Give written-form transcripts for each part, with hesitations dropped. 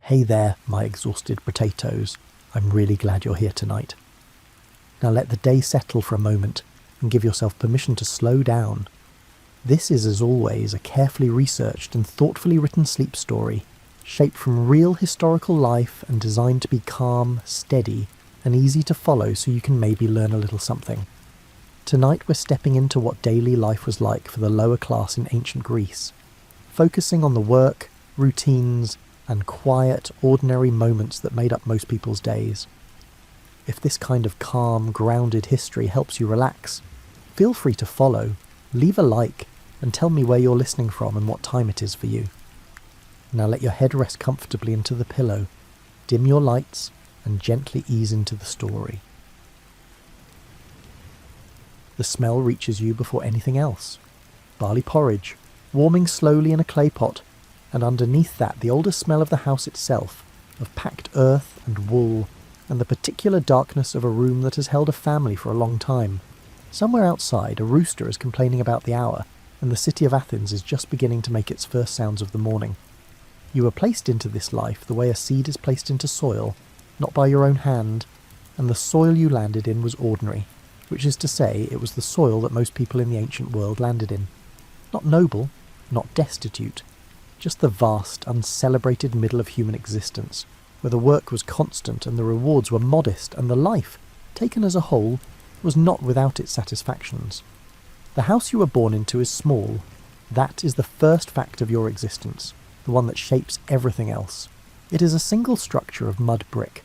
Hey there, my exhausted potatoes. I'm really glad you're here tonight. Now let the day settle for a moment and give yourself permission to slow down. This is, as always, a carefully researched and thoughtfully written sleep story, shaped from real historical life and designed to be calm, steady, and easy to follow so you can maybe learn a little something. Tonight we're stepping into what daily life was like for the lower class in ancient Greece, focusing on the work, routines, and quiet, ordinary moments that made up most people's days. If this kind of calm, grounded history helps you relax, feel free to follow, leave a like, and tell me where you're listening from and what time it is for you. Now let your head rest comfortably into the pillow, dim your lights, and gently ease into the story. The smell reaches you before anything else. Barley porridge, warming slowly in a clay pot, and underneath that the older smell of the house itself, of packed earth and wool, and the particular darkness of a room that has held a family for a long time. Somewhere outside, a rooster is complaining about the hour, and the city of Athens is just beginning to make its first sounds of the morning. You were placed into this life the way a seed is placed into soil, not by your own hand, and the soil you landed in was ordinary, which is to say it was the soil that most people in the ancient world landed in. Not noble, not destitute, just the vast, uncelebrated middle of human existence, where the work was constant and the rewards were modest, and the life, taken as a whole, was not without its satisfactions. The house you were born into is small. That is the first fact of your existence, the one that shapes everything else. It is a single structure of mud brick,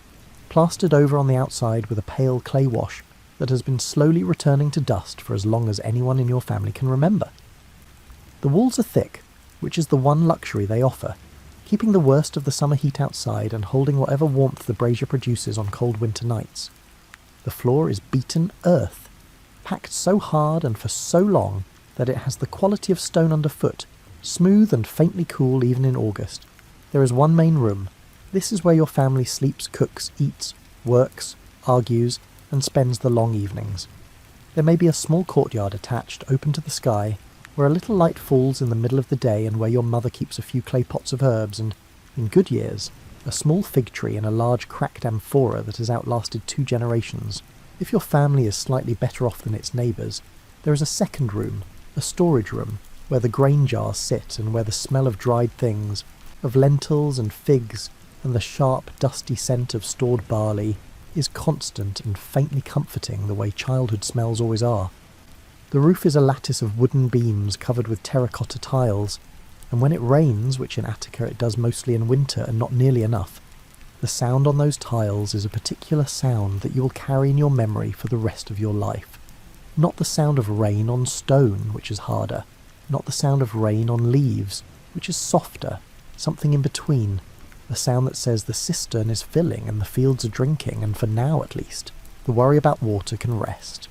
plastered over on the outside with a pale clay wash that has been slowly returning to dust for as long as anyone in your family can remember. The walls are thick, which is the one luxury they offer, keeping the worst of the summer heat outside and holding whatever warmth the brazier produces on cold winter nights. The floor is beaten earth, packed so hard and for so long that it has the quality of stone underfoot, smooth and faintly cool even in August. There is one main room. This is where your family sleeps, cooks, eats, works, argues, and spends the long evenings. There may be a small courtyard attached, open to the sky, where a little light falls in the middle of the day and where your mother keeps a few clay pots of herbs and, in good years, a small fig tree in a large cracked amphora that has outlasted 2 generations. If your family is slightly better off than its neighbours, there is a second room, a storage room, where the grain jars sit and where the smell of dried things, of lentils and figs, and the sharp, dusty scent of stored barley is constant and faintly comforting the way childhood smells always are. The roof is a lattice of wooden beams covered with terracotta tiles, and when it rains, which in Attica it does mostly in winter and not nearly enough, the sound on those tiles is a particular sound that you will carry in your memory for the rest of your life. Not the sound of rain on stone, which is harder, not the sound of rain on leaves, which is softer, something in between, a sound that says the cistern is filling and the fields are drinking, and for now at least, the worry about water can rest.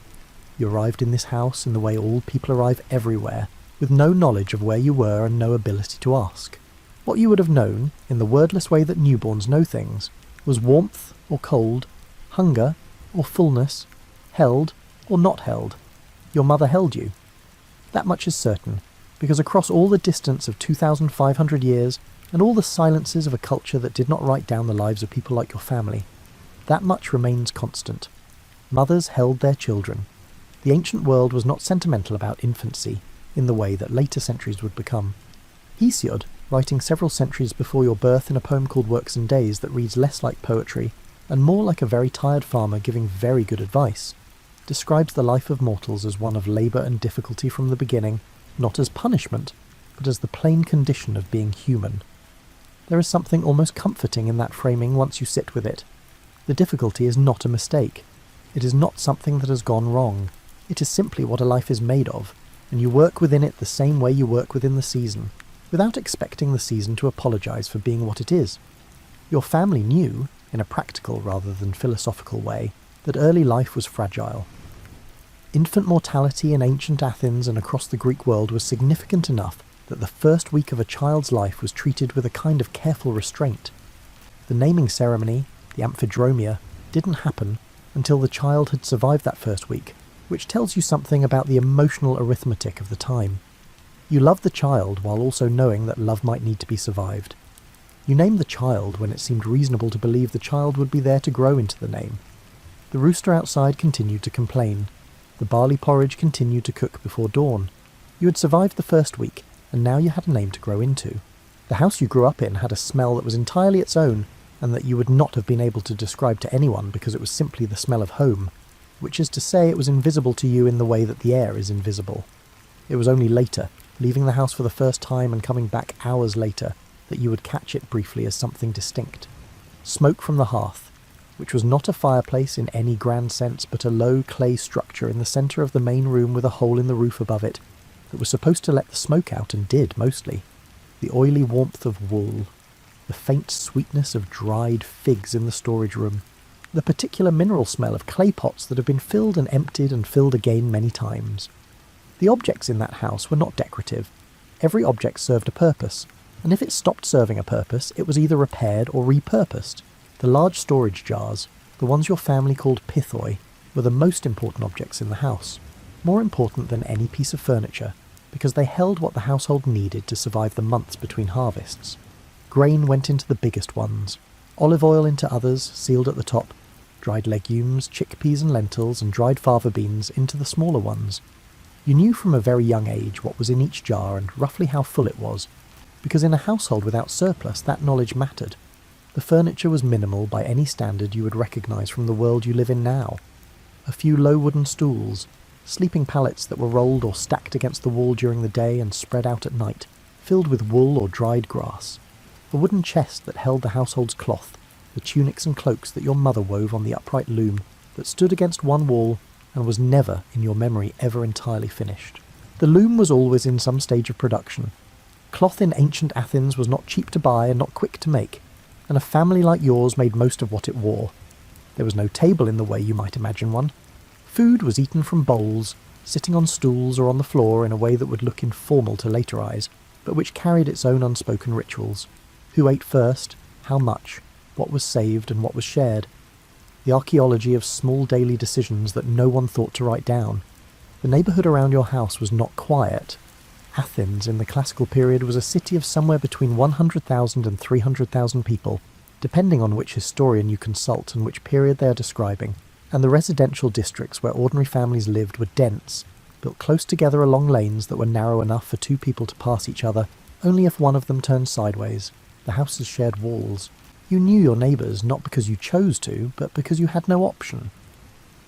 You arrived in this house in the way all people arrive everywhere, with no knowledge of where you were and no ability to ask. What you would have known, in the wordless way that newborns know things, was warmth or cold, hunger or fullness, held or not held. Your mother held you. That much is certain, because across all the distance of 2,500 years, and all the silences of a culture that did not write down the lives of people like your family, that much remains constant. Mothers held their children. The ancient world was not sentimental about infancy, in the way that later centuries would become. Hesiod, writing several centuries before your birth in a poem called Works and Days that reads less like poetry, and more like a very tired farmer giving very good advice, describes the life of mortals as one of labour and difficulty from the beginning, not as punishment, but as the plain condition of being human. There is something almost comforting in that framing once you sit with it. The difficulty is not a mistake. It is not something that has gone wrong. It is simply what a life is made of, and you work within it the same way you work within the season, without expecting the season to apologise for being what it is. Your family knew, in a practical rather than philosophical way, that early life was fragile. Infant mortality in ancient Athens and across the Greek world was significant enough that the first week of a child's life was treated with a kind of careful restraint. The naming ceremony, the amphidromia, didn't happen until the child had survived that first week, which tells you something about the emotional arithmetic of the time. You love the child while also knowing that love might need to be survived. You named the child when it seemed reasonable to believe the child would be there to grow into the name. The rooster outside continued to complain. The barley porridge continued to cook before dawn. You had survived the first week, and now you had a name to grow into. The house you grew up in had a smell that was entirely its own, and that you would not have been able to describe to anyone because it was simply the smell of home, which is to say it was invisible to you in the way that the air is invisible. It was only later, leaving the house for the first time and coming back hours later, that you would catch it briefly as something distinct. Smoke from the hearth, which was not a fireplace in any grand sense but a low clay structure in the centre of the main room with a hole in the roof above it, that was supposed to let the smoke out and did, mostly. The oily warmth of wool, the faint sweetness of dried figs in the storage room, the particular mineral smell of clay pots that have been filled and emptied and filled again many times. The objects in that house were not decorative. Every object served a purpose, and if it stopped serving a purpose, it was either repaired or repurposed. The large storage jars, the ones your family called pithoi, were the most important objects in the house, more important than any piece of furniture, because they held what the household needed to survive the months between harvests. Grain went into the biggest ones, olive oil into others, sealed at the top, dried legumes, chickpeas and lentils, and dried fava beans into the smaller ones. You knew from a very young age what was in each jar and roughly how full it was, because in a household without surplus that knowledge mattered. The furniture was minimal by any standard you would recognise from the world you live in now. A few low wooden stools, sleeping pallets that were rolled or stacked against the wall during the day and spread out at night, filled with wool or dried grass. A wooden chest that held the household's cloth, the tunics and cloaks that your mother wove on the upright loom that stood against one wall and was never, in your memory, ever entirely finished. The loom was always in some stage of production. Cloth in ancient Athens was not cheap to buy and not quick to make, and a family like yours made most of what it wore. There was no table in the way you might imagine one. Food was eaten from bowls, sitting on stools or on the floor in a way that would look informal to later eyes, but which carried its own unspoken rituals. Who ate first, how much, what was saved and what was shared. The archaeology of small daily decisions that no one thought to write down. The neighbourhood around your house was not quiet. Athens in the classical period was a city of somewhere between 100,000 and 300,000 people, depending on which historian you consult and which period they are describing, and the residential districts where ordinary families lived were dense, built close together along lanes that were narrow enough for two people to pass each other, only if one of them turned sideways. The houses shared walls. You knew your neighbours not because you chose to, but because you had no option.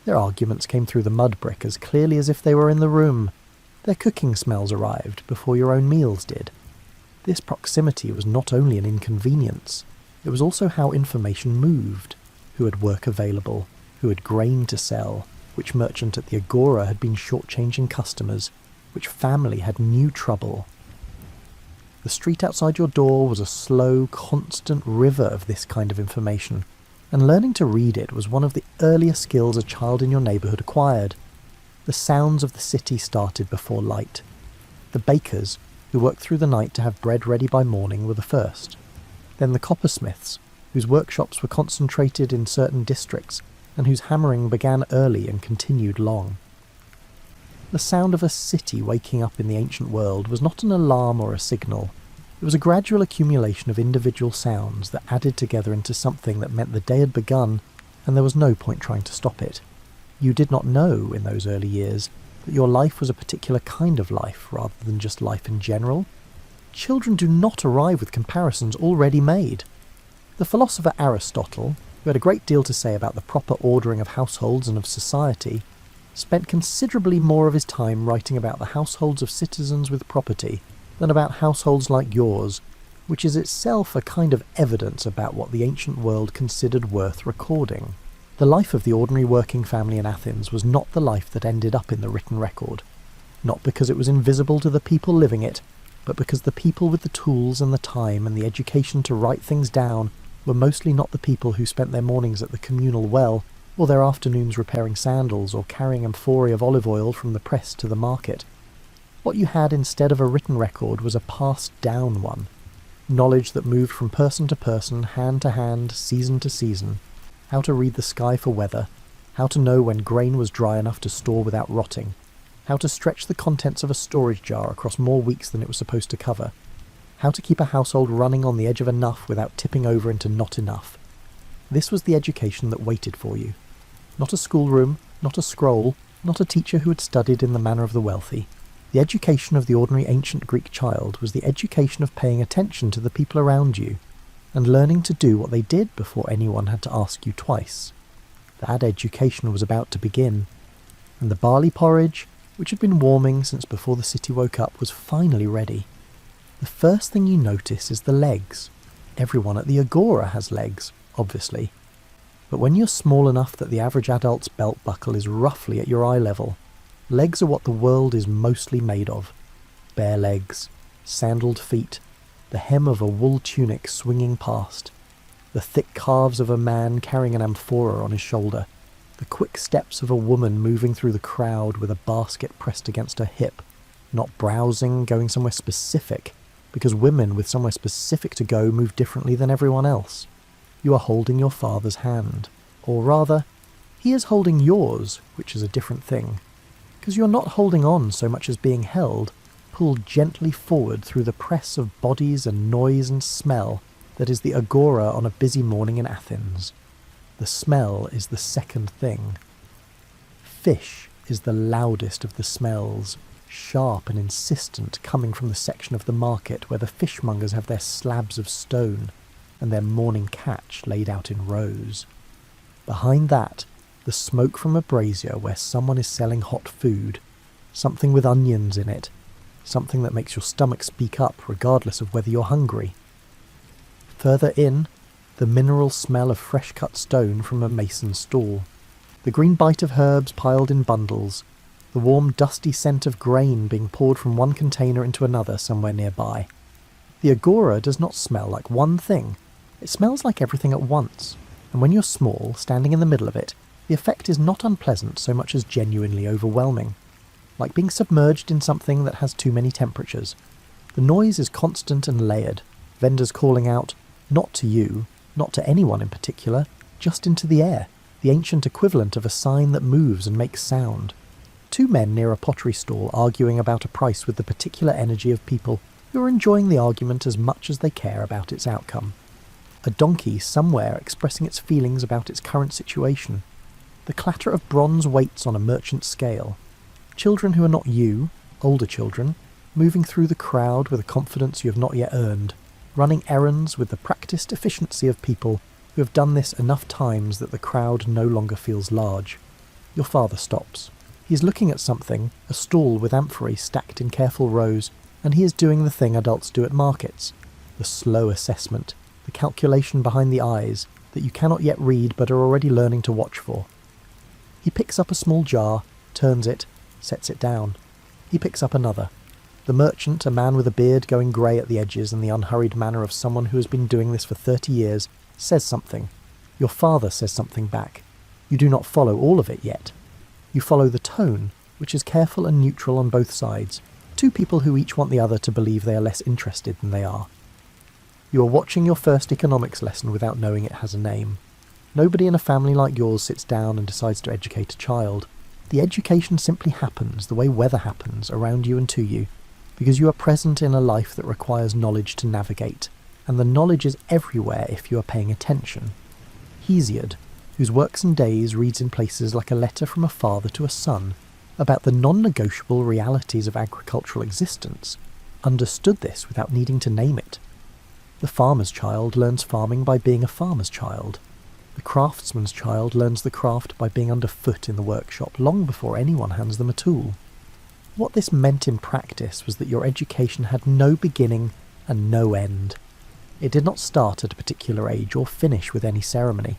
Their arguments came through the mud brick as clearly as if they were in the room. Their cooking smells arrived before your own meals did. This proximity was not only an inconvenience, it was also how information moved, who had work available, who had grain to sell, which merchant at the Agora had been shortchanging customers, which family had new trouble. The street outside your door was a slow, constant river of this kind of information, and learning to read it was one of the earliest skills a child in your neighbourhood acquired. The sounds of the city started before light. The bakers, who worked through the night to have bread ready by morning, were the first. Then the coppersmiths, whose workshops were concentrated in certain districts, and whose hammering began early and continued long. The sound of a city waking up in the ancient world was not an alarm or a signal. It was a gradual accumulation of individual sounds that added together into something that meant the day had begun, and there was no point trying to stop it. You did not know, in those early years, that your life was a particular kind of life rather than just life in general. Children do not arrive with comparisons already made. The philosopher Aristotle, who had a great deal to say about the proper ordering of households and of society, spent considerably more of his time writing about the households of citizens with property than about households like yours, which is itself a kind of evidence about what the ancient world considered worth recording. The life of the ordinary working family in Athens was not the life that ended up in the written record, not because it was invisible to the people living it, but because the people with the tools and the time and the education to write things down were mostly not the people who spent their mornings at the communal well, or their afternoons repairing sandals or carrying amphorae of olive oil from the press to the market. What you had instead of a written record was a passed-down one, knowledge that moved from person to person, hand to hand, season to season, how to read the sky for weather, how to know when grain was dry enough to store without rotting, how to stretch the contents of a storage jar across more weeks than it was supposed to cover, how to keep a household running on the edge of enough without tipping over into not enough. This was the education that waited for you. Not a schoolroom, not a scroll, not a teacher who had studied in the manner of the wealthy. The education of the ordinary ancient Greek child was the education of paying attention to the people around you, and learning to do what they did before anyone had to ask you twice. That education was about to begin, and the barley porridge, which had been warming since before the city woke up, was finally ready. The first thing you notice is the legs. Everyone at the agora has legs, obviously. But when you're small enough that the average adult's belt buckle is roughly at your eye level, legs are what the world is mostly made of. Bare legs, sandaled feet, the hem of a wool tunic swinging past, the thick calves of a man carrying an amphora on his shoulder, the quick steps of a woman moving through the crowd with a basket pressed against her hip, not browsing, going somewhere specific, because women with somewhere specific to go move differently than everyone else. You are holding your father's hand, or rather, he is holding yours, which is a different thing, because you're not holding on so much as being held, pulled gently forward through the press of bodies and noise and smell that is the agora on a busy morning in Athens. The smell is the second thing. Fish is the loudest of the smells, sharp and insistent, coming from the section of the market where the fishmongers have their slabs of stone and their morning catch laid out in rows. Behind that, the smoke from a brazier where someone is selling hot food, something with onions in it, something that makes your stomach speak up regardless of whether you're hungry. Further in, the mineral smell of fresh-cut stone from a mason's stall, the green bite of herbs piled in bundles, the warm dusty scent of grain being poured from one container into another somewhere nearby. The agora does not smell like one thing. It smells like everything at once, and when you're small, standing in the middle of it, the effect is not unpleasant so much as genuinely overwhelming. Like being submerged in something that has too many temperatures. The noise is constant and layered, vendors calling out, not to you, not to anyone in particular, just into the air, the ancient equivalent of a sign that moves and makes sound. Two men near a pottery stall arguing about a price with the particular energy of people who are enjoying the argument as much as they care about its outcome. A donkey somewhere expressing its feelings about its current situation. The clatter of bronze weights on a merchant scale. Children who are not you, older children, moving through the crowd with a confidence you have not yet earned, running errands with the practiced efficiency of people who have done this enough times that the crowd no longer feels large. Your father stops. He is looking at something, a stall with amphorae stacked in careful rows, and he is doing the thing adults do at markets. The slow assessment, the calculation behind the eyes that you cannot yet read but are already learning to watch for. He picks up a small jar, turns it, sets it down. He picks up another. The merchant, a man with a beard going grey at the edges and the unhurried manner of someone who has been doing this for 30 years, says something. Your father says something back. You do not follow all of it yet. You follow the tone, which is careful and neutral on both sides. Two people who each want the other to believe they are less interested than they are. You are watching your first economics lesson without knowing it has a name. Nobody in a family like yours sits down and decides to educate a child. The education simply happens the way weather happens around you and to you, because you are present in a life that requires knowledge to navigate, and the knowledge is everywhere if you are paying attention. Hesiod, whose works and days reads in places like a letter from a father to a son about the non-negotiable realities of agricultural existence, understood this without needing to name it. The farmer's child learns farming by being a farmer's child. The craftsman's child learns the craft by being underfoot in the workshop long before anyone hands them a tool. What this meant in practice was that your education had no beginning and no end. It did not start at a particular age or finish with any ceremony.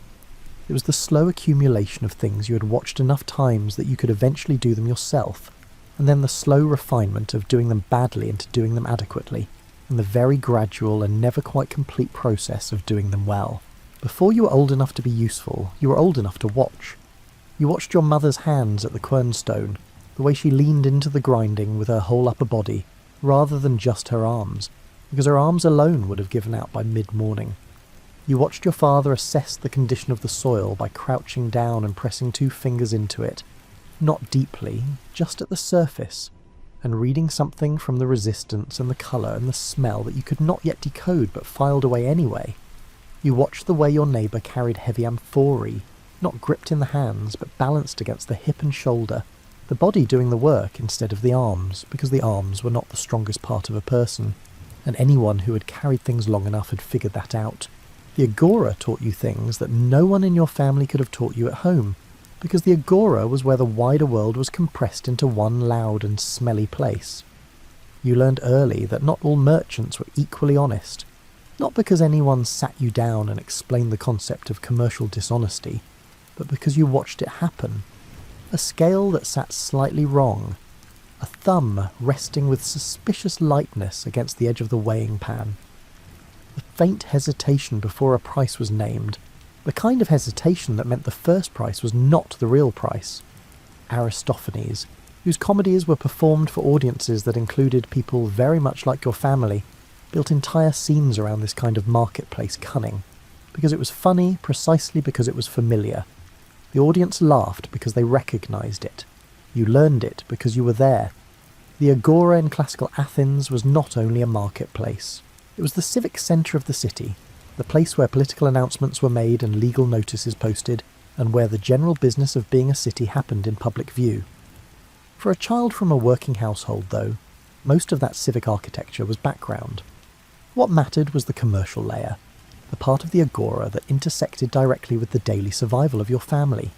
It was the slow accumulation of things you had watched enough times that you could eventually do them yourself, and then the slow refinement of doing them badly into doing them adequately, and the very gradual and never quite complete process of doing them well. Before you were old enough to be useful, you were old enough to watch. You watched your mother's hands at the quernstone, the way she leaned into the grinding with her whole upper body, rather than just her arms, because her arms alone would have given out by mid-morning. You watched your father assess the condition of the soil by crouching down and pressing 2 fingers into it, not deeply, just at the surface, and reading something from the resistance and the colour and the smell that you could not yet decode but filed away anyway. You watched the way your neighbour carried heavy amphorae, not gripped in the hands but balanced against the hip and shoulder, the body doing the work instead of the arms, because the arms were not the strongest part of a person, and anyone who had carried things long enough had figured that out. The agora taught you things that no one in your family could have taught you at home, because the agora was where the wider world was compressed into one loud and smelly place. You learned early that not all merchants were equally honest, not because anyone sat you down and explained the concept of commercial dishonesty, but because you watched it happen. A scale that sat slightly wrong, a thumb resting with suspicious lightness against the edge of the weighing pan. The faint hesitation before a price was named, the kind of hesitation that meant the first price was not the real price. Aristophanes, whose comedies were performed for audiences that included people very much like your family, built entire scenes around this kind of marketplace cunning, because it was funny precisely because it was familiar. The audience laughed because they recognised it. You learned it because you were there. The agora in classical Athens was not only a marketplace. It was the civic centre of the city, the place where political announcements were made and legal notices posted, and where the general business of being a city happened in public view. For a child from a working household, though, most of that civic architecture was background. What mattered was the commercial layer, the part of the agora that intersected directly with the daily survival of your family.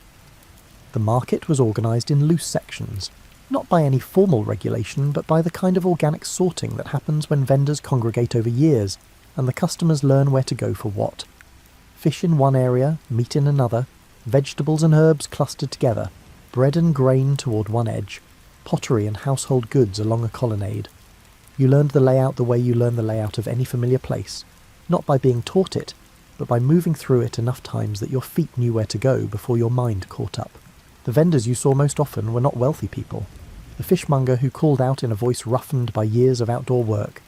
The market was organised in loose sections, not by any formal regulation, but by the kind of organic sorting that happens when vendors congregate over years, and the customers learn where to go for what. Fish in one area, meat in another, vegetables and herbs clustered together, bread and grain toward one edge, pottery and household goods along a colonnade. You learned the layout the way you learn the layout of any familiar place, not by being taught it, but by moving through it enough times that your feet knew where to go before your mind caught up. The vendors you saw most often were not wealthy people. The fishmonger who called out in a voice roughened by years of outdoor work.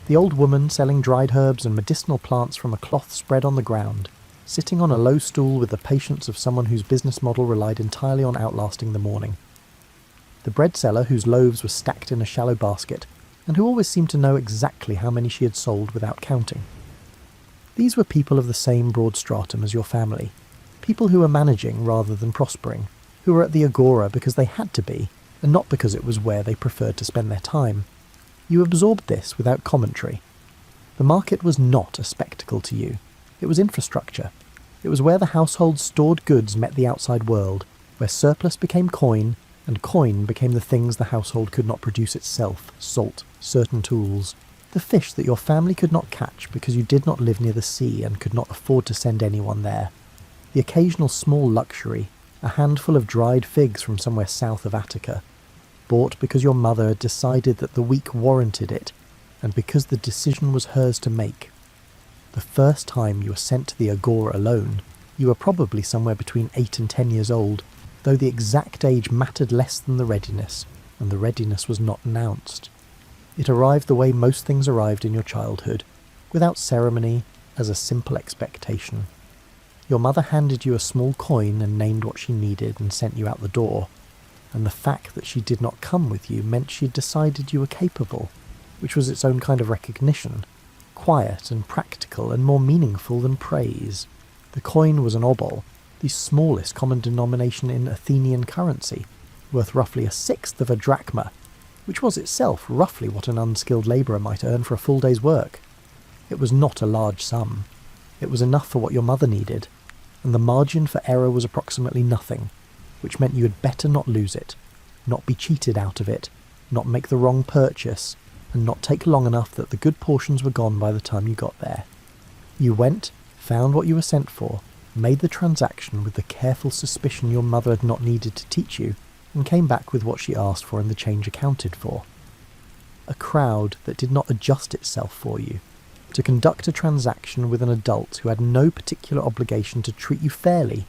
The old woman selling dried herbs and medicinal plants from a cloth spread on the ground, sitting on a low stool with the patience of someone whose business model relied entirely on outlasting the morning. The bread seller whose loaves were stacked in a shallow basket, and who always seemed to know exactly how many she had sold without counting. These were people of the same broad stratum as your family, people who were managing rather than prospering, who were at the agora because they had to be, and not because it was where they preferred to spend their time. You absorbed this without commentary. The market was not a spectacle to you. It was infrastructure. It was where the household's stored goods met the outside world, where surplus became coin, and coin became the things the household could not produce itself: salt, certain tools, the fish that your family could not catch because you did not live near the sea and could not afford to send anyone there, the occasional small luxury, a handful of dried figs from somewhere south of Attica, bought because your mother had decided that the week warranted it, and because the decision was hers to make. The first time you were sent to the agora alone, you were probably somewhere between 8 and 10 years old, though the exact age mattered less than the readiness, and the readiness was not announced. It arrived the way most things arrived in your childhood, without ceremony, as a simple expectation. Your mother handed you a small coin and named what she needed and sent you out the door, and the fact that she did not come with you meant she had decided you were capable, which was its own kind of recognition, quiet and practical and more meaningful than praise. The coin was an obol, the smallest common denomination in Athenian currency, worth roughly a sixth of a drachma, which was itself roughly what an unskilled labourer might earn for a full day's work. It was not a large sum. It was enough for what your mother needed, and the margin for error was approximately nothing, which meant you had better not lose it, not be cheated out of it, not make the wrong purchase, and not take long enough that the good portions were gone by the time you got there. You went, found what you were sent for, made the transaction with the careful suspicion your mother had not needed to teach you, and came back with what she asked for and the change accounted for. A crowd that did not adjust itself for you, to conduct a transaction with an adult who had no particular obligation to treat you fairly,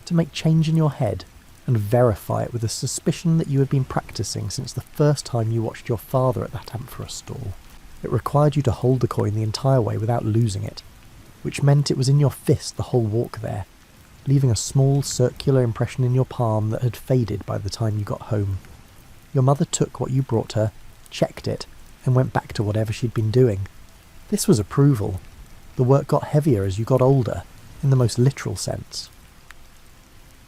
to make change in your head, and verify it with a suspicion that you had been practicing since the first time you watched your father at that amphora stall. It required you to hold the coin the entire way without losing it, which meant it was in your fist the whole walk there, leaving a small circular impression in your palm that had faded by the time you got home. Your mother took what you brought her, checked it, and went back to whatever she'd been doing. This was approval. The work got heavier as you got older, in the most literal sense.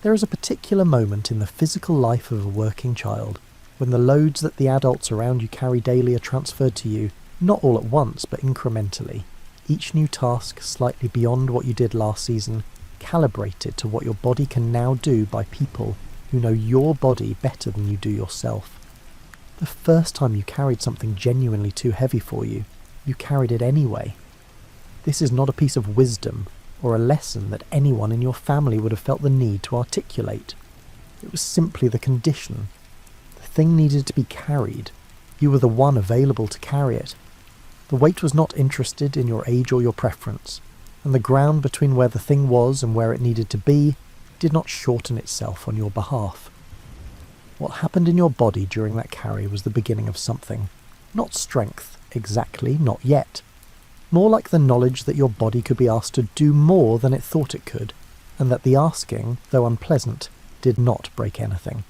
There is a particular moment in the physical life of a working child when the loads that the adults around you carry daily are transferred to you, not all at once but incrementally, each new task slightly beyond what you did last season, calibrated to what your body can now do by people who know your body better than you do yourself. The first time you carried something genuinely too heavy for you, you carried it anyway. This is not a piece of wisdom or a lesson that anyone in your family would have felt the need to articulate. It was simply the condition. The thing needed to be carried. You were the one available to carry it. The weight was not interested in your age or your preference, and the ground between where the thing was and where it needed to be did not shorten itself on your behalf. What happened in your body during that carry was the beginning of something. Not strength, exactly, not yet. More like the knowledge that your body could be asked to do more than it thought it could, and that the asking, though unpleasant, did not break anything.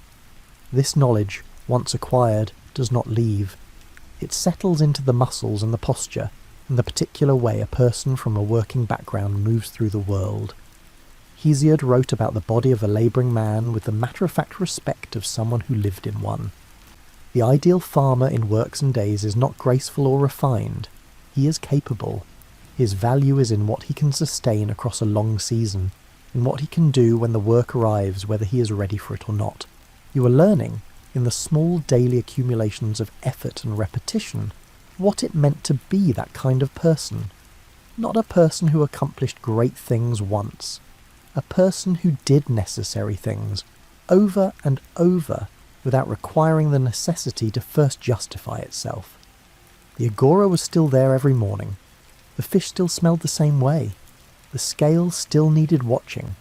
This knowledge, once acquired, does not leave. It settles into the muscles and the posture, and the particular way a person from a working background moves through the world. Hesiod wrote about the body of a labouring man with the matter-of-fact respect of someone who lived in one. The ideal farmer in Works and Days is not graceful or refined. He is capable. His value is in what he can sustain across a long season, in what he can do when the work arrives, whether he is ready for it or not. You are learning, in the small daily accumulations of effort and repetition, what it meant to be that kind of person. Not a person who accomplished great things once. A person who did necessary things, over and over, without requiring the necessity to first justify itself. The agora was still there every morning. The fish still smelled the same way. The scale still needed watching.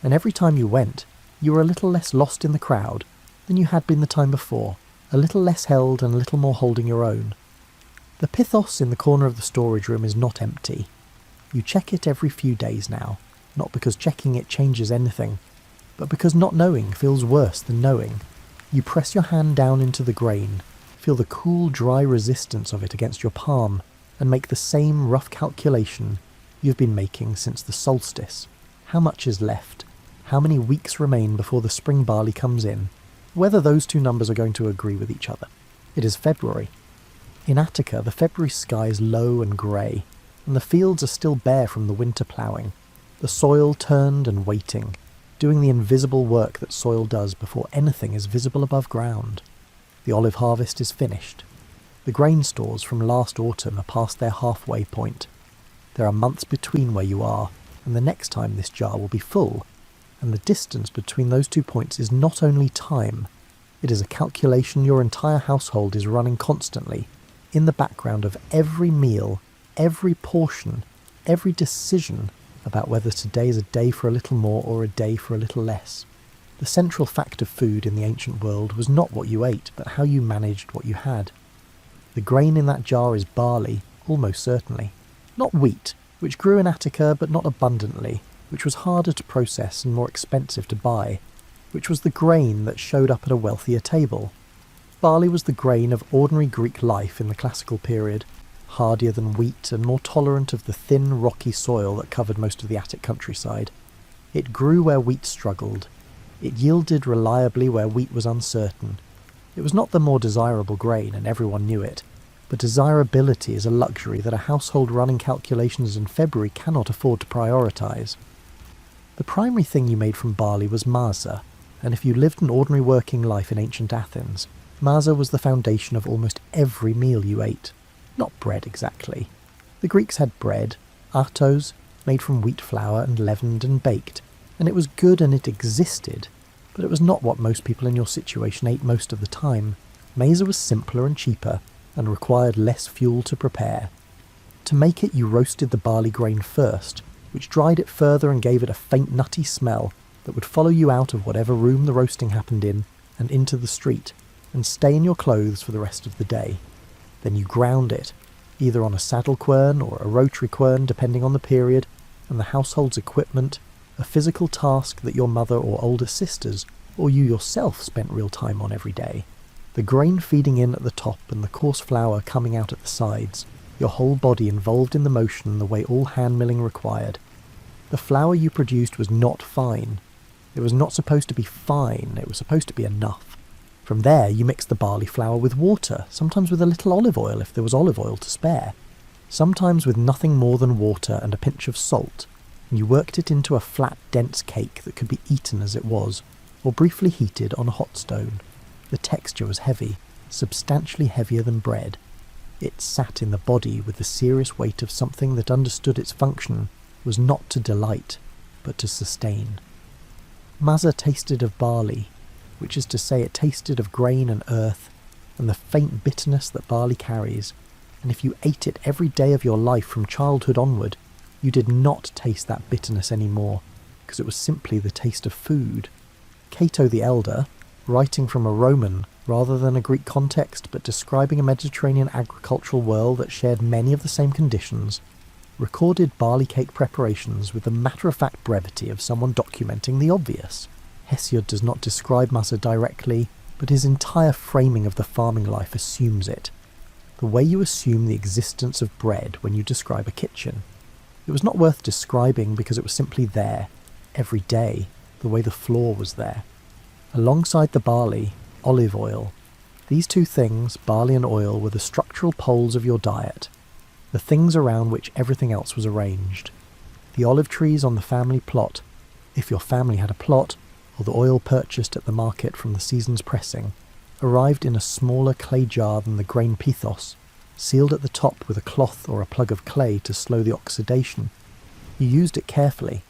And every time you went, you were a little less lost in the crowd than you had been the time before, a little less held and a little more holding your own. The pithos in the corner of the storage room is not empty. You check it every few days now, not because checking it changes anything, but because not knowing feels worse than knowing. You press your hand down into the grain, feel the cool, dry resistance of it against your palm, and make the same rough calculation you've been making since the solstice. How much is left? How many weeks remain before the spring barley comes in? Whether those two numbers are going to agree with each other. It is February. In Attica, the February sky is low and grey, and the fields are still bare from the winter ploughing. The soil turned and waiting, doing the invisible work that soil does before anything is visible above ground. The olive harvest is finished. The grain stores from last autumn are past their halfway point. There are months between where you are and the next time this jar will be full, and the distance between those 2 points is not only time, it is a calculation your entire household is running constantly, in the background of every meal, every portion, every decision about whether today is a day for a little more or a day for a little less. The central fact of food in the ancient world was not what you ate, but how you managed what you had. The grain in that jar is barley, almost certainly. Not wheat, which grew in Attica but not abundantly, which was harder to process and more expensive to buy, which was the grain that showed up at a wealthier table. Barley was the grain of ordinary Greek life in the classical period, hardier than wheat and more tolerant of the thin, rocky soil that covered most of the Attic countryside. It grew where wheat struggled. It yielded reliably where wheat was uncertain. It was not the more desirable grain, and everyone knew it, but desirability is a luxury that a household running calculations in February cannot afford to prioritise. The primary thing you made from barley was masa, and if you lived an ordinary working life in ancient Athens, masa was the foundation of almost every meal you ate. Not bread exactly. The Greeks had bread, artos, made from wheat flour and leavened and baked, and it was good and it existed, but it was not what most people in your situation ate most of the time. Masa was simpler and cheaper, and required less fuel to prepare. To make it, you roasted the barley grain first, which dried it further and gave it a faint nutty smell that would follow you out of whatever room the roasting happened in, and into the street, and stay in your clothes for the rest of the day. Then you ground it, either on a saddle quern or a rotary quern depending on the period and the household's equipment, a physical task that your mother or older sisters or you yourself spent real time on every day. The grain feeding in at the top and the coarse flour coming out at the sides, your whole body involved in the motion the way all hand milling required. The flour you produced was not fine. It was not supposed to be fine, it was supposed to be enough. From there you mixed the barley flour with water, sometimes with a little olive oil if there was olive oil to spare, sometimes with nothing more than water and a pinch of salt, and you worked it into a flat, dense cake that could be eaten as it was, or briefly heated on a hot stone. The texture was heavy, substantially heavier than bread. It sat in the body with the serious weight of something that understood its function was not to delight, but to sustain. Maza tasted of barley, which is to say it tasted of grain and earth, and the faint bitterness that barley carries, and if you ate it every day of your life from childhood onward, you did not taste that bitterness anymore, because it was simply the taste of food. Cato the Elder, writing from a Roman rather than a Greek context but describing a Mediterranean agricultural world that shared many of the same conditions, recorded barley cake preparations with the matter-of-fact brevity of someone documenting the obvious. Hesiod does not describe Maza directly, but his entire framing of the farming life assumes it. The way you assume the existence of bread when you describe a kitchen. It was not worth describing because it was simply there, every day, the way the floor was there. Alongside the barley, olive oil. These two things, barley and oil, were the structural poles of your diet, the things around which everything else was arranged. The olive trees on the family plot, if your family had a plot, or the oil purchased at the market from the season's pressing, arrived in a smaller clay jar than the grain pithos, sealed at the top with a cloth or a plug of clay to slow the oxidation. You used it carefully,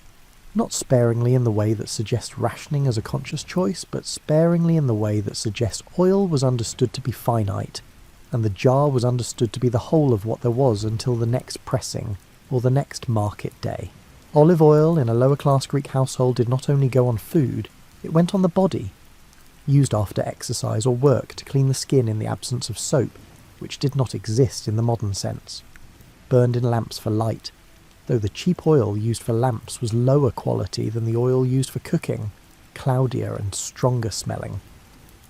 not sparingly in the way that suggests rationing as a conscious choice, but sparingly in the way that suggests oil was understood to be finite, and the jar was understood to be the whole of what there was until the next pressing, or the next market day. Olive oil in a lower-class Greek household did not only go on food, it went on the body, used after exercise or work to clean the skin in the absence of soap, which did not exist in the modern sense, burned in lamps for light, though the cheap oil used for lamps was lower quality than the oil used for cooking, cloudier and stronger smelling,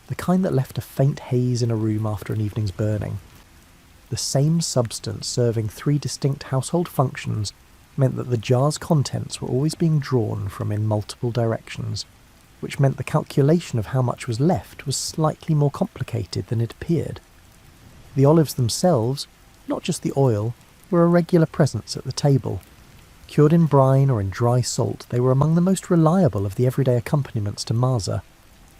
the kind that left a faint haze in a room after an evening's burning. The same substance serving three distinct household functions meant that the jar's contents were always being drawn from in multiple directions, which meant the calculation of how much was left was slightly more complicated than it appeared. The olives themselves, not just the oil, were a regular presence at the table. Cured in brine or in dry salt, they were among the most reliable of the everyday accompaniments to Maza,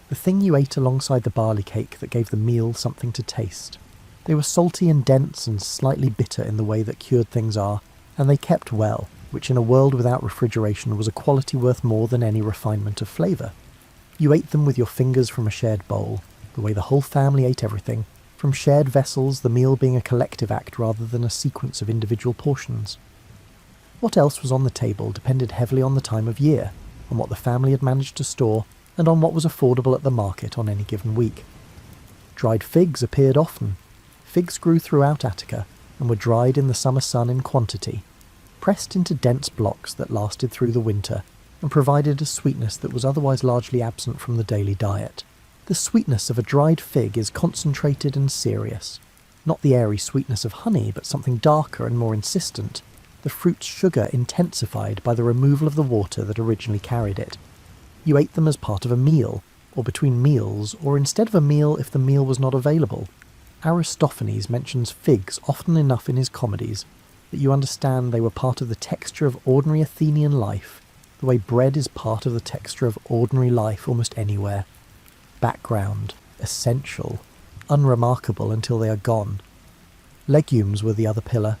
the thing you ate alongside the barley cake that gave the meal something to taste. They were salty and dense and slightly bitter in the way that cured things are, and they kept well, which in a world without refrigeration was a quality worth more than any refinement of flavour. You ate them with your fingers from a shared bowl, the way the whole family ate everything, from shared vessels, the meal being a collective act rather than a sequence of individual portions. What else was on the table depended heavily on the time of year, on what the family had managed to store, and on what was affordable at the market on any given week. Dried figs appeared often. Figs grew throughout Attica, and were dried in the summer sun in quantity, pressed into dense blocks that lasted through the winter, and provided a sweetness that was otherwise largely absent from the daily diet. The sweetness of a dried fig is concentrated and serious, not the airy sweetness of honey, but something darker and more insistent, the fruit's sugar intensified by the removal of the water that originally carried it. You ate them as part of a meal, or between meals, or instead of a meal if the meal was not available. Aristophanes mentions figs often enough in his comedies that you understand they were part of the texture of ordinary Athenian life, the way bread is part of the texture of ordinary life almost anywhere. Background, essential, unremarkable until they are gone. Legumes were the other pillar.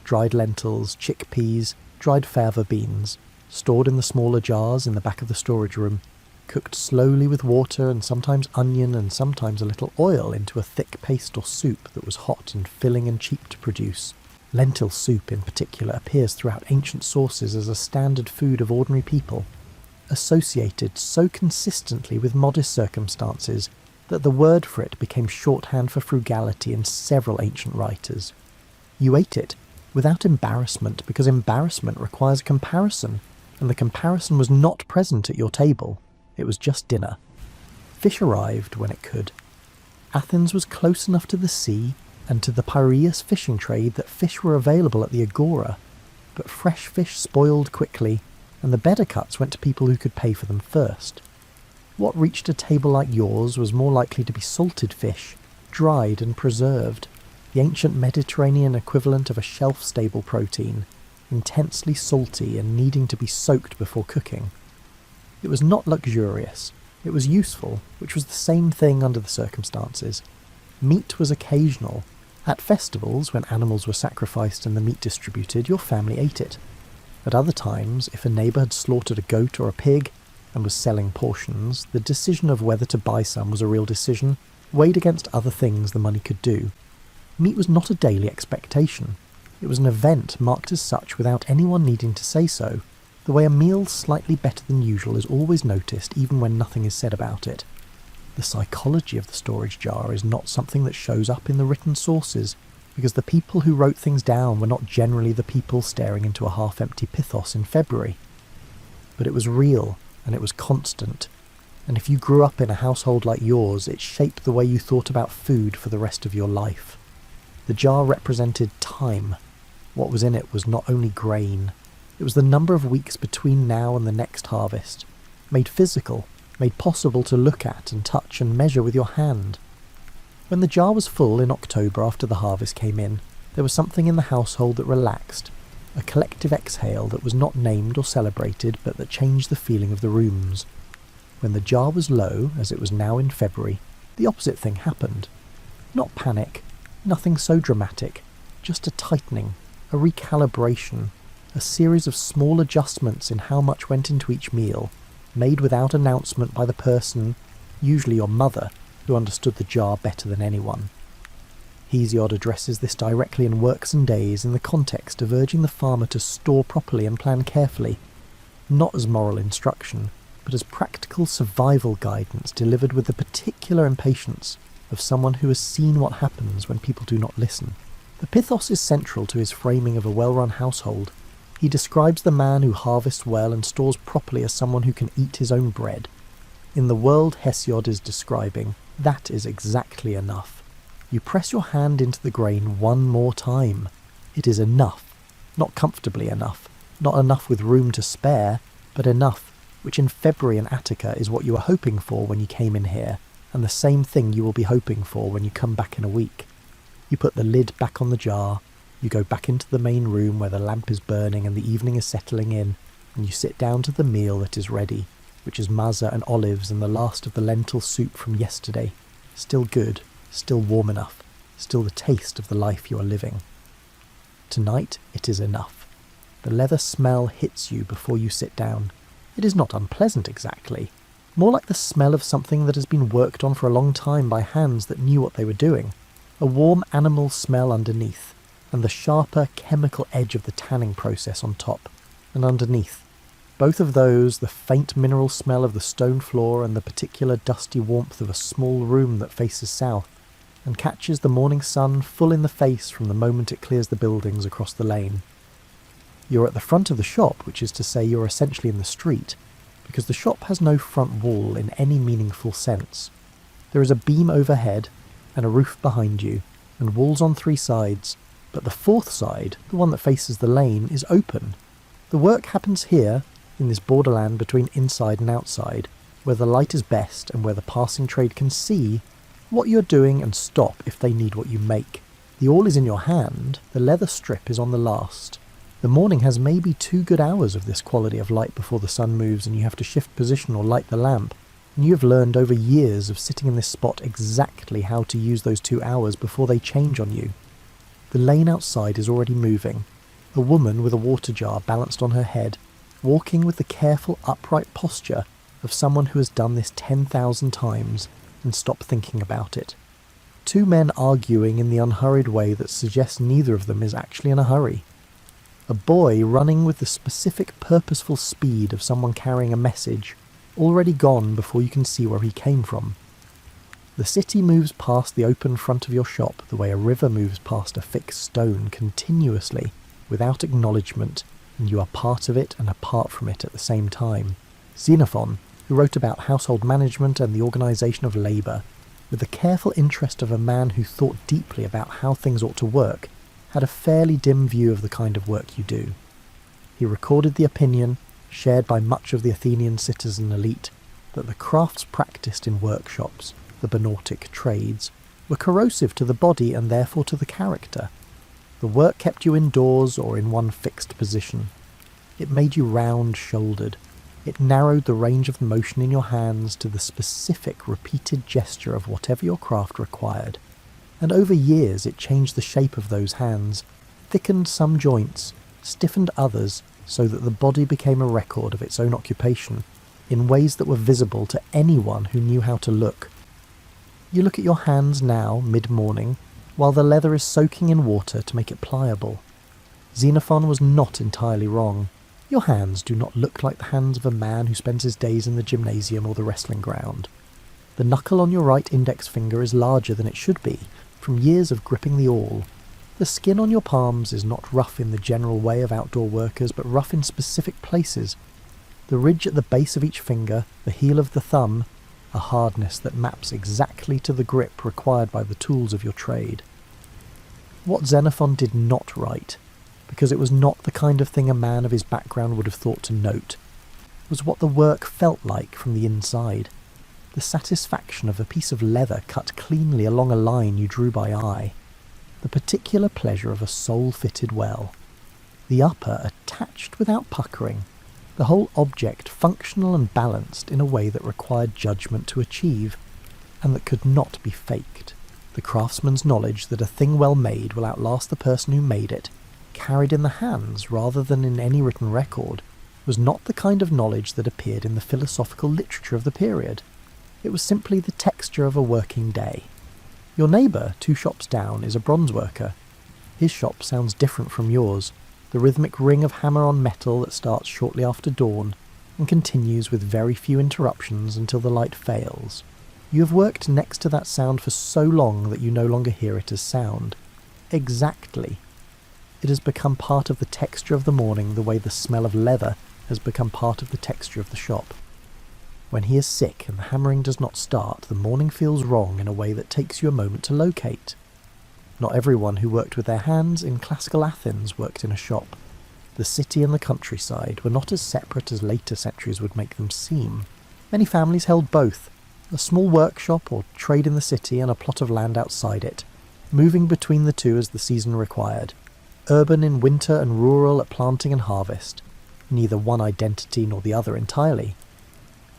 Dried lentils, chickpeas, dried fava beans, stored in the smaller jars in the back of the storage room, cooked slowly with water and sometimes onion and sometimes a little oil into a thick paste or soup that was hot and filling and cheap to produce. Lentil soup in particular appears throughout ancient sources as a standard food of ordinary people, associated so consistently with modest circumstances that the word for it became shorthand for frugality in several ancient writers. You ate it without embarrassment because embarrassment requires a comparison, and the comparison was not present at your table. It was just dinner. Fish arrived when it could. Athens was close enough to the sea and to the Piraeus fishing trade that fish were available at the agora, but fresh fish spoiled quickly, and the better cuts went to people who could pay for them first. What reached a table like yours was more likely to be salted fish, dried and preserved, the ancient Mediterranean equivalent of a shelf-stable protein, intensely salty and needing to be soaked before cooking. It was not luxurious, it was useful, which was the same thing under the circumstances. Meat was occasional. At festivals, when animals were sacrificed and the meat distributed, your family ate it. At other times, if a neighbour had slaughtered a goat or a pig and was selling portions, the decision of whether to buy some was a real decision, weighed against other things the money could do. Meat was not a daily expectation. It was an event marked as such without anyone needing to say so, the way a meal slightly better than usual is always noticed even when nothing is said about it. The psychology of the storage jar is not something that shows up in the written sources, because the people who wrote things down were not generally the people staring into a half-empty pithos in February. But it was real, and it was constant, and if you grew up in a household like yours, it shaped the way you thought about food for the rest of your life. The jar represented time. What was in it was not only grain, it was the number of weeks between now and the next harvest, made physical, made possible to look at and touch and measure with your hand. When the jar was full in October after the harvest came in, there was something in the household that relaxed, a collective exhale that was not named or celebrated but that changed the feeling of the rooms. When the jar was low, as it was now in February, the opposite thing happened. Not panic, nothing so dramatic, just a tightening, a recalibration, a series of small adjustments in how much went into each meal, made without announcement by the person, usually your mother, who understood the jar better than anyone. Hesiod addresses this directly in Works and Days in the context of urging the farmer to store properly and plan carefully, not as moral instruction, but as practical survival guidance delivered with the particular impatience of someone who has seen what happens when people do not listen. The pithos is central to his framing of a well-run household. He describes the man who harvests well and stores properly as someone who can eat his own bread. In the world Hesiod is describing, that is exactly enough. You press your hand into the grain one more time. It is enough. Not comfortably enough. Not enough with room to spare, but enough, which in February in Attica is what you were hoping for when you came in here, and the same thing you will be hoping for when you come back in a week. You put the lid back on the jar, you go back into the main room where the lamp is burning and the evening is settling in, and you sit down to the meal that is ready, which is maza and olives and the last of the lentil soup from yesterday. Still good, still warm enough, still the taste of the life you are living. Tonight it is enough. The leather smell hits you before you sit down. It is not unpleasant exactly, more like the smell of something that has been worked on for a long time by hands that knew what they were doing. A warm animal smell underneath, and the sharper chemical edge of the tanning process on top, and underneath. Both of those, the faint mineral smell of the stone floor and the particular dusty warmth of a small room that faces south, and catches the morning sun full in the face from the moment it clears the buildings across the lane. You're at the front of the shop, which is to say you're essentially in the street, because the shop has no front wall in any meaningful sense. There is a beam overhead, and a roof behind you, and walls on three sides, but the fourth side, the one that faces the lane, is open. The work happens here, in this borderland between inside and outside, where the light is best and where the passing trade can see what you're doing and stop if they need what you make. The awl is in your hand, the leather strip is on the last. The morning has maybe 2 good hours of this quality of light before the sun moves and you have to shift position or light the lamp, and you have learned over years of sitting in this spot exactly how to use those 2 hours before they change on you. The lane outside is already moving. A woman with a water jar balanced on her head, walking with the careful upright posture of someone who has done this 10,000 times and stopped thinking about it. 2 men arguing in the unhurried way that suggests neither of them is actually in a hurry. A boy running with the specific purposeful speed of someone carrying a message, already gone before you can see where he came from. The city moves past the open front of your shop the way a river moves past a fixed stone continuously, without acknowledgement, and you are part of it and apart from it at the same time. Xenophon, who wrote about household management and the organisation of labour, with the careful interest of a man who thought deeply about how things ought to work, had a fairly dim view of the kind of work you do. He recorded the opinion, shared by much of the Athenian citizen elite, that the crafts practiced in workshops, the Banautic trades, were corrosive to the body and therefore to the character. The work kept you indoors or in one fixed position. It made you round-shouldered. It narrowed the range of motion in your hands to the specific repeated gesture of whatever your craft required. And over years it changed the shape of those hands, thickened some joints, stiffened others, so that the body became a record of its own occupation, in ways that were visible to anyone who knew how to look. You look at your hands now, mid-morning, while the leather is soaking in water to make it pliable. Xenophon was not entirely wrong. Your hands do not look like the hands of a man who spends his days in the gymnasium or the wrestling ground. The knuckle on your right index finger is larger than it should be, from years of gripping the awl. The skin on your palms is not rough in the general way of outdoor workers, but rough in specific places. The ridge at the base of each finger, the heel of the thumb, a hardness that maps exactly to the grip required by the tools of your trade. What Xenophon did not write, because it was not the kind of thing a man of his background would have thought to note, was what the work felt like from the inside. The satisfaction of a piece of leather cut cleanly along a line you drew by eye. The particular pleasure of a sole fitted well. The upper attached without puckering. The whole object functional and balanced in a way that required judgment to achieve, and that could not be faked. The craftsman's knowledge that a thing well made will outlast the person who made it, carried in the hands rather than in any written record, was not the kind of knowledge that appeared in the philosophical literature of the period. It was simply the texture of a working day. Your neighbour, 2 shops down, is a bronze worker. His shop sounds different from yours, the rhythmic ring of hammer on metal that starts shortly after dawn and continues with very few interruptions until the light fails. You have worked next to that sound for so long that you no longer hear it as sound. Exactly. It has become part of the texture of the morning the way the smell of leather has become part of the texture of the shop. When he is sick and the hammering does not start, the morning feels wrong in a way that takes you a moment to locate. Not everyone who worked with their hands in classical Athens worked in a shop. The city and the countryside were not as separate as later centuries would make them seem. Many families held both, a small workshop or trade in the city and a plot of land outside it, moving between the two as the season required, urban in winter and rural at planting and harvest, neither one identity nor the other entirely.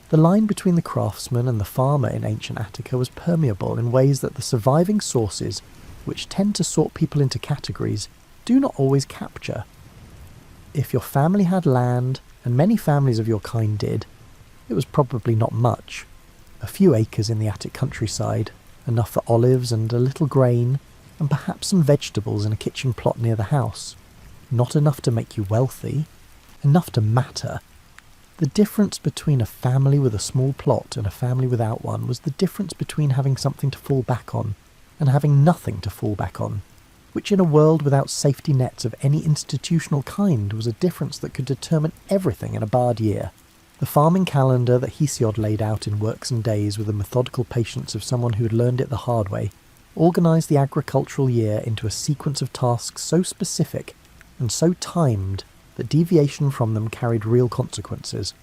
The line between the craftsman and the farmer in ancient Attica was permeable in ways that the surviving sources, which tend to sort people into categories, do not always capture. If your family had land, and many families of your kind did, it was probably not much. A few acres in the Attic countryside, enough for olives and a little grain, and perhaps some vegetables in a kitchen plot near the house. Not enough to make you wealthy, enough to matter. The difference between a family with a small plot and a family without one was the difference between having something to fall back on and having nothing to fall back on, which in a world without safety nets of any institutional kind was a difference that could determine everything in a bad year. The farming calendar that Hesiod laid out in Works and Days with the methodical patience of someone who had learned it the hard way, organised the agricultural year into a sequence of tasks so specific and so timed that deviation from them carried real consequences.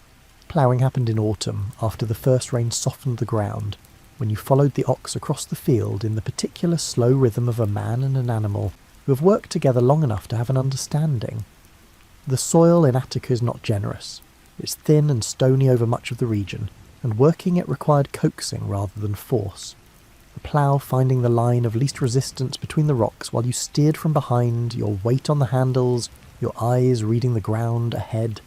Ploughing happened in autumn, after the first rain softened the ground, when you followed the ox across the field in the particular slow rhythm of a man and an animal who have worked together long enough to have an understanding. The soil in Attica is not generous. It's thin and stony over much of the region, and working it required coaxing rather than force. The plough finding the line of least resistance between the rocks while you steered from behind, your weight on the handles, your eyes reading the ground ahead.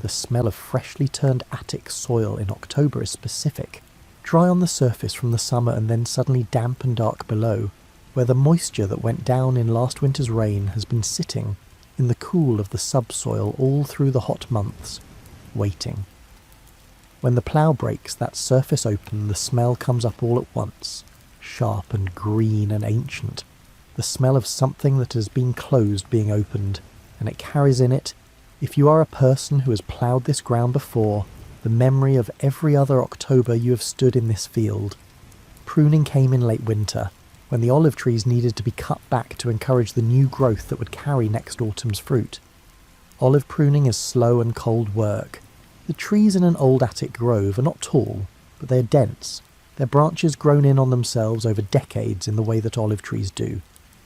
The smell of freshly turned Attic soil in October is specific, dry on the surface from the summer and then suddenly damp and dark below, where the moisture that went down in last winter's rain has been sitting in the cool of the subsoil all through the hot months, waiting. When the plough breaks that surface open, the smell comes up all at once, sharp and green and ancient, the smell of something that has been closed being opened, and it carries in it, if you are a person who has ploughed this ground before, the memory of every other October you have stood in this field, pruning came in late winter, when the olive trees needed to be cut back to encourage the new growth that would carry next autumn's fruit. Olive pruning is slow and cold work. The trees in an old attic grove are not tall, but they are dense, their branches grown in on themselves over decades in the way that olive trees do,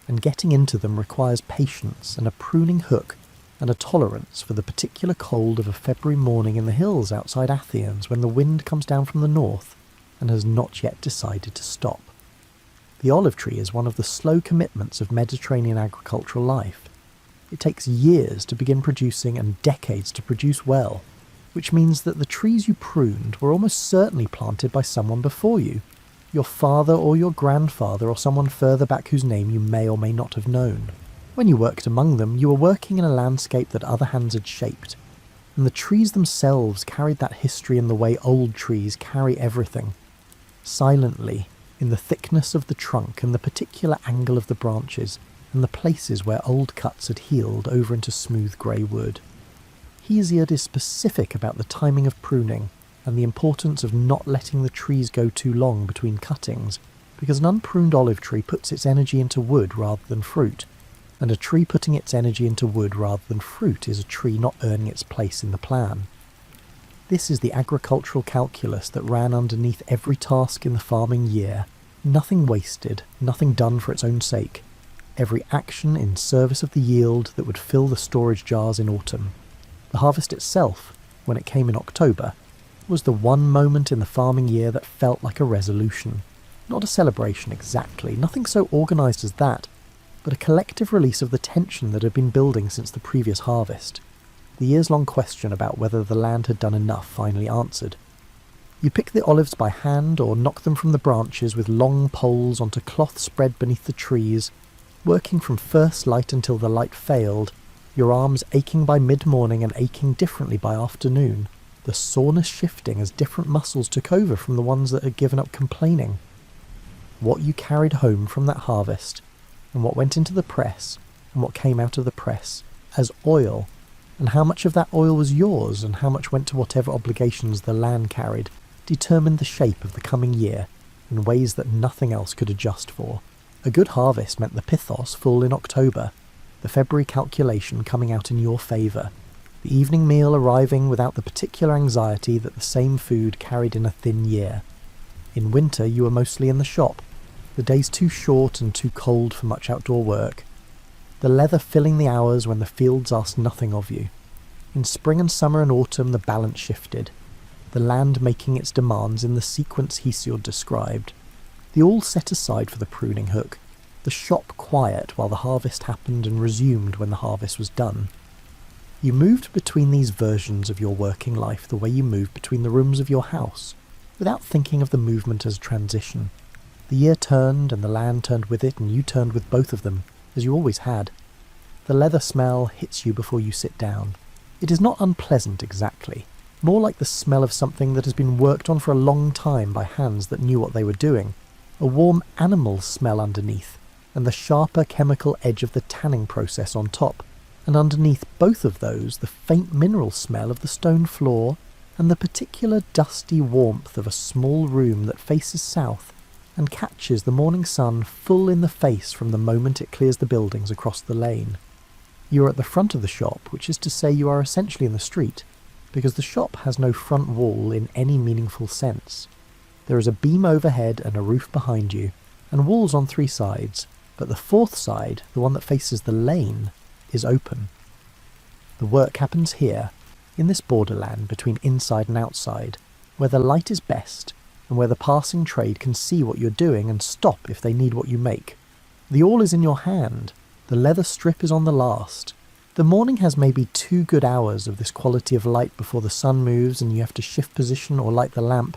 and getting into them requires patience and a pruning hook and a tolerance for the particular cold of a February morning in the hills outside Athens when the wind comes down from the north and has not yet decided to stop. The olive tree is one of the slow commitments of Mediterranean agricultural life. It takes years to begin producing and decades to produce well, which means that the trees you pruned were almost certainly planted by someone before you, your father or your grandfather or someone further back whose name you may or may not have known. When you worked among them, you were working in a landscape that other hands had shaped, and the trees themselves carried that history in the way old trees carry everything. Silently, in the thickness of the trunk and the particular angle of the branches, and the places where old cuts had healed over into smooth grey wood. Hesiod is specific about the timing of pruning and the importance of not letting the trees go too long between cuttings, because an unpruned olive tree puts its energy into wood rather than fruit, and a tree putting its energy into wood rather than fruit is a tree not earning its place in the plan. This is the agricultural calculus that ran underneath every task in the farming year, nothing wasted, nothing done for its own sake, every action in service of the yield that would fill the storage jars in autumn. The harvest itself, when it came in October, was the one moment in the farming year that felt like a resolution. Not a celebration exactly, nothing so organised as that, but a collective release of the tension that had been building since the previous harvest. The years-long question about whether the land had done enough finally answered. You pick the olives by hand or knock them from the branches with long poles onto cloth spread beneath the trees, working from first light until the light failed, your arms aching by mid-morning and aching differently by afternoon, the soreness shifting as different muscles took over from the ones that had given up complaining. What you carried home from that harvest, and what went into the press, and what came out of the press, as oil, and how much of that oil was yours and how much went to whatever obligations the land carried, determined the shape of the coming year in ways that nothing else could adjust for. A good harvest meant the pithos full in October, the February calculation coming out in your favour, the evening meal arriving without the particular anxiety that the same food carried in a thin year. In winter you were mostly in the shop, the days too short and too cold for much outdoor work, the leather filling the hours when the fields asked nothing of you. In spring and summer and autumn the balance shifted, the land making its demands in the sequence Hesiod described, the all set aside for the pruning hook, the shop quiet while the harvest happened and resumed when the harvest was done. You moved between these versions of your working life the way you moved between the rooms of your house, without thinking of the movement as transition. The year turned and the land turned with it, and you turned with both of them, as you always had. The leather smell hits you before you sit down. It is not unpleasant exactly, more like the smell of something that has been worked on for a long time by hands that knew what they were doing, a warm animal smell underneath, and the sharper chemical edge of the tanning process on top, and underneath both of those the faint mineral smell of the stone floor and the particular dusty warmth of a small room that faces south and catches the morning sun full in the face from the moment it clears the buildings across the lane. You are at the front of the shop, which is to say you are essentially in the street, because the shop has no front wall in any meaningful sense. There is a beam overhead and a roof behind you, and walls on three sides, but the fourth side, the one that faces the lane, is open. The work happens here, in this borderland between inside and outside, where the light is best, and where the passing trade can see what you're doing and stop if they need what you make. The awl is in your hand, the leather strip is on the last. The morning has maybe 2 good hours of this quality of light before the sun moves and you have to shift position or light the lamp,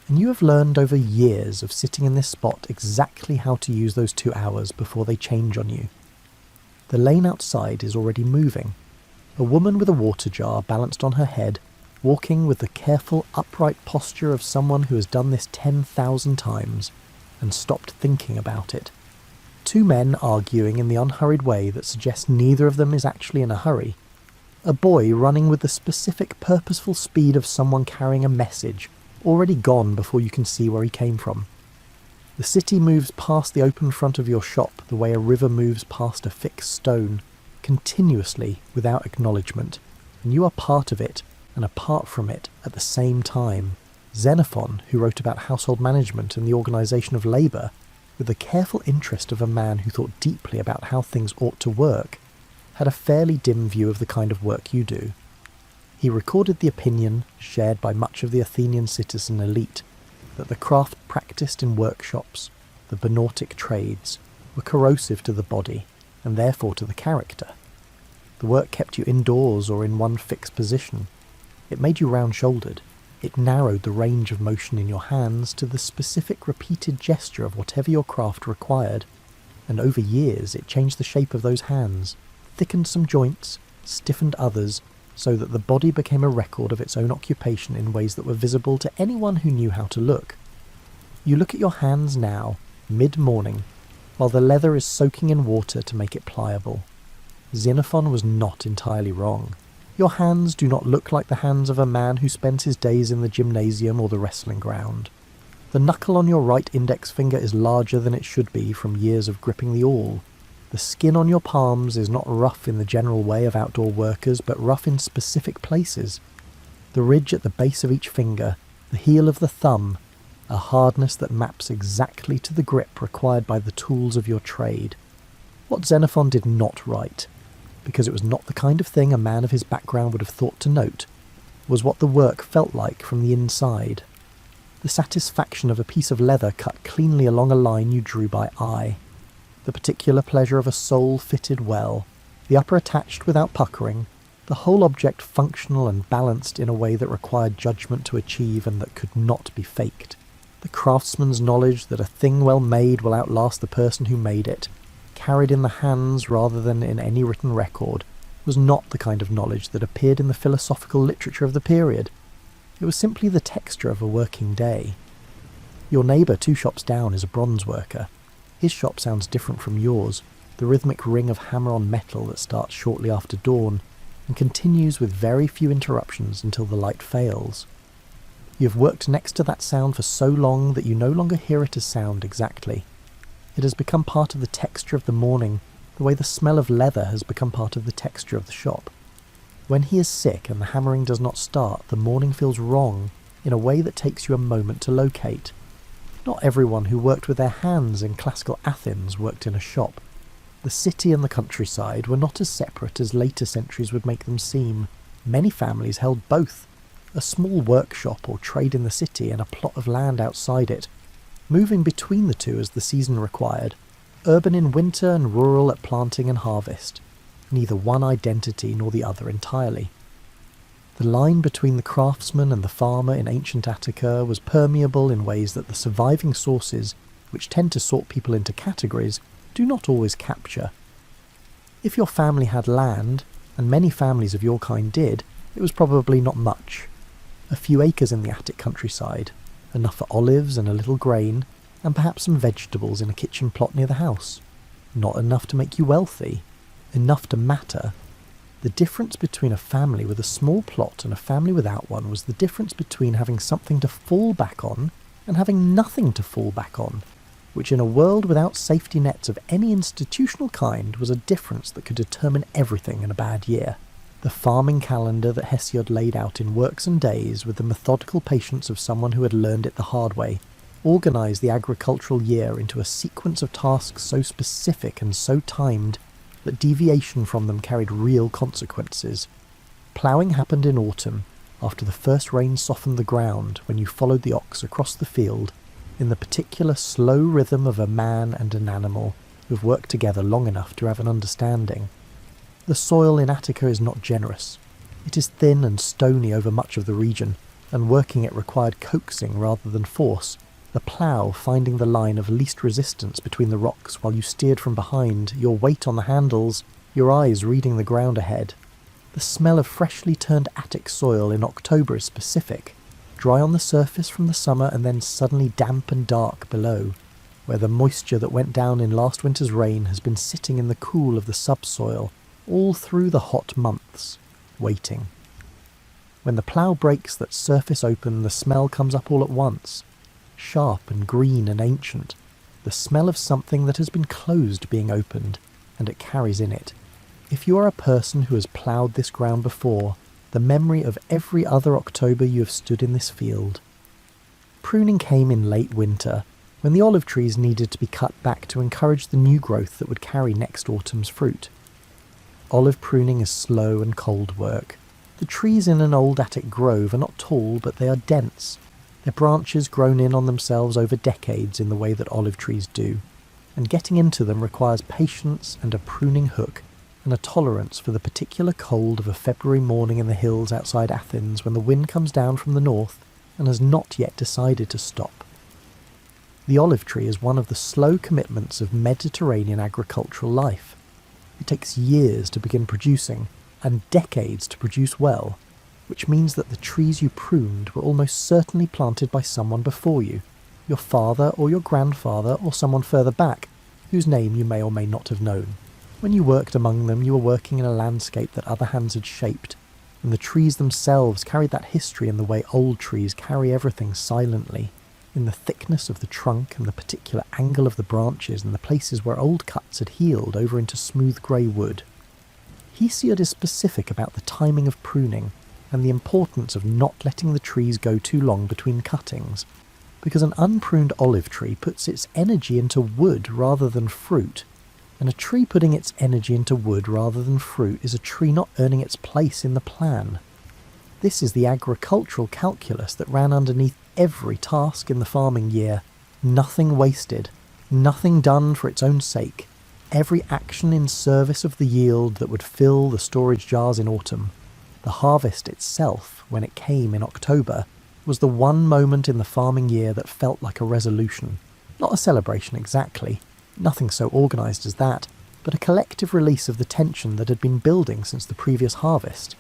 and you have learned over years of sitting in this spot exactly how to use those 2 hours before they change on you. The lane outside is already moving. A woman with a water jar balanced on her head, walking with the careful, upright posture of someone who has done this 10,000 times and stopped thinking about it. 2 men arguing in the unhurried way that suggests neither of them is actually in a hurry. A boy running with the specific, purposeful speed of someone carrying a message, already gone before you can see where he came from. The city moves past the open front of your shop the way a river moves past a fixed stone, continuously without acknowledgement, and you are part of it and apart from it at the same time. Xenophon, who wrote about household management and the organisation of labour, with the careful interest of a man who thought deeply about how things ought to work, had a fairly dim view of the kind of work you do. He recorded the opinion, shared by much of the Athenian citizen elite, that the craft practised in workshops, the benautic trades, were corrosive to the body, and therefore to the character. The work kept you indoors or in one fixed position. It made you round-shouldered. It narrowed the range of motion in your hands to the specific repeated gesture of whatever your craft required, and over years it changed the shape of those hands, thickened some joints, stiffened others, so that the body became a record of its own occupation in ways that were visible to anyone who knew how to look. You look at your hands now, mid-morning, while the leather is soaking in water to make it pliable. Xenophon was not entirely wrong. Your hands do not look like the hands of a man who spends his days in the gymnasium or the wrestling ground. The knuckle on your right index finger is larger than it should be from years of gripping the awl. The skin on your palms is not rough in the general way of outdoor workers, but rough in specific places. The ridge at the base of each finger, the heel of the thumb, a hardness that maps exactly to the grip required by the tools of your trade. What Xenophon did not write, because it was not the kind of thing a man of his background would have thought to note, was what the work felt like from the inside. The satisfaction of a piece of leather cut cleanly along a line you drew by eye. The particular pleasure of a sole fitted well, the upper attached without puckering, the whole object functional and balanced in a way that required judgment to achieve and that could not be faked. The craftsman's knowledge that a thing well made will outlast the person who made it, carried in the hands rather than in any written record, was not the kind of knowledge that appeared in the philosophical literature of the period. It was simply the texture of a working day. Your neighbour 2 shops down is a bronze worker. His shop sounds different from yours, the rhythmic ring of hammer on metal that starts shortly after dawn and continues with very few interruptions until the light fails. You have worked next to that sound for so long that you no longer hear it as sound exactly. It has become part of the texture of the morning, the way the smell of leather has become part of the texture of the shop. When he is sick and the hammering does not start, the morning feels wrong in a way that takes you a moment to locate. Not everyone who worked with their hands in classical Athens worked in a shop. The city and the countryside were not as separate as later centuries would make them seem. Many families held both, a small workshop or trade in the city and a plot of land outside it, moving between the two as the season required, urban in winter and rural at planting and harvest, neither one identity nor the other entirely. The line between the craftsman and the farmer in ancient Attica was permeable in ways that the surviving sources, which tend to sort people into categories, do not always capture. If your family had land, and many families of your kind did, it was probably not much. A few acres in the Attic countryside, enough for olives and a little grain, and perhaps some vegetables in a kitchen plot near the house. Not enough to make you wealthy, enough to matter. The difference between a family with a small plot and a family without one was the difference between having something to fall back on and having nothing to fall back on, which in a world without safety nets of any institutional kind was a difference that could determine everything in a bad year. The farming calendar that Hesiod laid out in Works and Days with the methodical patience of someone who had learned it the hard way, organised the agricultural year into a sequence of tasks so specific and so timed that deviation from them carried real consequences. Ploughing happened in autumn, after the first rain softened the ground when you followed the ox across the field, in the particular slow rhythm of a man and an animal who have worked together long enough to have an understanding. The soil in Attica is not generous. It is thin and stony over much of the region, and working it required coaxing rather than force, the plough finding the line of least resistance between the rocks while you steered from behind, your weight on the handles, your eyes reading the ground ahead. The smell of freshly turned Attic soil in October is specific, dry on the surface from the summer and then suddenly damp and dark below, where the moisture that went down in last winter's rain has been sitting in the cool of the subsoil all through the hot months, waiting. When the plough breaks that surface open, the smell comes up all at once, sharp and green and ancient, the smell of something that has been closed being opened, and it carries in it. If you are a person who has ploughed this ground before, the memory of every other October you have stood in this field. Pruning came in late winter, when the olive trees needed to be cut back to encourage the new growth that would carry next autumn's fruit. Olive pruning is slow and cold work. The trees in an old attic grove are not tall, but they are dense, their branches grown in on themselves over decades in the way that olive trees do, and getting into them requires patience and a pruning hook, and a tolerance for the particular cold of a February morning in the hills outside Athens when the wind comes down from the north and has not yet decided to stop. The olive tree is one of the slow commitments of Mediterranean agricultural life. It takes years to begin producing, and decades to produce well, which means that the trees you pruned were almost certainly planted by someone before you, your father or your grandfather or someone further back, whose name you may or may not have known. When you worked among them, you were working in a landscape that other hands had shaped, and the trees themselves carried that history in the way old trees carry everything silently, in the thickness of the trunk and the particular angle of the branches and the places where old cuts had healed over into smooth grey wood. Hesiod is specific about the timing of pruning and the importance of not letting the trees go too long between cuttings, because an unpruned olive tree puts its energy into wood rather than fruit, and a tree putting its energy into wood rather than fruit is a tree not earning its place in the plan. This is the agricultural calculus that ran underneath every task in the farming year. Nothing wasted, nothing done for its own sake, every action in service of the yield that would fill the storage jars in autumn. The harvest itself, when it came in October, was the one moment in the farming year that felt like a resolution. Not a celebration exactly, nothing so organised as that, but a collective release of the tension that had been building since the previous harvest.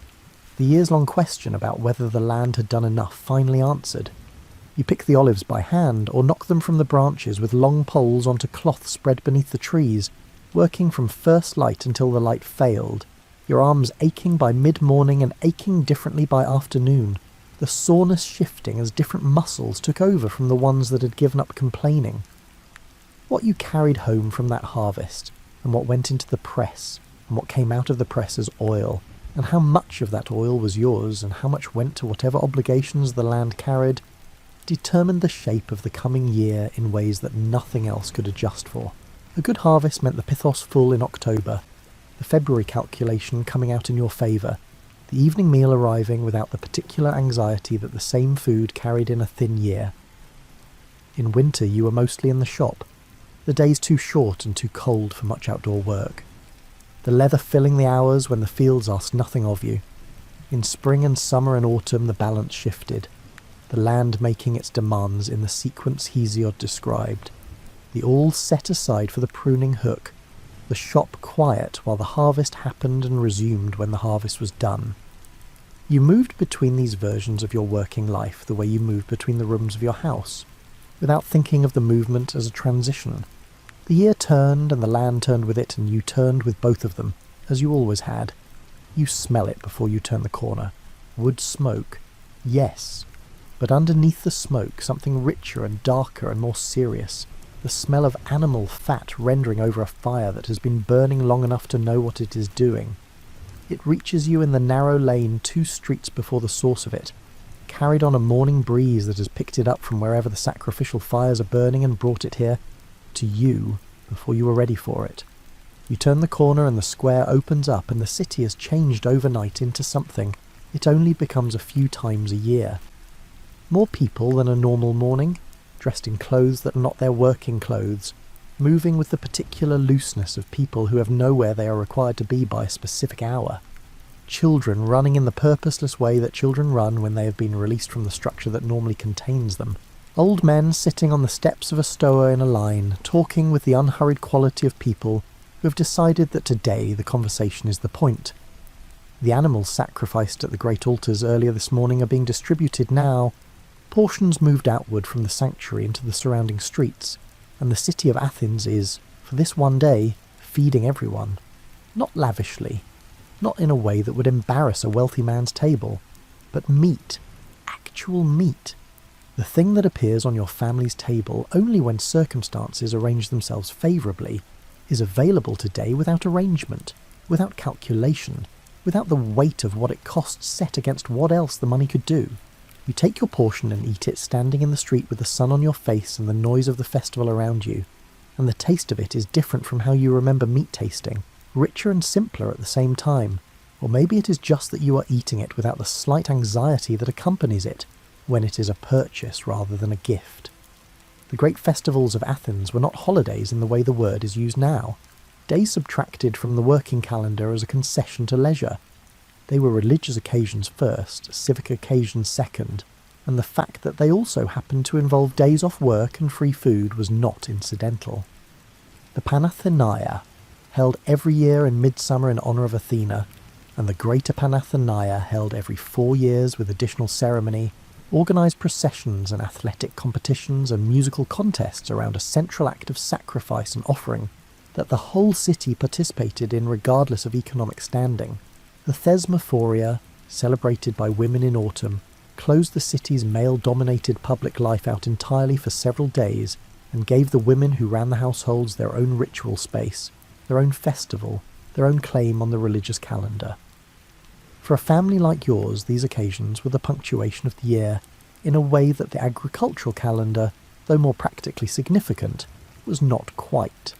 The years-long question about whether the land had done enough finally answered. You pick the olives by hand or knock them from the branches with long poles onto cloth spread beneath the trees, working from first light until the light failed, your arms aching by mid-morning and aching differently by afternoon, the soreness shifting as different muscles took over from the ones that had given up complaining. What you carried home from that harvest, and what went into the press, and what came out of the press as oil, and how much of that oil was yours, and how much went to whatever obligations the land carried, determined the shape of the coming year in ways that nothing else could adjust for. A good harvest meant the pithos full in October, the February calculation coming out in your favour, the evening meal arriving without the particular anxiety that the same food carried in a thin year. In winter you were mostly in the shop, the days too short and too cold for much outdoor work. The leather filling the hours when the fields asked nothing of you. In spring and summer and autumn the balance shifted, the land making its demands in the sequence Hesiod described, the all set aside for the pruning hook, the shop quiet while the harvest happened and resumed when the harvest was done. You moved between these versions of your working life the way you moved between the rooms of your house, without thinking of the movement as a transition. The year turned and the land turned with it, and you turned with both of them, as you always had. You smell it before you turn the corner. Wood smoke. Yes. But underneath the smoke something richer and darker and more serious. The smell of animal fat rendering over a fire that has been burning long enough to know what it is doing. It reaches you in the narrow lane 2 streets before the source of it, carried on a morning breeze that has picked it up from wherever the sacrificial fires are burning and brought it here, to you, before you were ready for it. You turn the corner and the square opens up and the city has changed overnight into something it only becomes a few times a year. More people than a normal morning, dressed in clothes that are not their working clothes, moving with the particular looseness of people who have nowhere they are required to be by a specific hour. Children running in the purposeless way that children run when they have been released from the structure that normally contains them. Old men sitting on the steps of a stoa in a line, talking with the unhurried quality of people who have decided that today the conversation is the point. The animals sacrificed at the great altars earlier this morning are being distributed now, portions moved outward from the sanctuary into the surrounding streets, and the city of Athens is, for this one day, feeding everyone. Not lavishly, not in a way that would embarrass a wealthy man's table, but meat, actual meat. The thing that appears on your family's table only when circumstances arrange themselves favourably is available today without arrangement, without calculation, without the weight of what it costs set against what else the money could do. You take your portion and eat it standing in the street with the sun on your face and the noise of the festival around you, and the taste of it is different from how you remember meat tasting, richer and simpler at the same time. Or maybe it is just that you are eating it without the slight anxiety that accompanies it, when it is a purchase rather than a gift. The great festivals of Athens were not holidays in the way the word is used now, days subtracted from the working calendar as a concession to leisure. They were religious occasions first, civic occasions second, and the fact that they also happened to involve days off work and free food was not incidental. The Panathenaea, held every year in midsummer in honour of Athena, and the Greater Panathenaea, held every 4 years with additional ceremony, organised processions and athletic competitions and musical contests around a central act of sacrifice and offering that the whole city participated in regardless of economic standing. The Thesmophoria, celebrated by women in autumn, closed the city's male-dominated public life out entirely for several days and gave the women who ran the households their own ritual space, their own festival, their own claim on the religious calendar. For a family like yours, these occasions were the punctuation of the year, in a way that the agricultural calendar, though more practically significant, was not quite.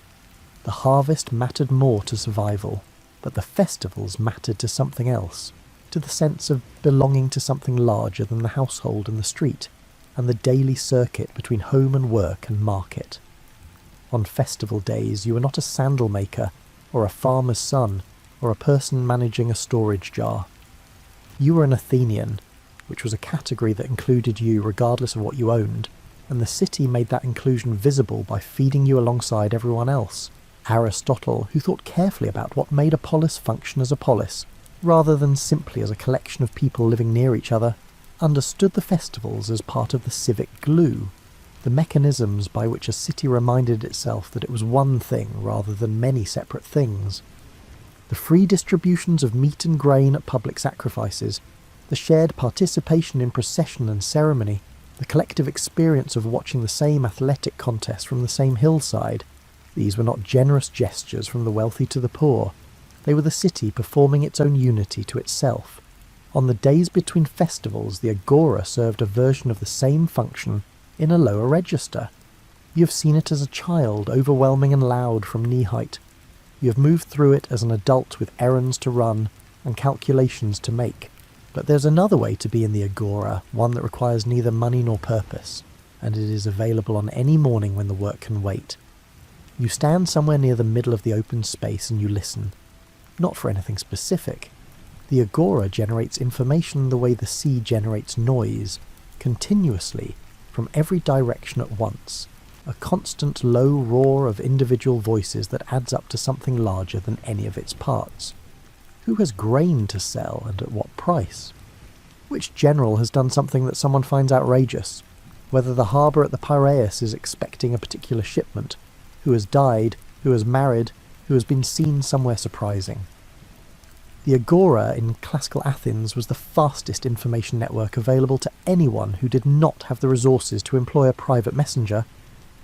The harvest mattered more to survival, but the festivals mattered to something else, to the sense of belonging to something larger than the household and the street, and the daily circuit between home and work and market. On festival days you were not a sandal maker, or a farmer's son, or a person managing a storage jar. You were an Athenian, which was a category that included you regardless of what you owned, and the city made that inclusion visible by feeding you alongside everyone else. Aristotle, who thought carefully about what made a polis function as a polis, rather than simply as a collection of people living near each other, understood the festivals as part of the civic glue, the mechanisms by which a city reminded itself that it was one thing rather than many separate things. The free distributions of meat and grain at public sacrifices, the shared participation in procession and ceremony, the collective experience of watching the same athletic contest from the same hillside, these were not generous gestures from the wealthy to the poor. They were the city performing its own unity to itself. On the days between festivals, the agora served a version of the same function in a lower register. You have seen it as a child, overwhelming and loud from knee-height. You have moved through it as an adult with errands to run and calculations to make. But there's another way to be in the agora, one that requires neither money nor purpose, and it is available on any morning when the work can wait. You stand somewhere near the middle of the open space and you listen. Not for anything specific. The agora generates information the way the sea generates noise, continuously, from every direction at once, a constant low roar of individual voices that adds up to something larger than any of its parts. Who has grain to sell and at what price? Which general has done something that someone finds outrageous? Whether the harbour at the Piraeus is expecting a particular shipment? Who has died? Who has married? Who has been seen somewhere surprising? The agora in classical Athens was the fastest information network available to anyone who did not have the resources to employ a private messenger,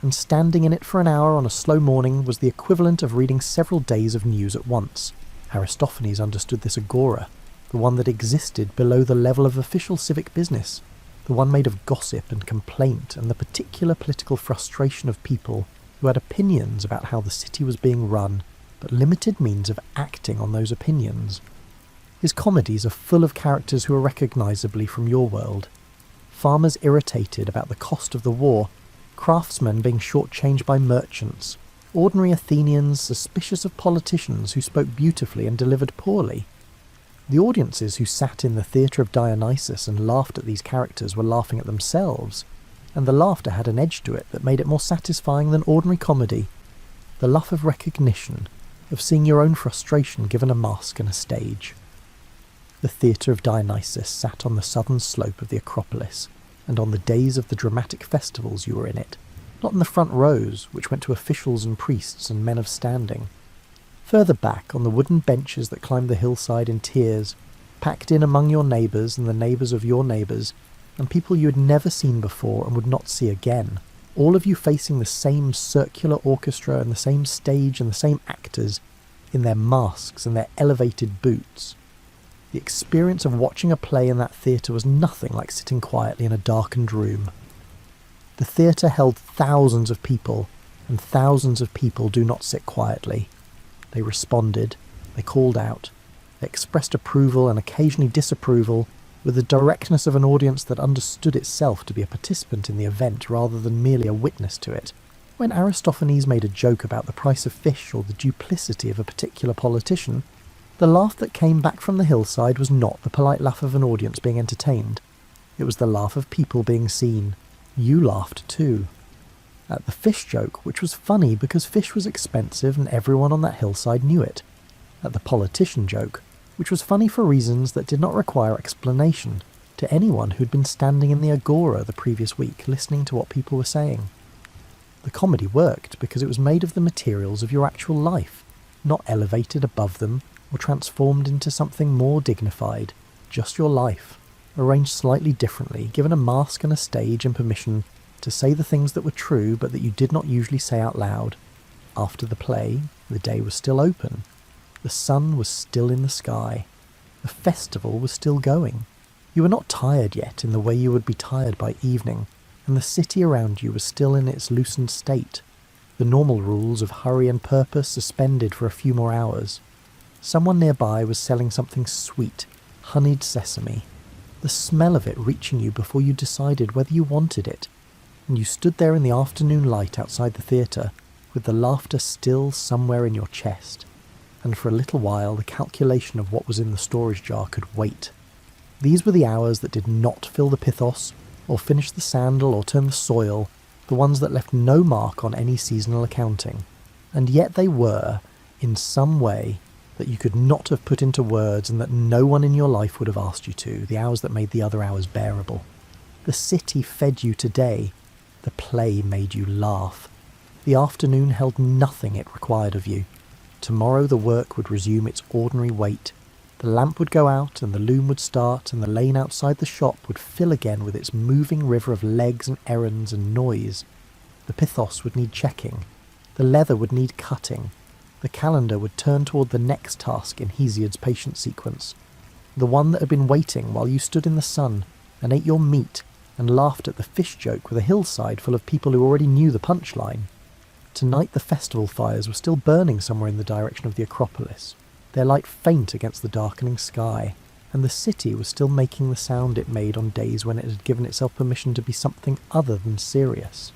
and standing in it for an hour on a slow morning was the equivalent of reading several days of news at once. Aristophanes understood this agora, the one that existed below the level of official civic business, the one made of gossip and complaint and the particular political frustration of people who had opinions about how the city was being run, but limited means of acting on those opinions. His comedies are full of characters who are recognisably from your world. Farmers irritated about the cost of the war, craftsmen being shortchanged by merchants, ordinary Athenians suspicious of politicians who spoke beautifully and delivered poorly. The audiences who sat in the theatre of Dionysus and laughed at these characters were laughing at themselves, and the laughter had an edge to it that made it more satisfying than ordinary comedy. The laugh of recognition, of seeing your own frustration given a mask and a stage. The theatre of Dionysus sat on the southern slope of the Acropolis, and on the days of the dramatic festivals you were in it, not in the front rows, which went to officials and priests and men of standing. Further back, on the wooden benches that climbed the hillside in tiers, packed in among your neighbours and the neighbours of your neighbours, and people you had never seen before and would not see again, all of you facing the same circular orchestra and the same stage and the same actors in their masks and their elevated boots. The experience of watching a play in that theatre was nothing like sitting quietly in a darkened room. The theatre held thousands of people, and thousands of people do not sit quietly. They responded, they called out, they expressed approval and occasionally disapproval with the directness of an audience that understood itself to be a participant in the event rather than merely a witness to it. When Aristophanes made a joke about the price of fish or the duplicity of a particular politician, the laugh that came back from the hillside was not the polite laugh of an audience being entertained. It was the laugh of people being seen. You laughed too. At the fish joke, which was funny because fish was expensive and everyone on that hillside knew it. At the politician joke, which was funny for reasons that did not require explanation to anyone who'd been standing in the agora the previous week listening to what people were saying. The comedy worked because it was made of the materials of your actual life, not elevated above them or transformed into something more dignified, just your life, arranged slightly differently, given a mask and a stage and permission to say the things that were true but that you did not usually say out loud. After the play, the day was still open. The sun was still in the sky. The festival was still going. You were not tired yet in the way you would be tired by evening, and the city around you was still in its loosened state, the normal rules of hurry and purpose suspended for a few more hours. Someone nearby was selling something sweet, honeyed sesame, the smell of it reaching you before you decided whether you wanted it, and you stood there in the afternoon light outside the theatre, with the laughter still somewhere in your chest, and for a little while the calculation of what was in the storage jar could wait. These were the hours that did not fill the pithos, or finish the sandal or turn the soil, the ones that left no mark on any seasonal accounting, and yet they were, in some way, that you could not have put into words and that no one in your life would have asked you to, the hours that made the other hours bearable. The city fed you today. The play made you laugh. The afternoon held nothing it required of you. Tomorrow the work would resume its ordinary weight. The lamp would go out and the loom would start and the lane outside the shop would fill again with its moving river of legs and errands and noise. The pithos would need checking. The leather would need cutting. The calendar would turn toward the next task in Hesiod's patient sequence, the one that had been waiting while you stood in the sun and ate your meat and laughed at the fish joke with a hillside full of people who already knew the punchline. Tonight the festival fires were still burning somewhere in the direction of the Acropolis, their light faint against the darkening sky, and the city was still making the sound it made on days when it had given itself permission to be something other than serious.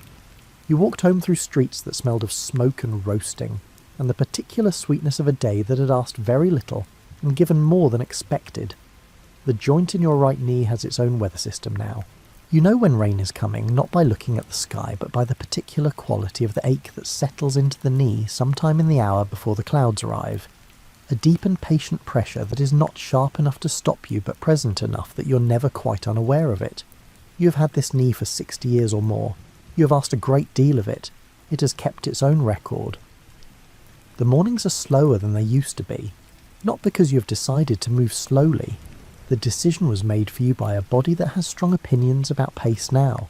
You walked home through streets that smelled of smoke and roasting, and the particular sweetness of a day that had asked very little and given more than expected. The joint in your right knee has its own weather system now. You know when rain is coming, not by looking at the sky, but by the particular quality of the ache that settles into the knee sometime in the hour before the clouds arrive. A deep and patient pressure that is not sharp enough to stop you, but present enough that you're never quite unaware of it. You have had this knee for 60 years or more. You have asked a great deal of it. It has kept its own record. The mornings are slower than they used to be, not because you have decided to move slowly. The decision was made for you by a body that has strong opinions about pace now,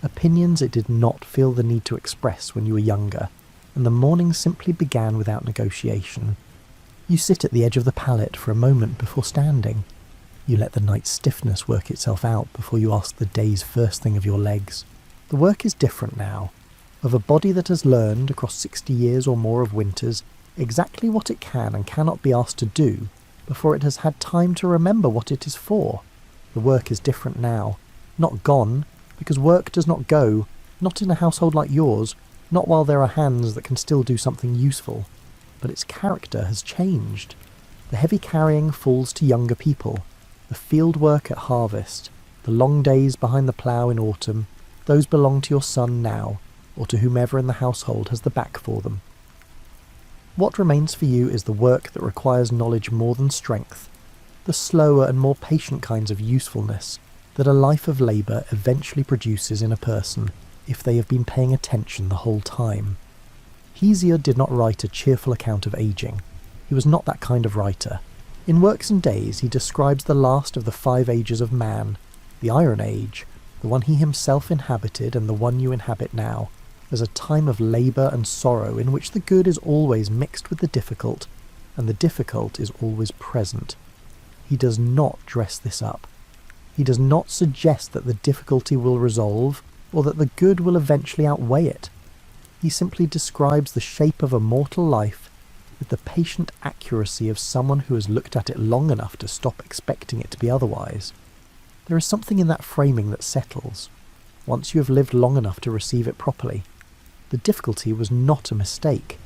opinions it did not feel the need to express when you were younger, and the morning simply began without negotiation. You sit at the edge of the pallet for a moment before standing. You let the night's stiffness work itself out before you ask the day's first thing of your legs. The work is different now, of a body that has learned, across 60 years or more of winters, exactly what it can and cannot be asked to do before it has had time to remember what it is for. The work is different now, not gone, because work does not go, not in a household like yours, not while there are hands that can still do something useful, but its character has changed. The heavy carrying falls to younger people, the field work at harvest, the long days behind the plough in autumn, those belong to your son now, or to whomever in the household has the back for them. What remains for you is the work that requires knowledge more than strength, the slower and more patient kinds of usefulness that a life of labour eventually produces in a person if they have been paying attention the whole time. Hesiod did not write a cheerful account of ageing. He was not that kind of writer. In Works and Days he describes the last of the 5 ages of man, the Iron Age, the one he himself inhabited and the one you inhabit now, as a time of labour and sorrow in which the good is always mixed with the difficult, and the difficult is always present. He does not dress this up. He does not suggest that the difficulty will resolve, or that the good will eventually outweigh it. He simply describes the shape of a mortal life with the patient accuracy of someone who has looked at it long enough to stop expecting it to be otherwise. There is something in that framing that settles, once you have lived long enough to receive it properly. The difficulty was not a mistake.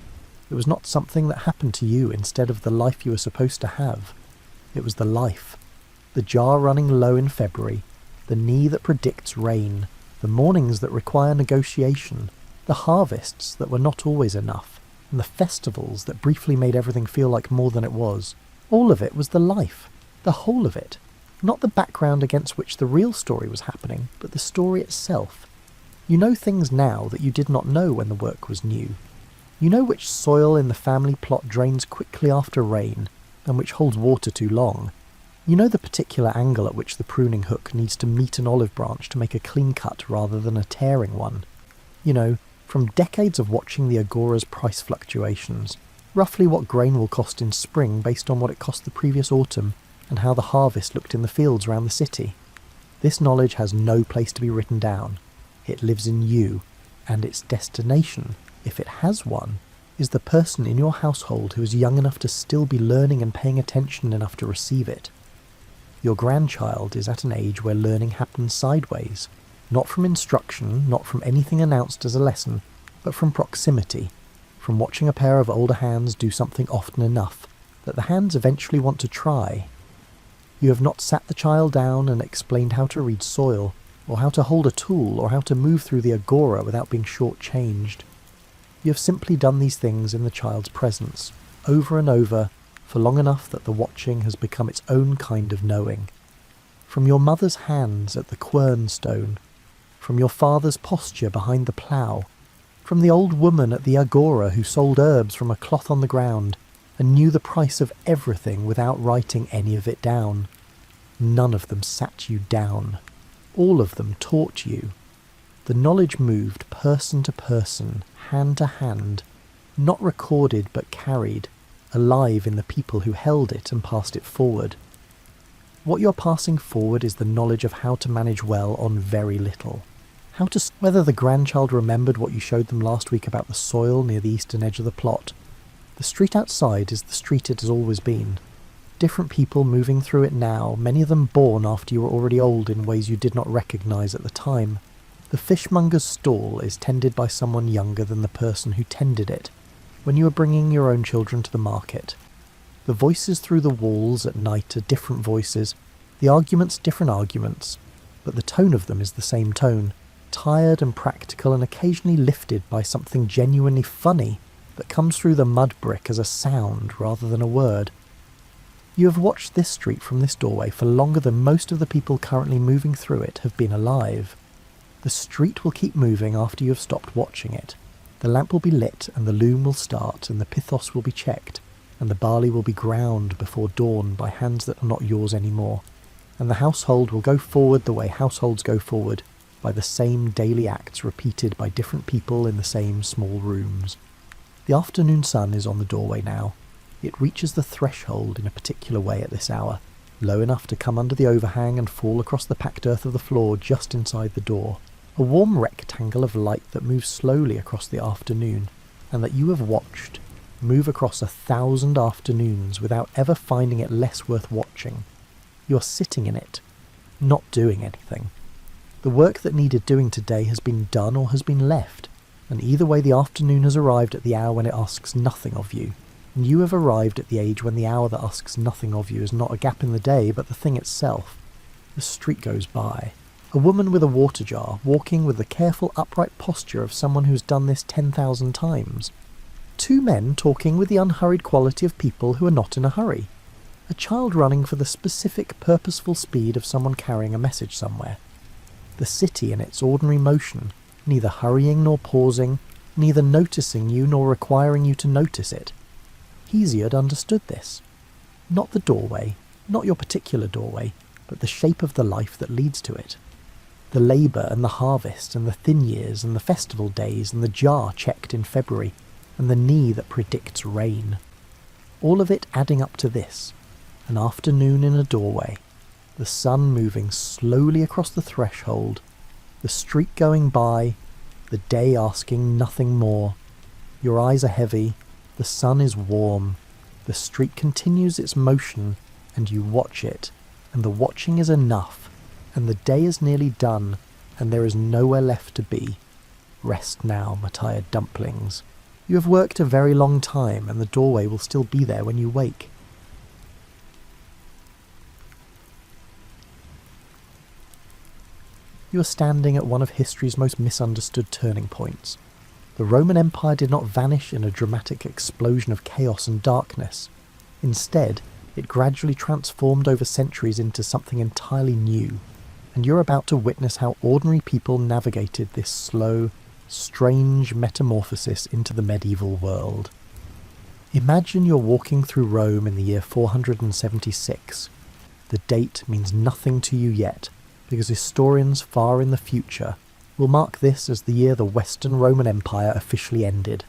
It was not something that happened to you instead of the life you were supposed to have. It was the life. The jar running low in February, the knee that predicts rain, the mornings that require negotiation, the harvests that were not always enough, and the festivals that briefly made everything feel like more than it was. All of it was the life, the whole of it. Not the background against which the real story was happening, but the story itself. You know things now that you did not know when the work was new. You know which soil in the family plot drains quickly after rain, and which holds water too long. You know the particular angle at which the pruning hook needs to meet an olive branch to make a clean cut rather than a tearing one. You know, from decades of watching the agora's price fluctuations, roughly what grain will cost in spring based on what it cost the previous autumn, and how the harvest looked in the fields around the city. This knowledge has no place to be written down. It lives in you, and its destination, if it has one, is the person in your household who is young enough to still be learning and paying attention enough to receive it. Your grandchild is at an age where learning happens sideways, not from instruction, not from anything announced as a lesson, but from proximity, from watching a pair of older hands do something often enough that the hands eventually want to try. You have not sat the child down and explained how to read soil, or how to hold a tool, or how to move through the agora without being short-changed. You have simply done these things in the child's presence, over and over, for long enough that the watching has become its own kind of knowing. From your mother's hands at the quern stone, from your father's posture behind the plough, from the old woman at the agora who sold herbs from a cloth on the ground and knew the price of everything without writing any of it down. None of them sat you down. All of them taught you. The knowledge moved person to person, hand to hand, not recorded but carried, alive in the people who held it and passed it forward. What you're passing forward is the knowledge of how to manage well on very little. Whether the grandchild remembered what you showed them last week about the soil near the eastern edge of the plot. The street outside is the street it has always been. Different people moving through it now, many of them born after you were already old in ways you did not recognise at the time. The fishmonger's stall is tended by someone younger than the person who tended it, when you were bringing your own children to the market. The voices through the walls at night are different voices, the arguments different arguments, but the tone of them is the same tone, tired and practical and occasionally lifted by something genuinely funny that comes through the mud brick as a sound rather than a word. You have watched this street from this doorway for longer than most of the people currently moving through it have been alive. The street will keep moving after you have stopped watching it. The lamp will be lit and the loom will start and the pithos will be checked and the barley will be ground before dawn by hands that are not yours anymore, and the household will go forward the way households go forward, by the same daily acts repeated by different people in the same small rooms. The afternoon sun is on the doorway now. It reaches the threshold in a particular way at this hour, low enough to come under the overhang and fall across the packed earth of the floor just inside the door, a warm rectangle of light that moves slowly across the afternoon, and that you have watched move across 1,000 afternoons without ever finding it less worth watching. You are sitting in it, not doing anything. The work that needed doing today has been done or has been left, and either way the afternoon has arrived at the hour when it asks nothing of you, and you have arrived at the age when the hour that asks nothing of you is not a gap in the day but the thing itself. The street goes by. A woman with a water jar, walking with the careful upright posture of someone who's done this 10,000 times. Two men talking with the unhurried quality of people who are not in a hurry. A child running for the specific purposeful speed of someone carrying a message somewhere. The city in its ordinary motion, neither hurrying nor pausing, neither noticing you nor requiring you to notice it. Hesiod understood this. Not the doorway, not your particular doorway, but the shape of the life that leads to it. The labour and the harvest and the thin years and the festival days and the jar checked in February and the knee that predicts rain. All of it adding up to this, an afternoon in a doorway, the sun moving slowly across the threshold, the street going by, the day asking nothing more. Your eyes are heavy, the sun is warm, the street continues its motion, and you watch it, and the watching is enough, and the day is nearly done, and there is nowhere left to be. Rest now, my tired dumplings. You have worked a very long time, and the doorway will still be there when you wake. You are standing at one of history's most misunderstood turning points. The Roman Empire did not vanish in a dramatic explosion of chaos and darkness. Instead, it gradually transformed over centuries into something entirely new, and you're about to witness how ordinary people navigated this slow, strange metamorphosis into the medieval world. Imagine you're walking through Rome in the year 476. The date means nothing to you yet, because historians far in the future will mark this as the year the Western Roman Empire officially ended.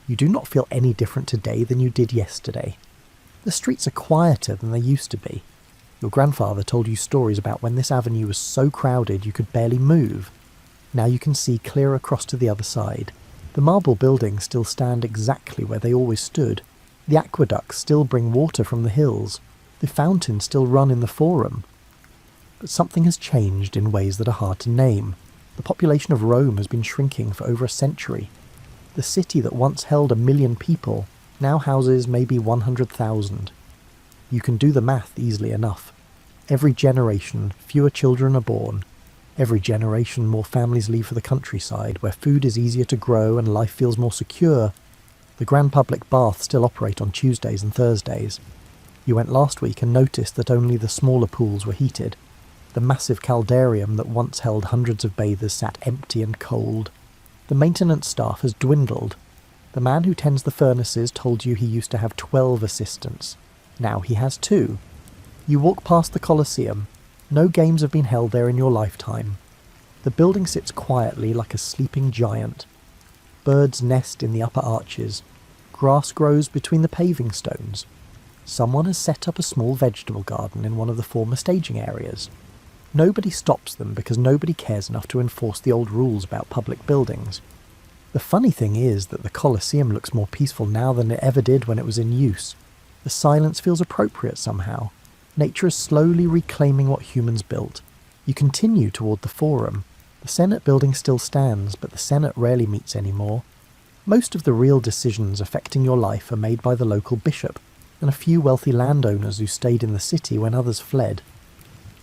You do not feel any different today than you did yesterday. The streets are quieter than they used to be. Your grandfather told you stories about when this avenue was so crowded you could barely move. Now you can see clear across to the other side. The marble buildings still stand exactly where they always stood. The aqueducts still bring water from the hills. The fountains still run in the forum. But something has changed in ways that are hard to name. The population of Rome has been shrinking for over a century. The city that once held 1 million people now houses maybe 100,000. You can do the math easily enough. Every generation, fewer children are born. Every generation, more families leave for the countryside, where food is easier to grow and life feels more secure. The grand public baths still operate on Tuesdays and Thursdays. You went last week and noticed that only the smaller pools were heated. The massive caldarium that once held hundreds of bathers sat empty and cold. The maintenance staff has dwindled. The man who tends the furnaces told you he used to have 12 assistants. Now he has 2. You walk past the Colosseum. No games have been held there in your lifetime. The building sits quietly like a sleeping giant. Birds nest in the upper arches. Grass grows between the paving stones. Someone has set up a small vegetable garden in one of the former staging areas. Nobody stops them because nobody cares enough to enforce the old rules about public buildings. The funny thing is that the Colosseum looks more peaceful now than it ever did when it was in use. The silence feels appropriate somehow. Nature is slowly reclaiming what humans built. You continue toward the Forum. The Senate building still stands, but the Senate rarely meets anymore. Most of the real decisions affecting your life are made by the local bishop, and a few wealthy landowners who stayed in the city when others fled.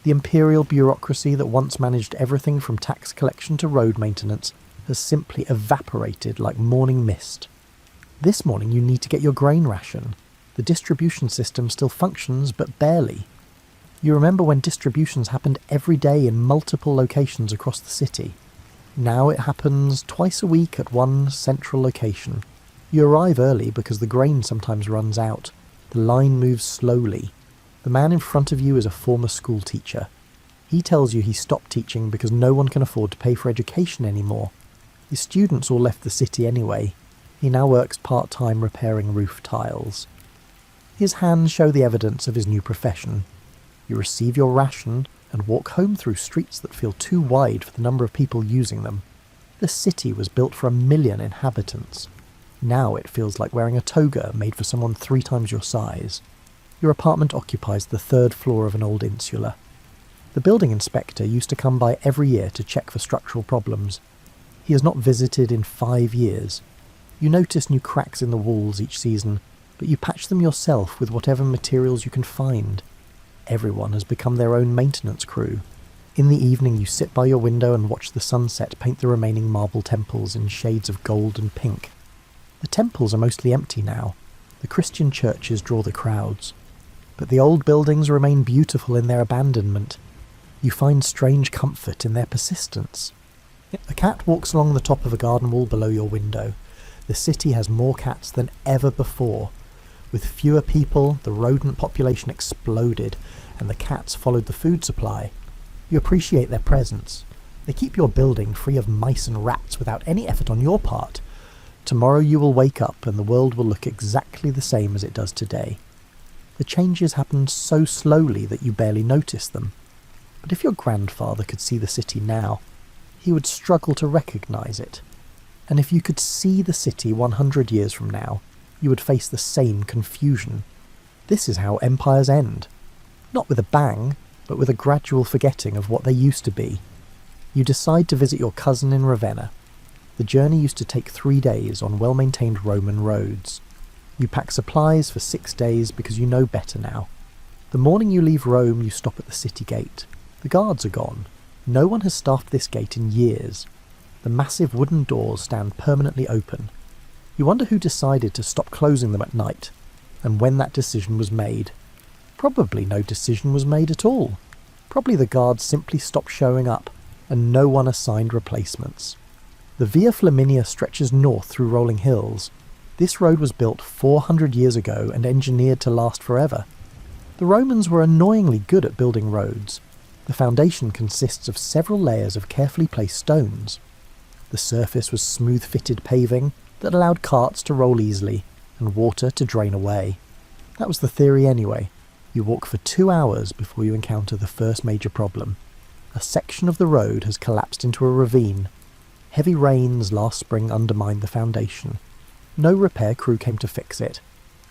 The imperial bureaucracy that once managed everything from tax collection to road maintenance has simply evaporated like morning mist. This morning you need to get your grain ration. The distribution system still functions, but barely. You remember when distributions happened every day in multiple locations across the city. Now it happens twice a week at one central location. You arrive early because the grain sometimes runs out. The line moves slowly. The man in front of you is a former school teacher. He tells you he stopped teaching because no one can afford to pay for education anymore. His students all left the city anyway. He now works part-time repairing roof tiles. His hands show the evidence of his new profession. You receive your ration and walk home through streets that feel too wide for the number of people using them. The city was built for 1 million inhabitants. Now it feels like wearing a toga made for someone 3 times your size. Your apartment occupies the 3rd floor of an old insula. The building inspector used to come by every year to check for structural problems. He has not visited in 5 years. You notice new cracks in the walls each season, but you patch them yourself with whatever materials you can find. Everyone has become their own maintenance crew. In the evening you sit by your window and watch the sunset paint the remaining marble temples in shades of gold and pink. The temples are mostly empty now. The Christian churches draw the crowds. But the old buildings remain beautiful in their abandonment. You find strange comfort in their persistence. A cat walks along the top of a garden wall below your window. The city has more cats than ever before. With fewer people, the rodent population exploded, and the cats followed the food supply. You appreciate their presence. They keep your building free of mice and rats without any effort on your part. Tomorrow you will wake up and the world will look exactly the same as it does today. The changes happened so slowly that you barely noticed them. But if your grandfather could see the city now, he would struggle to recognise it. And if you could see the city 100 years from now, you would face the same confusion. This is how empires end. Not with a bang, but with a gradual forgetting of what they used to be. You decide to visit your cousin in Ravenna. The journey used to take 3 days on well-maintained Roman roads. You pack supplies for 6 days because you know better now. The morning you leave Rome, you stop at the city gate. The guards are gone. No one has staffed this gate in years. The massive wooden doors stand permanently open. You wonder who decided to stop closing them at night, and when that decision was made. Probably no decision was made at all. Probably the guards simply stopped showing up, and no one assigned replacements. The Via Flaminia stretches north through rolling hills. This road was built 400 years ago and engineered to last forever. The Romans were annoyingly good at building roads. The foundation consists of several layers of carefully placed stones. The surface was smooth-fitted paving that allowed carts to roll easily and water to drain away. That was the theory anyway. You walk for 2 hours before you encounter the first major problem. A section of the road has collapsed into a ravine. Heavy rains last spring undermined the foundation. No repair crew came to fix it.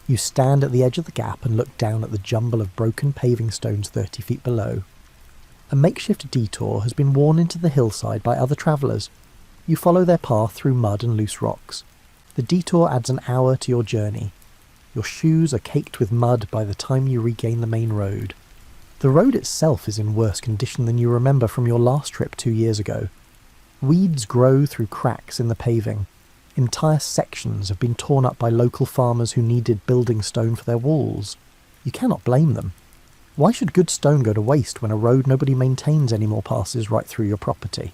You stand at the edge of the gap and look down at the jumble of broken paving stones 30 feet below. A makeshift detour has been worn into the hillside by other travellers. You follow their path through mud and loose rocks. The detour adds an hour to your journey. Your shoes are caked with mud by the time you regain the main road. The road itself is in worse condition than you remember from your last trip 2 years ago. Weeds grow through cracks in the paving. Entire sections have been torn up by local farmers who needed building stone for their walls. You cannot blame them. Why should good stone go to waste when a road nobody maintains anymore passes right through your property?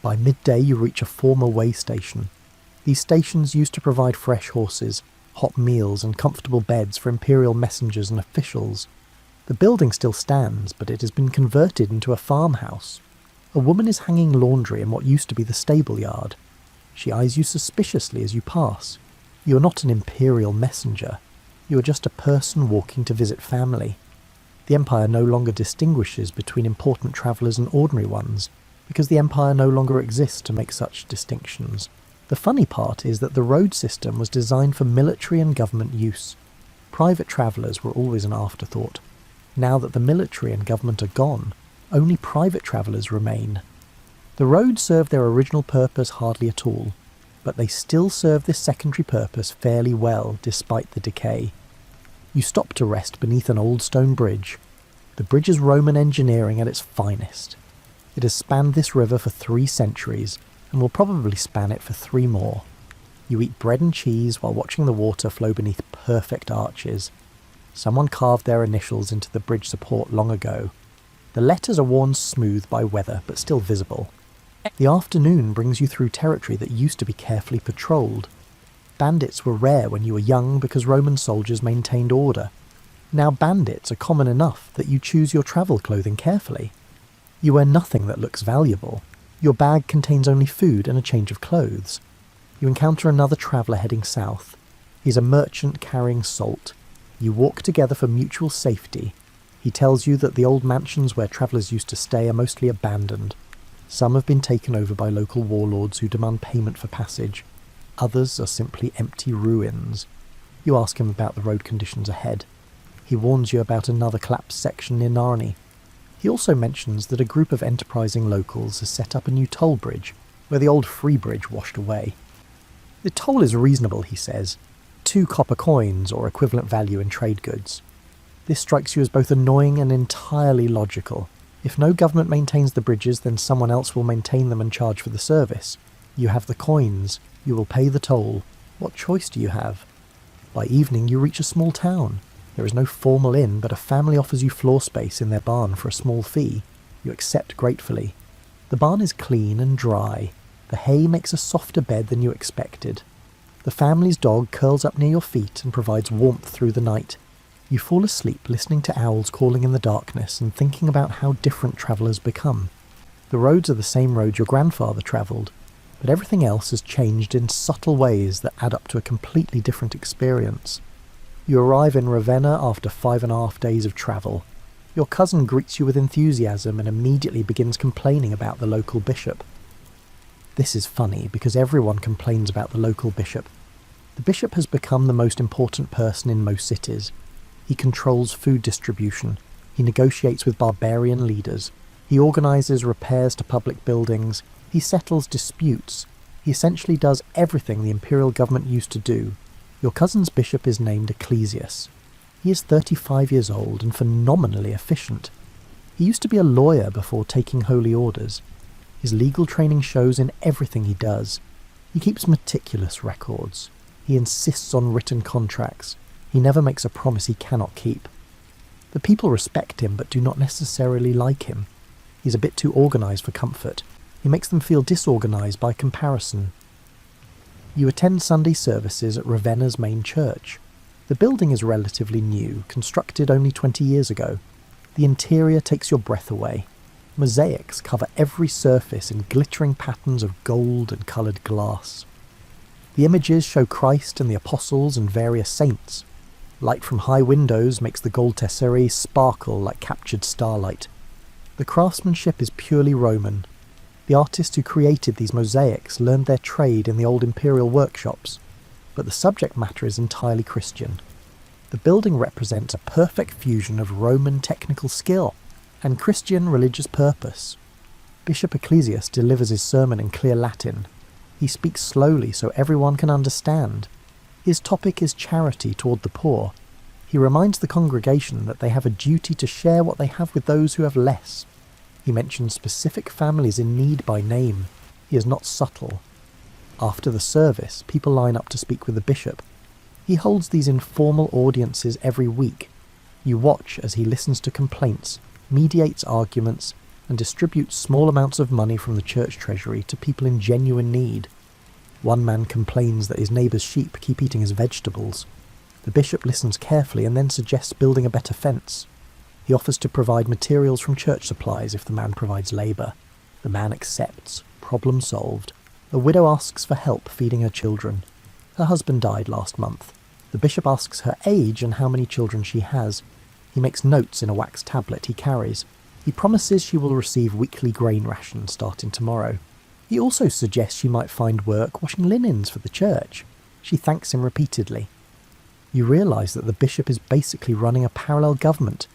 By midday you reach a former way station. These stations used to provide fresh horses, hot meals and comfortable beds for imperial messengers and officials. The building still stands, but it has been converted into a farmhouse. A woman is hanging laundry in what used to be the stable yard. She eyes you suspiciously as you pass. You are not an imperial messenger. You are just a person walking to visit family. The Empire no longer distinguishes between important travellers and ordinary ones, because the Empire no longer exists to make such distinctions. The funny part is that the road system was designed for military and government use. Private travellers were always an afterthought. Now that the military and government are gone, only private travellers remain. The roads serve their original purpose hardly at all, but they still serve this secondary purpose fairly well despite the decay. You stop to rest beneath an old stone bridge. The bridge is Roman engineering at its finest. It has spanned this river for 3 centuries, and will probably span it for 3 more. You eat bread and cheese while watching the water flow beneath perfect arches. Someone carved their initials into the bridge support long ago. The letters are worn smooth by weather, but still visible. The afternoon brings you through territory that used to be carefully patrolled. Bandits were rare when you were young because Roman soldiers maintained order. Now bandits are common enough that you choose your travel clothing carefully. You wear nothing that looks valuable. Your bag contains only food and a change of clothes. You encounter another traveller heading south. He's a merchant carrying salt. You walk together for mutual safety. He tells you that the old mansions where travellers used to stay are mostly abandoned. Some have been taken over by local warlords who demand payment for passage. Others are simply empty ruins. You ask him about the road conditions ahead. He warns you about another collapsed section near Narni. He also mentions that a group of enterprising locals has set up a new toll bridge, where the old free bridge washed away. The toll is reasonable, he says. 2 copper coins or equivalent value in trade goods. This strikes you as both annoying and entirely logical. If no government maintains the bridges, then someone else will maintain them and charge for the service. You have the coins. You will pay the toll. What choice do you have? By evening you reach a small town. There is no formal inn, but a family offers you floor space in their barn for a small fee. You accept gratefully. The barn is clean and dry. The hay makes a softer bed than you expected. The family's dog curls up near your feet and provides warmth through the night. You fall asleep listening to owls calling in the darkness and thinking about how different travellers become. The roads are the same roads your grandfather travelled, but everything else has changed in subtle ways that add up to a completely different experience. You arrive in Ravenna after 5.5 days of travel. Your cousin greets you with enthusiasm and immediately begins complaining about the local bishop. This is funny because everyone complains about the local bishop. The bishop has become the most important person in most cities. He controls food distribution. He negotiates with barbarian leaders. He organises repairs to public buildings. He settles disputes. He essentially does everything the imperial government used to do. Your cousin's bishop is named Ecclesius. He is 35 years old and phenomenally efficient. He used to be a lawyer before taking holy orders. His legal training shows in everything he does. He keeps meticulous records. He insists on written contracts. He never makes a promise he cannot keep. The people respect him but do not necessarily like him. He's a bit too organised for comfort. He makes them feel disorganised by comparison. You attend Sunday services at Ravenna's main church. The building is relatively new, constructed only 20 years ago. The interior takes your breath away. Mosaics cover every surface in glittering patterns of gold and coloured glass. The images show Christ and the apostles and various saints. Light from high windows makes the gold tesserae sparkle like captured starlight. The craftsmanship is purely Roman. The artists who created these mosaics learned their trade in the old imperial workshops, but the subject matter is entirely Christian. The building represents a perfect fusion of Roman technical skill and Christian religious purpose. Bishop Ecclesius delivers his sermon in clear Latin. He speaks slowly so everyone can understand. His topic is charity toward the poor. He reminds the congregation that they have a duty to share what they have with those who have less. He mentions specific families in need by name. He is not subtle. After the service, people line up to speak with the bishop. He holds these informal audiences every week. You watch as he listens to complaints, mediates arguments, and distributes small amounts of money from the church treasury to people in genuine need. One man complains that his neighbour's sheep keep eating his vegetables. The bishop listens carefully and then suggests building a better fence. He offers to provide materials from church supplies if the man provides labour. The man accepts. Problem solved. The widow asks for help feeding her children. Her husband died last month. The bishop asks her age and how many children she has. He makes notes in a wax tablet he carries. He promises she will receive weekly grain rations starting tomorrow. He also suggests she might find work washing linens for the church. She thanks him repeatedly. You realise that the bishop is basically running a parallel government.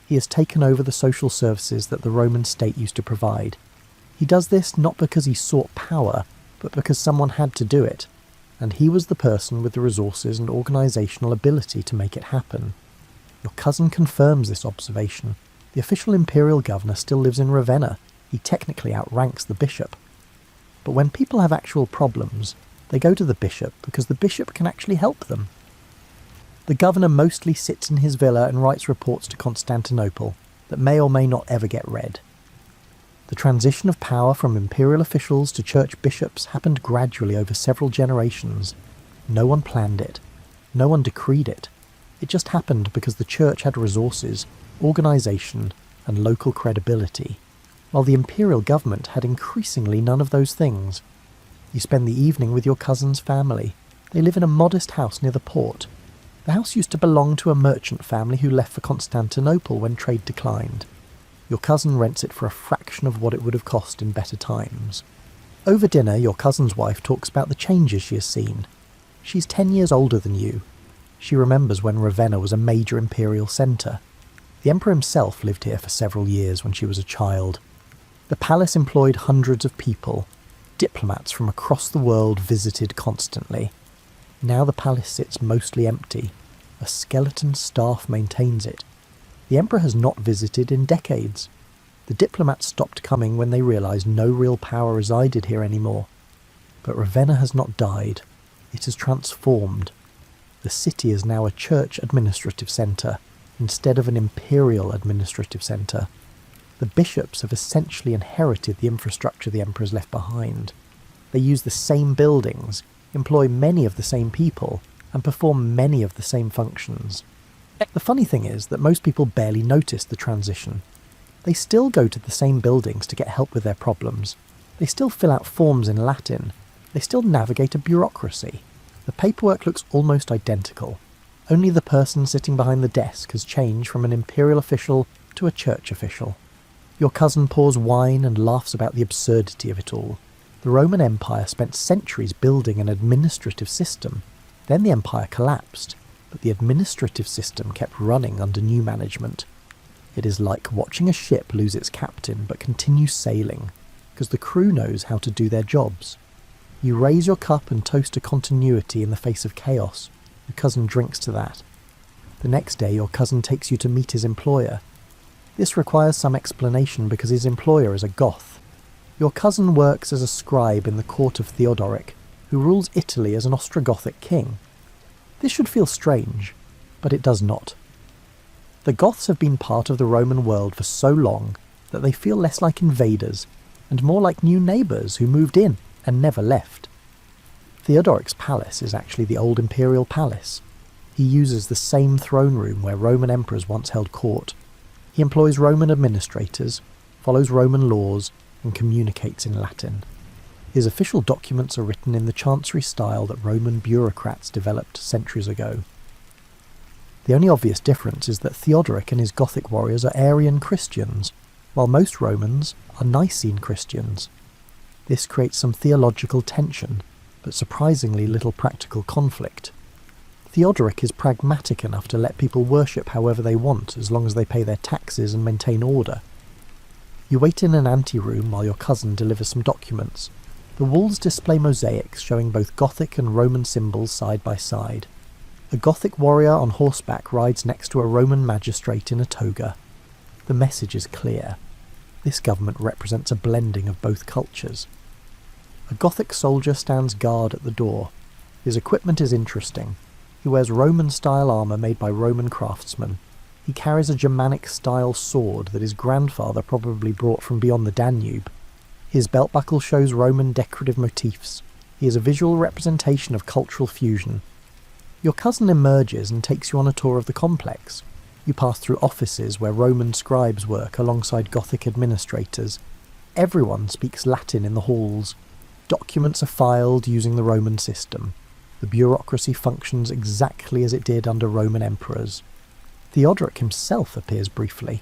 He has taken over the social services that the Roman state used to provide. He does this not because he sought power, but because someone had to do it, and he was the person with the resources and organisational ability to make it happen. Your cousin confirms this observation. The official imperial governor still lives in Ravenna. He technically outranks the bishop. But when people have actual problems, they go to the bishop because the bishop can actually help them. The governor mostly sits in his villa and writes reports to Constantinople that may or may not ever get read. The transition of power from imperial officials to church bishops happened gradually over several generations. No one planned it. No one decreed it. It just happened because the church had resources, organisation, and local credibility, while the imperial government had increasingly none of those things. You spend the evening with your cousin's family. They live in a modest house near the port. The house used to belong to a merchant family who left for Constantinople when trade declined. Your cousin rents it for a fraction of what it would have cost in better times. Over dinner, your cousin's wife talks about the changes she has seen. She's 10 years older than you. She remembers when Ravenna was a major imperial centre. The emperor himself lived here for several years when she was a child. The palace employed hundreds of people. Diplomats from across the world visited constantly. Now the palace sits mostly empty. A skeleton staff maintains it. The emperor has not visited in decades. The diplomats stopped coming when they realised no real power resided here anymore. But Ravenna has not died. It has transformed. The city is now a church administrative centre, instead of an imperial administrative centre. The bishops have essentially inherited the infrastructure the emperors left behind. They use the same buildings, employ many of the same people, and perform many of the same functions. The funny thing is that most people barely notice the transition. They still go to the same buildings to get help with their problems. They still fill out forms in Latin. They still navigate a bureaucracy. The paperwork looks almost identical. Only the person sitting behind the desk has changed from an imperial official to a church official. Your cousin pours wine and laughs about the absurdity of it all. The Roman Empire spent centuries building an administrative system. Then the empire collapsed, but the administrative system kept running under new management. It is like watching a ship lose its captain but continue sailing, because the crew knows how to do their jobs. You raise your cup and toast to continuity in the face of chaos. Your cousin drinks to that. The next day your cousin takes you to meet his employer. This requires some explanation because his employer is a Goth. Your cousin works as a scribe in the court of Theodoric, who rules Italy as an Ostrogothic king. This should feel strange, but it does not. The Goths have been part of the Roman world for so long that they feel less like invaders and more like new neighbours who moved in and never left. Theodoric's palace is actually the old imperial palace. He uses the same throne room where Roman emperors once held court. He employs Roman administrators, follows Roman laws, and communicates in Latin. His official documents are written in the chancery style that Roman bureaucrats developed centuries ago. The only obvious difference is that Theodoric and his Gothic warriors are Arian Christians, while most Romans are Nicene Christians. This creates some theological tension, but surprisingly little practical conflict. Theodoric is pragmatic enough to let people worship however they want as long as they pay their taxes and maintain order. You wait in an anteroom while your cousin delivers some documents. The walls display mosaics showing both Gothic and Roman symbols side by side. A Gothic warrior on horseback rides next to a Roman magistrate in a toga. The message is clear. This government represents a blending of both cultures. A Gothic soldier stands guard at the door. His equipment is interesting. He wears Roman-style armour made by Roman craftsmen. He carries a Germanic-style sword that his grandfather probably brought from beyond the Danube. His belt buckle shows Roman decorative motifs. He is a visual representation of cultural fusion. Your cousin emerges and takes you on a tour of the complex. You pass through offices where Roman scribes work alongside Gothic administrators. Everyone speaks Latin in the halls. Documents are filed using the Roman system. The bureaucracy functions exactly as it did under Roman emperors. Theodoric himself appears briefly.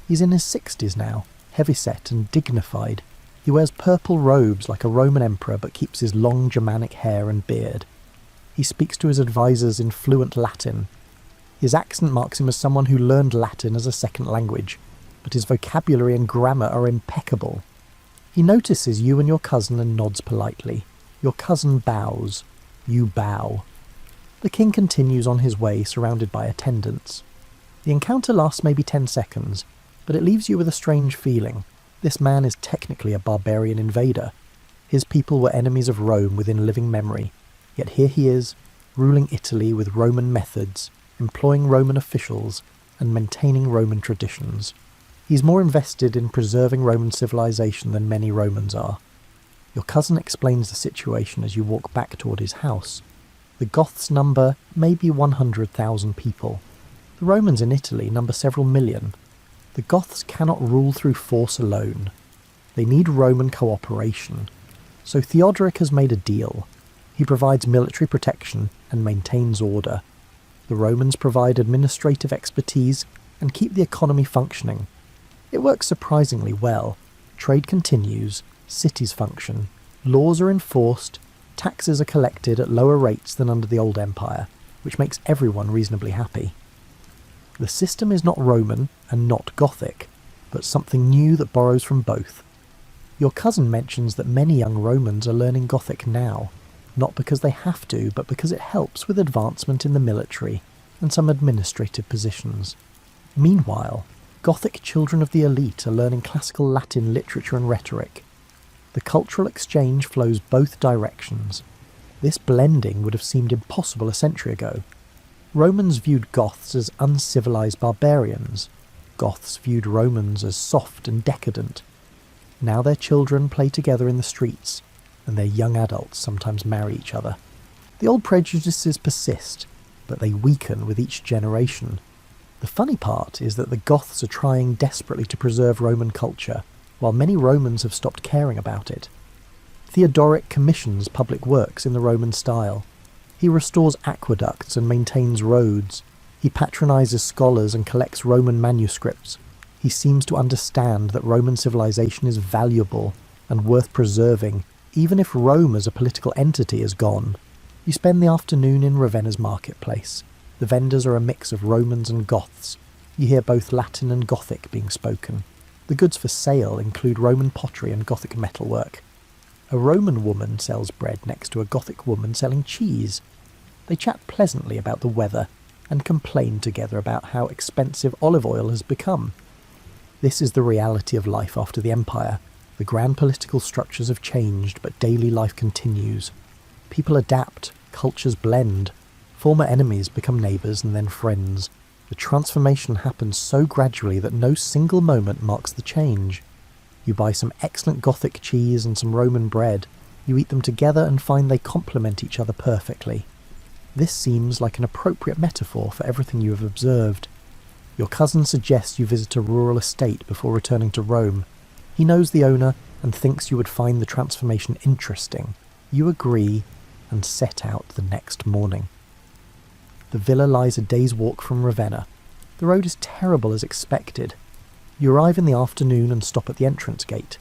He's in his 60s now, heavyset and dignified. He wears purple robes like a Roman emperor but keeps his long Germanic hair and beard. He speaks to his advisors in fluent Latin. His accent marks him as someone who learned Latin as a second language, but his vocabulary and grammar are impeccable. He notices you and your cousin and nods politely. Your cousin bows. You bow. The king continues on his way, surrounded by attendants. The encounter lasts maybe 10 seconds, but it leaves you with a strange feeling. This man is technically a barbarian invader. His people were enemies of Rome within living memory, yet here he is, ruling Italy with Roman methods, employing Roman officials, and maintaining Roman traditions. He's more invested in preserving Roman civilization than many Romans are. Your cousin explains the situation as you walk back toward his house. The Goths number maybe 100,000 people. The Romans in Italy number several million. The Goths cannot rule through force alone. They need Roman cooperation. So Theodoric has made a deal. He provides military protection and maintains order. The Romans provide administrative expertise and keep the economy functioning. It works surprisingly well. Trade continues, cities function, laws are enforced, taxes are collected at lower rates than under the old empire, which makes everyone reasonably happy. The system is not Roman and not Gothic, but something new that borrows from both. Your cousin mentions that many young Romans are learning Gothic now, not because they have to, but because it helps with advancement in the military and some administrative positions. Meanwhile, Gothic children of the elite are learning classical Latin literature and rhetoric. The cultural exchange flows both directions. This blending would have seemed impossible a century ago. Romans viewed Goths as uncivilized barbarians. Goths viewed Romans as soft and decadent. Now their children play together in the streets, and their young adults sometimes marry each other. The old prejudices persist, but they weaken with each generation. The funny part is that the Goths are trying desperately to preserve Roman culture, while many Romans have stopped caring about it. Theodoric commissions public works in the Roman style. He restores aqueducts and maintains roads. He patronises scholars and collects Roman manuscripts. He seems to understand that Roman civilization is valuable and worth preserving, even if Rome as a political entity is gone. You spend the afternoon in Ravenna's marketplace. The vendors are a mix of Romans and Goths. You hear both Latin and Gothic being spoken. The goods for sale include Roman pottery and Gothic metalwork. A Roman woman sells bread next to a Gothic woman selling cheese. They chat pleasantly about the weather and complain together about how expensive olive oil has become. This is the reality of life after the Empire. The grand political structures have changed, but daily life continues. People adapt, cultures blend. Former enemies become neighbours and then friends. The transformation happens so gradually that no single moment marks the change. You buy some excellent Gothic cheese and some Roman bread. You eat them together and find they complement each other perfectly. This seems like an appropriate metaphor for everything you have observed. Your cousin suggests you visit a rural estate before returning to Rome. He knows the owner and thinks you would find the transformation interesting. You agree and set out the next morning. The villa lies a day's walk from Ravenna. The road is terrible as expected. You arrive in the afternoon and stop at the entrance gate.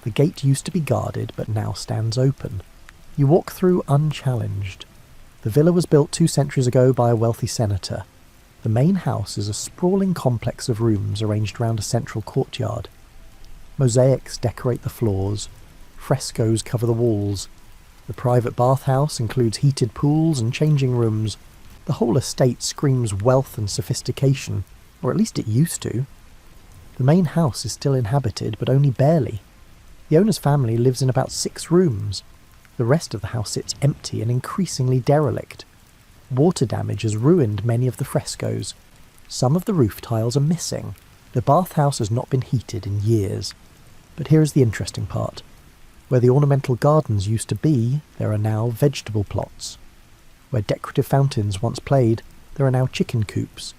The gate used to be guarded, but now stands open. You walk through unchallenged. The villa was built 2 centuries ago by a wealthy senator. The main house is a sprawling complex of rooms arranged around a central courtyard. Mosaics decorate the floors. Frescoes cover the walls. The private bathhouse includes heated pools and changing rooms. The whole estate screams wealth and sophistication, or at least it used to. The main house is still inhabited, but only barely. The owner's family lives in about 6 rooms. The rest of the house sits empty and increasingly derelict. Water damage has ruined many of the frescoes. Some of the roof tiles are missing. The bathhouse has not been heated in years. But here is the interesting part. Where the ornamental gardens used to be, there are now vegetable plots. Where decorative fountains once played, there are now chicken coops.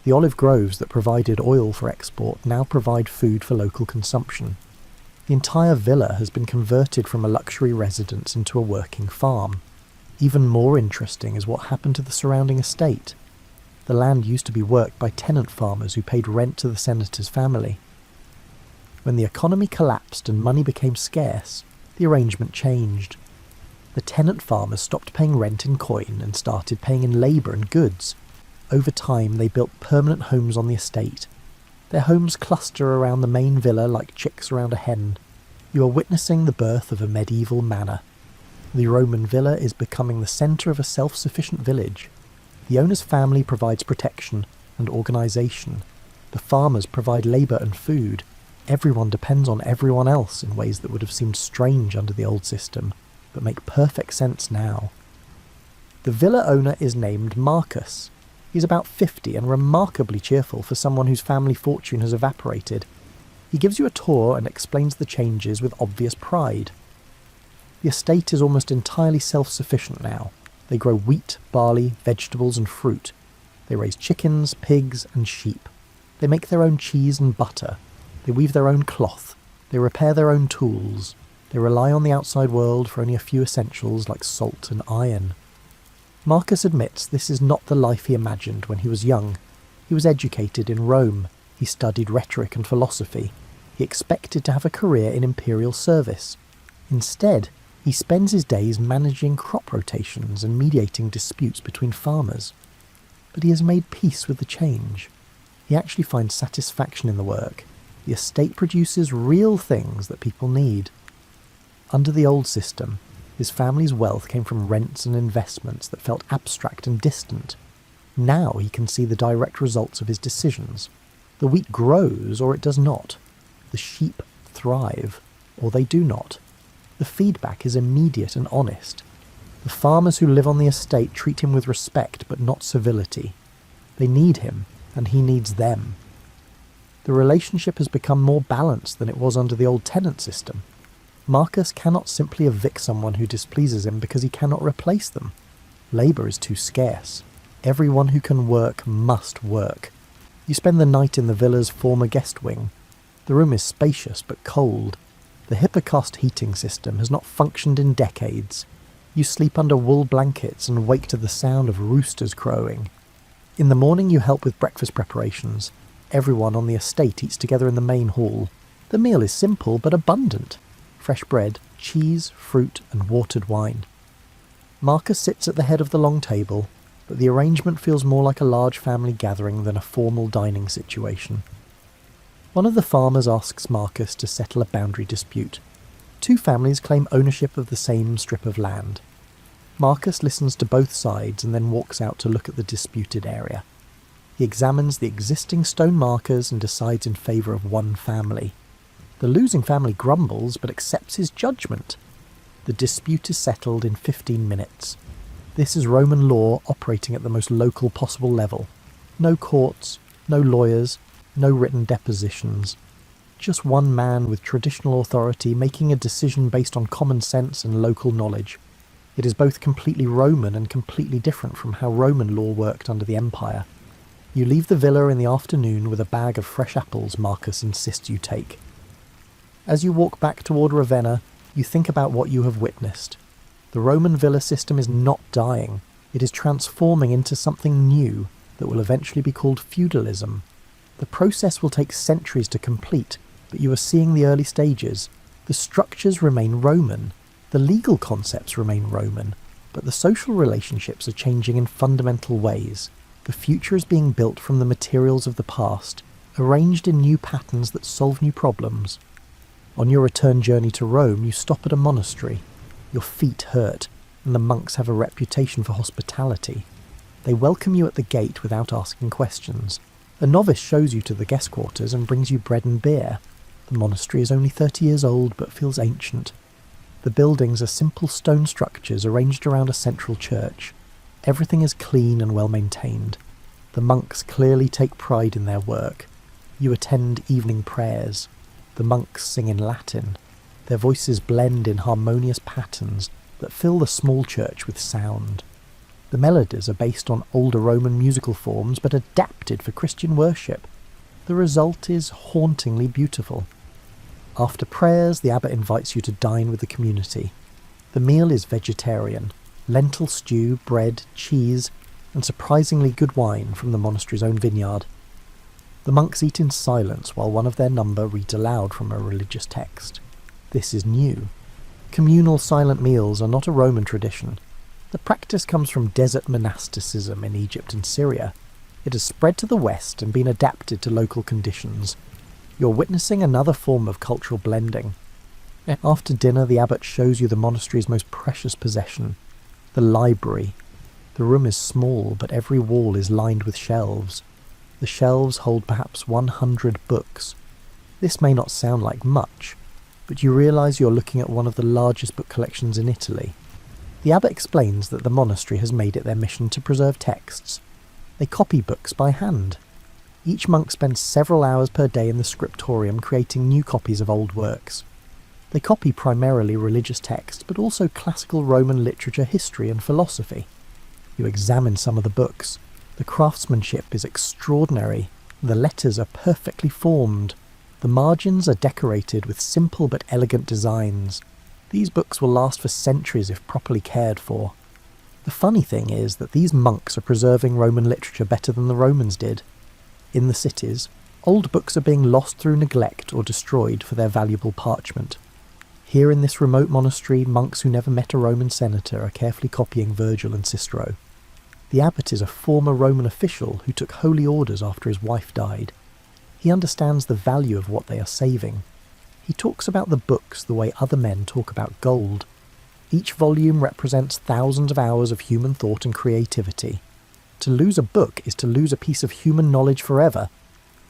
The olive groves that provided oil for export now provide food for local consumption. The entire villa has been converted from a luxury residence into a working farm. Even more interesting is what happened to the surrounding estate. The land used to be worked by tenant farmers who paid rent to the senator's family. When the economy collapsed and money became scarce, the arrangement changed. The tenant farmers stopped paying rent in coin and started paying in labour and goods. Over time, they built permanent homes on the estate. Their homes cluster around the main villa like chicks around a hen. You are witnessing the birth of a medieval manor. The Roman villa is becoming the centre of a self-sufficient village. The owner's family provides protection and organisation. The farmers provide labour and food. Everyone depends on everyone else in ways that would have seemed strange under the old system, but make perfect sense now. The villa owner is named Marcus. He's about 50 and remarkably cheerful for someone whose family fortune has evaporated. He gives you a tour and explains the changes with obvious pride. The estate is almost entirely self-sufficient now. They grow wheat, barley, vegetables and fruit. They raise chickens, pigs and sheep. They make their own cheese and butter. They weave their own cloth. They repair their own tools. They rely on the outside world for only a few essentials like salt and iron. Marcus admits this is not the life he imagined when he was young. He was educated in Rome. He studied rhetoric and philosophy. He expected to have a career in imperial service. Instead, he spends his days managing crop rotations and mediating disputes between farmers. But he has made peace with the change. He actually finds satisfaction in the work. The estate produces real things that people need. Under the old system, his family's wealth came from rents and investments that felt abstract and distant. Now he can see the direct results of his decisions. The wheat grows or it does not. The sheep thrive or they do not. The feedback is immediate and honest. The farmers who live on the estate treat him with respect but not civility. They need him and he needs them. The relationship has become more balanced than it was under the old tenant system. Marcus cannot simply evict someone who displeases him because he cannot replace them. Labour is too scarce. Everyone who can work must work. You spend the night in the villa's former guest wing. The room is spacious but cold. The Hippocaust heating system has not functioned in decades. You sleep under wool blankets and wake to the sound of roosters crowing. In the morning you help with breakfast preparations. Everyone on the estate eats together in the main hall. The meal is simple but abundant. Fresh bread, cheese, fruit and watered wine. Marcus sits at the head of the long table, but the arrangement feels more like a large family gathering than a formal dining situation. One of the farmers asks Marcus to settle a boundary dispute. Two families claim ownership of the same strip of land. Marcus listens to both sides and then walks out to look at the disputed area. He examines the existing stone markers and decides in favour of one family. The losing family grumbles but accepts his judgment. The dispute is settled in 15 minutes. This is Roman law operating at the most local possible level. No courts, no lawyers, no written depositions. Just one man with traditional authority making a decision based on common sense and local knowledge. It is both completely Roman and completely different from how Roman law worked under the Empire. You leave the villa in the afternoon with a bag of fresh apples Marcus insists you take. As you walk back toward Ravenna, you think about what you have witnessed. The Roman villa system is not dying. It is transforming into something new that will eventually be called feudalism. The process will take centuries to complete, but you are seeing the early stages. The structures remain Roman. The legal concepts remain Roman, but the social relationships are changing in fundamental ways. The future is being built from the materials of the past, arranged in new patterns that solve new problems. On your return journey to Rome, you stop at a monastery. Your feet hurt, and the monks have a reputation for hospitality. They welcome you at the gate without asking questions. A novice shows you to the guest quarters and brings you bread and beer. The monastery is only 30 years old, but feels ancient. The buildings are simple stone structures arranged around a central church. Everything is clean and well maintained. The monks clearly take pride in their work. You attend evening prayers. The monks sing in Latin. Their voices blend in harmonious patterns that fill the small church with sound. The melodies are based on older Roman musical forms but adapted for Christian worship. The result is hauntingly beautiful. After prayers, the abbot invites you to dine with the community. The meal is vegetarian. Lentil stew, bread, cheese, and surprisingly good wine from the monastery's own vineyard. The monks eat in silence while one of their number reads aloud from a religious text. This is new. Communal silent meals are not a Roman tradition. The practice comes from desert monasticism in Egypt and Syria. It has spread to the west and been adapted to local conditions. You're witnessing another form of cultural blending. After dinner, the abbot shows you the monastery's most precious possession, the library. The room is small, but every wall is lined with shelves. The shelves hold perhaps 100 books. This may not sound like much, but you realise you're looking at one of the largest book collections in Italy. The abbot explains that the monastery has made it their mission to preserve texts. They copy books by hand. Each monk spends several hours per day in the scriptorium creating new copies of old works. They copy primarily religious texts, but also classical Roman literature, history and philosophy. You examine some of the books. The craftsmanship is extraordinary. The letters are perfectly formed. The margins are decorated with simple but elegant designs. These books will last for centuries if properly cared for. The funny thing is that these monks are preserving Roman literature better than the Romans did. In the cities, old books are being lost through neglect or destroyed for their valuable parchment. Here in this remote monastery, monks who never met a Roman senator are carefully copying Virgil and Cicero. The abbot is a former Roman official who took holy orders after his wife died. He understands the value of what they are saving. He talks about the books the way other men talk about gold. Each volume represents thousands of hours of human thought and creativity. To lose a book is to lose a piece of human knowledge forever.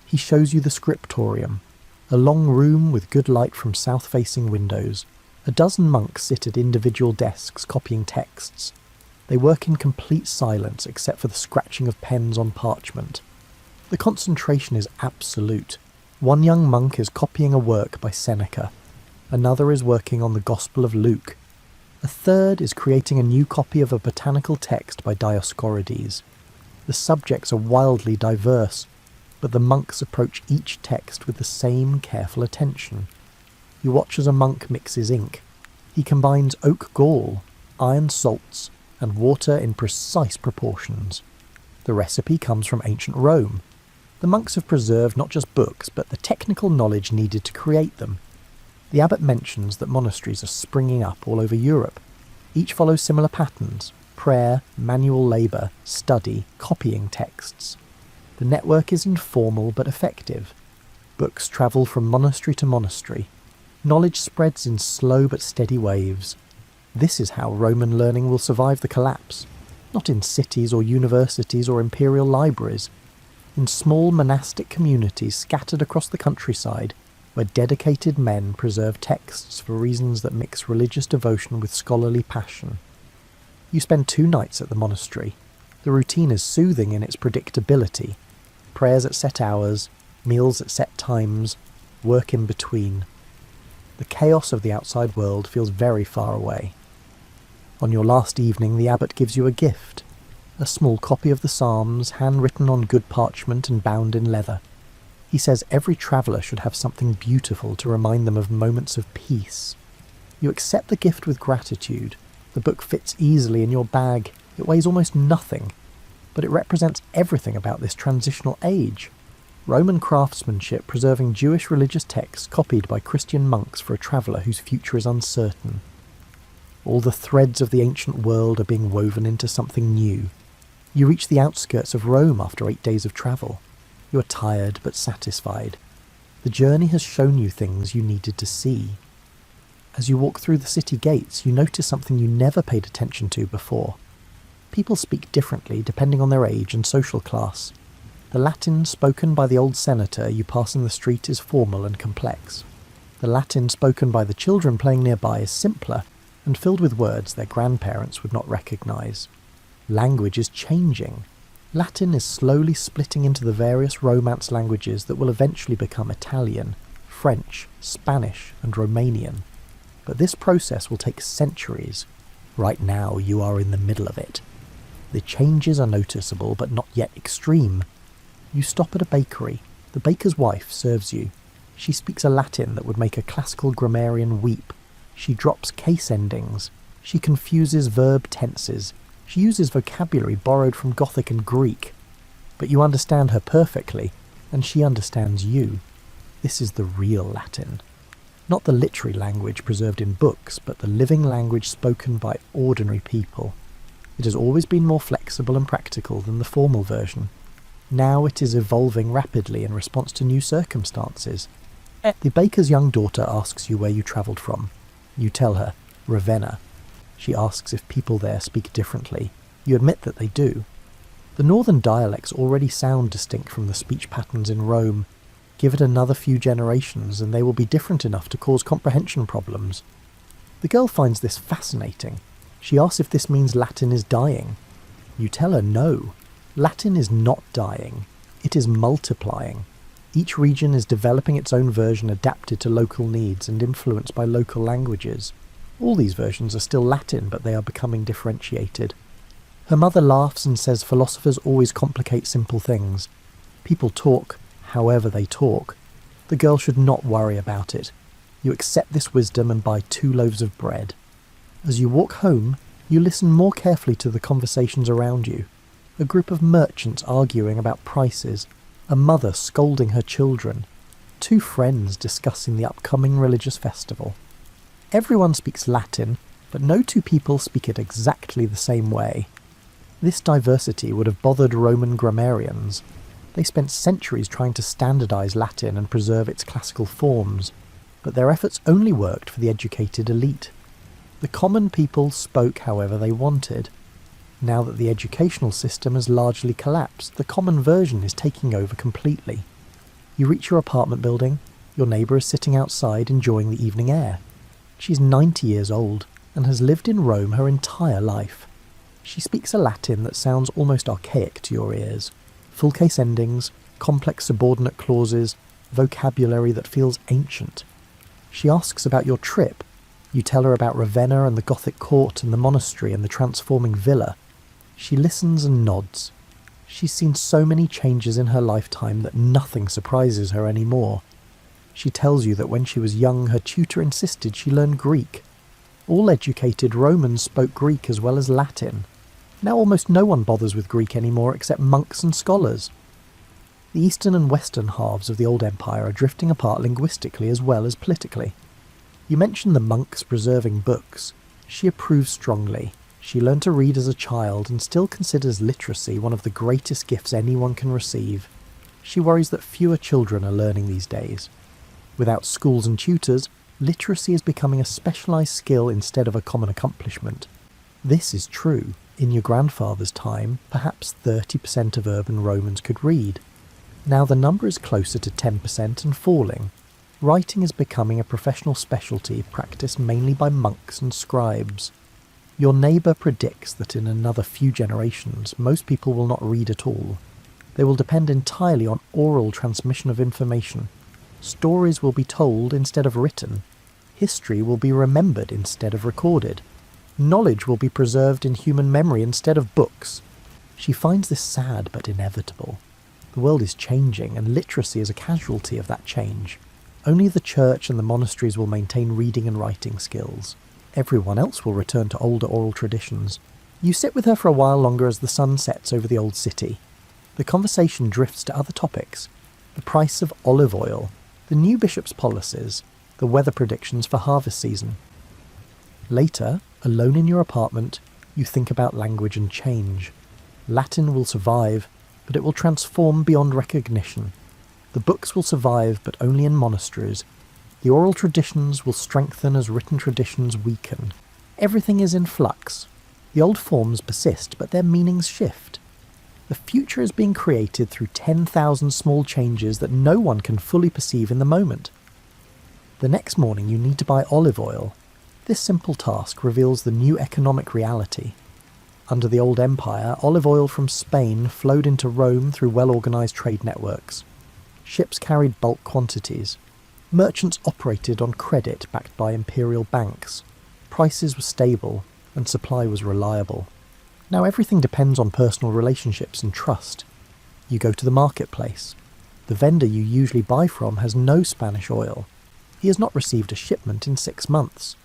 He shows you the scriptorium, a long room with good light from south-facing windows. A dozen monks sit at individual desks copying texts. They work in complete silence except for the scratching of pens on parchment. The concentration is absolute. One young monk is copying a work by Seneca. Another is working on the Gospel of Luke. A third is creating a new copy of a botanical text by Dioscorides. The subjects are wildly diverse. but the monks approach each text with the same careful attention. You watch as a monk mixes ink. He combines oak gall, iron salts, and water in precise proportions. The recipe comes from ancient Rome. The monks have preserved not just books, but the technical knowledge needed to create them. The abbot mentions that monasteries are springing up all over Europe. Each follows similar patterns: prayer, manual labour, study, copying texts. The network is informal but effective. Books travel from monastery to monastery. Knowledge spreads in slow but steady waves. This is how Roman learning will survive the collapse. Not in cities or universities or imperial libraries. In small monastic communities scattered across the countryside, where dedicated men preserve texts for reasons that mix religious devotion with scholarly passion. You spend 2 nights at the monastery. The routine is soothing in its predictability. Prayers at set hours, meals at set times, work in between. The chaos of the outside world feels very far away. On your last evening, the abbot gives you a gift, a small copy of the Psalms, handwritten on good parchment and bound in leather. He says every traveller should have something beautiful to remind them of moments of peace. You accept the gift with gratitude. The book fits easily in your bag. It weighs almost nothing, but it represents everything about this transitional age. Roman craftsmanship preserving Jewish religious texts copied by Christian monks for a traveller whose future is uncertain. All the threads of the ancient world are being woven into something new. You reach the outskirts of Rome after 8 days of travel. You are tired but satisfied. The journey has shown you things you needed to see. As you walk through the city gates, you notice something you never paid attention to before. People speak differently depending on their age and social class. The Latin spoken by the old senator you pass in the street is formal and complex. The Latin spoken by the children playing nearby is simpler and filled with words their grandparents would not recognise. Language is changing. Latin is slowly splitting into the various Romance languages that will eventually become Italian, French, Spanish, and Romanian. But this process will take centuries. Right now you are in the middle of it. The changes are noticeable but not yet extreme. You stop at a bakery. The baker's wife serves you. She speaks a Latin that would make a classical grammarian weep. She drops case endings. She confuses verb tenses. She uses vocabulary borrowed from Gothic and Greek. But you understand her perfectly, and she understands you. This is the real Latin. Not the literary language preserved in books, but the living language spoken by ordinary people. It has always been more flexible and practical than the formal version. Now it is evolving rapidly in response to new circumstances. The baker's young daughter asks you where you travelled from. You tell her, Ravenna. She asks if people there speak differently. You admit that they do. The northern dialects already sound distinct from the speech patterns in Rome. Give it another few generations and they will be different enough to cause comprehension problems. The girl finds this fascinating. She asks if this means Latin is dying. You tell her no. Latin is not dying. It is multiplying. Each region is developing its own version adapted to local needs and influenced by local languages. All these versions are still Latin, but they are becoming differentiated. Her mother laughs and says philosophers always complicate simple things. People talk, however they talk. The girl should not worry about it. You accept this wisdom and buy 2 loaves of bread. As you walk home, you listen more carefully to the conversations around you. A group of merchants arguing about prices, a mother scolding her children, 2 friends discussing the upcoming religious festival. Everyone speaks Latin, but no 2 people speak it exactly the same way. This diversity would have bothered Roman grammarians. They spent centuries trying to standardise Latin and preserve its classical forms, but their efforts only worked for the educated elite. The common people spoke however they wanted. Now that the educational system has largely collapsed, the common version is taking over completely. You reach your apartment building. Your neighbour is sitting outside enjoying the evening air. She's 90 years old and has lived in Rome her entire life. She speaks a Latin that sounds almost archaic to your ears. Full case endings, complex subordinate clauses, vocabulary that feels ancient. She asks about your trip. You tell her about Ravenna and the Gothic court and the monastery and the transforming villa. She listens and nods. She's seen so many changes in her lifetime that nothing surprises her anymore. She tells you that when she was young, her tutor insisted she learn Greek. All educated Romans spoke Greek as well as Latin. Now almost no one bothers with Greek anymore except monks and scholars. The eastern and western halves of the old empire are drifting apart linguistically as well as politically. You mentioned the monks preserving books. She approves strongly. She learned to read as a child and still considers literacy one of the greatest gifts anyone can receive. She worries that fewer children are learning these days. Without schools and tutors, literacy is becoming a specialised skill instead of a common accomplishment. This is true. In your grandfather's time, perhaps 30% of urban Romans could read. Now the number is closer to 10% and falling. Writing is becoming a professional specialty practiced mainly by monks and scribes. Your neighbour predicts that in another few generations, most people will not read at all. They will depend entirely on oral transmission of information. Stories will be told instead of written. History will be remembered instead of recorded. Knowledge will be preserved in human memory instead of books. She finds this sad but inevitable. The world is changing, and literacy is a casualty of that change. Only the church and the monasteries will maintain reading and writing skills. Everyone else will return to older oral traditions. You sit with her for a while longer as the sun sets over the old city. The conversation drifts to other topics. The price of olive oil, the new bishop's policies, the weather predictions for harvest season. Later, alone in your apartment, you think about language and change. Latin will survive, but it will transform beyond recognition. The books will survive, but only in monasteries. The oral traditions will strengthen as written traditions weaken. Everything is in flux. The old forms persist, but their meanings shift. The future is being created through 10,000 small changes that no one can fully perceive in the moment. The next morning you need to buy olive oil. This simple task reveals the new economic reality. Under the old empire, olive oil from Spain flowed into Rome through well-organised trade networks. Ships carried bulk quantities. Merchants operated on credit backed by imperial banks. Prices were stable, and supply was reliable. Now everything depends on personal relationships and trust. You go to the marketplace. The vendor you usually buy from has no Spanish oil. He has not received a shipment in 6 months.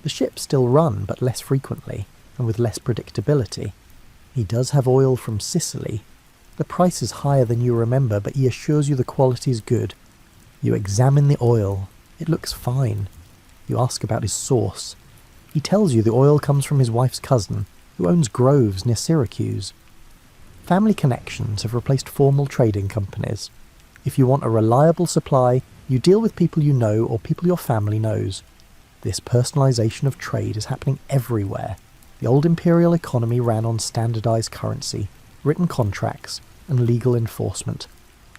The ships still run, but less frequently, and with less predictability. He does have oil from Sicily. The price is higher than you remember, but he assures you the quality is good. You examine the oil. It looks fine. You ask about his source. He tells you the oil comes from his wife's cousin, who owns groves near Syracuse. Family connections have replaced formal trading companies. If you want a reliable supply, you deal with people you know or people your family knows. This personalisation of trade is happening everywhere. The old imperial economy ran on standardised currency, written contracts, and legal enforcement.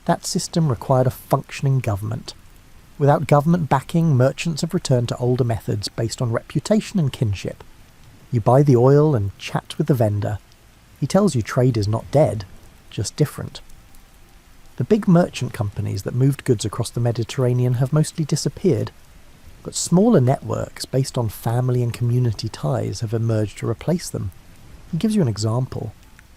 That system required a functioning government. Without government backing, merchants have returned to older methods based on reputation and kinship. You buy the oil and chat with the vendor. He tells you trade is not dead, just different. The big merchant companies that moved goods across the Mediterranean have mostly disappeared, but smaller networks based on family and community ties have emerged to replace them. He gives you an example.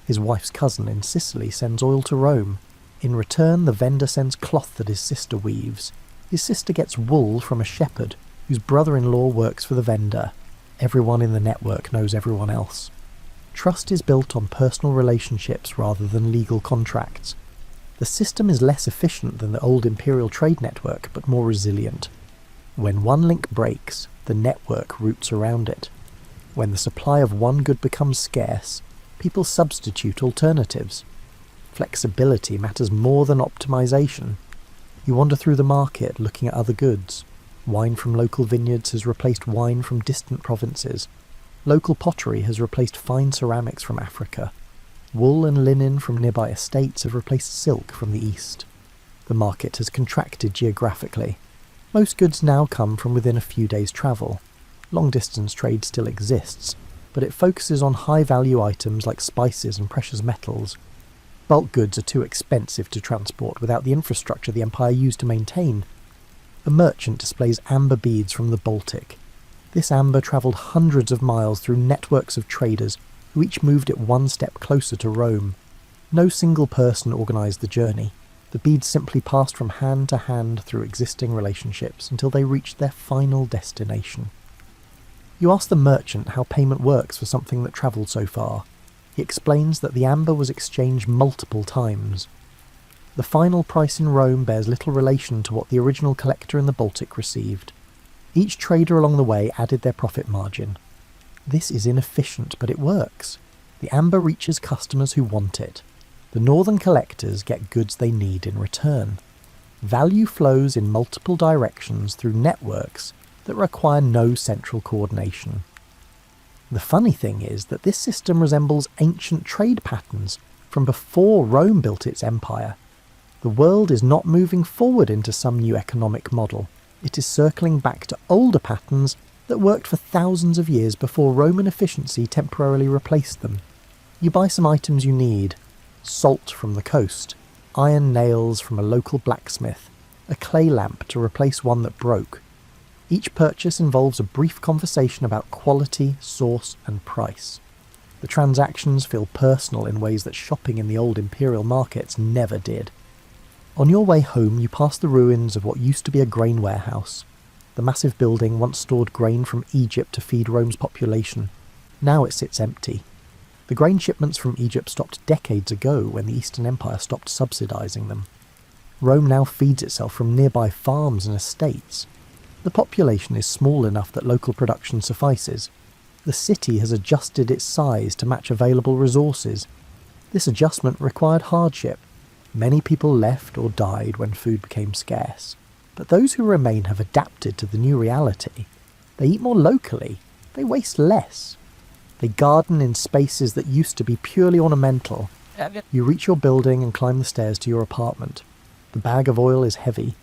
His wife's cousin in Sicily sends oil to Rome. In return, the vendor sends cloth that his sister weaves. His sister gets wool from a shepherd, whose brother-in-law works for the vendor. Everyone in the network knows everyone else. Trust is built on personal relationships rather than legal contracts. The system is less efficient than the old imperial trade network, but more resilient. When one link breaks, the network routes around it. When the supply of one good becomes scarce, people substitute alternatives. Flexibility matters more than optimization. You wander through the market looking at other goods. Wine from local vineyards has replaced wine from distant provinces. Local pottery has replaced fine ceramics from Africa. Wool and linen from nearby estates have replaced silk from the east. The market has contracted geographically. Most goods now come from within a few days' travel. Long-distance trade still exists, but it focuses on high-value items like spices and precious metals. Bulk goods are too expensive to transport without the infrastructure the empire used to maintain. A merchant displays amber beads from the Baltic. This amber travelled hundreds of miles through networks of traders who each moved it one step closer to Rome. No single person organised the journey. The beads simply passed from hand to hand through existing relationships until they reached their final destination. You ask the merchant how payment works for something that travelled so far. He explains that the amber was exchanged multiple times. The final price in Rome bears little relation to what the original collector in the Baltic received. Each trader along the way added their profit margin. This is inefficient, but it works. The amber reaches customers who want it. The northern collectors get goods they need in return. Value flows in multiple directions through networks that require no central coordination. The funny thing is that this system resembles ancient trade patterns from before Rome built its empire. The world is not moving forward into some new economic model. It is circling back to older patterns that worked for thousands of years before Roman efficiency temporarily replaced them. You buy some items you need: salt from the coast, iron nails from a local blacksmith, a clay lamp to replace one that broke. Each purchase involves a brief conversation about quality, source, and price. The transactions feel personal in ways that shopping in the old imperial markets never did. On your way home, you pass the ruins of what used to be a grain warehouse. The massive building once stored grain from Egypt to feed Rome's population. Now it sits empty. The grain shipments from Egypt stopped decades ago when the Eastern Empire stopped subsidising them. Rome now feeds itself from nearby farms and estates. The population is small enough that local production suffices. The city has adjusted its size to match available resources. This adjustment required hardship. Many people left or died when food became scarce. But those who remain have adapted to the new reality. They eat more locally. They waste less. They garden in spaces that used to be purely ornamental. You reach your building and climb the stairs to your apartment. The bag of oil is heavy.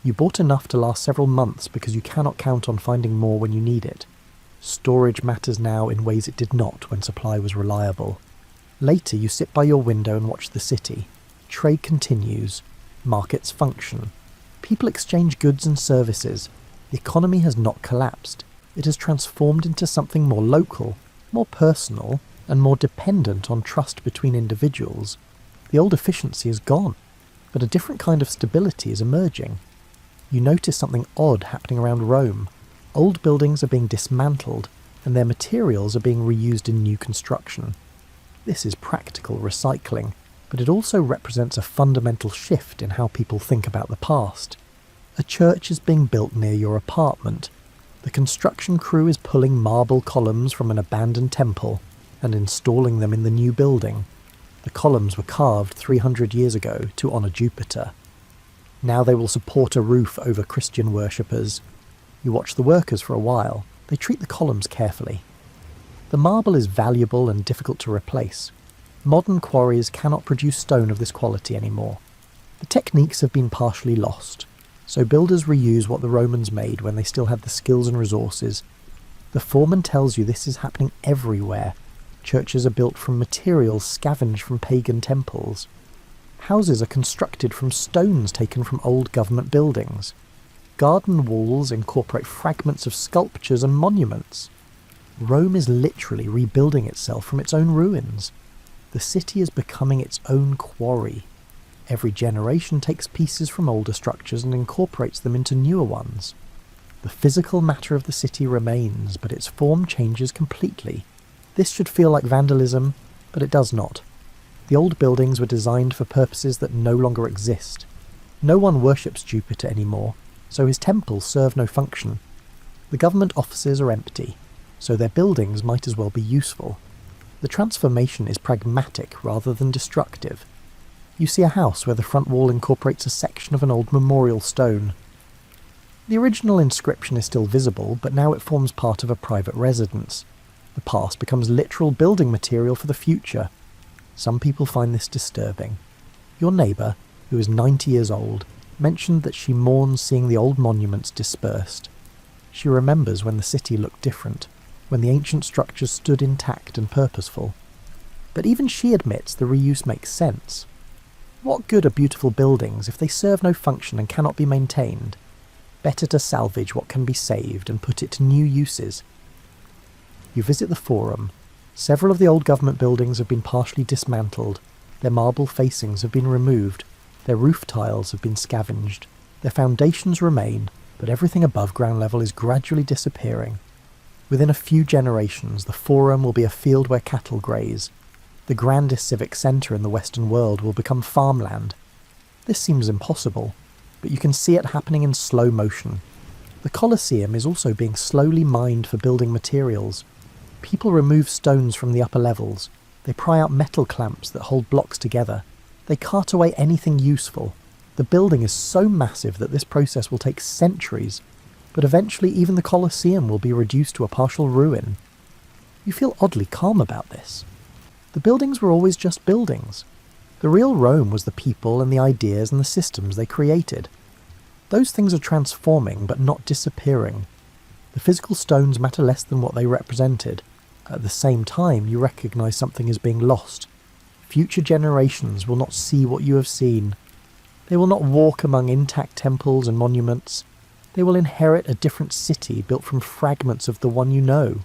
You bought enough to last several months because you cannot count on finding more when you need it. Storage matters now in ways it did not when supply was reliable. Later you sit by your window and watch the city. Trade continues. Markets function. People exchange goods and services. The economy has not collapsed. It has transformed into something more local, more personal, and more dependent on trust between individuals. The old efficiency is gone, but a different kind of stability is emerging. You notice something odd happening around Rome. Old buildings are being dismantled, and their materials are being reused in new construction. This is practical recycling, but it also represents a fundamental shift in how people think about the past. A church is being built near your apartment. The construction crew is pulling marble columns from an abandoned temple and installing them in the new building. The columns were carved 300 years ago to honour Jupiter. Now they will support a roof over Christian worshippers. You watch the workers for a while. They treat the columns carefully. The marble is valuable and difficult to replace. Modern quarries cannot produce stone of this quality anymore. The techniques have been partially lost, so builders reuse what the Romans made when they still had the skills and resources. The foreman tells you this is happening everywhere. Churches are built from materials scavenged from pagan temples. Houses are constructed from stones taken from old government buildings. Garden walls incorporate fragments of sculptures and monuments. Rome is literally rebuilding itself from its own ruins. The city is becoming its own quarry. Every generation takes pieces from older structures and incorporates them into newer ones. The physical matter of the city remains, but its form changes completely. This should feel like vandalism, but it does not. The old buildings were designed for purposes that no longer exist. No one worships Jupiter anymore, so his temples serve no function. The government offices are empty, so their buildings might as well be useful. The transformation is pragmatic rather than destructive. You see a house where the front wall incorporates a section of an old memorial stone. The original inscription is still visible, but now it forms part of a private residence. The past becomes literal building material for the future. Some people find this disturbing. Your neighbour, who is 90 years old, mentioned that she mourns seeing the old monuments dispersed. She remembers when the city looked different, when the ancient structures stood intact and purposeful. But even she admits the reuse makes sense. What good are beautiful buildings if they serve no function and cannot be maintained? Better to salvage what can be saved and put it to new uses. You visit the Forum. Several of the old government buildings have been partially dismantled. Their marble facings have been removed, their roof tiles have been scavenged, their foundations remain, but everything above ground level is gradually disappearing. Within a few generations, the Forum will be a field where cattle graze. The grandest civic centre in the Western world will become farmland. This seems impossible, but you can see it happening in slow motion. The Colosseum is also being slowly mined for building materials. People remove stones from the upper levels. They pry out metal clamps that hold blocks together. They cart away anything useful. The building is so massive that this process will take centuries, but eventually even the Colosseum will be reduced to a partial ruin. You feel oddly calm about this. The buildings were always just buildings. The real Rome was the people and the ideas and the systems they created. Those things are transforming but not disappearing. The physical stones matter less than what they represented. At the same time, you recognise something is being lost. Future generations will not see what you have seen. They will not walk among intact temples and monuments. They will inherit a different city built from fragments of the one you know.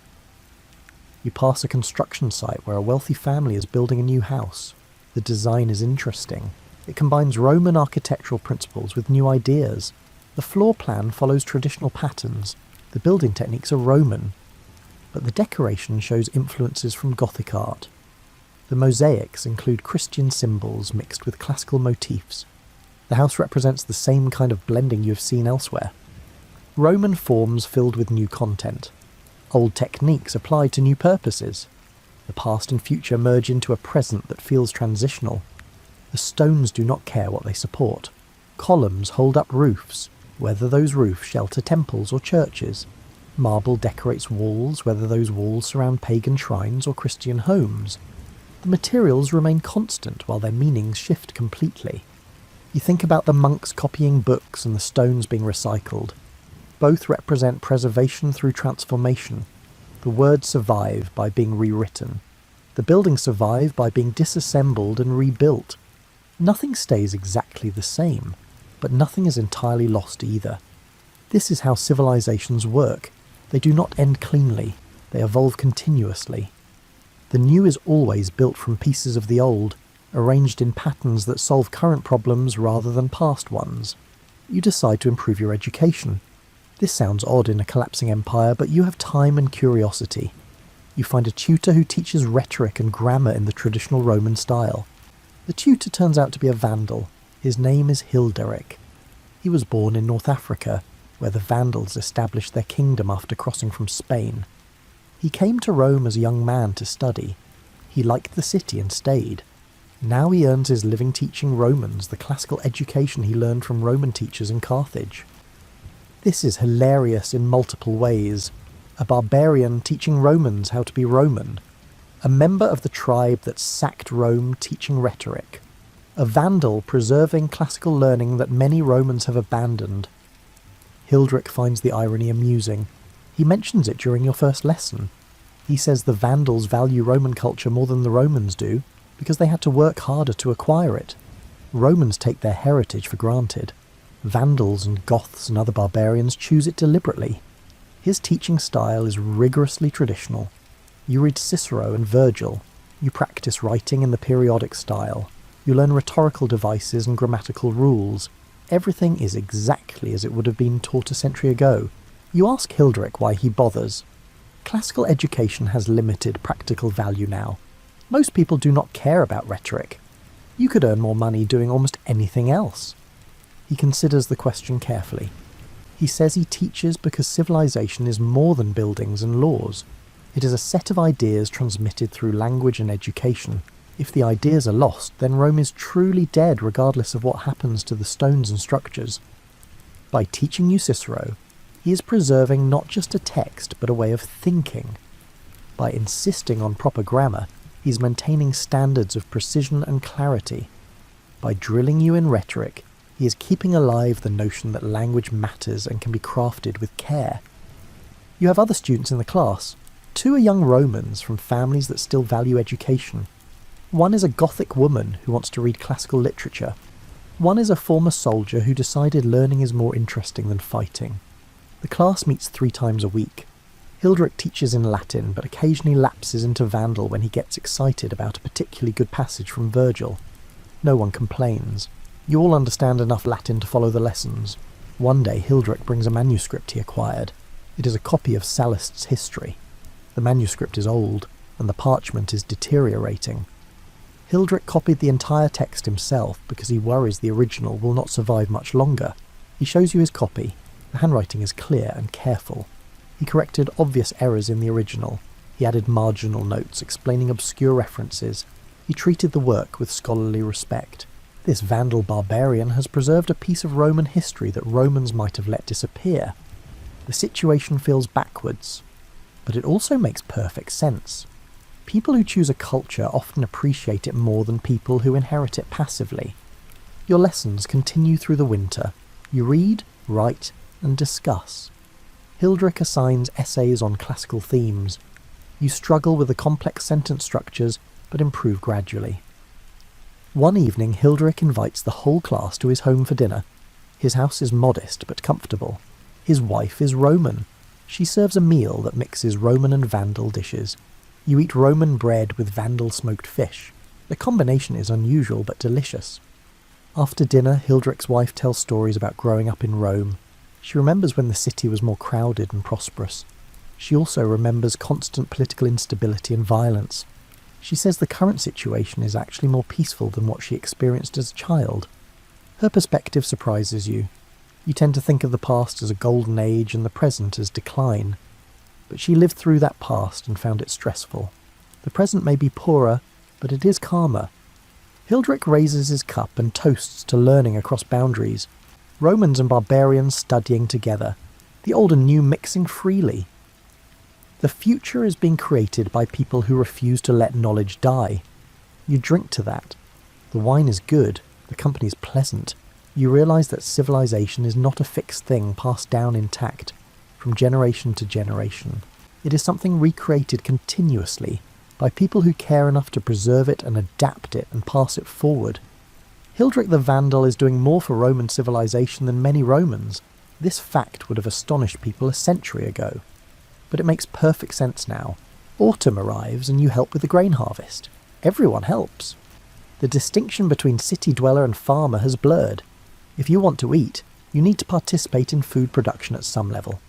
You pass a construction site where a wealthy family is building a new house. The design is interesting. It combines Roman architectural principles with new ideas. The floor plan follows traditional patterns. The building techniques are Roman. But the decoration shows influences from Gothic art. The mosaics include Christian symbols mixed with classical motifs. The house represents the same kind of blending you have seen elsewhere. Roman forms filled with new content. Old techniques applied to new purposes. The past and future merge into a present that feels transitional. The stones do not care what they support. Columns hold up roofs, whether those roofs shelter temples or churches. Marble decorates walls, whether those walls surround pagan shrines or Christian homes. The materials remain constant while their meanings shift completely. You think about the monks copying books and the stones being recycled. Both represent preservation through transformation. The words survive by being rewritten. The buildings survive by being disassembled and rebuilt. Nothing stays exactly the same, but nothing is entirely lost either. This is how civilizations work. They do not end cleanly. They evolve continuously. The new is always built from pieces of the old, arranged in patterns that solve current problems rather than past ones. You decide to improve your education. This sounds odd in a collapsing empire, but you have time and curiosity. You find a tutor who teaches rhetoric and grammar in the traditional Roman style. The tutor turns out to be a Vandal. His name is Hilderic. He was born in North Africa, where the Vandals established their kingdom after crossing from Spain. He came to Rome as a young man to study. He liked the city and stayed. Now he earns his living teaching Romans the classical education he learned from Roman teachers in Carthage. This is hilarious in multiple ways. A barbarian teaching Romans how to be Roman. A member of the tribe that sacked Rome teaching rhetoric. A Vandal preserving classical learning that many Romans have abandoned. Hilderic finds the irony amusing. He mentions it during your first lesson. He says the Vandals value Roman culture more than the Romans do, because they had to work harder to acquire it. Romans take their heritage for granted. Vandals and Goths and other barbarians choose it deliberately. His teaching style is rigorously traditional. You read Cicero and Virgil. You practice writing in the periodic style. You learn rhetorical devices and grammatical rules. Everything is exactly as it would have been taught a century ago. You ask Hilderic why he bothers. Classical education has limited practical value now. Most people do not care about rhetoric. You could earn more money doing almost anything else. He considers the question carefully. He says he teaches because civilization is more than buildings and laws. It is a set of ideas transmitted through language and education. If the ideas are lost, then Rome is truly dead regardless of what happens to the stones and structures. By teaching you Cicero, he is preserving not just a text but a way of thinking. By insisting on proper grammar, he is maintaining standards of precision and clarity. By drilling you in rhetoric, he is keeping alive the notion that language matters and can be crafted with care. You have other students in the class. 2 are young Romans from families that still value education. One is a Gothic woman who wants to read classical literature. One is a former soldier who decided learning is more interesting than fighting. The class meets 3 times a week. Hilderic teaches in Latin, but occasionally lapses into Vandal when he gets excited about a particularly good passage from Virgil. No one complains. You all understand enough Latin to follow the lessons. One day Hilderic brings a manuscript he acquired. It is a copy of Sallust's history. The manuscript is old, and the parchment is deteriorating. Hilderic copied the entire text himself because he worries the original will not survive much longer. He shows you his copy. The handwriting is clear and careful. He corrected obvious errors in the original. He added marginal notes explaining obscure references. He treated the work with scholarly respect. This Vandal barbarian has preserved a piece of Roman history that Romans might have let disappear. The situation feels backwards, but it also makes perfect sense. People who choose a culture often appreciate it more than people who inherit it passively. Your lessons continue through the winter. You read, write, and discuss. Hilderic assigns essays on classical themes. You struggle with the complex sentence structures, but improve gradually. One evening, Hilderic invites the whole class to his home for dinner. His house is modest but comfortable. His wife is Roman. She serves a meal that mixes Roman and Vandal dishes. You eat Roman bread with Vandal smoked fish. The combination is unusual but delicious. After dinner, Hilderic's wife tells stories about growing up in Rome. She remembers when the city was more crowded and prosperous. She also remembers constant political instability and violence. She says the current situation is actually more peaceful than what she experienced as a child. Her perspective surprises you. You tend to think of the past as a golden age and the present as decline. But she lived through that past and found it stressful. The present may be poorer, but it is calmer. Hilderic raises his cup and toasts to learning across boundaries. Romans and barbarians studying together. The old and new mixing freely. The future is being created by people who refuse to let knowledge die. You drink to that. The wine is good, the company is pleasant. You realise that civilization is not a fixed thing passed down intact, from generation to generation. It is something recreated continuously by people who care enough to preserve it and adapt it and pass it forward. Hilderic the Vandal is doing more for Roman civilization than many Romans. This fact would have astonished people a century ago. But it makes perfect sense now. Autumn arrives and you help with the grain harvest. Everyone helps. The distinction between city dweller and farmer has blurred. If you want to eat, you need to participate in food production at some level.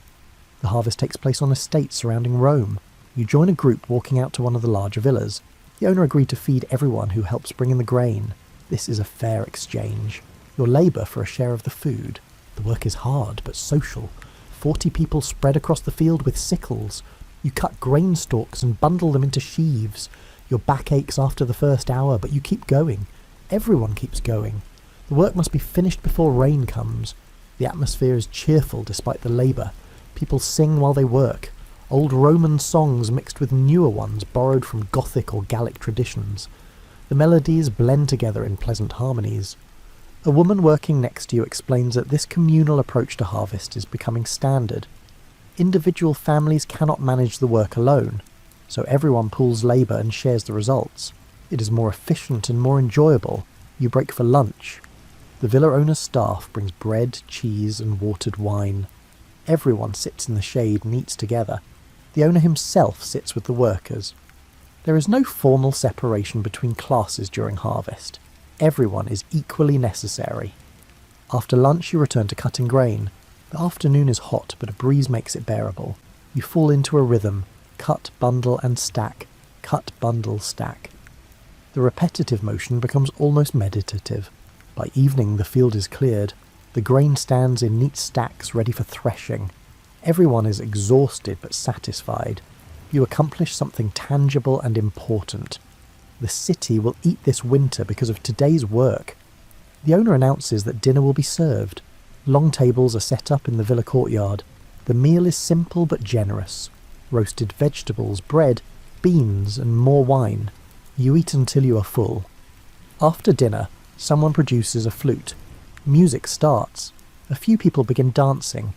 The harvest takes place on estates surrounding Rome. You join a group walking out to one of the larger villas. The owner agreed to feed everyone who helps bring in the grain. This is a fair exchange. Your labour for a share of the food. The work is hard but social. 40 people spread across the field with sickles. You cut grain stalks and bundle them into sheaves. Your back aches after the first hour, but you keep going. Everyone keeps going. The work must be finished before rain comes. The atmosphere is cheerful despite the labour. People sing while they work. Old Roman songs mixed with newer ones borrowed from Gothic or Gallic traditions. The melodies blend together in pleasant harmonies. A woman working next to you explains that this communal approach to harvest is becoming standard. Individual families cannot manage the work alone, so everyone pools labour and shares the results. It is more efficient and more enjoyable. You break for lunch. The villa owner's staff brings bread, cheese and watered wine. Everyone sits in the shade and eats together. The owner himself sits with the workers. There is no formal separation between classes during harvest. Everyone is equally necessary. After lunch you return to cutting grain. The afternoon is hot, but a breeze makes it bearable. You fall into a rhythm. Cut, bundle and stack. Cut, bundle, stack. The repetitive motion becomes almost meditative. By evening the field is cleared. The grain stands in neat stacks ready for threshing. Everyone is exhausted but satisfied. You accomplish something tangible and important. The city will eat this winter because of today's work. The owner announces that dinner will be served. Long tables are set up in the villa courtyard. The meal is simple but generous. Roasted vegetables, bread, beans and more wine. You eat until you are full. After dinner, someone produces a flute. Music starts. A few people begin dancing.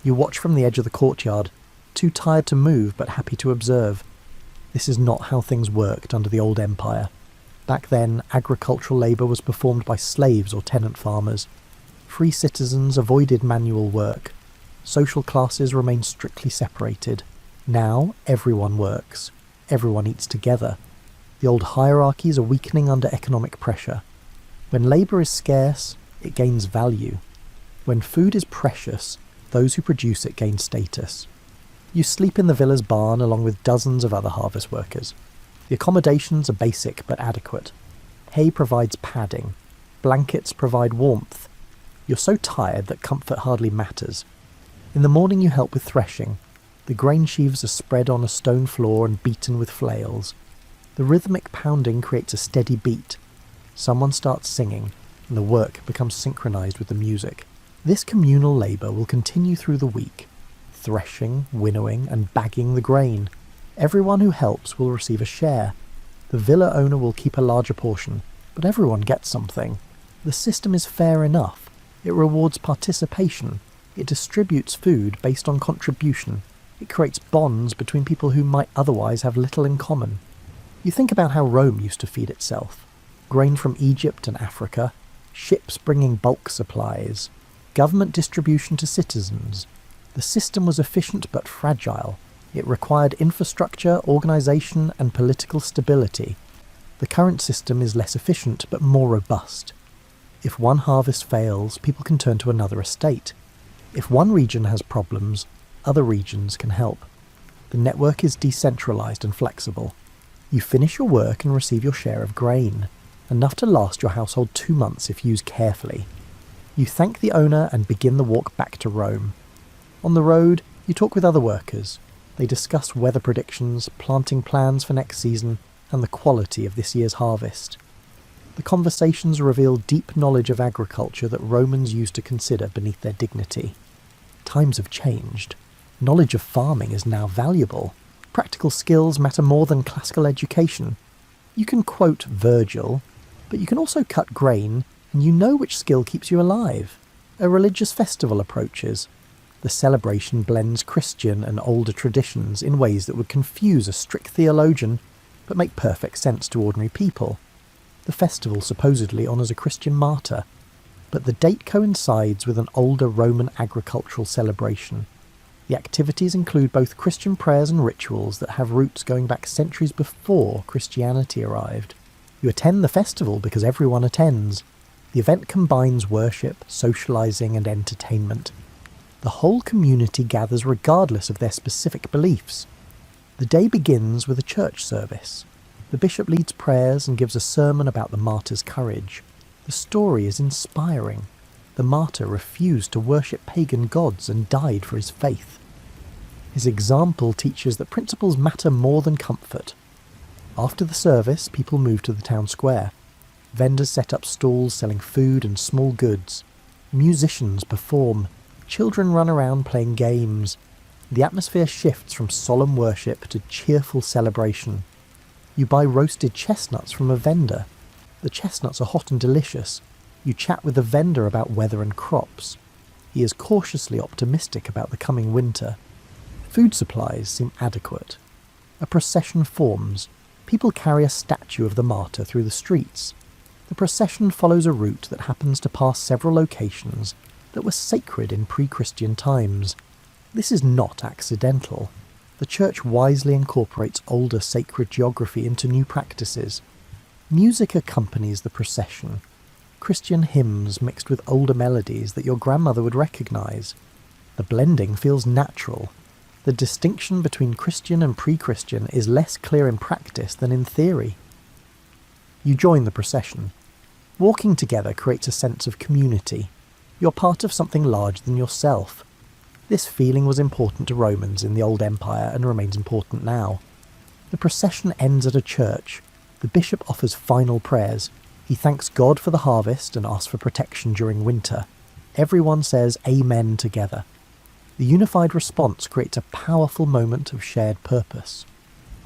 You watch from the edge of the courtyard, too tired to move but happy to observe. This is not how things worked under the old empire. Back then, agricultural labour was performed by slaves or tenant farmers. Free citizens avoided manual work. Social classes remained strictly separated. Now everyone works. Everyone eats together. The old hierarchies are weakening under economic pressure. When labour is scarce, it gains value. When food is precious, those who produce it gain status. You sleep in the villa's barn along with dozens of other harvest workers. The accommodations are basic but adequate. Hay provides padding. Blankets provide warmth. You're so tired that comfort hardly matters. In the morning you help with threshing. The grain sheaves are spread on a stone floor and beaten with flails. The rhythmic pounding creates a steady beat. Someone starts singing, and the work becomes synchronized with the music. This communal labour will continue through the week, threshing, winnowing, and bagging the grain. Everyone who helps will receive a share. The villa owner will keep a larger portion, but everyone gets something. The system is fair enough. It rewards participation. It distributes food based on contribution. It creates bonds between people who might otherwise have little in common. You think about how Rome used to feed itself. Grain from Egypt and Africa, ships bringing bulk supplies, government distribution to citizens. The system was efficient but fragile. It required infrastructure, organisation, and political stability. The current system is less efficient but more robust. If one harvest fails, people can turn to another estate. If one region has problems, other regions can help. The network is decentralised and flexible. You finish your work and receive your share of grain, enough to last your household 2 months if used carefully. You thank the owner and begin the walk back to Rome. On the road, you talk with other workers. They discuss weather predictions, planting plans for next season, and the quality of this year's harvest. The conversations reveal deep knowledge of agriculture that Romans used to consider beneath their dignity. Times have changed. Knowledge of farming is now valuable. Practical skills matter more than classical education. You can quote Virgil, but you can also cut grain, and you know which skill keeps you alive. A religious festival approaches. The celebration blends Christian and older traditions in ways that would confuse a strict theologian, but make perfect sense to ordinary people. The festival supposedly honours a Christian martyr, but the date coincides with an older Roman agricultural celebration. The activities include both Christian prayers and rituals that have roots going back centuries before Christianity arrived. You attend the festival because everyone attends. The event combines worship, socialising, and entertainment. The whole community gathers regardless of their specific beliefs. The day begins with a church service. The bishop leads prayers and gives a sermon about the martyr's courage. The story is inspiring. The martyr refused to worship pagan gods and died for his faith. His example teaches that principles matter more than comfort. After the service, people move to the town square. Vendors set up stalls selling food and small goods. Musicians perform. Children run around playing games. The atmosphere shifts from solemn worship to cheerful celebration. You buy roasted chestnuts from a vendor. The chestnuts are hot and delicious. You chat with the vendor about weather and crops. He is cautiously optimistic about the coming winter. Food supplies seem adequate. A procession forms. People carry a statue of the martyr through the streets. The procession follows a route that happens to pass several locations that were sacred in pre-Christian times. This is not accidental. The church wisely incorporates older sacred geography into new practices. Music accompanies the procession. Christian hymns mixed with older melodies that your grandmother would recognise. The blending feels natural. The distinction between Christian and pre-Christian is less clear in practice than in theory. You join the procession. Walking together creates a sense of community. You're part of something larger than yourself. This feeling was important to Romans in the Old Empire and remains important now. The procession ends at a church. The bishop offers final prayers. He thanks God for the harvest and asks for protection during winter. Everyone says Amen together. The unified response creates a powerful moment of shared purpose.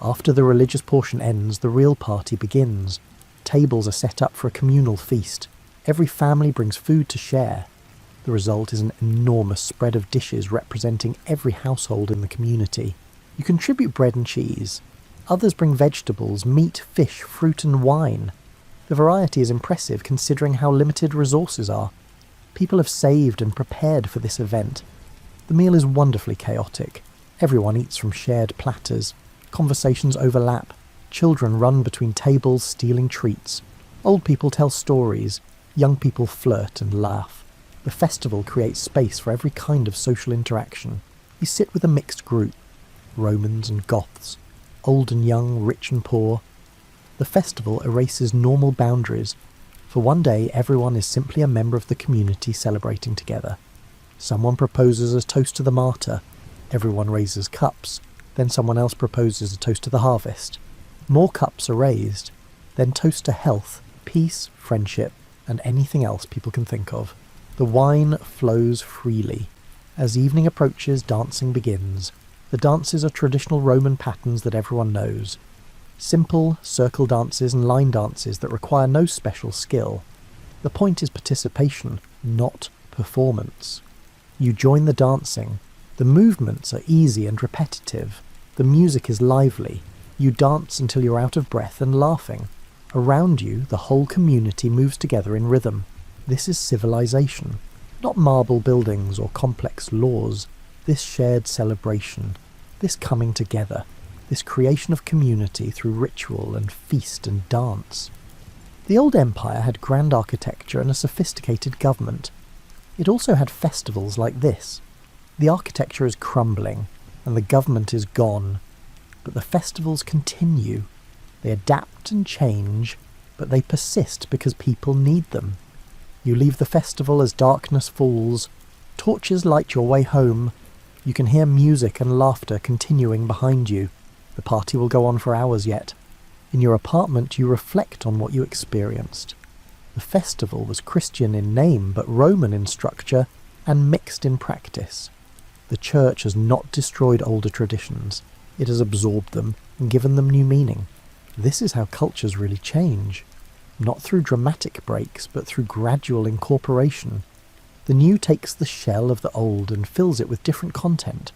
After the religious portion ends, the real party begins. Tables are set up for a communal feast. Every family brings food to share. The result is an enormous spread of dishes representing every household in the community. You contribute bread and cheese. Others bring vegetables, meat, fish, fruit and wine. The variety is impressive considering how limited resources are. People have saved and prepared for this event. The meal is wonderfully chaotic. Everyone eats from shared platters. Conversations overlap. Children run between tables stealing treats. Old people tell stories. Young people flirt and laugh. The festival creates space for every kind of social interaction. You sit with a mixed group. Romans and Goths. Old and young, rich and poor. The festival erases normal boundaries. For one day, everyone is simply a member of the community celebrating together. Someone proposes a toast to the martyr. Everyone raises cups. Then someone else proposes a toast to the harvest. More cups are raised. Then toast to health, peace, friendship, and anything else people can think of. The wine flows freely. As evening approaches, dancing begins. The dances are traditional Roman patterns that everyone knows. Simple circle dances and line dances that require no special skill. The point is participation, not performance. You join the dancing. The movements are easy and repetitive. The music is lively. You dance until you're out of breath and laughing. Around you, the whole community moves together in rhythm. This is civilization. Not marble buildings or complex laws. This shared celebration. This coming together. This creation of community through ritual and feast and dance. The old empire had grand architecture and a sophisticated government. It also had festivals like this. The architecture is crumbling, and the government is gone. But the festivals continue. They adapt and change, but they persist because people need them. You leave the festival as darkness falls. Torches light your way home. You can hear music and laughter continuing behind you. The party will go on for hours yet. In your apartment, you reflect on what you experienced. The festival was Christian in name, but Roman in structure, and mixed in practice. The church has not destroyed older traditions. It has absorbed them and given them new meaning. This is how cultures really change. Not through dramatic breaks, but through gradual incorporation. The new takes the shell of the old and fills it with different content.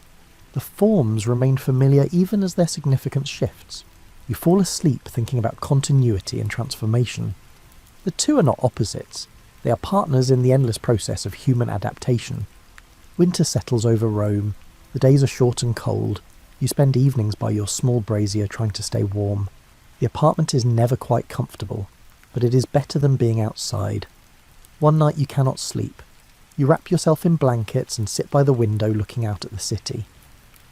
The forms remain familiar even as their significance shifts. You fall asleep thinking about continuity and transformation. The two are not opposites. They are partners in the endless process of human adaptation. Winter settles over Rome. The days are short and cold. You spend evenings by your small brazier trying to stay warm. The apartment is never quite comfortable, but it is better than being outside. One night you cannot sleep. You wrap yourself in blankets and sit by the window looking out at the city.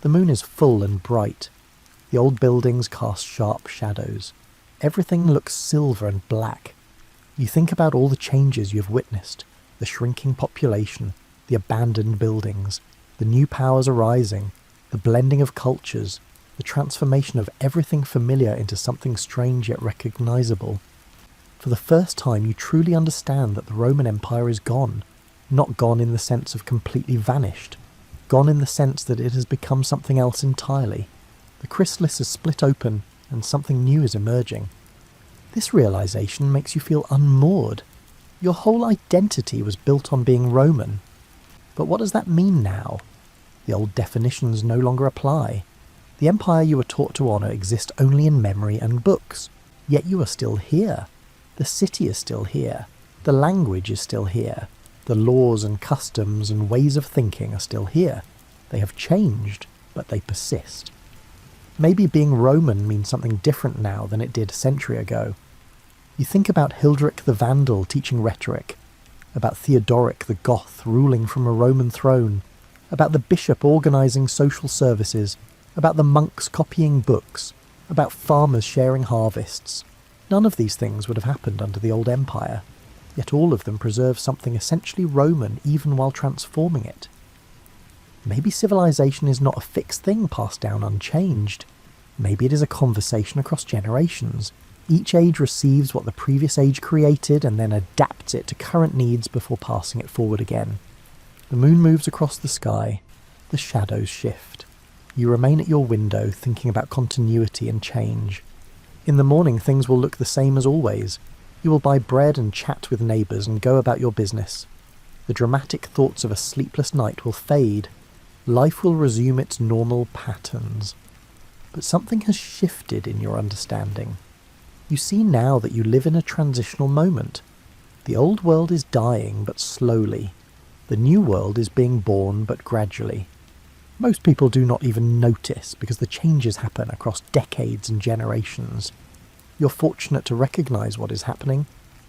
The moon is full and bright. The old buildings cast sharp shadows. Everything looks silver and black. You think about all the changes you have witnessed, the shrinking population, the abandoned buildings, the new powers arising, the blending of cultures, the transformation of everything familiar into something strange yet recognizable. For the first time you truly understand that the Roman Empire is gone, not gone in the sense of completely vanished, gone in the sense that it has become something else entirely. The chrysalis is split open and something new is emerging. This realization makes you feel unmoored. Your whole identity was built on being Roman. But what does that mean now? The old definitions no longer apply. The empire you were taught to honour exists only in memory and books. Yet you are still here. The city is still here. The language is still here. The laws and customs and ways of thinking are still here. They have changed, but they persist. Maybe being Roman means something different now than it did a century ago. You think about Hilderic the Vandal teaching rhetoric, about Theodoric the Goth ruling from a Roman throne, about the bishop organising social services, about the monks copying books, about farmers sharing harvests. None of these things would have happened under the old empire, yet all of them preserve something essentially Roman even while transforming it. Maybe civilization is not a fixed thing passed down unchanged. Maybe it is a conversation across generations. Each age receives what the previous age created and then adapts it to current needs before passing it forward again. The moon moves across the sky. The shadows shift. You remain at your window thinking about continuity and change. In the morning things will look the same as always. You will buy bread and chat with neighbours and go about your business. The dramatic thoughts of a sleepless night will fade. Life will resume its normal patterns. But something has shifted in your understanding. You see now that you live in a transitional moment. The old world is dying, but slowly. The new world is being born, but gradually. Most people do not even notice because the changes happen across decades and generations. You're fortunate to recognise what is happening.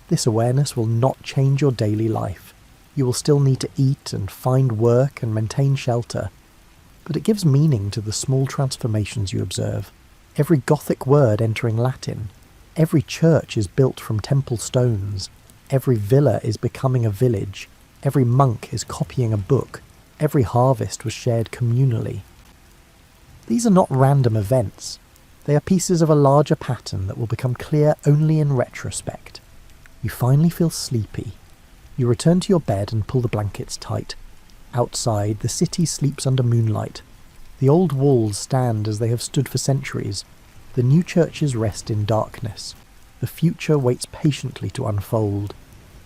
This awareness will not change your daily life. You will still need to eat and find work and maintain shelter. But it gives meaning to the small transformations you observe. Every Gothic word entering Latin. Every church is built from temple stones. Every villa is becoming a village. Every monk is copying a book. Every harvest was shared communally. These are not random events. They are pieces of a larger pattern that will become clear only in retrospect. You finally feel sleepy. You return to your bed and pull the blankets tight. Outside, the city sleeps under moonlight. The old walls stand as they have stood for centuries. The new churches rest in darkness. The future waits patiently to unfold.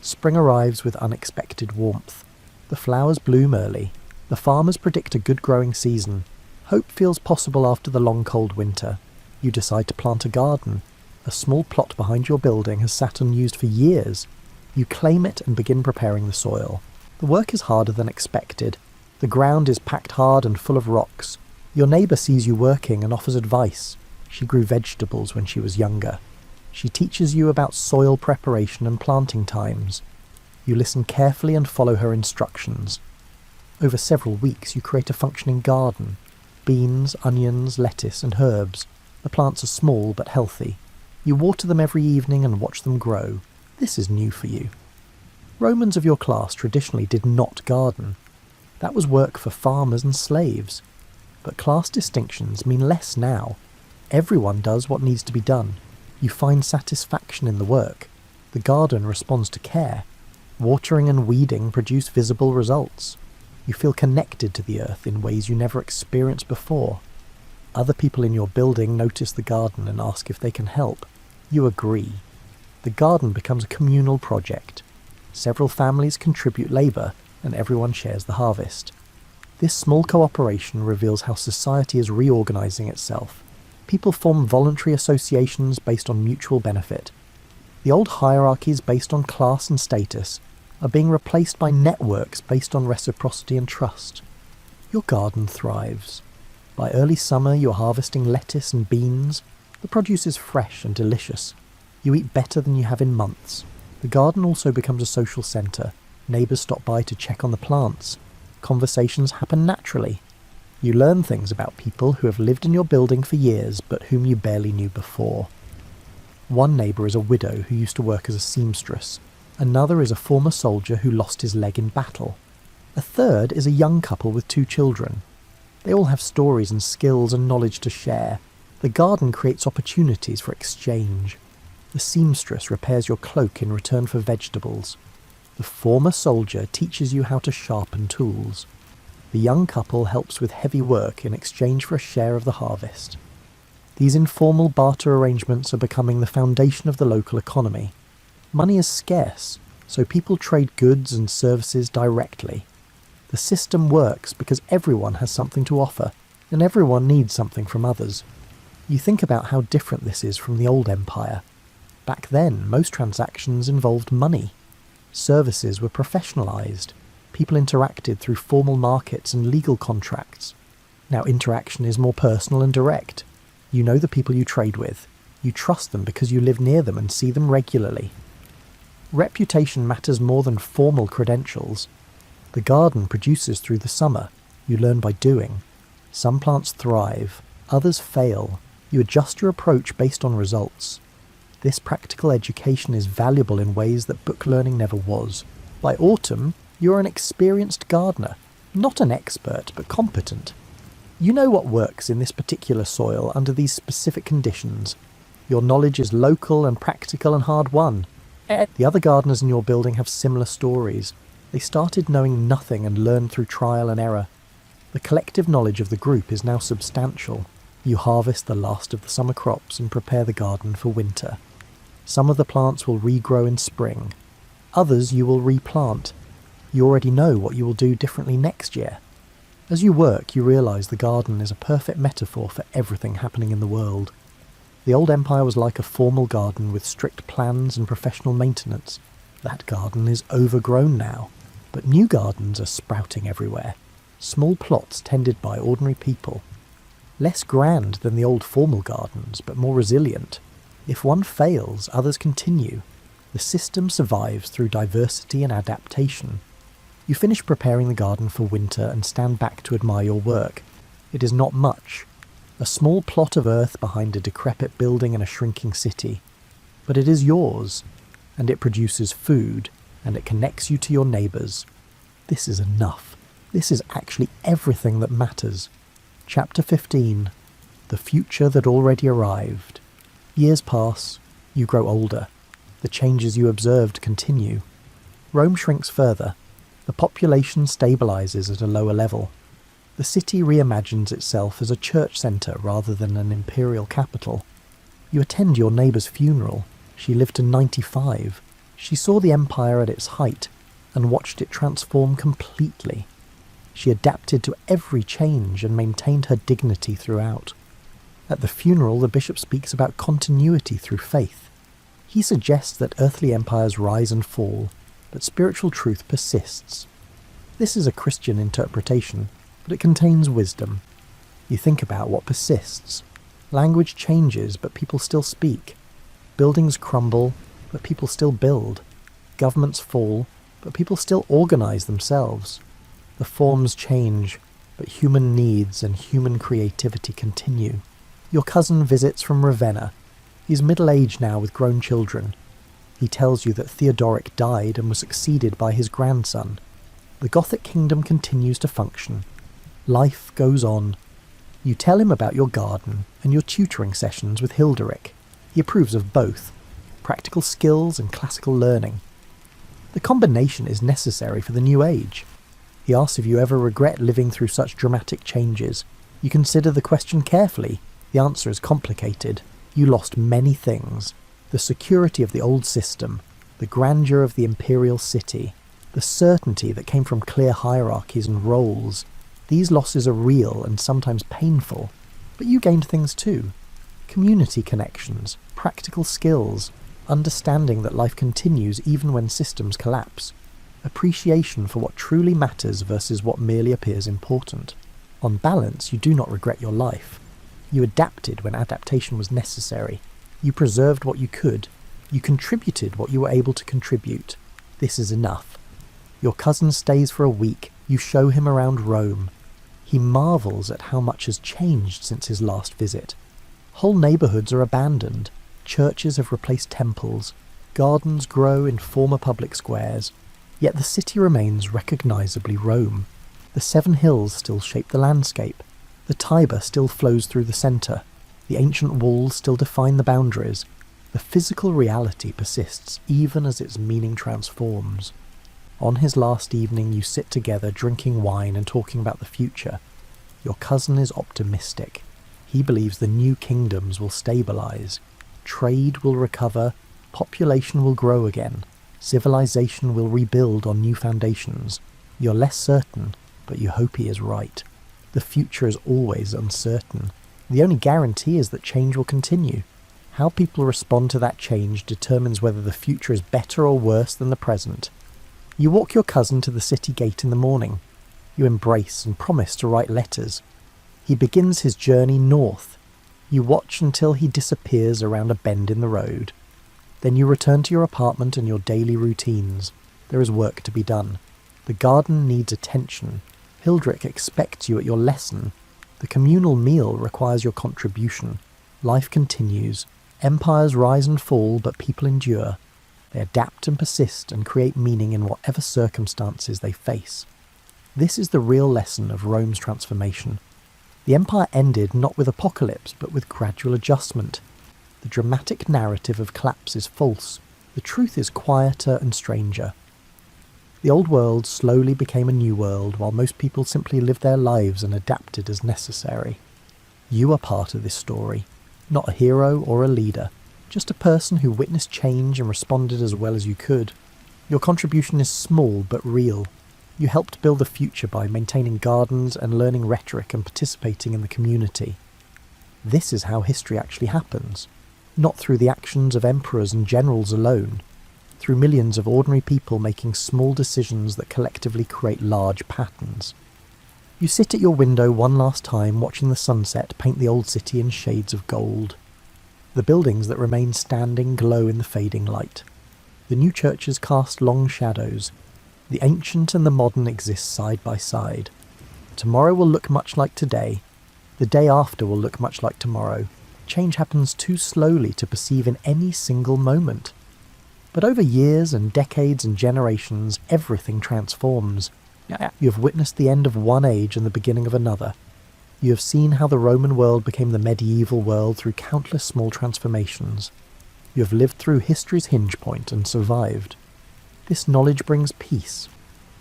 Spring arrives with unexpected warmth. The flowers bloom early. The farmers predict a good growing season. Hope feels possible after the long cold winter. You decide to plant a garden. A small plot behind your building has sat unused for years. You claim it and begin preparing the soil. The work is harder than expected. The ground is packed hard and full of rocks. Your neighbour sees you working and offers advice. She grew vegetables when she was younger. She teaches you about soil preparation and planting times. You listen carefully and follow her instructions. Over several weeks you create a functioning garden. Beans, onions, lettuce and herbs. The plants are small but healthy. You water them every evening and watch them grow. This is new for you. Romans of your class traditionally did not garden. That was work for farmers and slaves. But class distinctions mean less now. Everyone does what needs to be done. You find satisfaction in the work. The garden responds to care. Watering and weeding produce visible results. You feel connected to the earth in ways you never experienced before. Other people in your building notice the garden and ask if they can help. You agree. The garden becomes a communal project. Several families contribute labour, and everyone shares the harvest. This small cooperation reveals how society is reorganising itself. People form voluntary associations based on mutual benefit. The old hierarchies based on class and status are being replaced by networks based on reciprocity and trust. Your garden thrives. By early summer you're harvesting lettuce and beans. The produce is fresh and delicious. You eat better than you have in months. The garden also becomes a social centre. Neighbours stop by to check on the plants. Conversations happen naturally. You learn things about people who have lived in your building for years but whom you barely knew before. One neighbour is a widow who used to work as a seamstress. Another is a former soldier who lost his leg in battle. A third is a young couple with 2 children. They all have stories and skills and knowledge to share. The garden creates opportunities for exchange. The seamstress repairs your cloak in return for vegetables. The former soldier teaches you how to sharpen tools. The young couple helps with heavy work in exchange for a share of the harvest. These informal barter arrangements are becoming the foundation of the local economy. Money is scarce, so people trade goods and services directly. The system works because everyone has something to offer, and everyone needs something from others. You think about how different this is from the old empire. Back then, most transactions involved money. Services were professionalised. People interacted through formal markets and legal contracts. Now interaction is more personal and direct. You know the people you trade with. You trust them because you live near them and see them regularly. Reputation matters more than formal credentials. The garden produces through the summer. You learn by doing. Some plants thrive, others fail. You adjust your approach based on results. This practical education is valuable in ways that book learning never was. By autumn, you're an experienced gardener, not an expert, but competent. You know what works in this particular soil under these specific conditions. Your knowledge is local and practical and hard-won. The other gardeners in your building have similar stories. They started knowing nothing and learned through trial and error. The collective knowledge of the group is now substantial. You harvest the last of the summer crops and prepare the garden for winter. Some of the plants will regrow in spring. Others you will replant. You already know what you will do differently next year. As you work, you realise the garden is a perfect metaphor for everything happening in the world. The old empire was like a formal garden with strict plans and professional maintenance. That garden is overgrown now, but new gardens are sprouting everywhere. small plots tended by ordinary people. Less grand than the old formal gardens, but more resilient. If one fails, others continue. The system survives through diversity and adaptation. You finish preparing the garden for winter and stand back to admire your work. It is not much. A small plot of earth behind a decrepit building and a shrinking city. But it is yours, and it produces food, and it connects you to your neighbours. This is enough. This is actually everything that matters. Chapter 15. The future that already arrived. Years pass. You grow older. The changes you observed continue. Rome shrinks further. The population stabilises at a lower level. The city reimagines itself as a church centre rather than an imperial capital. You attend your neighbour's funeral. She lived to 95. She saw the empire at its height and watched it transform completely. She adapted to every change and maintained her dignity throughout. At the funeral, the bishop speaks about continuity through faith. He suggests that earthly empires rise and fall, but spiritual truth persists. This is a Christian interpretation, but it contains wisdom. You think about what persists. Language changes, but people still speak. Buildings crumble, but people still build. Governments fall, but people still organise themselves. The forms change, but human needs and human creativity continue. Your cousin visits from Ravenna. He's middle-aged now with grown children. He tells you that Theodoric died and was succeeded by his grandson. The Gothic kingdom continues to function. Life goes on. You tell him about your garden and your tutoring sessions with Hilderic. He approves of both, practical skills and classical learning. The combination is necessary for the new age. He asks if you ever regret living through such dramatic changes. You consider the question carefully. The answer is complicated. You lost many things. The security of the old system, the grandeur of the imperial city, the certainty that came from clear hierarchies and roles. These losses are real and sometimes painful, but you gained things too. Community connections, practical skills, understanding that life continues even when systems collapse, appreciation for what truly matters versus what merely appears important. On balance, you do not regret your life. You adapted when adaptation was necessary. You preserved what you could. You contributed what you were able to contribute. This is enough. Your cousin stays for a week. You show him around Rome. He marvels at how much has changed since his last visit. Whole neighbourhoods are abandoned. Churches have replaced temples. Gardens grow in former public squares. Yet the city remains recognisably Rome. The 7 hills still shape the landscape. The Tiber still flows through the centre. The ancient walls still define the boundaries. The physical reality persists even as its meaning transforms. On his last evening you sit together drinking wine and talking about the future. Your cousin is optimistic. He believes the new kingdoms will stabilise. Trade will recover. Population will grow again. Civilization will rebuild on new foundations. You're less certain, but you hope he is right. The future is always uncertain. The only guarantee is that change will continue. How people respond to that change determines whether the future is better or worse than the present. You walk your cousin to the city gate in the morning. You embrace and promise to write letters. He begins his journey north. You watch until he disappears around a bend in the road. Then you return to your apartment and your daily routines. There is work to be done. The garden needs attention. Hilderic expects you at your lesson. The communal meal requires your contribution. Life continues. Empires rise and fall, but people endure. They adapt and persist and create meaning in whatever circumstances they face. This is the real lesson of Rome's transformation. The empire ended not with apocalypse, but with gradual adjustment. The dramatic narrative of collapse is false. The truth is quieter and stranger. The old world slowly became a new world, while most people simply lived their lives and adapted as necessary. You are part of this story, not a hero or a leader, just a person who witnessed change and responded as well as you could. Your contribution is small but real. You helped build the future by maintaining gardens and learning rhetoric and participating in the community. This is how history actually happens, not through the actions of emperors and generals alone, through millions of ordinary people making small decisions that collectively create large patterns. You sit at your window one last time, watching the sunset paint the old city in shades of gold. The buildings that remain standing glow in the fading light. The new churches cast long shadows. The ancient and the modern exist side by side. Tomorrow will look much like today. The day after will look much like tomorrow. Change happens too slowly to perceive in any single moment. But over years and decades and generations, everything transforms. You have witnessed the end of one age and the beginning of another. You have seen how the Roman world became the medieval world through countless small transformations. You have lived through history's hinge point and survived. This knowledge brings peace.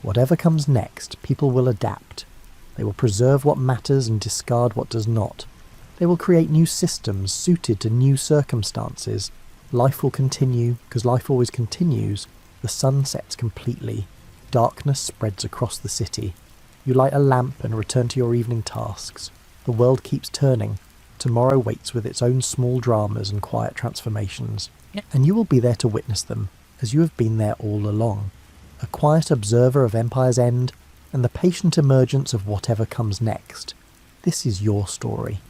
Whatever comes next, people will adapt. They will preserve what matters and discard what does not. They will create new systems suited to new circumstances. Life will continue, because life always continues. The sun sets completely. Darkness spreads across the city. You light a lamp and return to your evening tasks. The world keeps turning. Tomorrow waits with its own small dramas and quiet transformations. And you will be there to witness them, as you have been there all along. A quiet observer of empire's end, and the patient emergence of whatever comes next. This is your story.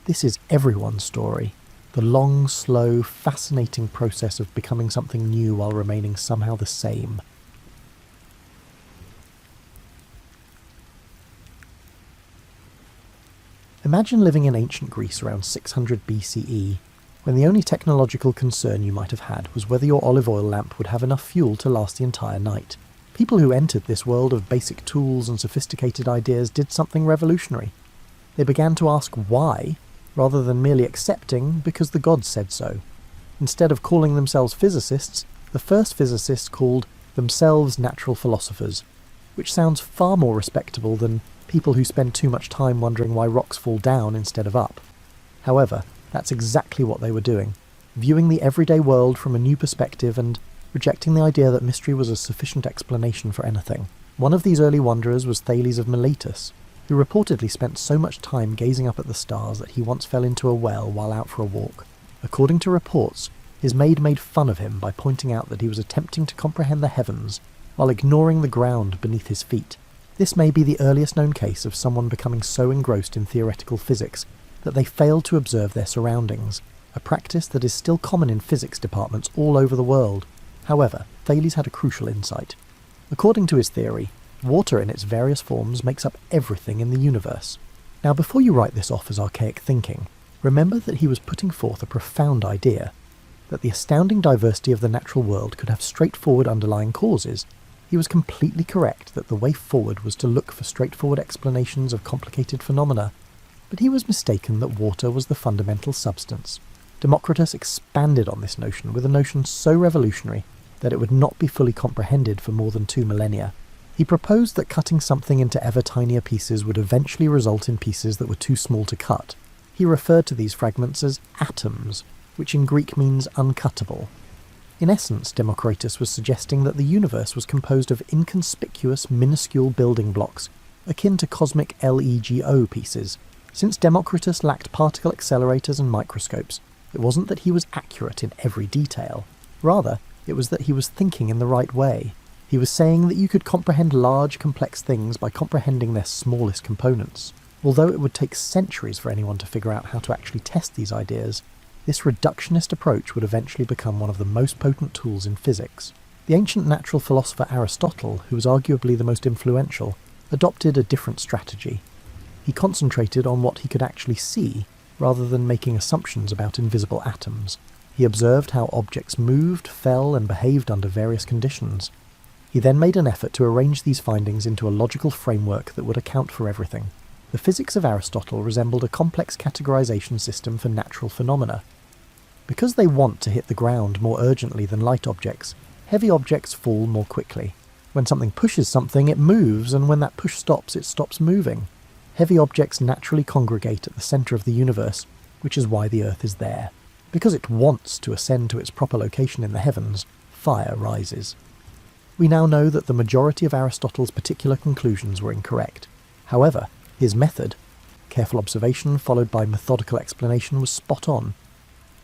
This is everyone's story. The long, slow, fascinating process of becoming something new while remaining somehow the same. Imagine living in ancient Greece around 600 BCE, when the only technological concern you might have had was whether your olive oil lamp would have enough fuel to last the entire night. People who entered this world of basic tools and sophisticated ideas did something revolutionary. They began to ask why, rather than merely accepting because the gods said so. Instead of calling themselves physicists, the first physicists called themselves natural philosophers, which sounds far more respectable than people who spend too much time wondering why rocks fall down instead of up. However, that's exactly what they were doing, viewing the everyday world from a new perspective and rejecting the idea that mystery was a sufficient explanation for anything. One of these early wanderers was Thales of Miletus, who reportedly spent so much time gazing up at the stars that he once fell into a well while out for a walk. According to reports, his maid made fun of him by pointing out that he was attempting to comprehend the heavens while ignoring the ground beneath his feet. This may be the earliest known case of someone becoming so engrossed in theoretical physics that they failed to observe their surroundings, a practice that is still common in physics departments all over the world. However, Thales had a crucial insight. According to his theory, water in its various forms makes up everything in the universe. Now, before you write this off as archaic thinking, remember that he was putting forth a profound idea, that the astounding diversity of the natural world could have straightforward underlying causes. He was completely correct that the way forward was to look for straightforward explanations of complicated phenomena, but he was mistaken that water was the fundamental substance. Democritus expanded on this notion with a notion so revolutionary that it would not be fully comprehended for more than 2 millennia. He proposed that cutting something into ever tinier pieces would eventually result in pieces that were too small to cut. He referred to these fragments as atoms, which in Greek means uncuttable. In essence, Democritus was suggesting that the universe was composed of inconspicuous, minuscule building blocks, akin to cosmic LEGO pieces. Since Democritus lacked particle accelerators and microscopes, it wasn't that he was accurate in every detail. Rather, it was that he was thinking in the right way. He was saying that you could comprehend large, complex things by comprehending their smallest components. Although it would take centuries for anyone to figure out how to actually test these ideas, this reductionist approach would eventually become one of the most potent tools in physics. The ancient natural philosopher Aristotle, who was arguably the most influential, adopted a different strategy. He concentrated on what he could actually see, rather than making assumptions about invisible atoms. He observed how objects moved, fell, and behaved under various conditions. He then made an effort to arrange these findings into a logical framework that would account for everything. The physics of Aristotle resembled a complex categorization system for natural phenomena. Because they want to hit the ground more urgently than light objects, heavy objects fall more quickly. When something pushes something, it moves, and when that push stops, it stops moving. Heavy objects naturally congregate at the centre of the universe, which is why the Earth is there. Because it wants to ascend to its proper location in the heavens, fire rises. We now know that the majority of Aristotle's particular conclusions were incorrect. However, his method, careful observation followed by methodical explanation, was spot on.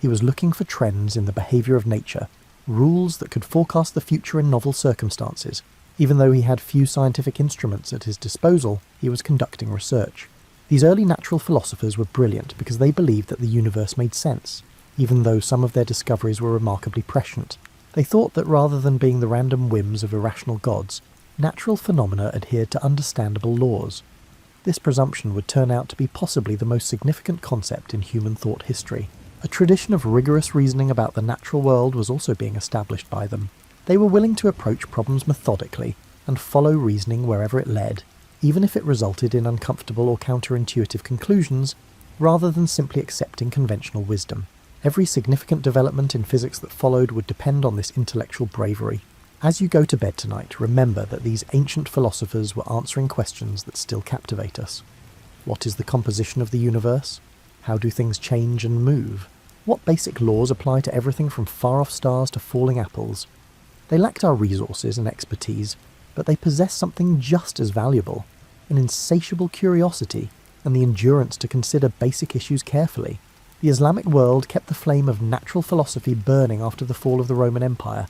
He was looking for trends in the behaviour of nature, rules that could forecast the future in novel circumstances. Even though he had few scientific instruments at his disposal, he was conducting research. These early natural philosophers were brilliant because they believed that the universe made sense, even though some of their discoveries were remarkably prescient. They thought that rather than being the random whims of irrational gods, natural phenomena adhered to understandable laws. This presumption would turn out to be possibly the most significant concept in human thought history. A tradition of rigorous reasoning about the natural world was also being established by them. They were willing to approach problems methodically and follow reasoning wherever it led, even if it resulted in uncomfortable or counterintuitive conclusions, rather than simply accepting conventional wisdom. Every significant development in physics that followed would depend on this intellectual bravery. As you go to bed tonight, remember that these ancient philosophers were answering questions that still captivate us. What is the composition of the universe? How do things change and move? What basic laws apply to everything from far-off stars to falling apples? They lacked our resources and expertise, but they possessed something just as valuable, an insatiable curiosity and the endurance to consider basic issues carefully. The Islamic world kept the flame of natural philosophy burning after the fall of the Roman Empire,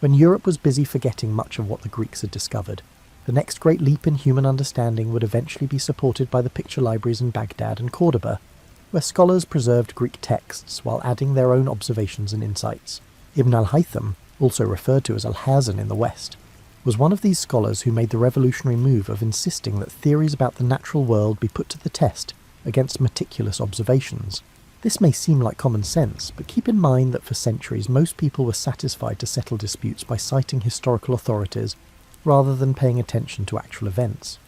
when Europe was busy forgetting much of what the Greeks had discovered. The next great leap in human understanding would eventually be supported by the picture libraries in Baghdad and Cordoba, where scholars preserved Greek texts while adding their own observations and insights. Ibn al-Haytham, also referred to as Al-Hazan in the West, was one of these scholars who made the revolutionary move of insisting that theories about the natural world be put to the test against meticulous observations. This may seem like common sense, but keep in mind that for centuries most people were satisfied to settle disputes by citing historical authorities rather than paying attention to actual events.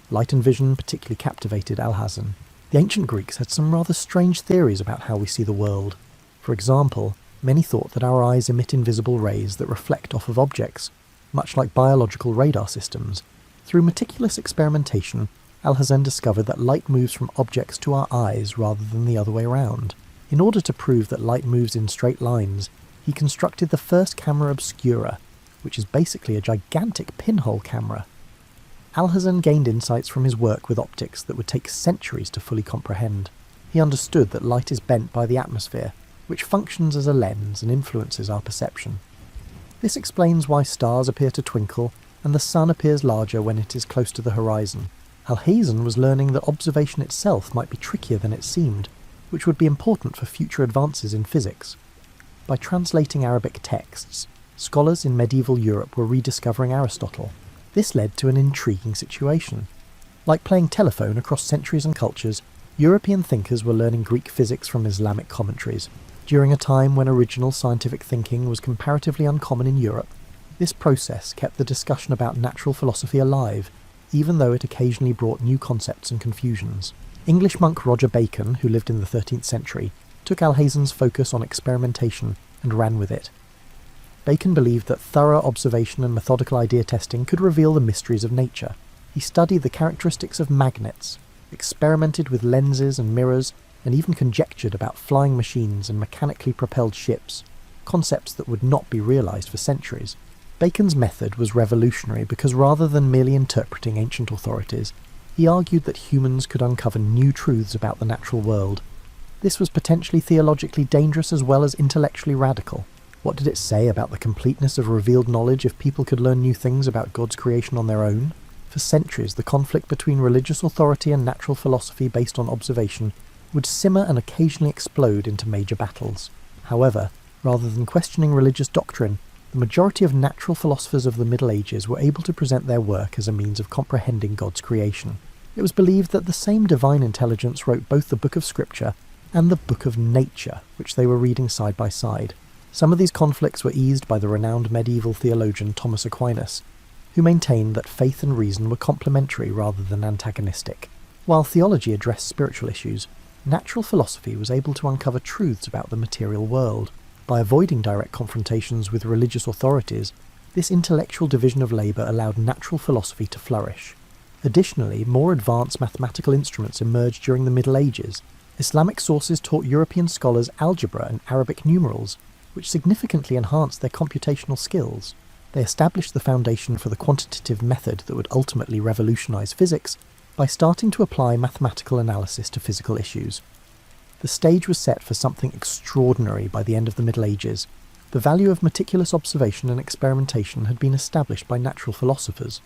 Light and vision particularly captivated Al-Hazan. The ancient Greeks had some rather strange theories about how we see the world. For example, many thought that our eyes emit invisible rays that reflect off of objects, much like biological radar systems. Through meticulous experimentation, Al-Hazan discovered that light moves from objects to our eyes rather than the other way around. In order to prove that light moves in straight lines, he constructed the first camera obscura, which is basically a gigantic pinhole camera. Al-Hazan gained insights from his work with optics that would take centuries to fully comprehend. He understood that light is bent by the atmosphere, which functions as a lens and influences our perception. This explains why stars appear to twinkle and the sun appears larger when it is close to the horizon. Al-Hazan was learning that observation itself might be trickier than it seemed, which would be important for future advances in physics. By translating Arabic texts, scholars in medieval Europe were rediscovering Aristotle. This led to an intriguing situation. Like playing telephone across centuries and cultures, European thinkers were learning Greek physics from Islamic commentaries. During a time when original scientific thinking was comparatively uncommon in Europe, this process kept the discussion about natural philosophy alive, even though it occasionally brought new concepts and confusions. English monk Roger Bacon, who lived in the 13th century, took Al-Hazan's focus on experimentation and ran with it. Bacon believed that thorough observation and methodical idea testing could reveal the mysteries of nature. He studied the characteristics of magnets, experimented with lenses and mirrors, and even conjectured about flying machines and mechanically propelled ships, concepts that would not be realized for centuries. Bacon's method was revolutionary because rather than merely interpreting ancient authorities, he argued that humans could uncover new truths about the natural world. This was potentially theologically dangerous as well as intellectually radical. What did it say about the completeness of revealed knowledge if people could learn new things about God's creation on their own? For centuries, the conflict between religious authority and natural philosophy based on observation would simmer and occasionally explode into major battles. However, rather than questioning religious doctrine, the majority of natural philosophers of the Middle Ages were able to present their work as a means of comprehending God's creation. It was believed that the same divine intelligence wrote both the book of Scripture and the book of nature, which they were reading side by side. Some of these conflicts were eased by the renowned medieval theologian Thomas Aquinas, who maintained that faith and reason were complementary rather than antagonistic. While theology addressed spiritual issues, natural philosophy was able to uncover truths about the material world. By avoiding direct confrontations with religious authorities, this intellectual division of labour allowed natural philosophy to flourish. Additionally, more advanced mathematical instruments emerged during the Middle Ages. Islamic sources taught European scholars algebra and Arabic numerals, which significantly enhanced their computational skills. They established the foundation for the quantitative method that would ultimately revolutionise physics by starting to apply mathematical analysis to physical issues. The stage was set for something extraordinary by the end of the Middle Ages. The value of meticulous observation and experimentation had been established by natural philosophers.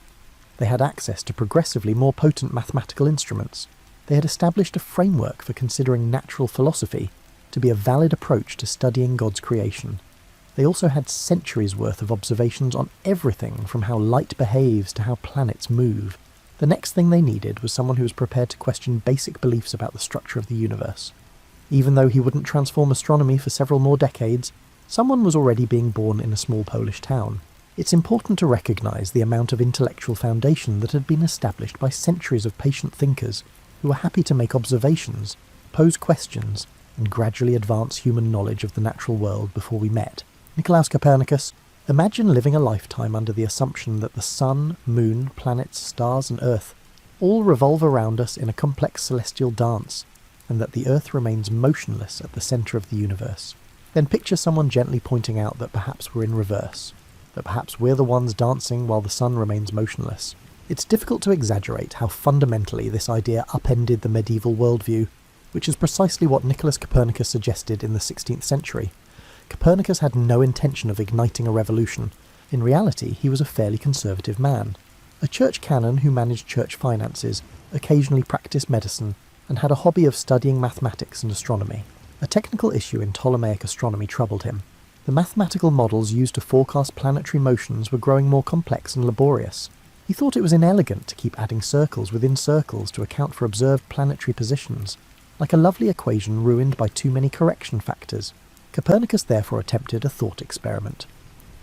They had access to progressively more potent mathematical instruments. They had established a framework for considering natural philosophy to be a valid approach to studying God's creation. They also had centuries' worth of observations on everything from how light behaves to how planets move. The next thing they needed was someone who was prepared to question basic beliefs about the structure of the universe. Even though he wouldn't transform astronomy for several more decades, someone was already being born in a small Polish town. It's important to recognise the amount of intellectual foundation that had been established by centuries of patient thinkers who were happy to make observations, pose questions, and gradually advance human knowledge of the natural world before we met. Nicolaus Copernicus, imagine living a lifetime under the assumption that the sun, moon, planets, stars and Earth all revolve around us in a complex celestial dance, and that the Earth remains motionless at the centre of the universe. Then picture someone gently pointing out that perhaps we're in reverse, that perhaps we're the ones dancing while the sun remains motionless. It's difficult to exaggerate how fundamentally this idea upended the medieval worldview, which is precisely what Nicolaus Copernicus suggested in the 16th century. Copernicus had no intention of igniting a revolution. In reality, he was a fairly conservative man. A church canon who managed church finances, occasionally practiced medicine, and had a hobby of studying mathematics and astronomy. A technical issue in Ptolemaic astronomy troubled him. The mathematical models used to forecast planetary motions were growing more complex and laborious. He thought it was inelegant to keep adding circles within circles to account for observed planetary positions, like a lovely equation ruined by too many correction factors. Copernicus therefore attempted a thought experiment.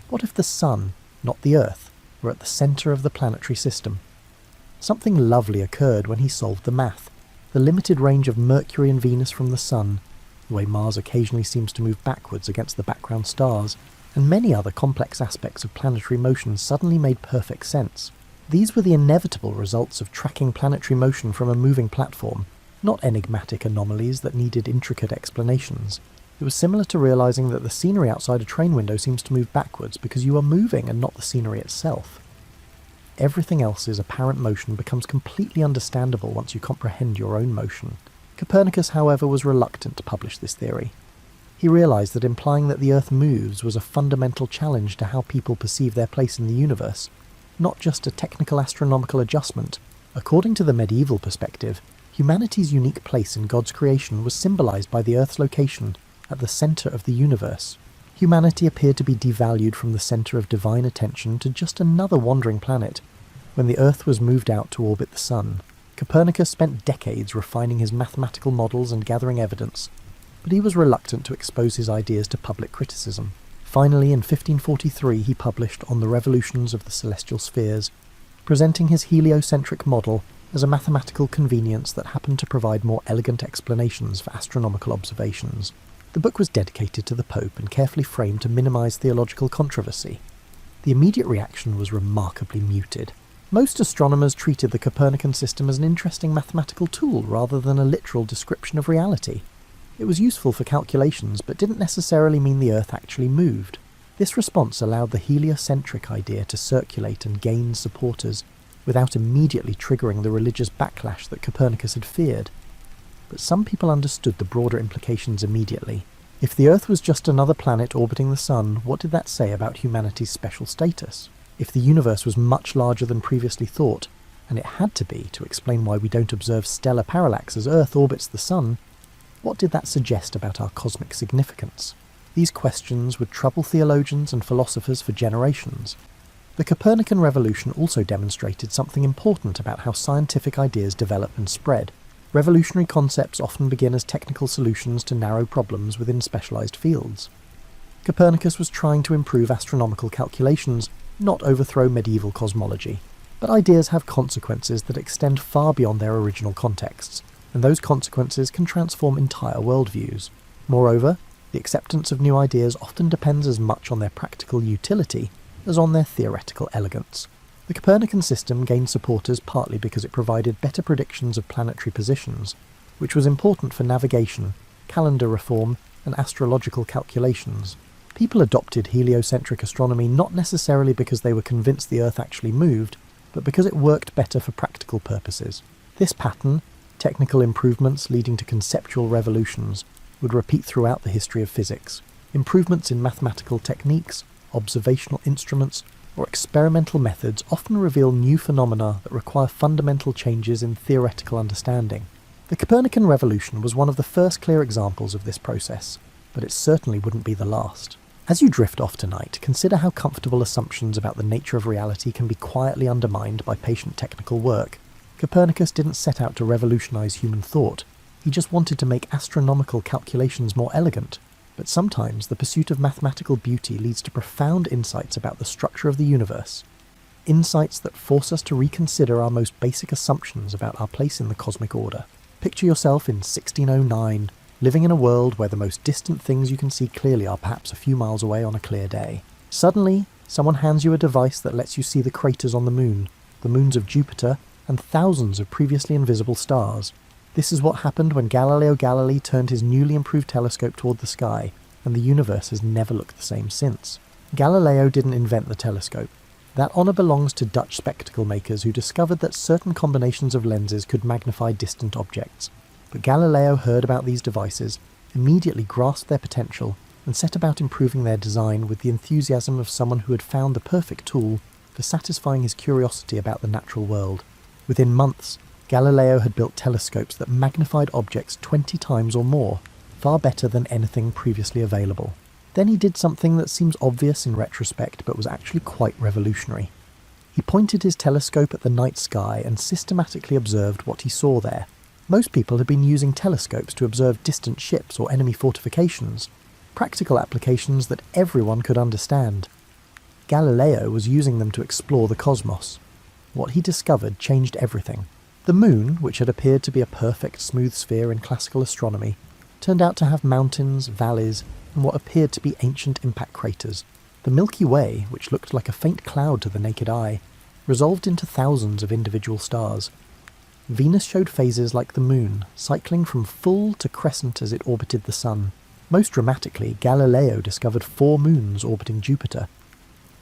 What if the sun, not the Earth, were at the centre of the planetary system? Something lovely occurred when he solved the math. The limited range of Mercury and Venus from the sun, the way Mars occasionally seems to move backwards against the background stars, and many other complex aspects of planetary motion suddenly made perfect sense. These were the inevitable results of tracking planetary motion from a moving platform, not enigmatic anomalies that needed intricate explanations. It was similar to realising that the scenery outside a train window seems to move backwards because you are moving and not the scenery itself. Everything else's apparent motion becomes completely understandable once you comprehend your own motion. Copernicus, however, was reluctant to publish this theory. He realised that implying that the Earth moves was a fundamental challenge to how people perceive their place in the universe, not just a technical astronomical adjustment. According to the medieval perspective, humanity's unique place in God's creation was symbolised by the Earth's location at the centre of the universe. Humanity appeared to be devalued from the centre of divine attention to just another wandering planet, when the Earth was moved out to orbit the Sun. Copernicus spent decades refining his mathematical models and gathering evidence, but he was reluctant to expose his ideas to public criticism. Finally, in 1543, he published On the Revolutions of the Celestial Spheres, presenting his heliocentric model as a mathematical convenience that happened to provide more elegant explanations for astronomical observations. The book was dedicated to the Pope and carefully framed to minimise theological controversy. The immediate reaction was remarkably muted. Most astronomers treated the Copernican system as an interesting mathematical tool rather than a literal description of reality. It was useful for calculations, but didn't necessarily mean the Earth actually moved. This response allowed the heliocentric idea to circulate and gain supporters without immediately triggering the religious backlash that Copernicus had feared. But some people understood the broader implications immediately. If the Earth was just another planet orbiting the Sun, what did that say about humanity's special status? If the universe was much larger than previously thought, and it had to be to explain why we don't observe stellar parallax as Earth orbits the Sun, what did that suggest about our cosmic significance? These questions would trouble theologians and philosophers for generations. The Copernican revolution also demonstrated something important about how scientific ideas develop and spread. Revolutionary concepts often begin as technical solutions to narrow problems within specialised fields. Copernicus was trying to improve astronomical calculations, not overthrow medieval cosmology. But ideas have consequences that extend far beyond their original contexts, and those consequences can transform entire worldviews. Moreover, the acceptance of new ideas often depends as much on their practical utility as on their theoretical elegance. The Copernican system gained supporters partly because it provided better predictions of planetary positions, which was important for navigation, calendar reform, and astrological calculations. People adopted heliocentric astronomy not necessarily because they were convinced the Earth actually moved, but because it worked better for practical purposes. This pattern, technical improvements leading to conceptual revolutions, would repeat throughout the history of physics. Improvements in mathematical techniques, observational instruments, or experimental methods often reveal new phenomena that require fundamental changes in theoretical understanding. The Copernican revolution was one of the first clear examples of this process, but it certainly wouldn't be the last. As you drift off tonight, consider how comfortable assumptions about the nature of reality can be quietly undermined by patient technical work. Copernicus didn't set out to revolutionize human thought, he just wanted to make astronomical calculations more elegant. But sometimes the pursuit of mathematical beauty leads to profound insights about the structure of the universe. Insights that force us to reconsider our most basic assumptions about our place in the cosmic order. Picture yourself in 1609, living in a world where the most distant things you can see clearly are perhaps a few miles away on a clear day. Suddenly, someone hands you a device that lets you see the craters on the moons of Jupiter, and thousands of previously invisible stars. This is what happened when Galileo Galilei turned his newly improved telescope toward the sky, and the universe has never looked the same since. Galileo didn't invent the telescope. That honour belongs to Dutch spectacle makers who discovered that certain combinations of lenses could magnify distant objects. But Galileo heard about these devices, immediately grasped their potential, and set about improving their design with the enthusiasm of someone who had found the perfect tool for satisfying his curiosity about the natural world. Within months, Galileo had built telescopes that magnified objects 20 times or more, far better than anything previously available. Then he did something that seems obvious in retrospect but was actually quite revolutionary. He pointed his telescope at the night sky and systematically observed what he saw there. Most people had been using telescopes to observe distant ships or enemy fortifications, practical applications that everyone could understand. Galileo was using them to explore the cosmos. What he discovered changed everything. The moon, which had appeared to be a perfect smooth sphere in classical astronomy, turned out to have mountains, valleys, and what appeared to be ancient impact craters. The Milky Way, which looked like a faint cloud to the naked eye, resolved into thousands of individual stars. Venus showed phases like the moon, cycling from full to crescent as it orbited the sun. Most dramatically, Galileo discovered 4 moons orbiting Jupiter.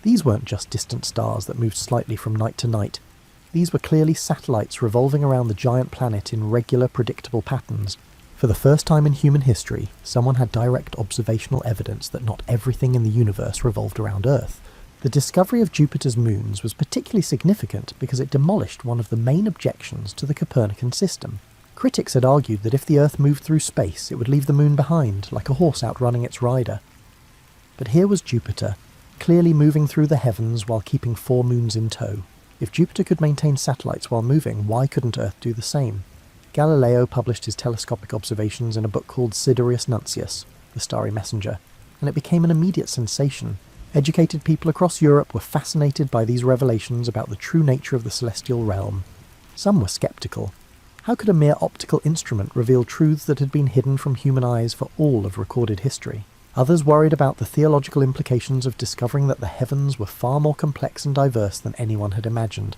These weren't just distant stars that moved slightly from night to night. These were clearly satellites revolving around the giant planet in regular, predictable patterns. For the first time in human history, someone had direct observational evidence that not everything in the universe revolved around Earth. The discovery of Jupiter's moons was particularly significant because it demolished one of the main objections to the Copernican system. Critics had argued that if the Earth moved through space, it would leave the moon behind, like a horse outrunning its rider. But here was Jupiter, clearly moving through the heavens while keeping 4 moons in tow. If Jupiter could maintain satellites while moving, why couldn't Earth do the same? Galileo published his telescopic observations in a book called Sidereus Nuncius, The Starry Messenger, and it became an immediate sensation. Educated people across Europe were fascinated by these revelations about the true nature of the celestial realm. Some were sceptical. How could a mere optical instrument reveal truths that had been hidden from human eyes for all of recorded history? Others worried about the theological implications of discovering that the heavens were far more complex and diverse than anyone had imagined.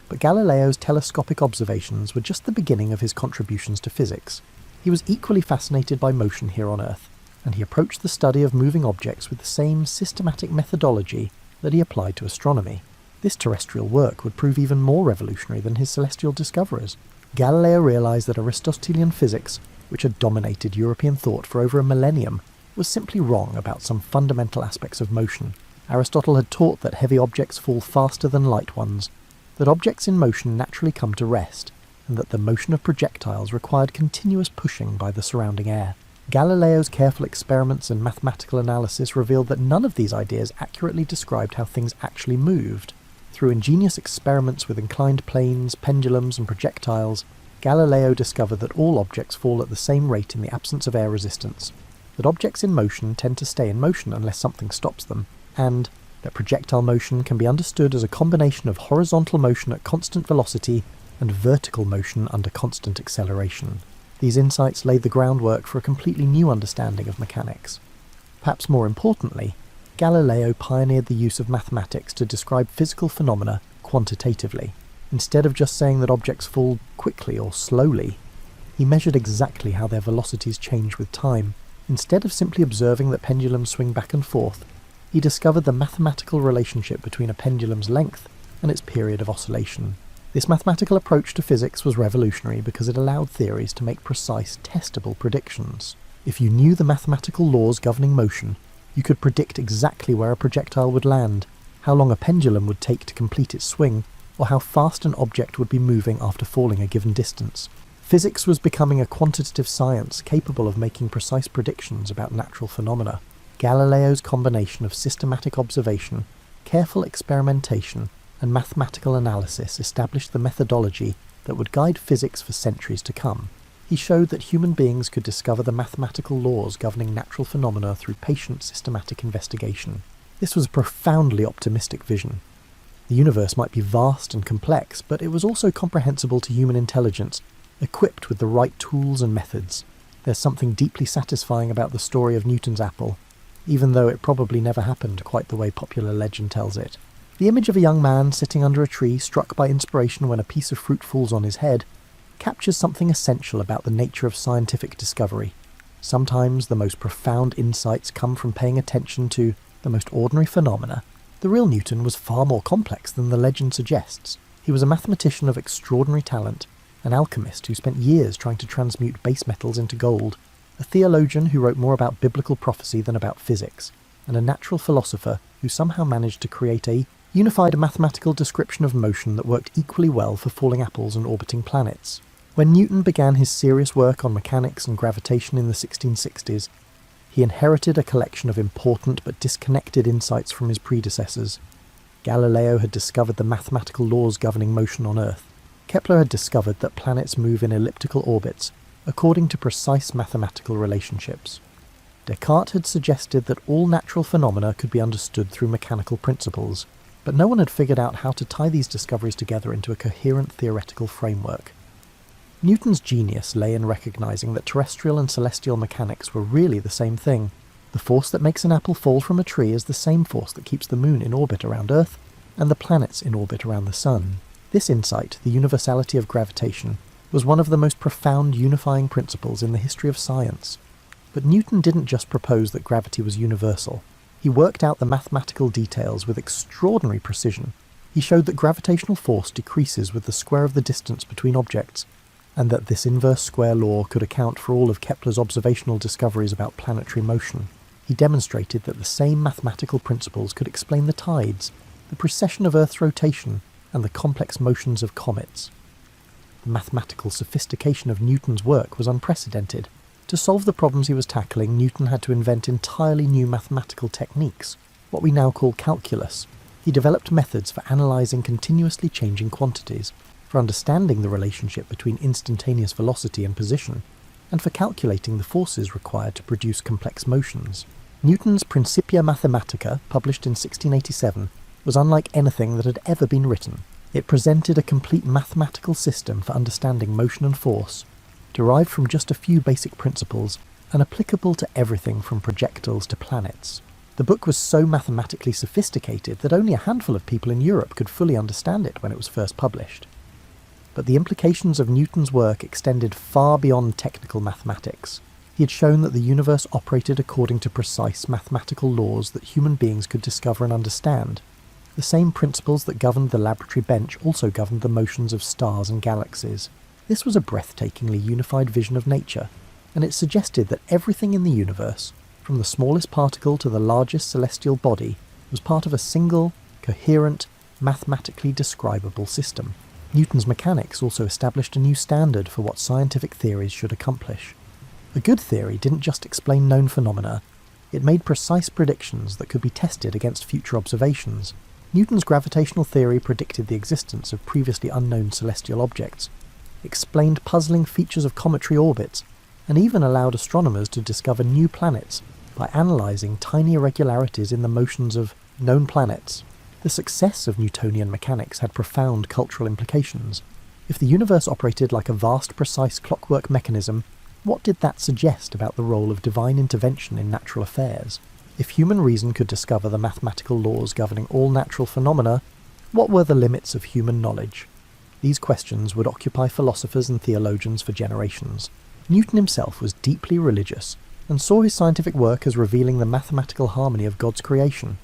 But Galileo's telescopic observations were just the beginning of his contributions to physics. He was equally fascinated by motion here on Earth, and he approached the study of moving objects with the same systematic methodology that he applied to astronomy. This terrestrial work would prove even more revolutionary than his celestial discoverers. Galileo realized that Aristotelian physics, which had dominated European thought for over a millennium, was simply wrong about some fundamental aspects of motion. Aristotle had taught that heavy objects fall faster than light ones, that objects in motion naturally come to rest, and that the motion of projectiles required continuous pushing by the surrounding air. Galileo's careful experiments and mathematical analysis revealed that none of these ideas accurately described how things actually moved. Through ingenious experiments with inclined planes, pendulums, and projectiles, Galileo discovered that all objects fall at the same rate in the absence of air resistance, that objects in motion tend to stay in motion unless something stops them, and that projectile motion can be understood as a combination of horizontal motion at constant velocity and vertical motion under constant acceleration. These insights laid the groundwork for a completely new understanding of mechanics. Perhaps more importantly, Galileo pioneered the use of mathematics to describe physical phenomena quantitatively. Instead of just saying that objects fall quickly or slowly, he measured exactly how their velocities change with time. Instead of simply observing that pendulums swing back and forth, he discovered the mathematical relationship between a pendulum's length and its period of oscillation. This mathematical approach to physics was revolutionary because it allowed theories to make precise, testable predictions. If you knew the mathematical laws governing motion, you could predict exactly where a projectile would land, how long a pendulum would take to complete its swing, or how fast an object would be moving after falling a given distance. Physics was becoming a quantitative science capable of making precise predictions about natural phenomena. Galileo's combination of systematic observation, careful experimentation, and mathematical analysis established the methodology that would guide physics for centuries to come. He showed that human beings could discover the mathematical laws governing natural phenomena through patient, systematic investigation. This was a profoundly optimistic vision. The universe might be vast and complex, but it was also comprehensible to human intelligence, equipped with the right tools and methods. There's something deeply satisfying about the story of Newton's apple, even though it probably never happened quite the way popular legend tells it. The image of a young man sitting under a tree, struck by inspiration when a piece of fruit falls on his head, captures something essential about the nature of scientific discovery. Sometimes the most profound insights come from paying attention to the most ordinary phenomena. The real Newton was far more complex than the legend suggests. He was a mathematician of extraordinary talent, an alchemist who spent years trying to transmute base metals into gold, a theologian who wrote more about biblical prophecy than about physics, and a natural philosopher who somehow managed to create a unified mathematical description of motion that worked equally well for falling apples and orbiting planets. When Newton began his serious work on mechanics and gravitation in the 1660s, he inherited a collection of important but disconnected insights from his predecessors. Galileo had discovered the mathematical laws governing motion on Earth. Kepler had discovered that planets move in elliptical orbits, according to precise mathematical relationships. Descartes had suggested that all natural phenomena could be understood through mechanical principles, but no one had figured out how to tie these discoveries together into a coherent theoretical framework. Newton's genius lay in recognizing that terrestrial and celestial mechanics were really the same thing. The force that makes an apple fall from a tree is the same force that keeps the moon in orbit around Earth, and the planets in orbit around the sun. This insight, the universality of gravitation, was one of the most profound unifying principles in the history of science. But Newton didn't just propose that gravity was universal. He worked out the mathematical details with extraordinary precision. He showed that gravitational force decreases with the square of the distance between objects, and that this inverse square law could account for all of Kepler's observational discoveries about planetary motion. He demonstrated that the same mathematical principles could explain the tides, the precession of Earth's rotation, and the complex motions of comets. The mathematical sophistication of Newton's work was unprecedented. To solve the problems he was tackling, Newton had to invent entirely new mathematical techniques, what we now call calculus. He developed methods for analysing continuously changing quantities, for understanding the relationship between instantaneous velocity and position, and for calculating the forces required to produce complex motions. Newton's Principia Mathematica, published in 1687, was unlike anything that had ever been written. It presented a complete mathematical system for understanding motion and force, derived from just a few basic principles, and applicable to everything from projectiles to planets. The book was so mathematically sophisticated that only a handful of people in Europe could fully understand it when it was first published. But the implications of Newton's work extended far beyond technical mathematics. He had shown that the universe operated according to precise mathematical laws that human beings could discover and understand. The same principles that governed the laboratory bench also governed the motions of stars and galaxies. This was a breathtakingly unified vision of nature, and it suggested that everything in the universe, from the smallest particle to the largest celestial body, was part of a single, coherent, mathematically describable system. Newton's mechanics also established a new standard for what scientific theories should accomplish. A good theory didn't just explain known phenomena, it made precise predictions that could be tested against future observations. Newton's gravitational theory predicted the existence of previously unknown celestial objects, explained puzzling features of cometary orbits, and even allowed astronomers to discover new planets by analysing tiny irregularities in the motions of known planets. The success of Newtonian mechanics had profound cultural implications. If the universe operated like a vast, precise clockwork mechanism, what did that suggest about the role of divine intervention in natural affairs? If human reason could discover the mathematical laws governing all natural phenomena, what were the limits of human knowledge? These questions would occupy philosophers and theologians for generations. Newton himself was deeply religious, and saw his scientific work as revealing the mathematical harmony of God's creation.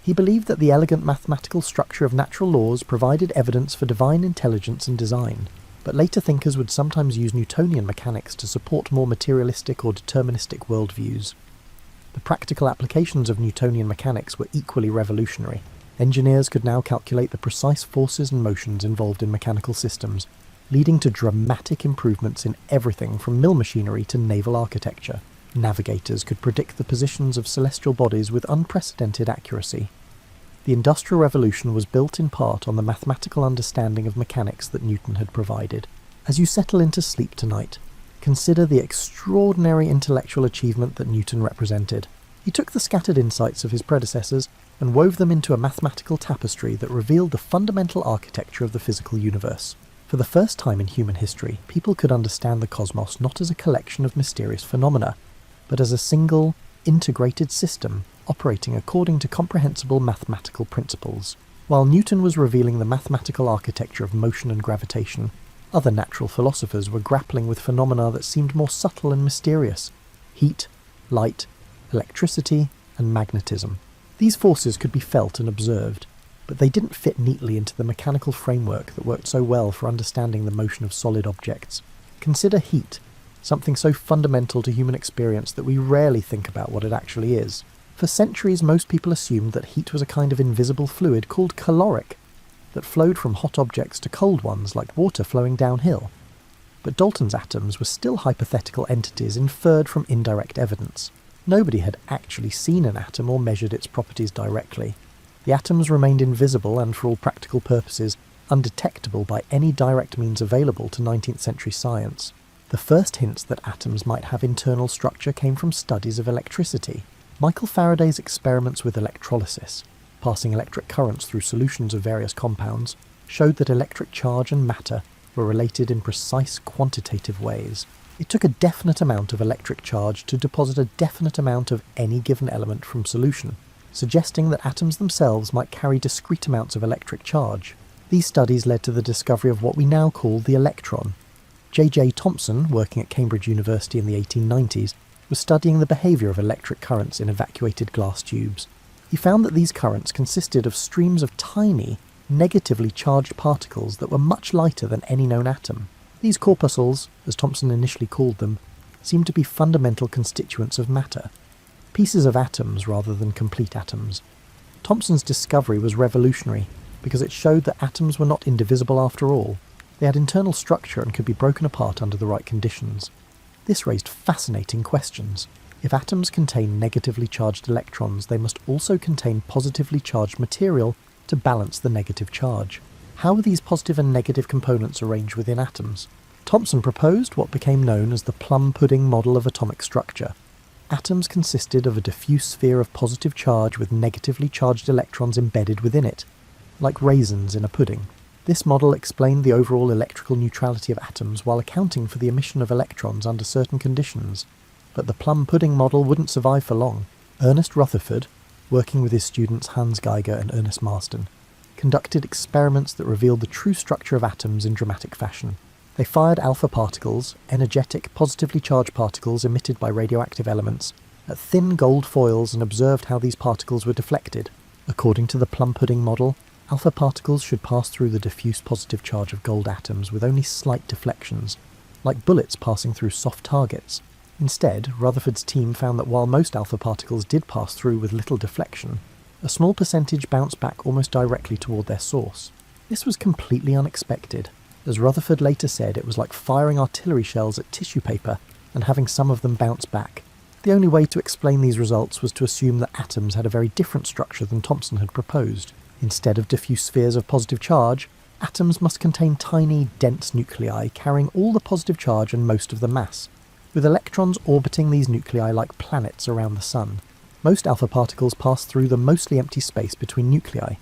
He believed that the elegant mathematical structure of natural laws provided evidence for divine intelligence and design. but later thinkers would sometimes use Newtonian mechanics to support more materialistic or deterministic worldviews. The practical applications of Newtonian mechanics were equally revolutionary. Engineers could now calculate the precise forces and motions involved in mechanical systems, leading to dramatic improvements in everything from mill machinery to naval architecture. Navigators could predict the positions of celestial bodies with unprecedented accuracy. The Industrial Revolution was built in part on the mathematical understanding of mechanics that Newton had provided. As you settle into sleep tonight, consider the extraordinary intellectual achievement that Newton represented. He took the scattered insights of his predecessors and wove them into a mathematical tapestry that revealed the fundamental architecture of the physical universe. For the first time in human history, people could understand the cosmos not as a collection of mysterious phenomena, but as a single, integrated system operating according to comprehensible mathematical principles. While Newton was revealing the mathematical architecture of motion and gravitation, other natural philosophers were grappling with phenomena that seemed more subtle and mysterious: heat, light, electricity, and magnetism. These forces could be felt and observed, but they didn't fit neatly into the mechanical framework that worked so well for understanding the motion of solid objects. Consider heat, something so fundamental to human experience that we rarely think about what it actually is. For centuries, most people assumed that heat was a kind of invisible fluid called caloric that flowed from hot objects to cold ones like water flowing downhill. But Dalton's atoms were still hypothetical entities inferred from indirect evidence. Nobody had actually seen an atom or measured its properties directly. The atoms remained invisible and, for all practical purposes, undetectable by any direct means available to 19th century science. The first hints that atoms might have internal structure came from studies of electricity. Michael Faraday's experiments with electrolysis, passing electric currents through solutions of various compounds, showed that electric charge and matter were related in precise quantitative ways. It took a definite amount of electric charge to deposit a definite amount of any given element from solution, suggesting that atoms themselves might carry discrete amounts of electric charge. These studies led to the discovery of what we now call the electron. J.J. Thomson, working at Cambridge University in the 1890s, was studying the behaviour of electric currents in evacuated glass tubes. He found that these currents consisted of streams of tiny, negatively charged particles that were much lighter than any known atom. These corpuscles, as Thomson initially called them, seemed to be fundamental constituents of matter, pieces of atoms rather than complete atoms. Thomson's discovery was revolutionary because it showed that atoms were not indivisible after all. They had internal structure and could be broken apart under the right conditions. This raised fascinating questions. If atoms contain negatively charged electrons, they must also contain positively charged material to balance the negative charge. How are these positive and negative components arranged within atoms? Thomson proposed what became known as the plum pudding model of atomic structure. Atoms consisted of a diffuse sphere of positive charge with negatively charged electrons embedded within it, like raisins in a pudding. This model explained the overall electrical neutrality of atoms while accounting for the emission of electrons under certain conditions. But the plum pudding model wouldn't survive for long. Ernest Rutherford, working with his students Hans Geiger and Ernest Marsden, conducted experiments that revealed the true structure of atoms in dramatic fashion. They fired alpha particles, energetic, positively charged particles emitted by radioactive elements, at thin gold foils and observed how these particles were deflected. According to the plum pudding model, alpha particles should pass through the diffuse positive charge of gold atoms with only slight deflections, like bullets passing through soft targets. Instead, Rutherford's team found that while most alpha particles did pass through with little deflection, a small percentage bounced back almost directly toward their source. This was completely unexpected. As Rutherford later said, it was like firing artillery shells at tissue paper and having some of them bounce back. The only way to explain these results was to assume that atoms had a very different structure than Thomson had proposed. Instead of diffuse spheres of positive charge, atoms must contain tiny, dense nuclei carrying all the positive charge and most of the mass, with electrons orbiting these nuclei like planets around the sun. Most alpha particles pass through the mostly empty space between nuclei,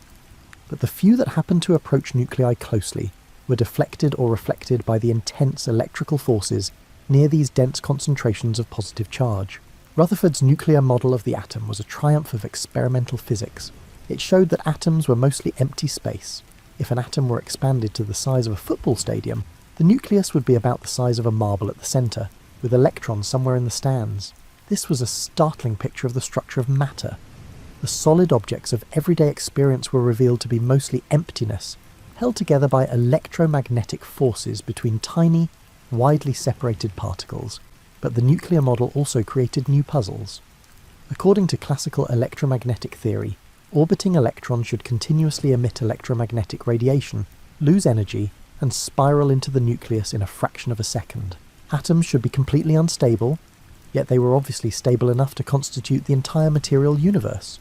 but the few that happened to approach nuclei closely were deflected or reflected by the intense electrical forces near these dense concentrations of positive charge. Rutherford's nuclear model of the atom was a triumph of experimental physics. It showed that atoms were mostly empty space. If an atom were expanded to the size of a football stadium, the nucleus would be about the size of a marble at the centre, with electrons somewhere in the stands. This was a startling picture of the structure of matter. The solid objects of everyday experience were revealed to be mostly emptiness, held together by electromagnetic forces between tiny, widely separated particles, but the nuclear model also created new puzzles. According to classical electromagnetic theory, orbiting electrons should continuously emit electromagnetic radiation, lose energy, and spiral into the nucleus in a fraction of a second. Atoms should be completely unstable, yet they were obviously stable enough to constitute the entire material universe.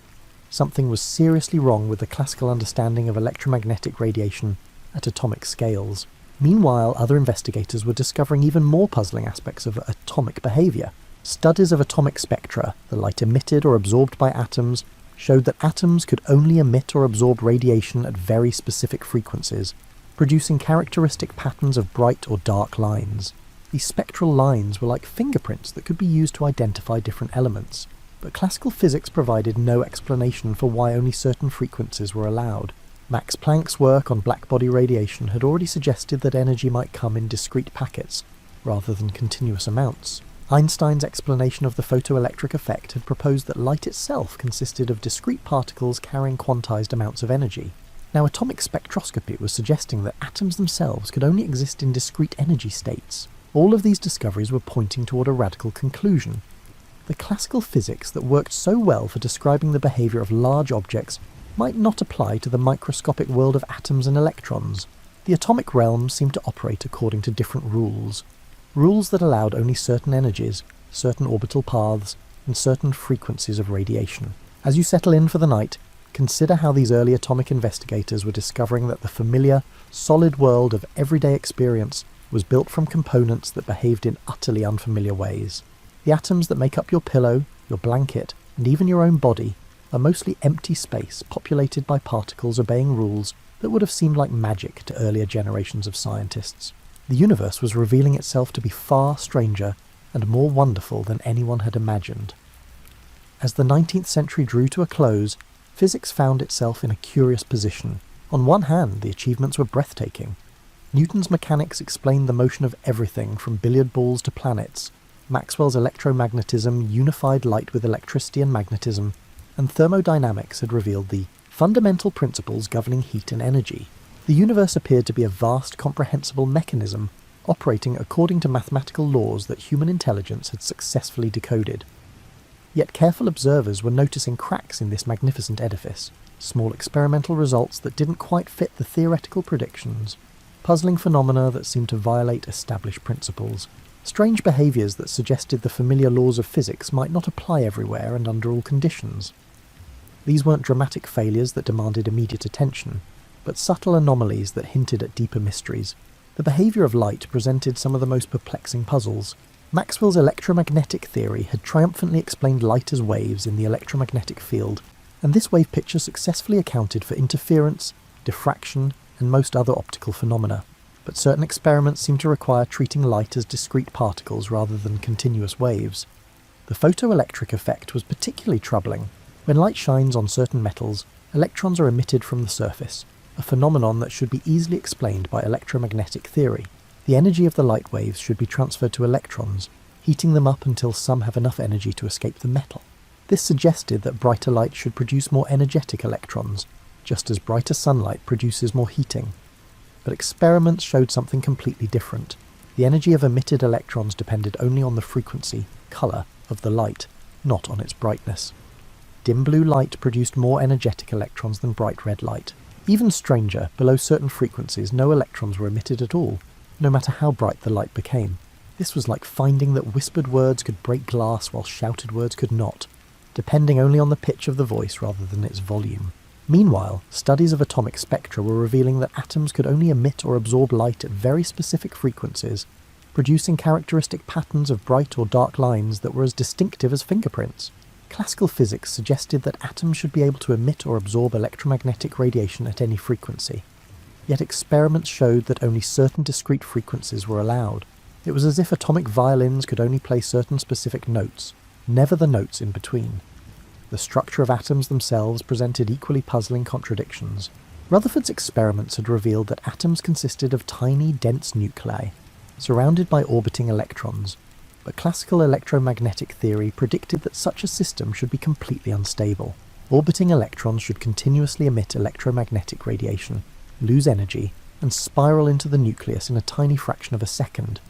Something was seriously wrong with the classical understanding of electromagnetic radiation at atomic scales. Meanwhile, other investigators were discovering even more puzzling aspects of atomic behaviour. Studies of atomic spectra, the light emitted or absorbed by atoms, showed that atoms could only emit or absorb radiation at very specific frequencies, producing characteristic patterns of bright or dark lines. These spectral lines were like fingerprints that could be used to identify different elements, but classical physics provided no explanation for why only certain frequencies were allowed. Max Planck's work on blackbody radiation had already suggested that energy might come in discrete packets, rather than continuous amounts. Einstein's explanation of the photoelectric effect had proposed that light itself consisted of discrete particles carrying quantized amounts of energy. Now, atomic spectroscopy was suggesting that atoms themselves could only exist in discrete energy states. All of these discoveries were pointing toward a radical conclusion. The classical physics that worked so well for describing the behaviour of large objects might not apply to the microscopic world of atoms and electrons. The atomic realm seemed to operate according to different rules. Rules that allowed only certain energies, certain orbital paths, and certain frequencies of radiation. As you settle in for the night, consider how these early atomic investigators were discovering that the familiar, solid world of everyday experience was built from components that behaved in utterly unfamiliar ways. The atoms that make up your pillow, your blanket, and even your own body are mostly empty space populated by particles obeying rules that would have seemed like magic to earlier generations of scientists. The universe was revealing itself to be far stranger and more wonderful than anyone had imagined. As the 19th century drew to a close, physics found itself in a curious position. On one hand, the achievements were breathtaking. Newton's mechanics explained the motion of everything from billiard balls to planets. Maxwell's electromagnetism unified light with electricity and magnetism, and thermodynamics had revealed the fundamental principles governing heat and energy. The universe appeared to be a vast, comprehensible mechanism operating according to mathematical laws that human intelligence had successfully decoded. Yet careful observers were noticing cracks in this magnificent edifice, small experimental results that didn't quite fit the theoretical predictions, puzzling phenomena that seemed to violate established principles, strange behaviours that suggested the familiar laws of physics might not apply everywhere and under all conditions. These weren't dramatic failures that demanded immediate attention, but subtle anomalies that hinted at deeper mysteries. The behaviour of light presented some of the most perplexing puzzles. Maxwell's electromagnetic theory had triumphantly explained light as waves in the electromagnetic field, and this wave picture successfully accounted for interference, diffraction, and most other optical phenomena. But certain experiments seemed to require treating light as discrete particles rather than continuous waves. The photoelectric effect was particularly troubling. When light shines on certain metals, electrons are emitted from the surface, a phenomenon that should be easily explained by electromagnetic theory. The energy of the light waves should be transferred to electrons, heating them up until some have enough energy to escape the metal. This suggested that brighter light should produce more energetic electrons, just as brighter sunlight produces more heating. But experiments showed something completely different. The energy of emitted electrons depended only on the frequency, colour, of the light, not on its brightness. Dim blue light produced more energetic electrons than bright red light. Even stranger, below certain frequencies, no electrons were emitted at all, no matter how bright the light became. This was like finding that whispered words could break glass while shouted words could not, depending only on the pitch of the voice rather than its volume. Meanwhile, studies of atomic spectra were revealing that atoms could only emit or absorb light at very specific frequencies, producing characteristic patterns of bright or dark lines that were as distinctive as fingerprints. Classical physics suggested that atoms should be able to emit or absorb electromagnetic radiation at any frequency. Yet experiments showed that only certain discrete frequencies were allowed. It was as if atomic violins could only play certain specific notes, never the notes in between. The structure of atoms themselves presented equally puzzling contradictions. Rutherford's experiments had revealed that atoms consisted of tiny, dense nuclei, surrounded by orbiting electrons, but classical electromagnetic theory predicted that such a system should be completely unstable. Orbiting electrons should continuously emit electromagnetic radiation, lose energy, and spiral into the nucleus in a tiny fraction of a second.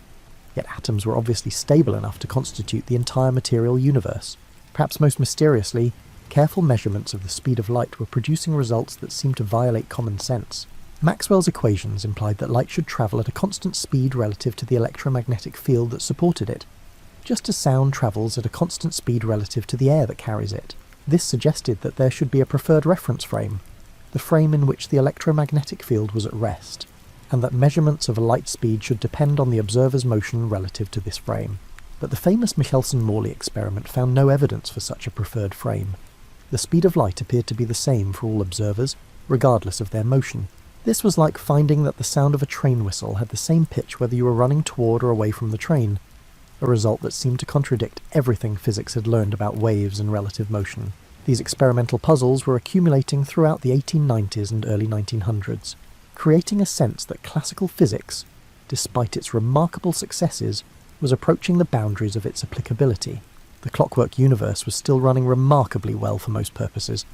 Yet atoms were obviously stable enough to constitute the entire material universe. Perhaps most mysteriously, careful measurements of the speed of light were producing results that seemed to violate common sense. Maxwell's equations implied that light should travel at a constant speed relative to the electromagnetic field that supported it, just as sound travels at a constant speed relative to the air that carries it. This suggested that there should be a preferred reference frame, the frame in which the electromagnetic field was at rest, and that measurements of a light speed should depend on the observer's motion relative to this frame. But the famous Michelson-Morley experiment found no evidence for such a preferred frame. The speed of light appeared to be the same for all observers, regardless of their motion. This was like finding that the sound of a train whistle had the same pitch whether you were running toward or away from the train, a result that seemed to contradict everything physics had learned about waves and relative motion. These experimental puzzles were accumulating throughout the 1890s and early 1900s, creating a sense that classical physics, despite its remarkable successes, was approaching the boundaries of its applicability. The clockwork universe was still running remarkably well for most purposes,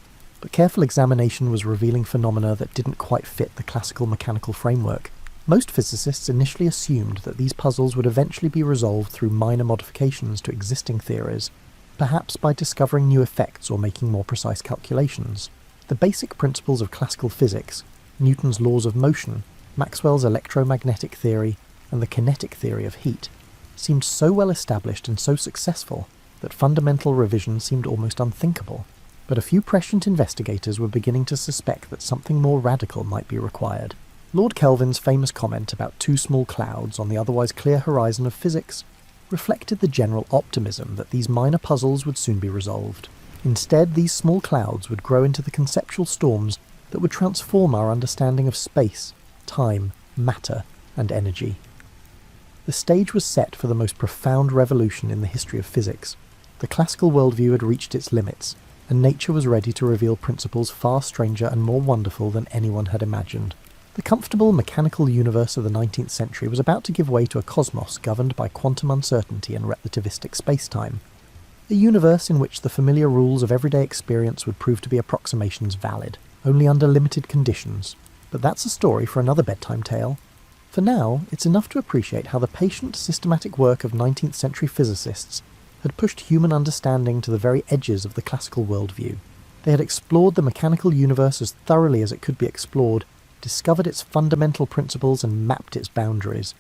but careful examination was revealing phenomena that didn't quite fit the classical mechanical framework. Most physicists initially assumed that these puzzles would eventually be resolved through minor modifications to existing theories, perhaps by discovering new effects or making more precise calculations. The basic principles of classical physics, Newton's laws of motion, Maxwell's electromagnetic theory, and the kinetic theory of heat, seemed so well established and so successful that fundamental revision seemed almost unthinkable. But a few prescient investigators were beginning to suspect that something more radical might be required. Lord Kelvin's famous comment about two small clouds on the otherwise clear horizon of physics reflected the general optimism that these minor puzzles would soon be resolved. Instead, these small clouds would grow into the conceptual storms that would transform our understanding of space, time, matter, and energy. The stage was set for the most profound revolution in the history of physics. The classical worldview had reached its limits, and nature was ready to reveal principles far stranger and more wonderful than anyone had imagined. The comfortable mechanical universe of the 19th century was about to give way to a cosmos governed by quantum uncertainty and relativistic space-time. A universe in which the familiar rules of everyday experience would prove to be approximations valid, only under limited conditions. But that's a story for another bedtime tale. For now, it's enough to appreciate how the patient, systematic work of 19th century physicists had pushed human understanding to the very edges of the classical worldview. They had explored the mechanical universe as thoroughly as it could be explored, discovered its fundamental principles and mapped its boundaries.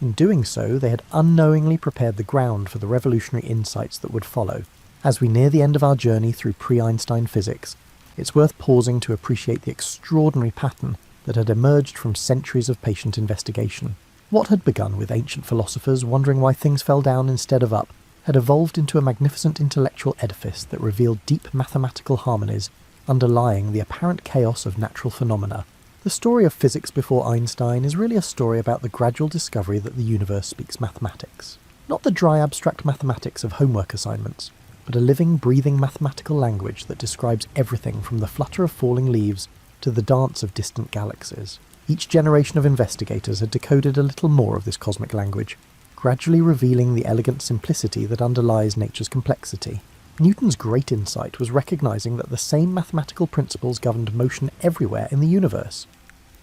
In doing so, they had unknowingly prepared the ground for the revolutionary insights that would follow. As we near the end of our journey through pre-Einstein physics, it's worth pausing to appreciate the extraordinary pattern that had emerged from centuries of patient investigation. What had begun with ancient philosophers wondering why things fell down instead of up had evolved into a magnificent intellectual edifice that revealed deep mathematical harmonies underlying the apparent chaos of natural phenomena. The story of physics before Einstein is really a story about the gradual discovery that the universe speaks mathematics. Not the dry abstract mathematics of homework assignments, but a living, breathing mathematical language that describes everything from the flutter of falling leaves to the dance of distant galaxies. Each generation of investigators had decoded a little more of this cosmic language, gradually revealing the elegant simplicity that underlies nature's complexity. Newton's great insight was recognizing that the same mathematical principles governed motion everywhere in the universe.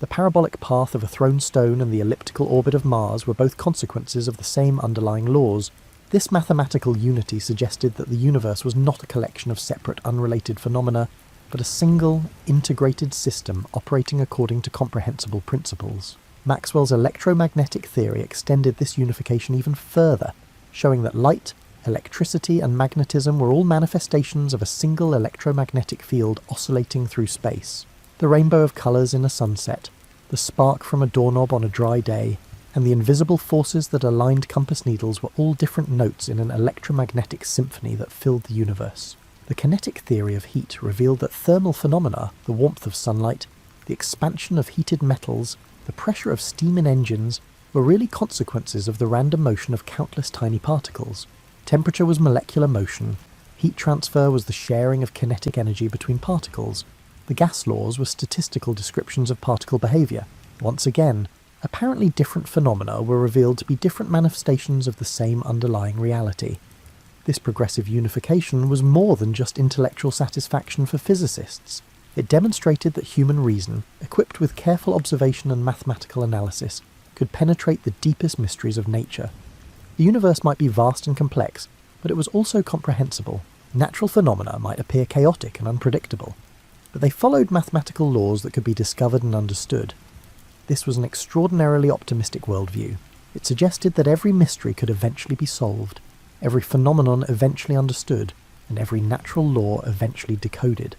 The parabolic path of a thrown stone and the elliptical orbit of Mars were both consequences of the same underlying laws. This mathematical unity suggested that the universe was not a collection of separate, unrelated phenomena, but a single, integrated system operating according to comprehensible principles. Maxwell's electromagnetic theory extended this unification even further, showing that light, electricity, and magnetism were all manifestations of a single electromagnetic field oscillating through space. The rainbow of colours in a sunset, the spark from a doorknob on a dry day, and the invisible forces that aligned compass needles were all different notes in an electromagnetic symphony that filled the universe. The kinetic theory of heat revealed that thermal phenomena, the warmth of sunlight, the expansion of heated metals, the pressure of steam in engines, were really consequences of the random motion of countless tiny particles. Temperature was molecular motion, heat transfer was the sharing of kinetic energy between particles, the gas laws were statistical descriptions of particle behaviour. Once again, apparently different phenomena were revealed to be different manifestations of the same underlying reality. This progressive unification was more than just intellectual satisfaction for physicists. It demonstrated that human reason, equipped with careful observation and mathematical analysis, could penetrate the deepest mysteries of nature. The universe might be vast and complex, but it was also comprehensible. Natural phenomena might appear chaotic and unpredictable, but they followed mathematical laws that could be discovered and understood. This was an extraordinarily optimistic worldview. It suggested that every mystery could eventually be solved, every phenomenon eventually understood, and every natural law eventually decoded.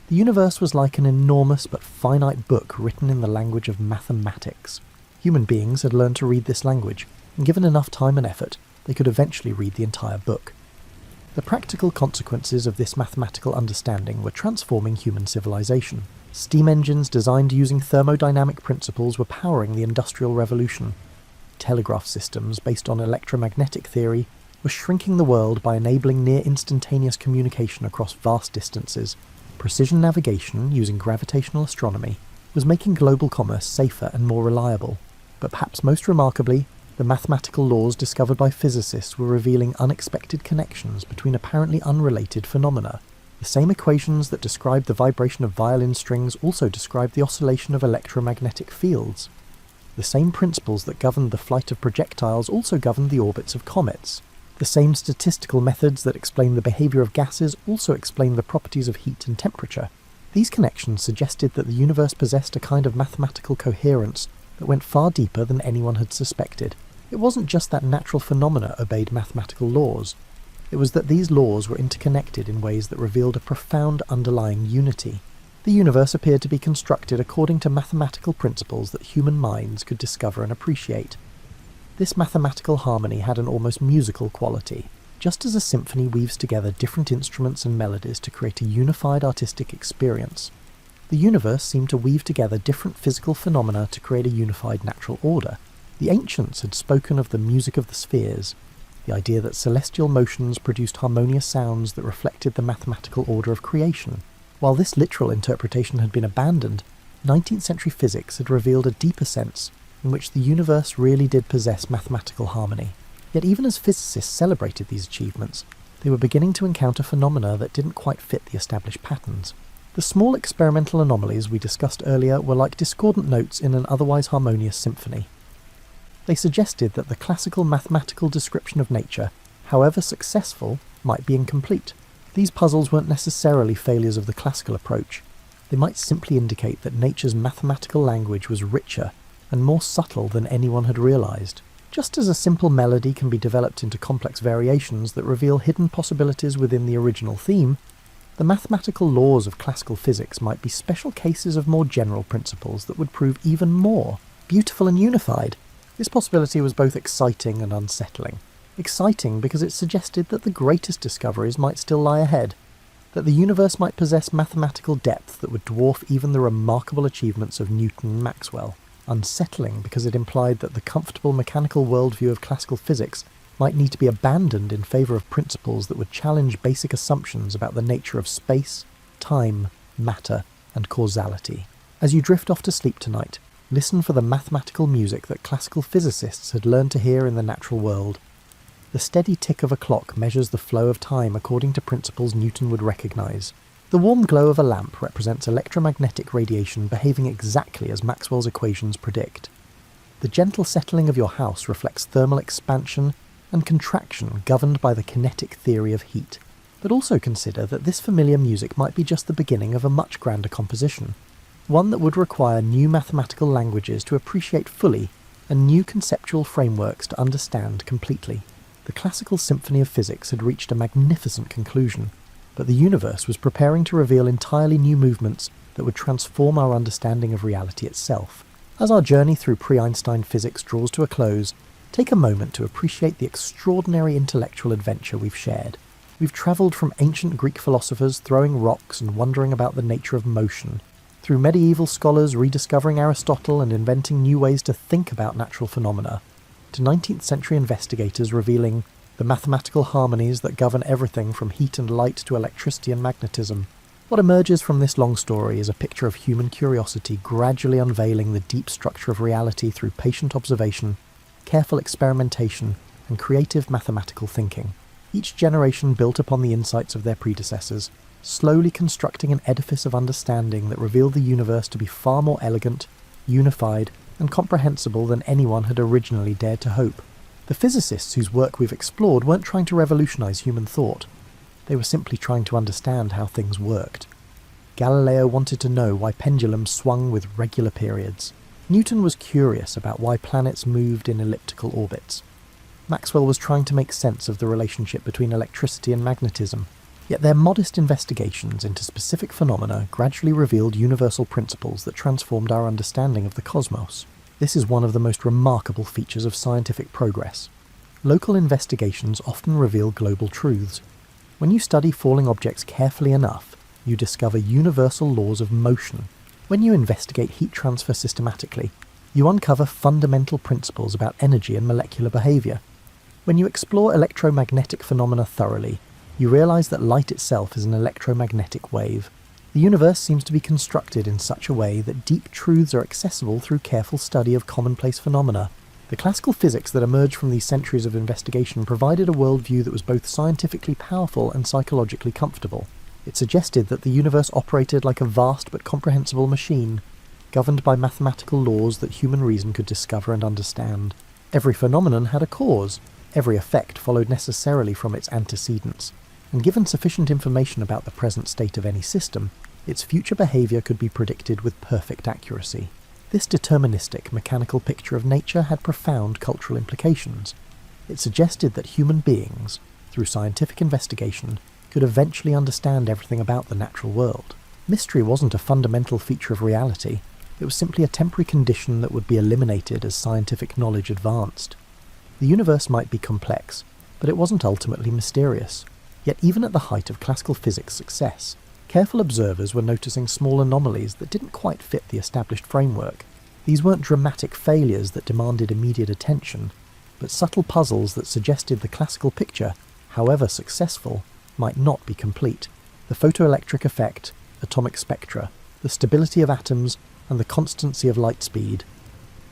The universe was like an enormous but finite book written in the language of mathematics. Human beings had learned to read this language, and given enough time and effort, they could eventually read the entire book. The practical consequences of this mathematical understanding were transforming human civilization. Steam engines designed using thermodynamic principles were powering the Industrial Revolution. Telegraph systems based on electromagnetic theory were shrinking the world by enabling near-instantaneous communication across vast distances. Precision navigation using gravitational astronomy was making global commerce safer and more reliable. But perhaps most remarkably, the mathematical laws discovered by physicists were revealing unexpected connections between apparently unrelated phenomena. The same equations that described the vibration of violin strings also described the oscillation of electromagnetic fields. The same principles that governed the flight of projectiles also governed the orbits of comets. The same statistical methods that explain the behavior of gases also explain the properties of heat and temperature. These connections suggested that the universe possessed a kind of mathematical coherence that went far deeper than anyone had suspected. It wasn't just that natural phenomena obeyed mathematical laws. It was that these laws were interconnected in ways that revealed a profound underlying unity. The universe appeared to be constructed according to mathematical principles that human minds could discover and appreciate. This mathematical harmony had an almost musical quality. Just as a symphony weaves together different instruments and melodies to create a unified artistic experience, the universe seemed to weave together different physical phenomena to create a unified natural order. The ancients had spoken of the music of the spheres, the idea that celestial motions produced harmonious sounds that reflected the mathematical order of creation. While this literal interpretation had been abandoned, 19th century physics had revealed a deeper sense in which the universe really did possess mathematical harmony. Yet even as physicists celebrated these achievements, they were beginning to encounter phenomena that didn't quite fit the established patterns. The small experimental anomalies we discussed earlier were like discordant notes in an otherwise harmonious symphony. They suggested that the classical mathematical description of nature, however successful, might be incomplete. These puzzles weren't necessarily failures of the classical approach. They might simply indicate that nature's mathematical language was richer and more subtle than anyone had realized. Just as a simple melody can be developed into complex variations that reveal hidden possibilities within the original theme, the mathematical laws of classical physics might be special cases of more general principles that would prove even more beautiful and unified. This possibility was both exciting and unsettling. Exciting because it suggested that the greatest discoveries might still lie ahead, that the universe might possess mathematical depth that would dwarf even the remarkable achievements of Newton and Maxwell. Unsettling because it implied that the comfortable mechanical worldview of classical physics might need to be abandoned in favour of principles that would challenge basic assumptions about the nature of space, time, matter, and causality. As you drift off to sleep tonight, listen for the mathematical music that classical physicists had learned to hear in the natural world. The steady tick of a clock measures the flow of time according to principles Newton would recognise. The warm glow of a lamp represents electromagnetic radiation behaving exactly as Maxwell's equations predict. The gentle settling of your house reflects thermal expansion and contraction governed by the kinetic theory of heat. But also consider that this familiar music might be just the beginning of a much grander composition, one that would require new mathematical languages to appreciate fully and new conceptual frameworks to understand completely. The classical symphony of physics had reached a magnificent conclusion, but the universe was preparing to reveal entirely new movements that would transform our understanding of reality itself. As our journey through pre-Einstein physics draws to a close, take a moment to appreciate the extraordinary intellectual adventure we've shared. We've travelled from ancient Greek philosophers throwing rocks and wondering about the nature of motion, through medieval scholars rediscovering Aristotle and inventing new ways to think about natural phenomena, to 19th century investigators revealing the mathematical harmonies that govern everything from heat and light to electricity and magnetism. What emerges from this long story is a picture of human curiosity gradually unveiling the deep structure of reality through patient observation, careful experimentation, and creative mathematical thinking. Each generation built upon the insights of their predecessors, slowly constructing an edifice of understanding that revealed the universe to be far more elegant, unified, and comprehensible than anyone had originally dared to hope. The physicists whose work we've explored weren't trying to revolutionize human thought. They were simply trying to understand how things worked. Galileo wanted to know why pendulums swung with regular periods. Newton was curious about why planets moved in elliptical orbits. Maxwell was trying to make sense of the relationship between electricity and magnetism. Yet their modest investigations into specific phenomena gradually revealed universal principles that transformed our understanding of the cosmos. This is one of the most remarkable features of scientific progress. Local investigations often reveal global truths. When you study falling objects carefully enough, you discover universal laws of motion. When you investigate heat transfer systematically, you uncover fundamental principles about energy and molecular behavior. When you explore electromagnetic phenomena thoroughly, you realize that light itself is an electromagnetic wave. The universe seems to be constructed in such a way that deep truths are accessible through careful study of commonplace phenomena. The classical physics that emerged from these centuries of investigation provided a worldview that was both scientifically powerful and psychologically comfortable. It suggested that the universe operated like a vast but comprehensible machine, governed by mathematical laws that human reason could discover and understand. Every phenomenon had a cause. Every effect followed necessarily from its antecedents. And given sufficient information about the present state of any system, its future behavior could be predicted with perfect accuracy. This deterministic, mechanical picture of nature had profound cultural implications. It suggested that human beings, through scientific investigation, could eventually understand everything about the natural world. Mystery wasn't a fundamental feature of reality. It was simply a temporary condition that would be eliminated as scientific knowledge advanced. The universe might be complex, but it wasn't ultimately mysterious. Yet even at the height of classical physics' success, careful observers were noticing small anomalies that didn't quite fit the established framework. These weren't dramatic failures that demanded immediate attention, but subtle puzzles that suggested the classical picture, however successful, might not be complete. The photoelectric effect, atomic spectra, the stability of atoms, and the constancy of light speed.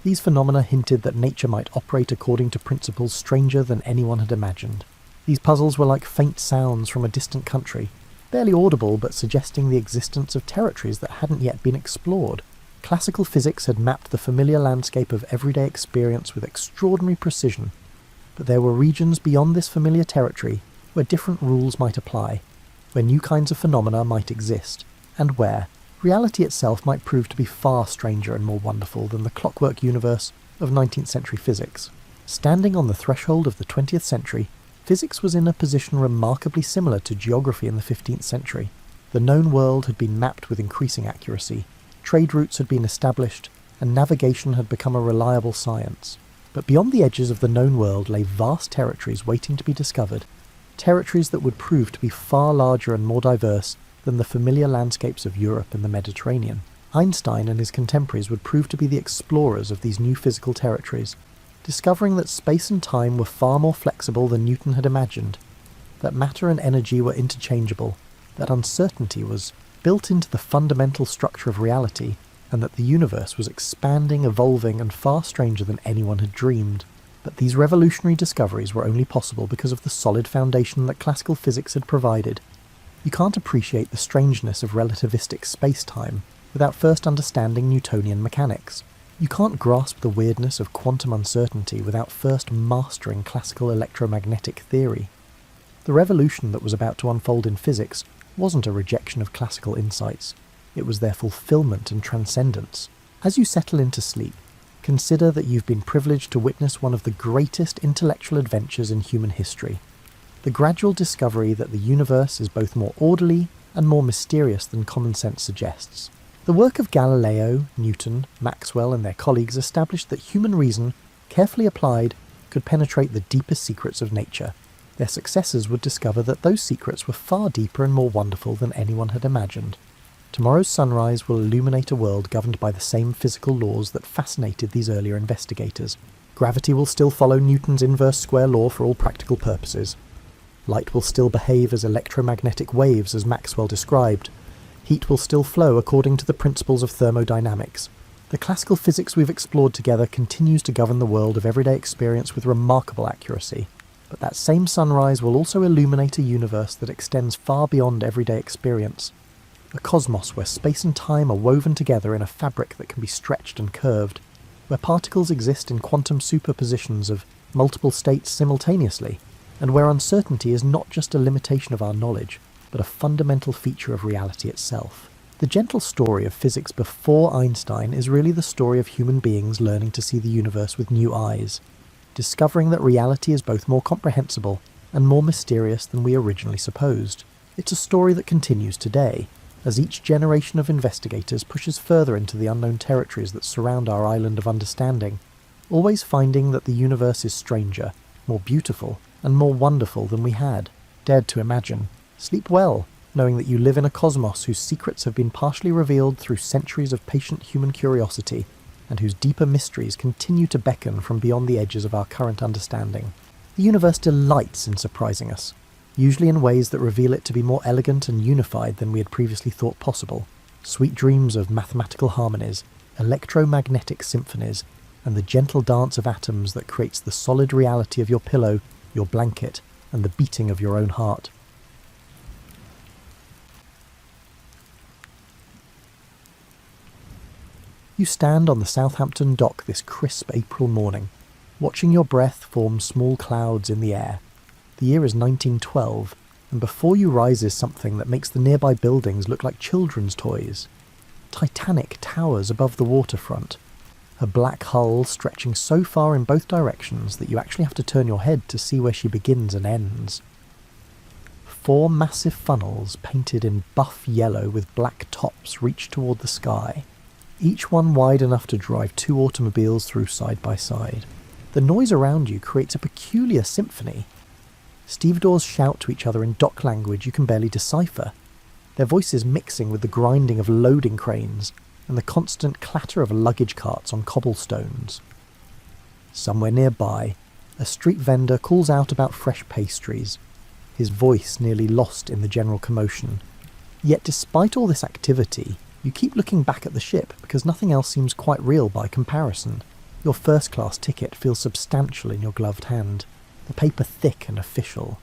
These phenomena hinted that nature might operate according to principles stranger than anyone had imagined. These puzzles were like faint sounds from a distant country, barely audible but suggesting the existence of territories that hadn't yet been explored. Classical physics had mapped the familiar landscape of everyday experience with extraordinary precision, but there were regions beyond this familiar territory where different rules might apply, where new kinds of phenomena might exist, and where reality itself might prove to be far stranger and more wonderful than the clockwork universe of 19th century physics. Standing on the threshold of the 20th century, physics was in a position remarkably similar to geography in the 15th century. The known world had been mapped with increasing accuracy, trade routes had been established, and navigation had become a reliable science. But beyond the edges of the known world lay vast territories waiting to be discovered, territories that would prove to be far larger and more diverse than the familiar landscapes of Europe and the Mediterranean. Einstein and his contemporaries would prove to be the explorers of these new physical territories, discovering that space and time were far more flexible than Newton had imagined, that matter and energy were interchangeable, that uncertainty was built into the fundamental structure of reality, and that the universe was expanding, evolving, and far stranger than anyone had dreamed. But these revolutionary discoveries were only possible because of the solid foundation that classical physics had provided. You can't appreciate the strangeness of relativistic space-time without first understanding Newtonian mechanics. You can't grasp the weirdness of quantum uncertainty without first mastering classical electromagnetic theory. The revolution that was about to unfold in physics wasn't a rejection of classical insights. It was their fulfillment and transcendence. As you settle into sleep, consider that you've been privileged to witness one of the greatest intellectual adventures in human history. The gradual discovery that the universe is both more orderly and more mysterious than common sense suggests. The work of Galileo, Newton, Maxwell and their colleagues established that human reason, carefully applied, could penetrate the deepest secrets of nature. Their successors would discover that those secrets were far deeper and more wonderful than anyone had imagined. Tomorrow's sunrise will illuminate a world governed by the same physical laws that fascinated these earlier investigators. Gravity will still follow Newton's inverse square law for all practical purposes. Light will still behave as electromagnetic waves as Maxwell described. Heat will still flow according to the principles of thermodynamics. The classical physics we've explored together continues to govern the world of everyday experience with remarkable accuracy. But that same sunrise will also illuminate a universe that extends far beyond everyday experience. A cosmos where space and time are woven together in a fabric that can be stretched and curved, where particles exist in quantum superpositions of multiple states simultaneously, and where uncertainty is not just a limitation of our knowledge, but a fundamental feature of reality itself. The gentle story of physics before Einstein is really the story of human beings learning to see the universe with new eyes, discovering that reality is both more comprehensible and more mysterious than we originally supposed. It's a story that continues today, as each generation of investigators pushes further into the unknown territories that surround our island of understanding, always finding that the universe is stranger, more beautiful, and more wonderful than we had dared to imagine. Sleep well, knowing that you live in a cosmos whose secrets have been partially revealed through centuries of patient human curiosity, and whose deeper mysteries continue to beckon from beyond the edges of our current understanding. The universe delights in surprising us, usually in ways that reveal it to be more elegant and unified than we had previously thought possible. Sweet dreams of mathematical harmonies, electromagnetic symphonies, and the gentle dance of atoms that creates the solid reality of your pillow, your blanket, and the beating of your own heart. You stand on the Southampton dock this crisp April morning, watching your breath form small clouds in the air. The year is 1912, and before you rises something that makes the nearby buildings look like children's toys. Titanic towers above the waterfront, her black hull stretching so far in both directions that you actually have to turn your head to see where she begins and ends. 4 massive funnels painted in buff yellow with black tops reach toward the sky, each one wide enough to drive 2 automobiles through side by side. The noise around you creates a peculiar symphony. Stevedores shout to each other in dock language you can barely decipher, their voices mixing with the grinding of loading cranes and the constant clatter of luggage carts on cobblestones. Somewhere nearby, a street vendor calls out about fresh pastries, his voice nearly lost in the general commotion. Yet despite all this activity, you keep looking back at the ship because nothing else seems quite real by comparison. Your first-class ticket feels substantial in your gloved hand, the paper thick and official.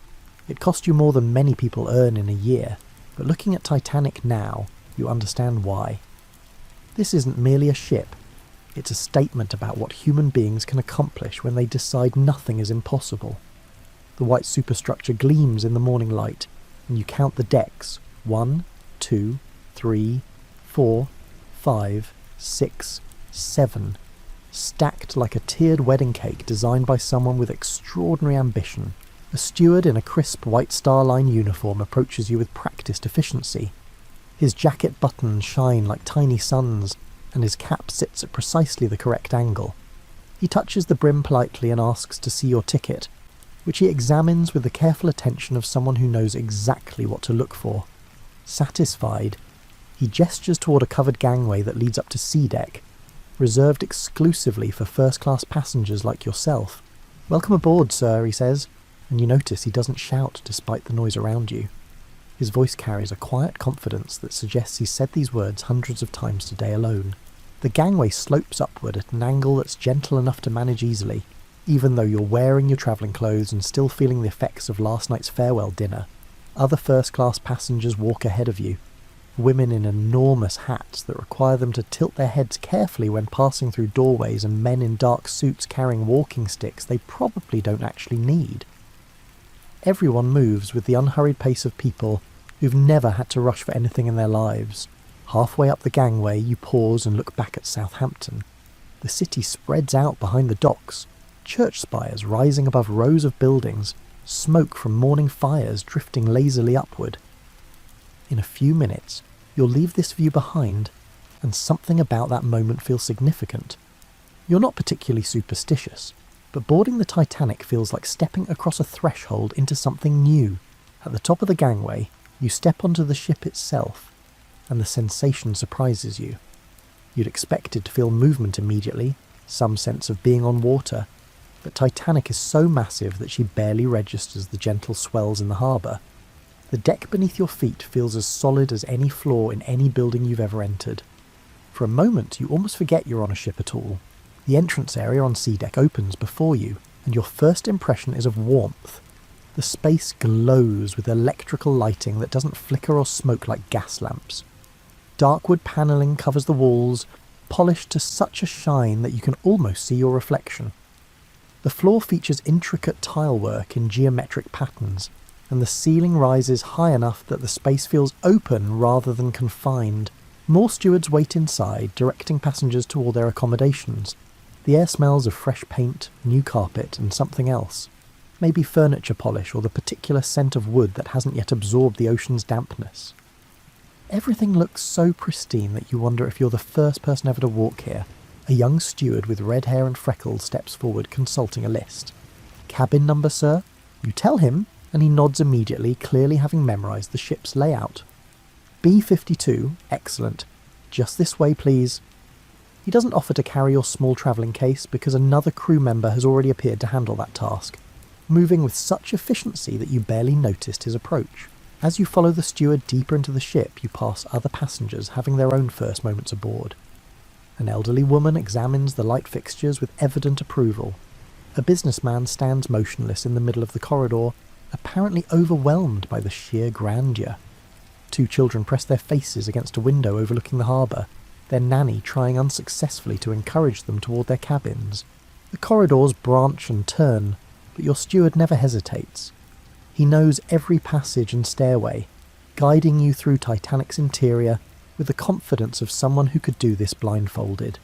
It cost you more than many people earn in a year, but looking at Titanic now, you understand why. This isn't merely a ship, it's a statement about what human beings can accomplish when they decide nothing is impossible. The white superstructure gleams in the morning light, and you count the decks. 1, 2, 3, 4, 5, 6, 7, stacked like a tiered wedding cake designed by someone with extraordinary ambition. A steward in a crisp White Star Line uniform approaches you with practiced efficiency. His jacket buttons shine like tiny suns, and his cap sits at precisely the correct angle. He touches the brim politely and asks to see your ticket, which he examines with the careful attention of someone who knows exactly what to look for. Satisfied, he gestures toward a covered gangway that leads up to C deck, reserved exclusively for first-class passengers like yourself. "Welcome aboard, sir," he says, and you notice he doesn't shout despite the noise around you. His voice carries a quiet confidence that suggests he's said these words hundreds of times today alone. The gangway slopes upward at an angle that's gentle enough to manage easily, even though you're wearing your travelling clothes and still feeling the effects of last night's farewell dinner. Other first-class passengers walk ahead of you, women in enormous hats that require them to tilt their heads carefully when passing through doorways, and men in dark suits carrying walking sticks they probably don't actually need. Everyone moves with the unhurried pace of people who've never had to rush for anything in their lives. Halfway up the gangway, you pause and look back at Southampton. The city spreads out behind the docks, church spires rising above rows of buildings, smoke from morning fires drifting lazily upward. In a few minutes, you'll leave this view behind, and something about that moment feels significant. You're not particularly superstitious, but boarding the Titanic feels like stepping across a threshold into something new. At the top of the gangway, you step onto the ship itself, and the sensation surprises you. You'd expected to feel movement immediately, some sense of being on water, but Titanic is so massive that she barely registers the gentle swells in the harbour. The deck beneath your feet feels as solid as any floor in any building you've ever entered. For a moment, you almost forget you're on a ship at all. The entrance area on C deck opens before you, and your first impression is of warmth. The space glows with electrical lighting that doesn't flicker or smoke like gas lamps. Dark wood panelling covers the walls, polished to such a shine that you can almost see your reflection. The floor features intricate tilework in geometric patterns, and the ceiling rises high enough that the space feels open rather than confined. More stewards wait inside, directing passengers to all their accommodations. The air smells of fresh paint, new carpet, and something else. Maybe furniture polish or the particular scent of wood that hasn't yet absorbed the ocean's dampness. Everything looks so pristine that you wonder if you're the first person ever to walk here. A young steward with red hair and freckles steps forward, consulting a list. "Cabin number, sir?" You tell him, and he nods immediately, clearly having memorised the ship's layout. "B-52, excellent. Just this way, please." He doesn't offer to carry your small travelling case because another crew member has already appeared to handle that task, moving with such efficiency that you barely noticed his approach. As you follow the steward deeper into the ship, you pass other passengers having their own first moments aboard. An elderly woman examines the light fixtures with evident approval. A businessman stands motionless in the middle of the corridor, apparently overwhelmed by the sheer grandeur. Two children press their faces against a window overlooking the harbour, their nanny trying unsuccessfully to encourage them toward their cabins. The corridors branch and turn, but your steward never hesitates. He knows every passage and stairway, guiding you through Titanic's interior with the confidence of someone who could do this blindfolded.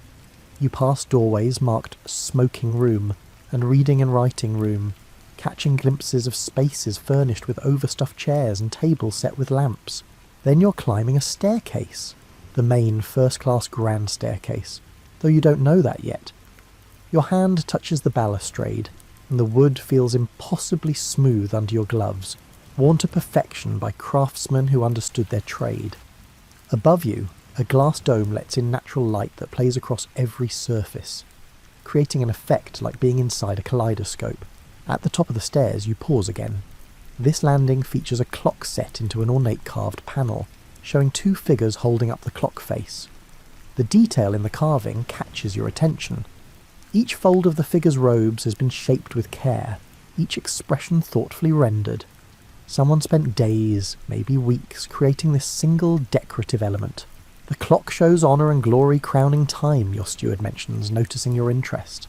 You pass doorways marked smoking room and reading and writing room, catching glimpses of spaces furnished with overstuffed chairs and tables set with lamps. Then you're climbing a staircase, the main first-class grand staircase, though you don't know that yet. Your hand touches the balustrade, and the wood feels impossibly smooth under your gloves, worn to perfection by craftsmen who understood their trade. Above you, a glass dome lets in natural light that plays across every surface, creating an effect like being inside a kaleidoscope. At the top of the stairs, you pause again. This landing features a clock set into an ornate carved panel, showing two figures holding up the clock face. The detail in the carving catches your attention. Each fold of the figure's robes has been shaped with care, each expression thoughtfully rendered. Someone spent days, maybe weeks, creating this single decorative element. The clock shows honour and glory crowning time, your steward mentions, noticing your interest.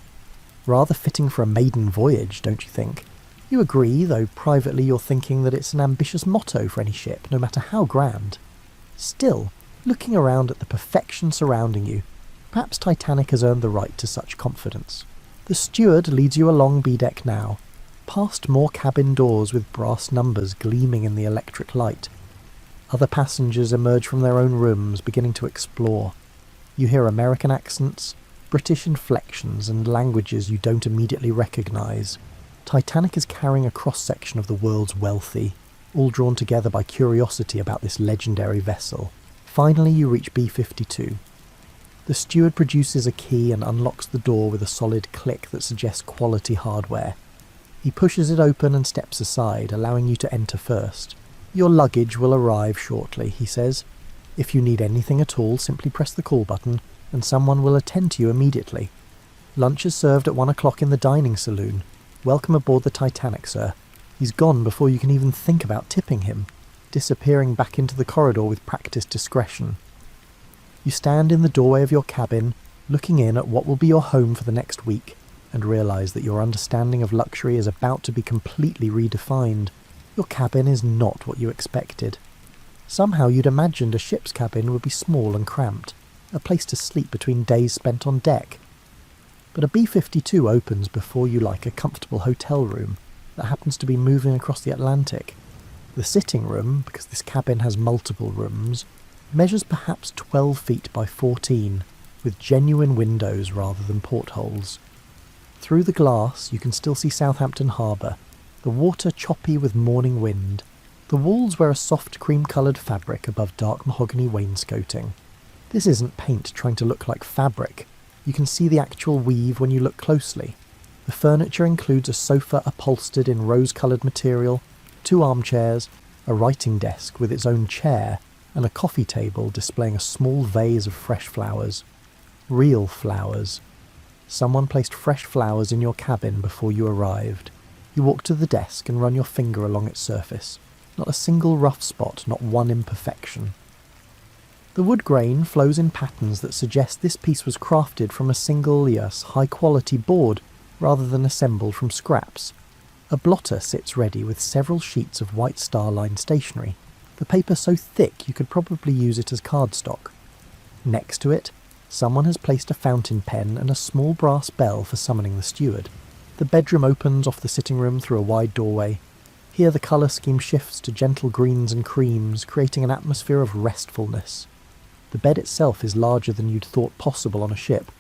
Rather fitting for a maiden voyage, don't you think? You agree, though privately you're thinking that it's an ambitious motto for any ship, no matter how grand. Still, looking around at the perfection surrounding you, perhaps Titanic has earned the right to such confidence. The steward leads you along B-deck now, past more cabin doors with brass numbers gleaming in the electric light. Other passengers emerge from their own rooms, beginning to explore. You hear American accents, British inflections, and languages you don't immediately recognise. Titanic is carrying a cross-section of the world's wealthy, all drawn together by curiosity about this legendary vessel. Finally, you reach B-52. The steward produces a key and unlocks the door with a solid click that suggests quality hardware. He pushes it open and steps aside, allowing you to enter first. "Your luggage will arrive shortly," he says. "If you need anything at all, simply press the call button, and someone will attend to you immediately. Lunch is served at 1 o'clock in the dining saloon. Welcome aboard the Titanic, sir." He's gone before you can even think about tipping him, disappearing back into the corridor with practiced discretion. You stand in the doorway of your cabin, looking in at what will be your home for the next week, and realise that your understanding of luxury is about to be completely redefined. Your cabin is not what you expected. Somehow you'd imagined a ship's cabin would be small and cramped, a place to sleep between days spent on deck. But a B-52 opens before you like a comfortable hotel room that happens to be moving across the Atlantic. The sitting room, because this cabin has multiple rooms, measures perhaps 12 feet by 14, with genuine windows rather than portholes. Through the glass you can still see Southampton Harbour, the water choppy with morning wind. The walls wear a soft cream-coloured fabric above dark mahogany wainscoting. This isn't paint trying to look like fabric. You can see the actual weave when you look closely. The furniture includes a sofa upholstered in rose-coloured material, 2 armchairs, a writing desk with its own chair, and a coffee table displaying a small vase of fresh flowers. Real flowers. Someone placed fresh flowers in your cabin before you arrived. You walk to the desk and run your finger along its surface. Not a single rough spot, not one imperfection. The wood grain flows in patterns that suggest this piece was crafted from a single, yes, high-quality board rather than assembled from scraps. A blotter sits ready with several sheets of white star-lined stationery, the paper so thick you could probably use it as cardstock. Next to it, someone has placed a fountain pen and a small brass bell for summoning the steward. The bedroom opens off the sitting room through a wide doorway. Here the colour scheme shifts to gentle greens and creams, creating an atmosphere of restfulness. The bed itself is larger than you'd thought possible on a ship.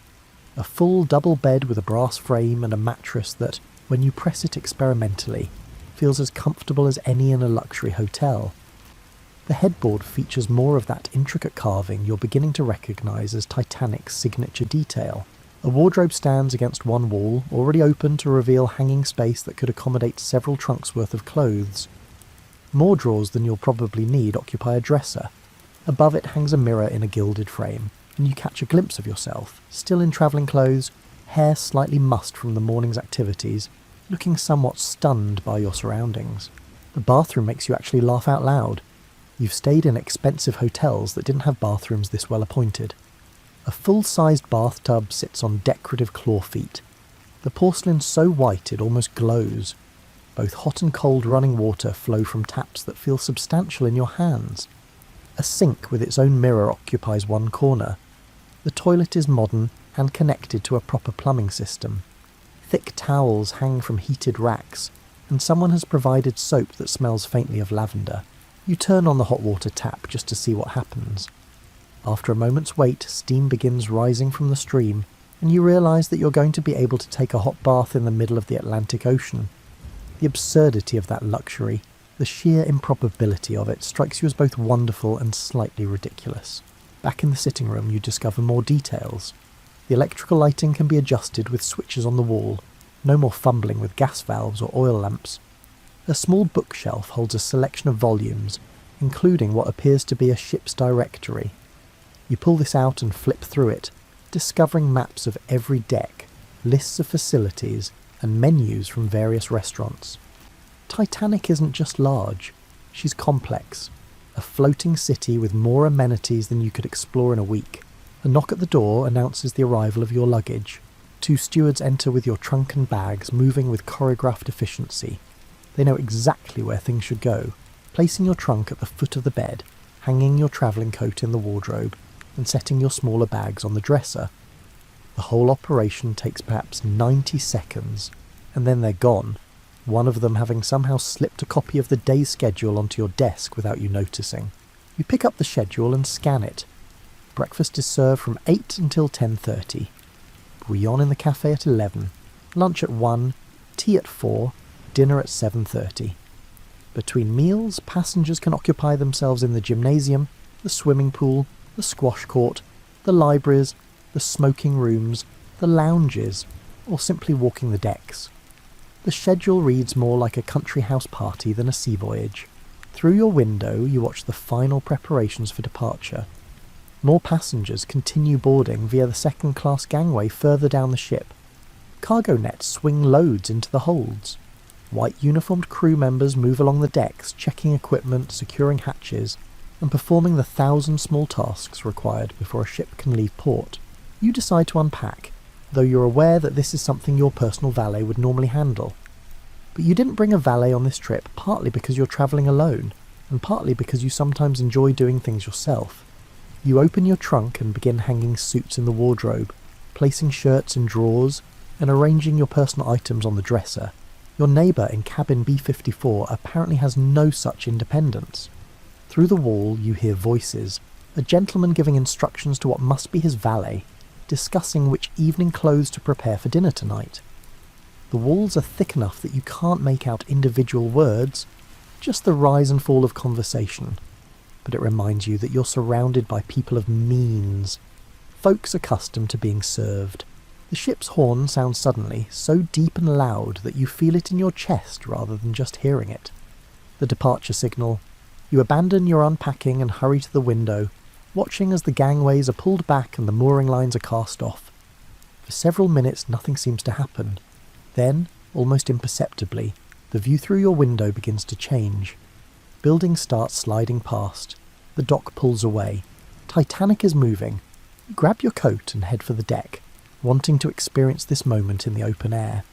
A full double bed with a brass frame and a mattress that, when you press it experimentally, feels as comfortable as any in a luxury hotel. The headboard features more of that intricate carving you're beginning to recognise as Titanic's signature detail. A wardrobe stands against one wall, already open to reveal hanging space that could accommodate several trunks worth of clothes. More drawers than you'll probably need occupy a dresser. Above it hangs a mirror in a gilded frame, and you catch a glimpse of yourself, still in travelling clothes, hair slightly mussed from the morning's activities, looking somewhat stunned by your surroundings. The bathroom makes you actually laugh out loud. You've stayed in expensive hotels that didn't have bathrooms this well appointed. A full-sized bathtub sits on decorative claw feet. The porcelain's so white it almost glows. Both hot and cold running water flow from taps that feel substantial in your hands. A sink with its own mirror occupies one corner. The toilet is modern and connected to a proper plumbing system. Thick towels hang from heated racks, and someone has provided soap that smells faintly of lavender. You turn on the hot water tap just to see what happens. After a moment's wait, steam begins rising from the stream, and you realise that you're going to be able to take a hot bath in the middle of the Atlantic Ocean. The absurdity of that luxury, the sheer improbability of it, strikes you as both wonderful and slightly ridiculous. Back in the sitting room, you discover more details. The electrical lighting can be adjusted with switches on the wall. No more fumbling with gas valves or oil lamps. A small bookshelf holds a selection of volumes, including what appears to be a ship's directory. You pull this out and flip through it, discovering maps of every deck, lists of facilities, and menus from various restaurants. Titanic isn't just large, she's complex. A floating city with more amenities than you could explore in a week. A knock at the door announces the arrival of your luggage. 2 stewards enter with your trunk and bags, moving with choreographed efficiency. They know exactly where things should go, placing your trunk at the foot of the bed, hanging your travelling coat in the wardrobe, and setting your smaller bags on the dresser. The whole operation takes perhaps 90 seconds, and then they're gone, one of them having somehow slipped a copy of the day's schedule onto your desk without you noticing. You pick up the schedule and scan it. Breakfast is served from 8 until 10:30. Bouillon in the cafe at 11. Lunch at 1. Tea at 4. Dinner at 7:30. Between meals, passengers can occupy themselves in the gymnasium, the swimming pool, the squash court, the libraries, the smoking rooms, the lounges, or simply walking the decks. The schedule reads more like a country house party than a sea voyage. Through your window you watch the final preparations for departure. More passengers continue boarding via the second-class gangway further down the ship. Cargo nets swing loads into the holds. White uniformed crew members move along the decks, checking equipment, securing hatches, and performing the 1,000 small tasks required before a ship can leave port. You decide to unpack, though you're aware that this is something your personal valet would normally handle. But you didn't bring a valet on this trip, partly because you're travelling alone, and partly because you sometimes enjoy doing things yourself. You open your trunk and begin hanging suits in the wardrobe, placing shirts in drawers, and arranging your personal items on the dresser. Your neighbour in cabin B54 apparently has no such independence. Through the wall you hear voices, a gentleman giving instructions to what must be his valet, discussing which evening clothes to prepare for dinner tonight. The walls are thick enough that you can't make out individual words, just the rise and fall of conversation. But it reminds you that you're surrounded by people of means, folks accustomed to being served. The ship's horn sounds suddenly, so deep and loud that you feel it in your chest rather than just hearing it. The departure signal. You abandon your unpacking and hurry to the window, watching as the gangways are pulled back and the mooring lines are cast off. For several minutes nothing seems to happen. Then, almost imperceptibly, the view through your window begins to change. Buildings start sliding past. The dock pulls away. Titanic is moving. Grab your coat and head for the deck, wanting to experience this moment in the open air.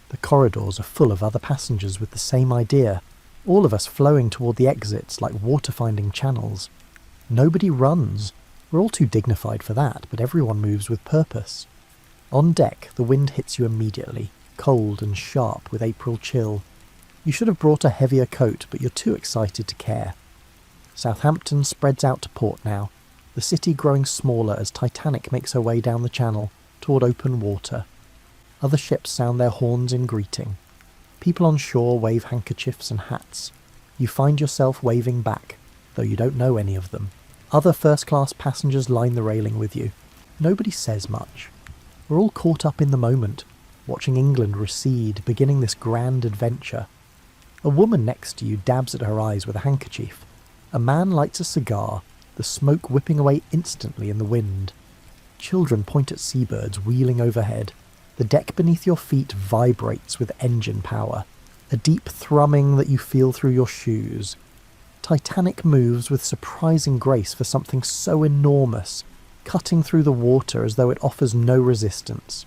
The corridors are full of other passengers with the same idea, all of us flowing toward the exits like water-finding channels. Nobody runs. We're all too dignified for that, but everyone moves with purpose. On deck, the wind hits you immediately, cold and sharp with April chill. You should have brought a heavier coat, but you're too excited to care. Southampton spreads out to port now, the city growing smaller as Titanic makes her way down the channel toward open water. Other ships sound their horns in greeting. People on shore wave handkerchiefs and hats. You find yourself waving back, though you don't know any of them. Other first-class passengers line the railing with you. Nobody says much. We're all caught up in the moment, watching England recede, beginning this grand adventure. A woman next to you dabs at her eyes with a handkerchief. A man lights a cigar, the smoke whipping away instantly in the wind. Children point at seabirds wheeling overhead. The deck beneath your feet vibrates with engine power, a deep thrumming that you feel through your shoes. Titanic moves with surprising grace for something so enormous, cutting through the water as though it offers no resistance.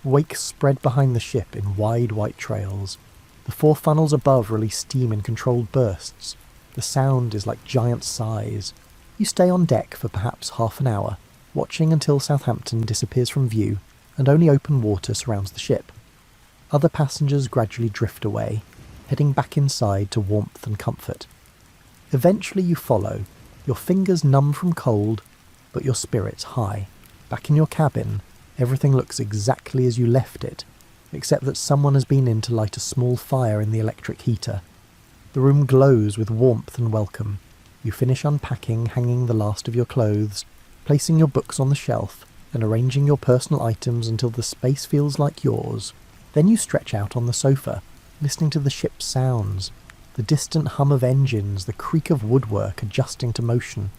Wakes spread behind the ship in wide white trails. The four funnels above release steam in controlled bursts. The sound is like giant sighs. You stay on deck for perhaps half an hour, watching until Southampton disappears from view and only open water surrounds the ship. Other passengers gradually drift away, heading back inside to warmth and comfort. Eventually you follow, your fingers numb from cold, but your spirits high. Back in your cabin, everything looks exactly as you left it, except that someone has been in to light a small fire in the electric heater. The room glows with warmth and welcome. You finish unpacking, hanging the last of your clothes, placing your books on the shelf, and arranging your personal items until the space feels like yours. Then you stretch out on the sofa, listening to the ship's sounds, the distant hum of engines, the creak of woodwork adjusting to motion,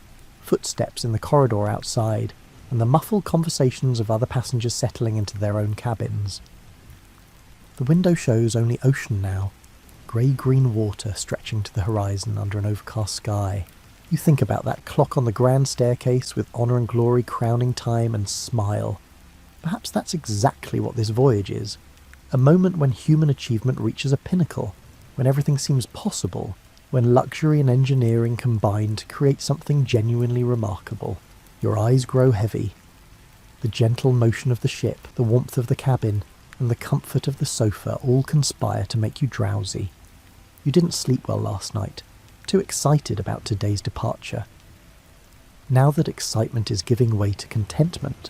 footsteps in the corridor outside, and the muffled conversations of other passengers settling into their own cabins. The window shows only ocean now, grey-green water stretching to the horizon under an overcast sky. You think about that clock on the grand staircase with honour and glory crowning time and smile. Perhaps that's exactly what this voyage is. A moment when human achievement reaches a pinnacle, when everything seems possible, when luxury and engineering combine to create something genuinely remarkable. Your eyes grow heavy. The gentle motion of the ship, the warmth of the cabin, and the comfort of the sofa all conspire to make you drowsy. You didn't sleep well last night, too excited about today's departure. Now that excitement is giving way to contentment,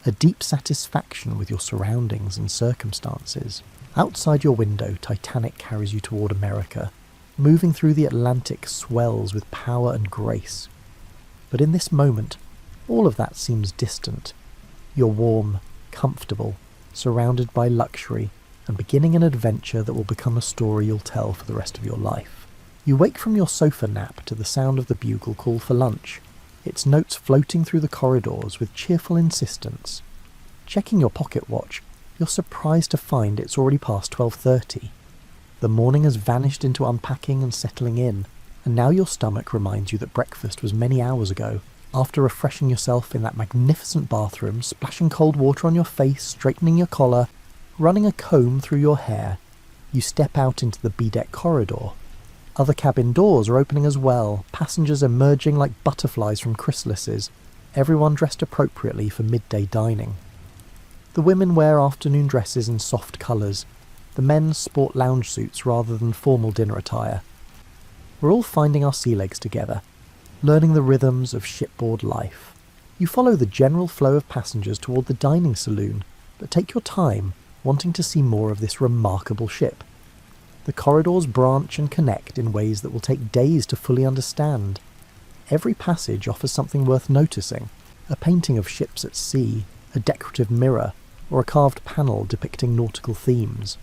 a deep satisfaction with your surroundings and circumstances. Outside your window, Titanic carries you toward America, moving through the Atlantic swells with power and grace. But in this moment, all of that seems distant. You're warm, comfortable, surrounded by luxury, and beginning an adventure that will become a story you'll tell for the rest of your life. You wake from your sofa nap to the sound of the bugle call for lunch, its notes floating through the corridors with cheerful insistence. Checking your pocket watch, you're surprised to find it's already past 12:30. The morning has vanished into unpacking and settling in, and now your stomach reminds you that breakfast was many hours ago. After refreshing yourself in that magnificent bathroom, splashing cold water on your face, straightening your collar, running a comb through your hair, you step out into the B-deck corridor. Other cabin doors are opening as well, passengers emerging like butterflies from chrysalises, everyone dressed appropriately for midday dining. The women wear afternoon dresses in soft colours, the men sport lounge suits rather than formal dinner attire. We're all finding our sea legs together, learning the rhythms of shipboard life. You follow the general flow of passengers toward the dining saloon, but take your time, wanting to see more of this remarkable ship. The corridors branch and connect in ways that will take days to fully understand. Every passage offers something worth noticing, a painting of ships at sea, a decorative mirror, or a carved panel depicting nautical themes.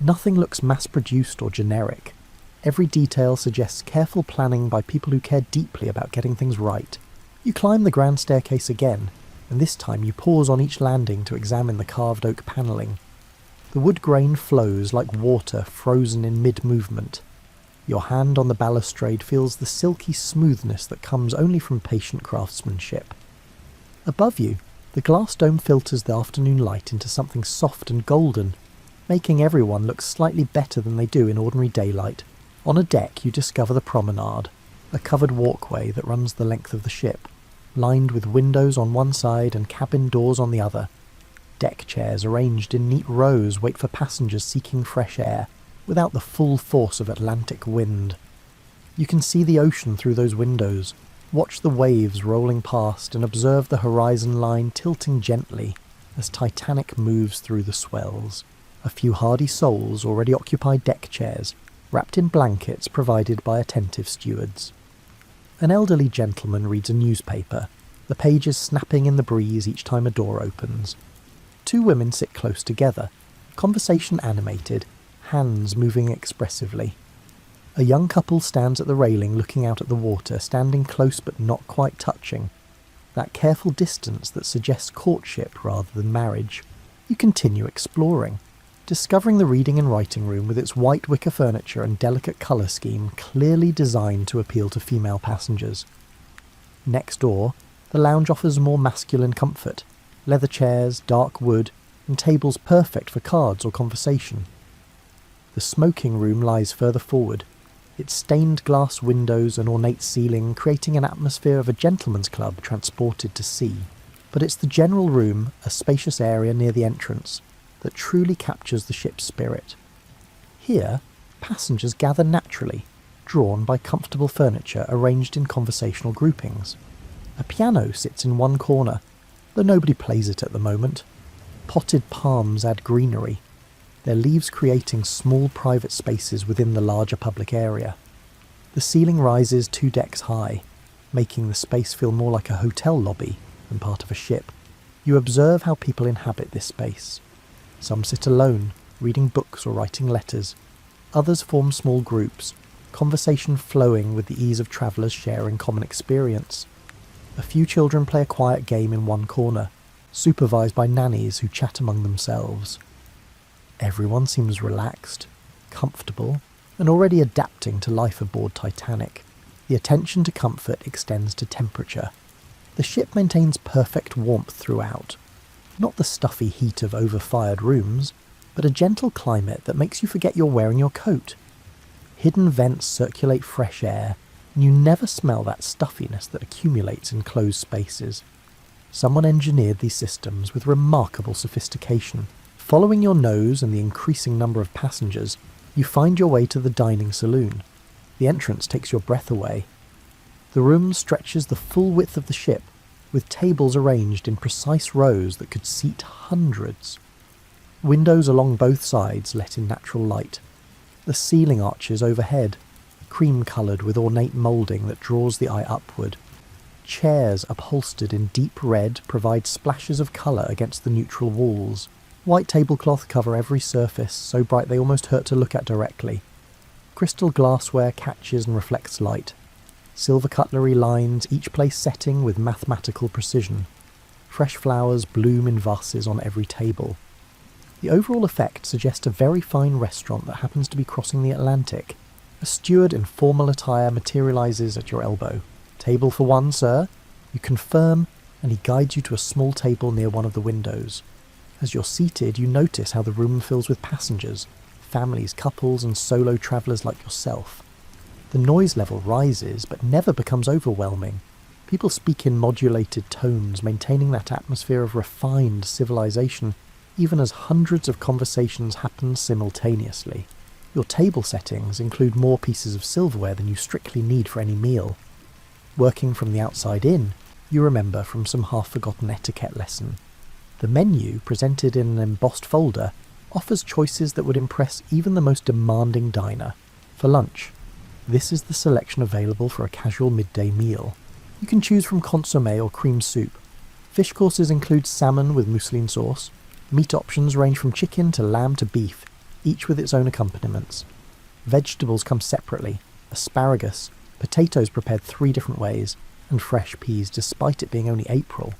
Nothing looks mass-produced or generic. Every detail suggests careful planning by people who care deeply about getting things right. You climb the grand staircase again, and this time you pause on each landing to examine the carved oak panelling. The wood grain flows like water frozen in mid-movement. Your hand on the balustrade feels the silky smoothness that comes only from patient craftsmanship. Above you, the glass dome filters the afternoon light into something soft and golden, making everyone look slightly better than they do in ordinary daylight. On a deck you discover the promenade, a covered walkway that runs the length of the ship, lined with windows on one side and cabin doors on the other. Deck chairs arranged in neat rows wait for passengers seeking fresh air, without the full force of Atlantic wind. You can see the ocean through those windows, watch the waves rolling past and observe the horizon line tilting gently as Titanic moves through the swells. A few hardy souls already occupy deck chairs, wrapped in blankets provided by attentive stewards. An elderly gentleman reads a newspaper, the pages snapping in the breeze each time a door opens. Two women sit close together, conversation animated, hands moving expressively. A young couple stands at the railing looking out at the water, standing close but not quite touching. That careful distance that suggests courtship rather than marriage. You continue exploring, discovering the reading and writing room with its white wicker furniture and delicate colour scheme clearly designed to appeal to female passengers. Next door, the lounge offers more masculine comfort, leather chairs, dark wood, and tables perfect for cards or conversation. The smoking room lies further forward, its stained glass windows and ornate ceiling creating an atmosphere of a gentleman's club transported to sea. But it's the general room, a spacious area near the entrance, that truly captures the ship's spirit. Here, passengers gather naturally, drawn by comfortable furniture arranged in conversational groupings. A piano sits in one corner, though nobody plays it at the moment. Potted palms add greenery, their leaves creating small private spaces within the larger public area. The ceiling rises 2 decks high, making the space feel more like a hotel lobby than part of a ship. You observe how people inhabit this space. Some sit alone, reading books or writing letters. Others form small groups, conversation flowing with the ease of travellers sharing common experience. A few children play a quiet game in one corner, supervised by nannies who chat among themselves. Everyone seems relaxed, comfortable, and already adapting to life aboard Titanic. The attention to comfort extends to temperature. The ship maintains perfect warmth throughout. Not the stuffy heat of over-fired rooms, but a gentle climate that makes you forget you're wearing your coat. Hidden vents circulate fresh air, and you never smell that stuffiness that accumulates in closed spaces. Someone engineered these systems with remarkable sophistication. Following your nose and the increasing number of passengers, you find your way to the dining saloon. The entrance takes your breath away. The room stretches the full width of the ship, with tables arranged in precise rows that could seat hundreds. Windows along both sides let in natural light. The ceiling arches overhead, cream-coloured with ornate moulding that draws the eye upward. Chairs upholstered in deep red provide splashes of colour against the neutral walls. White tablecloth cover every surface, so bright they almost hurt to look at directly. Crystal glassware catches and reflects light. Silver cutlery lines each place setting with mathematical precision. Fresh flowers bloom in vases on every table. The overall effect suggests a very fine restaurant that happens to be crossing the Atlantic. A steward in formal attire materialises at your elbow. "Table for one, sir?" You confirm, and he guides you to a small table near one of the windows. As you're seated, you notice how the room fills with passengers, families, couples, and solo travellers like yourself. The noise level rises, but never becomes overwhelming. People speak in modulated tones, maintaining that atmosphere of refined civilization, even as hundreds of conversations happen simultaneously. Your table settings include more pieces of silverware than you strictly need for any meal. Working from the outside in, you remember from some half-forgotten etiquette lesson. The menu, presented in an embossed folder, offers choices that would impress even the most demanding diner. For lunch, this is the selection available for a casual midday meal. You can choose from consommé or cream soup. Fish courses include salmon with mousseline sauce. Meat options range from chicken to lamb to beef, each with its own accompaniments. Vegetables come separately: asparagus, potatoes prepared 3 different ways, and fresh peas despite it being only April.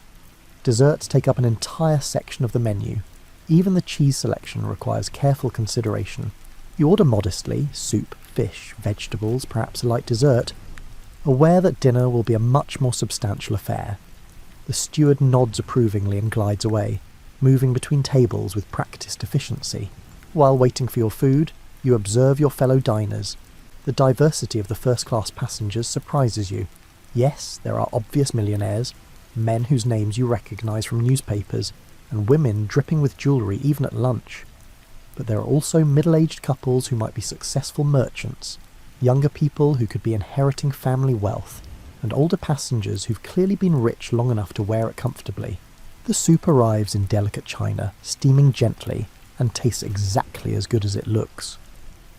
Desserts take up an entire section of the menu. Even the cheese selection requires careful consideration. You order modestly, soup, fish, vegetables, perhaps a light dessert, aware that dinner will be a much more substantial affair. The steward nods approvingly and glides away, moving between tables with practiced efficiency. While waiting for your food, you observe your fellow diners. The diversity of the first-class passengers surprises you. Yes, there are obvious millionaires, men whose names you recognise from newspapers, and women dripping with jewellery even at lunch. But there are also middle-aged couples who might be successful merchants, younger people who could be inheriting family wealth, and older passengers who've clearly been rich long enough to wear it comfortably. The soup arrives in delicate china, steaming gently, and tastes exactly as good as it looks.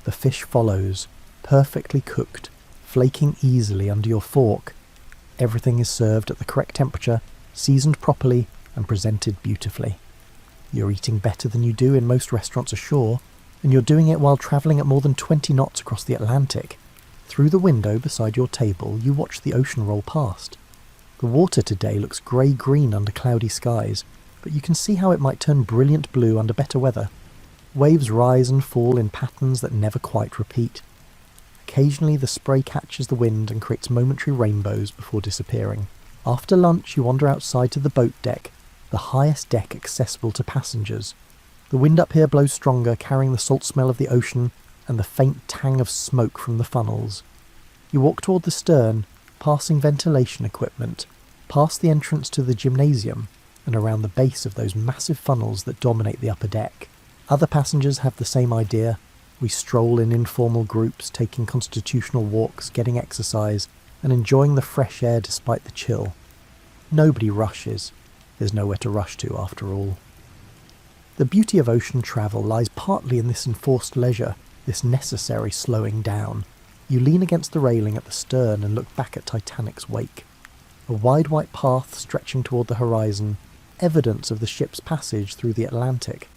The fish follows, perfectly cooked, flaking easily under your fork. Everything is served at the correct temperature, seasoned properly, and presented beautifully. You're eating better than you do in most restaurants ashore, and you're doing it while travelling at more than 20 knots across the Atlantic. Through the window beside your table, you watch the ocean roll past. The water today looks grey-green under cloudy skies, but you can see how it might turn brilliant blue under better weather. Waves rise and fall in patterns that never quite repeat. Occasionally the spray catches the wind and creates momentary rainbows before disappearing. After lunch you wander outside to the boat deck, the highest deck accessible to passengers. The wind up here blows stronger, carrying the salt smell of the ocean and the faint tang of smoke from the funnels. You walk toward the stern, passing ventilation equipment, past the entrance to the gymnasium, and around the base of those massive funnels that dominate the upper deck. Other passengers have the same idea. We stroll in informal groups, taking constitutional walks, getting exercise, and enjoying the fresh air despite the chill. Nobody rushes. There's nowhere to rush to, after all. The beauty of ocean travel lies partly in this enforced leisure, this necessary slowing down. You lean against the railing at the stern and look back at Titanic's wake. A wide white path stretching toward the horizon, evidence of the ship's passage through the Atlantic.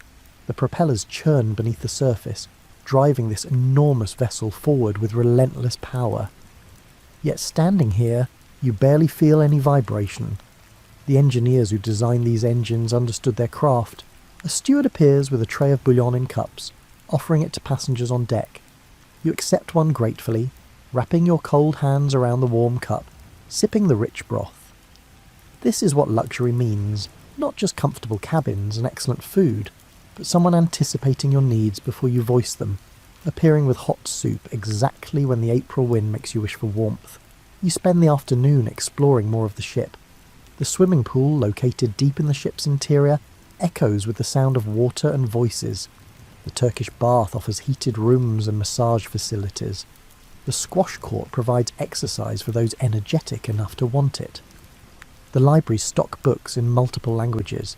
The propellers churn beneath the surface, driving this enormous vessel forward with relentless power. Yet standing here, you barely feel any vibration. The engineers who designed these engines understood their craft. A steward appears with a tray of bouillon in cups, offering it to passengers on deck. You accept one gratefully, wrapping your cold hands around the warm cup, sipping the rich broth. This is what luxury means, not just comfortable cabins and excellent food, but someone anticipating your needs before you voice them, appearing with hot soup exactly when the April wind makes you wish for warmth. You spend the afternoon exploring more of the ship. The swimming pool, located deep in the ship's interior, echoes with the sound of water and voices. The Turkish bath offers heated rooms and massage facilities. The squash court provides exercise for those energetic enough to want it. The libraries stock books in multiple languages.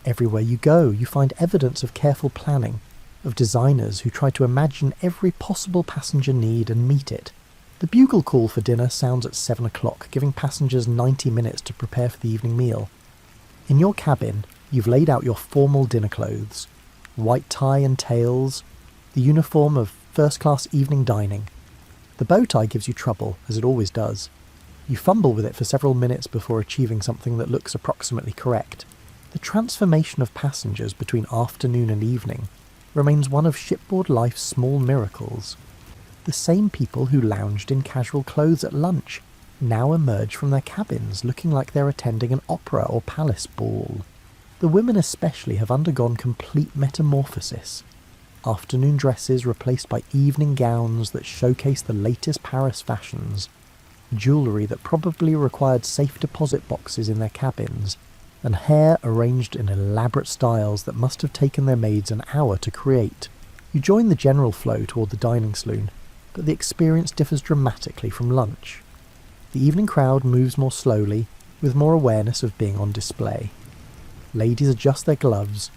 Everywhere you go, you find evidence of careful planning, of designers who try to imagine every possible passenger need and meet it. The bugle call for dinner sounds at 7 o'clock, giving passengers 90 minutes to prepare for the evening meal. In your cabin, you've laid out your formal dinner clothes, white tie and tails, the uniform of first-class evening dining. The bow tie gives you trouble, as it always does. You fumble with it for several minutes before achieving something that looks approximately correct. The transformation of passengers between afternoon and evening remains one of shipboard life's small miracles. The same people who lounged in casual clothes at lunch now emerge from their cabins looking like they're attending an opera or palace ball. The women especially have undergone complete metamorphosis. Afternoon dresses replaced by evening gowns that showcase the latest Paris fashions, jewellery that probably required safe deposit boxes in their cabins, and hair arranged in elaborate styles that must have taken their maids an hour to create. You join the general flow toward the dining saloon, but the experience differs dramatically from lunch. The evening crowd moves more slowly, with more awareness of being on display. Ladies adjust their gloves,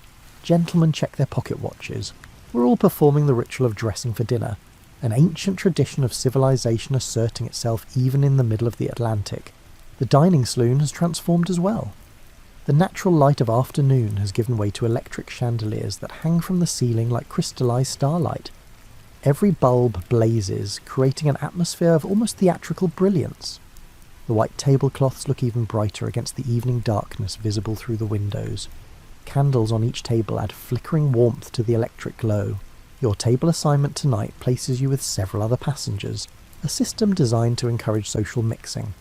gentlemen check their pocket watches. We're all performing the ritual of dressing for dinner, an ancient tradition of civilization asserting itself even in the middle of the Atlantic. The dining saloon has transformed as well. The natural light of afternoon has given way to electric chandeliers that hang from the ceiling like crystallized starlight. Every bulb blazes, creating an atmosphere of almost theatrical brilliance. The white tablecloths look even brighter against the evening darkness visible through the windows. Candles on each table add flickering warmth to the electric glow. Your table assignment tonight places you with several other passengers, a system designed to encourage social mixing.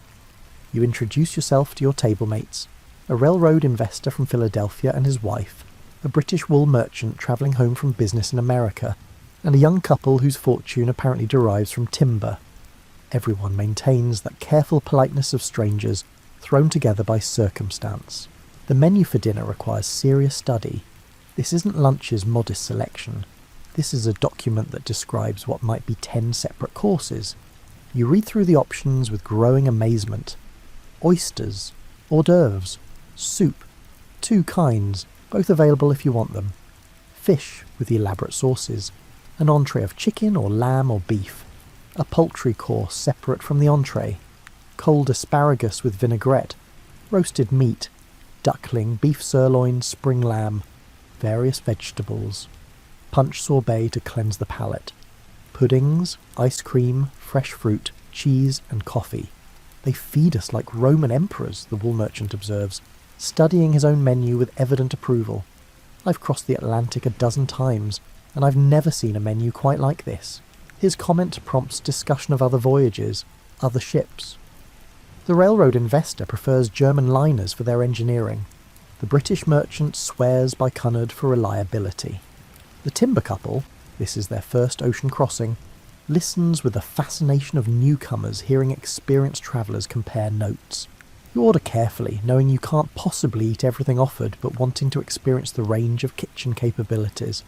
You introduce yourself to your table mates, a railroad investor from Philadelphia and his wife, a British wool merchant travelling home from business in America, and a young couple whose fortune apparently derives from timber. Everyone maintains that careful politeness of strangers thrown together by circumstance. The menu for dinner requires serious study. This isn't lunch's modest selection. This is a document that describes what might be 10 separate courses. You read through the options with growing amazement. Oysters, hors d'oeuvres, soup, 2 kinds, both available if you want them. Fish with elaborate sauces, an entree of chicken or lamb or beef, a poultry course separate from the entree, cold asparagus with vinaigrette, roasted meat, duckling, beef sirloin, spring lamb, various vegetables, punch sorbet to cleanse the palate, puddings, ice cream, fresh fruit, cheese and coffee. They feed us like Roman emperors, the wool merchant observes, studying his own menu with evident approval. I've crossed the Atlantic a dozen times, and I've never seen a menu quite like this. His comment prompts discussion of other voyages, other ships. The railroad investor prefers German liners for their engineering. The British merchant swears by Cunard for reliability. The timber couple, this is their first ocean crossing, listens with the fascination of newcomers hearing experienced travellers compare notes. You order carefully, knowing you can't possibly eat everything offered, but wanting to experience the range of kitchen capabilities.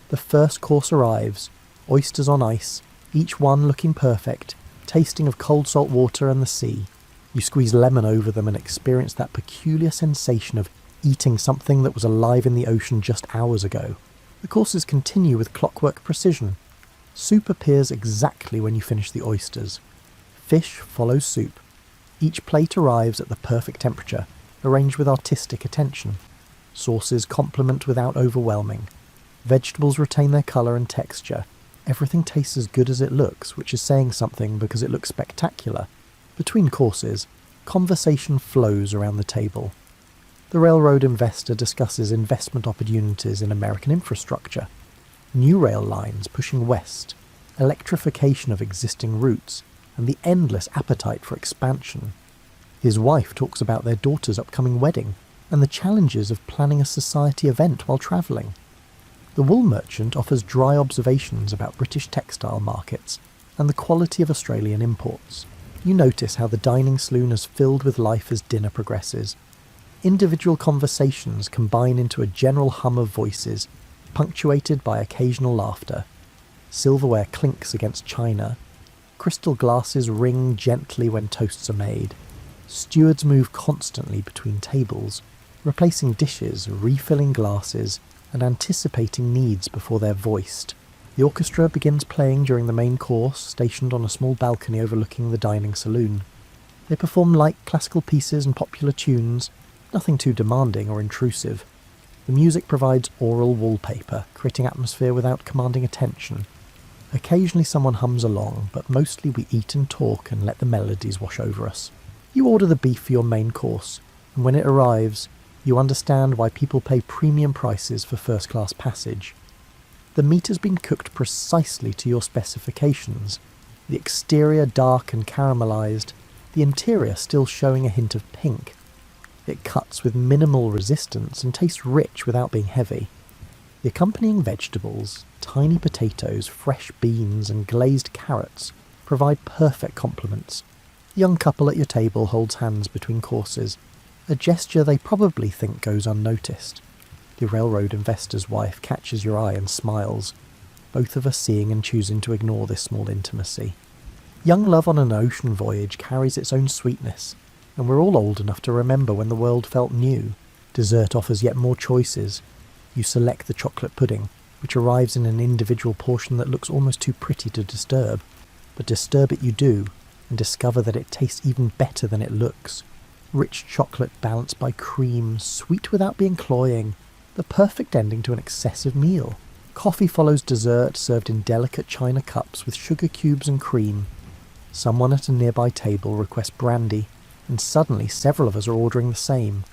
The first course arrives, oysters on ice, each one looking perfect, tasting of cold salt water and the sea. You squeeze lemon over them and experience that peculiar sensation of eating something that was alive in the ocean just hours ago. The courses continue with clockwork precision. Soup appears exactly when you finish the oysters. Fish follows soup. Each plate arrives at the perfect temperature, arranged with artistic attention. Sauces complement without overwhelming. Vegetables retain their colour and texture. Everything tastes as good as it looks, which is saying something because it looks spectacular. Between courses, conversation flows around the table. The railroad investor discusses investment opportunities in American infrastructure, new rail lines pushing west, electrification of existing routes, and the endless appetite for expansion. His wife talks about their daughter's upcoming wedding and the challenges of planning a society event while travelling. The wool merchant offers dry observations about British textile markets and the quality of Australian imports. You notice how the dining saloon is filled with life as dinner progresses. Individual conversations combine into a general hum of voices, punctuated by occasional laughter. Silverware clinks against china. Crystal glasses ring gently when toasts are made. Stewards move constantly between tables, replacing dishes, refilling glasses, and anticipating needs before they're voiced. The orchestra begins playing during the main course, stationed on a small balcony overlooking the dining saloon. They perform light classical pieces and popular tunes, nothing too demanding or intrusive. The music provides oral wallpaper, creating atmosphere without commanding attention. Occasionally someone hums along, but mostly we eat and talk and let the melodies wash over us. You order the beef for your main course, and when it arrives, you understand why people pay premium prices for first-class passage. The meat has been cooked precisely to your specifications, the exterior dark and caramelized, the interior still showing a hint of pink. It cuts with minimal resistance and tastes rich without being heavy. The accompanying vegetables, tiny potatoes, fresh beans and glazed carrots, provide perfect complements. The young couple at your table holds hands between courses, a gesture they probably think goes unnoticed. The railroad investor's wife catches your eye and smiles, both of us seeing and choosing to ignore this small intimacy. Young love on an ocean voyage carries its own sweetness, and we're all old enough to remember when the world felt new. Dessert offers yet more choices. You select the chocolate pudding, which arrives in an individual portion that looks almost too pretty to disturb. But disturb it you do, and discover that it tastes even better than it looks. Rich chocolate balanced by cream, sweet without being cloying, the perfect ending to an excessive meal. Coffee follows dessert served in delicate china cups with sugar cubes and cream. Someone at a nearby table requests brandy, and suddenly several of us are ordering the same.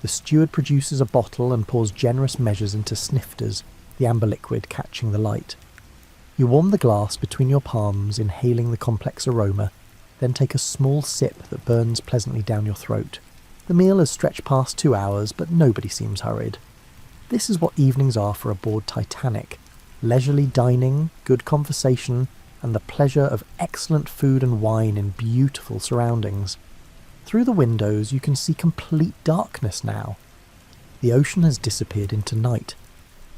The steward produces a bottle and pours generous measures into snifters, the amber liquid catching the light. You warm the glass between your palms, inhaling the complex aroma, then take a small sip that burns pleasantly down your throat. The meal has stretched past 2 hours, but nobody seems hurried. This is what evenings are for aboard Titanic. Leisurely dining, good conversation, and the pleasure of excellent food and wine in beautiful surroundings. Through the windows you can see complete darkness now. The ocean has disappeared into night.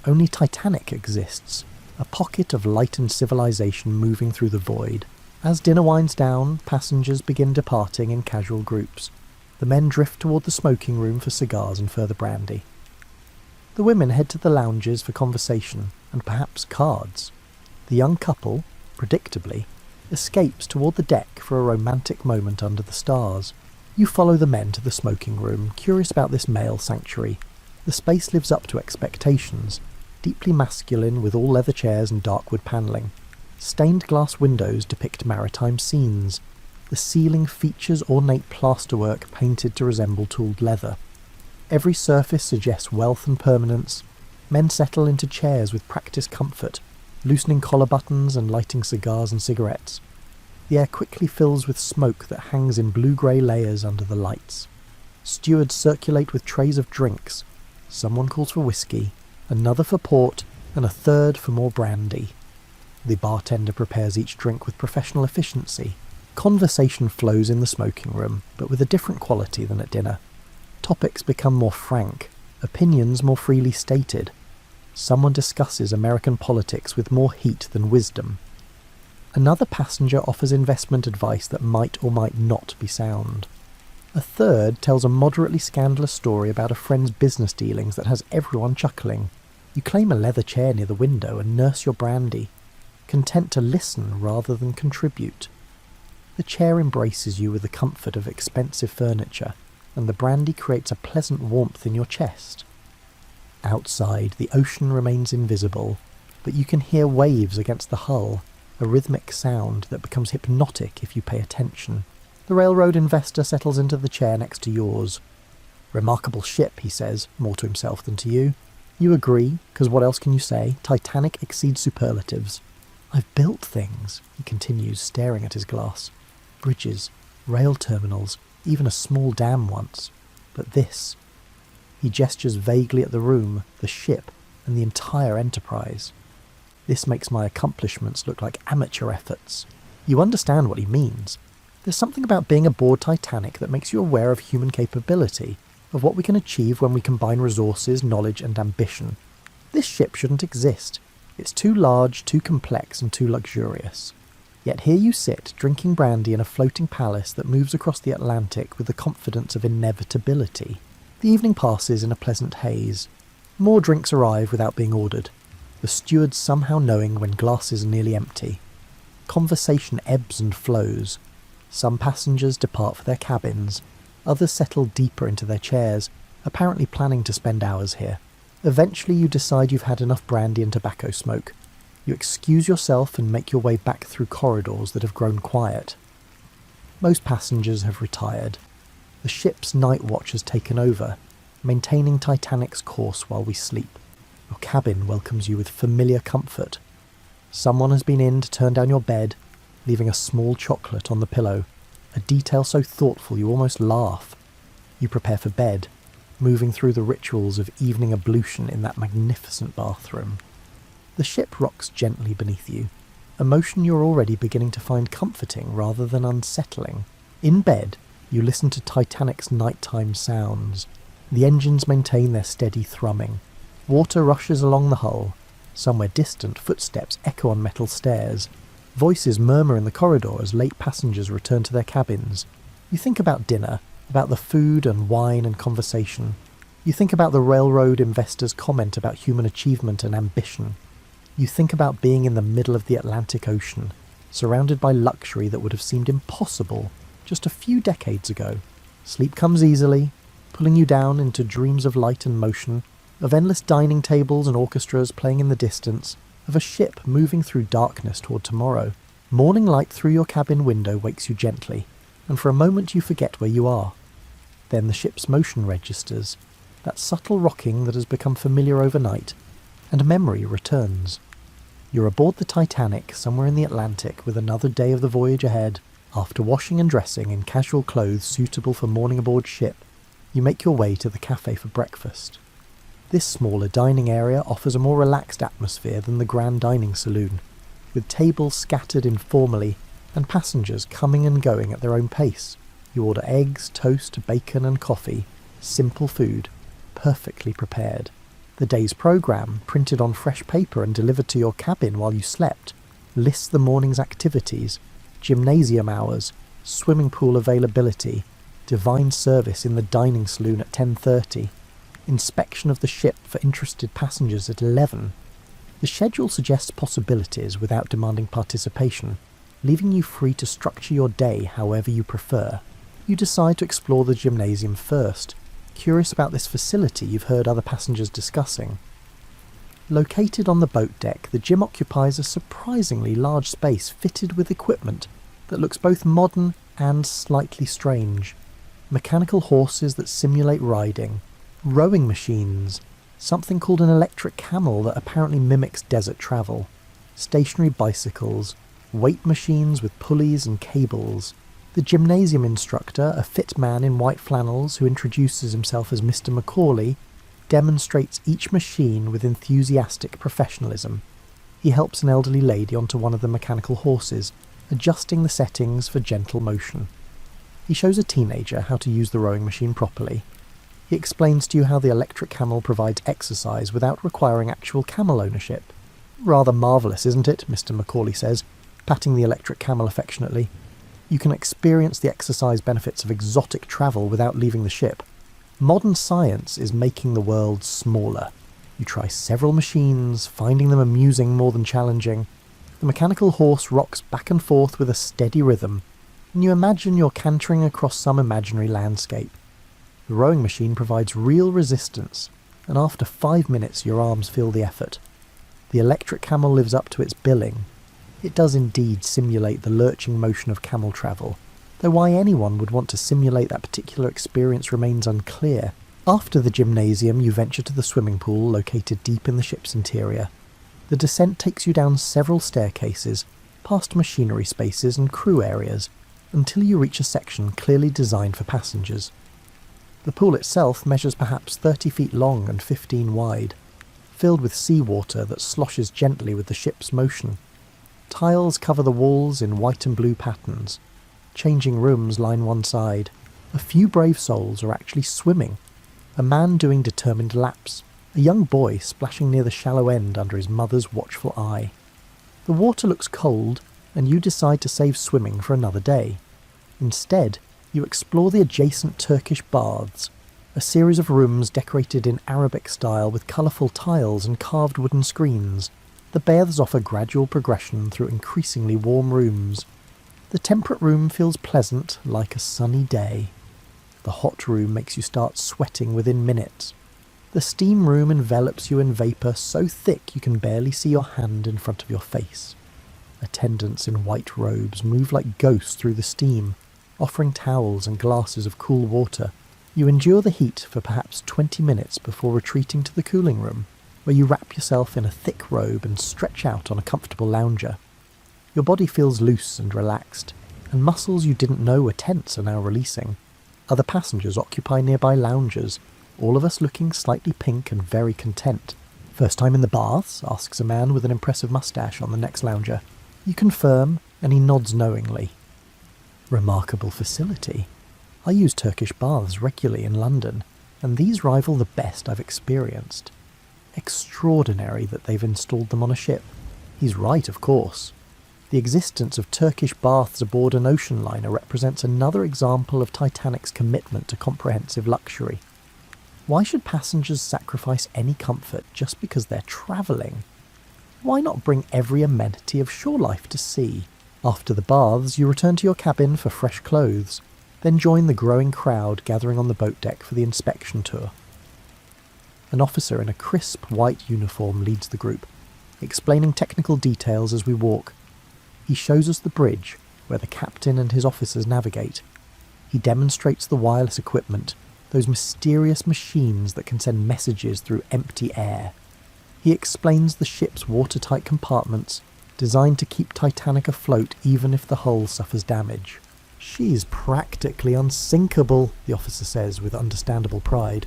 Only Titanic exists, a pocket of light and civilization moving through the void. As dinner winds down, passengers begin departing in casual groups. The men drift toward the smoking room for cigars and further brandy. The women head to the lounges for conversation and perhaps cards. The young couple, predictably, escapes toward the deck for a romantic moment under the stars. You follow the men to the smoking room, curious about this male sanctuary. The space lives up to expectations, deeply masculine with all leather chairs and dark wood panelling. Stained glass windows depict maritime scenes. The ceiling features ornate plasterwork painted to resemble tooled leather. Every surface suggests wealth and permanence. Men settle into chairs with practiced comfort, loosening collar buttons and lighting cigars and cigarettes. The air quickly fills with smoke that hangs in blue-grey layers under the lights. Stewards circulate with trays of drinks. Someone calls for whiskey, another for port, and a third for more brandy. The bartender prepares each drink with professional efficiency. Conversation flows in the smoking room, but with a different quality than at dinner. Topics become more frank, opinions more freely stated. Someone discusses American politics with more heat than wisdom. Another passenger offers investment advice that might or might not be sound. A third tells a moderately scandalous story about a friend's business dealings that has everyone chuckling. You claim a leather chair near the window and nurse your brandy, content to listen rather than contribute. The chair embraces you with the comfort of expensive furniture, and the brandy creates a pleasant warmth in your chest. Outside, the ocean remains invisible, but you can hear waves against the hull, a rhythmic sound that becomes hypnotic if you pay attention. The railroad investor settles into the chair next to yours. "Remarkable ship," he says, more to himself than to you. You agree, because what else can you say? Titanic exceeds superlatives. "I've built things," he continues, staring at his glass. "Bridges, rail terminals, even a small dam once. But this..." He gestures vaguely at the room, the ship, and the entire enterprise. "This makes my accomplishments look like amateur efforts." You understand what he means. There's something about being aboard Titanic that makes you aware of human capability, of what we can achieve when we combine resources, knowledge, and ambition. This ship shouldn't exist. It's too large, too complex, and too luxurious. Yet here you sit, drinking brandy in a floating palace that moves across the Atlantic with the confidence of inevitability. The evening passes in a pleasant haze. More drinks arrive without being ordered, the steward somehow knowing when glasses are nearly empty. Conversation ebbs and flows. Some passengers depart for their cabins, others settle deeper into their chairs, apparently planning to spend hours here. Eventually you decide you've had enough brandy and tobacco smoke. You excuse yourself and make your way back through corridors that have grown quiet. Most passengers have retired. The ship's night watch has taken over, maintaining Titanic's course while we sleep. Your cabin welcomes you with familiar comfort. Someone has been in to turn down your bed, leaving a small chocolate on the pillow, a detail so thoughtful you almost laugh. You prepare for bed, moving through the rituals of evening ablution in that magnificent bathroom. The ship rocks gently beneath you, a motion you're already beginning to find comforting rather than unsettling. In bed, you listen to Titanic's nighttime sounds. The engines maintain their steady thrumming. Water rushes along the hull. Somewhere distant, footsteps echo on metal stairs. Voices murmur in the corridor as late passengers return to their cabins. You think about dinner, about the food and wine and conversation. You think about the railroad investor's comment about human achievement and ambition. You think about being in the middle of the Atlantic Ocean, surrounded by luxury that would have seemed impossible just a few decades ago. Sleep comes easily, pulling you down into dreams of light and motion, of endless dining tables and orchestras playing in the distance, of a ship moving through darkness toward tomorrow. Morning light through your cabin window wakes you gently, and for a moment you forget where you are. Then the ship's motion registers, that subtle rocking that has become familiar overnight, and memory returns. You're aboard the Titanic, somewhere in the Atlantic, with another day of the voyage ahead. After washing and dressing in casual clothes suitable for morning aboard ship, you make your way to the cafe for breakfast. This smaller dining area offers a more relaxed atmosphere than the grand dining saloon, with tables scattered informally and passengers coming and going at their own pace. You order eggs, toast, bacon and coffee, simple food, perfectly prepared. The day's programme, printed on fresh paper and delivered to your cabin while you slept, lists the morning's activities, gymnasium hours, swimming pool availability, divine service in the dining saloon at 10:30, inspection of the ship for interested passengers at 11. The schedule suggests possibilities without demanding participation, leaving you free to structure your day however you prefer. You decide to explore the gymnasium first, curious about this facility you've heard other passengers discussing. Located on the boat deck, the gym occupies a surprisingly large space fitted with equipment that looks both modern and slightly strange. Mechanical horses that simulate riding, rowing machines, something called an electric camel that apparently mimics desert travel, stationary bicycles, weight machines with pulleys and cables. The gymnasium instructor, a fit man in white flannels who introduces himself as Mr. Macaulay, demonstrates each machine with enthusiastic professionalism. He helps an elderly lady onto one of the mechanical horses, adjusting the settings for gentle motion. He shows a teenager how to use the rowing machine properly. He explains to you how the electric camel provides exercise without requiring actual camel ownership. "Rather marvellous, isn't it?" Mr. Macaulay says, patting the electric camel affectionately. You can experience the exercise benefits of exotic travel without leaving the ship. Modern science is making the world smaller. You try several machines, finding them amusing more than challenging. The mechanical horse rocks back and forth with a steady rhythm, and you imagine you're cantering across some imaginary landscape. The rowing machine provides real resistance, and after 5 minutes your arms feel the effort. The electric camel lives up to its billing. It does indeed simulate the lurching motion of camel travel, though why anyone would want to simulate that particular experience remains unclear. After the gymnasium, you venture to the swimming pool located deep in the ship's interior. The descent takes you down several staircases, past machinery spaces and crew areas, until you reach a section clearly designed for passengers. The pool itself measures perhaps 30 feet long and 15 wide, filled with seawater that sloshes gently with the ship's motion. Tiles cover the walls in white and blue patterns. Changing rooms line one side. A few brave souls are actually swimming. A man doing determined laps. A young boy splashing near the shallow end under his mother's watchful eye. The water looks cold, and you decide to save swimming for another day. Instead, you explore the adjacent Turkish baths, a series of rooms decorated in Arabic style with colourful tiles and carved wooden screens. The baths offer gradual progression through increasingly warm rooms. The temperate room feels pleasant, like a sunny day. The hot room makes you start sweating within minutes. The steam room envelops you in vapour so thick you can barely see your hand in front of your face. Attendants in white robes move like ghosts through the steam, offering towels and glasses of cool water. You endure the heat for perhaps 20 minutes before retreating to the cooling room, where you wrap yourself in a thick robe and stretch out on a comfortable lounger. Your body feels loose and relaxed, and muscles you didn't know were tense are now releasing. Other passengers occupy nearby loungers, all of us looking slightly pink and very content. "First time in the baths?" asks a man with an impressive moustache on the next lounger. You confirm, and he nods knowingly. "Remarkable facility. I use Turkish baths regularly in London, and these rival the best I've experienced. Extraordinary that they've installed them on a ship." He's right, of course. The existence of Turkish baths aboard an ocean liner represents another example of Titanic's commitment to comprehensive luxury. Why should passengers sacrifice any comfort just because they're travelling? Why not bring every amenity of shore life to sea? After the baths, you return to your cabin for fresh clothes, then join the growing crowd gathering on the boat deck for the inspection tour. An officer in a crisp white uniform leads the group, explaining technical details as we walk. He shows us the bridge, where the captain and his officers navigate. He demonstrates the wireless equipment, those mysterious machines that can send messages through empty air. He explains the ship's watertight compartments, designed to keep Titanic afloat even if the hull suffers damage. "She's practically unsinkable," the officer says with understandable pride.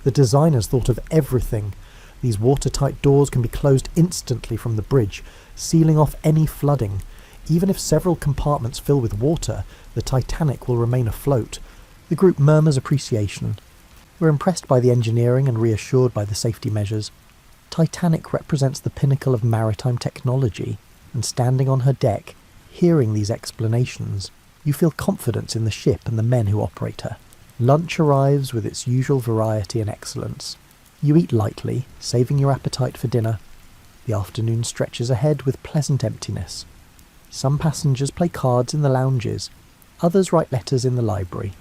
"The designers thought of everything. These watertight doors can be closed instantly from the bridge, sealing off any flooding. Even if several compartments fill with water, the Titanic will remain afloat." The group murmurs appreciation. We're impressed by the engineering and reassured by the safety measures. Titanic represents the pinnacle of maritime technology, and standing on her deck, hearing these explanations, you feel confidence in the ship and the men who operate her. Lunch arrives with its usual variety and excellence. You eat lightly, saving your appetite for dinner. The afternoon stretches ahead with pleasant emptiness. Some passengers play cards in the lounges, others write letters in the library.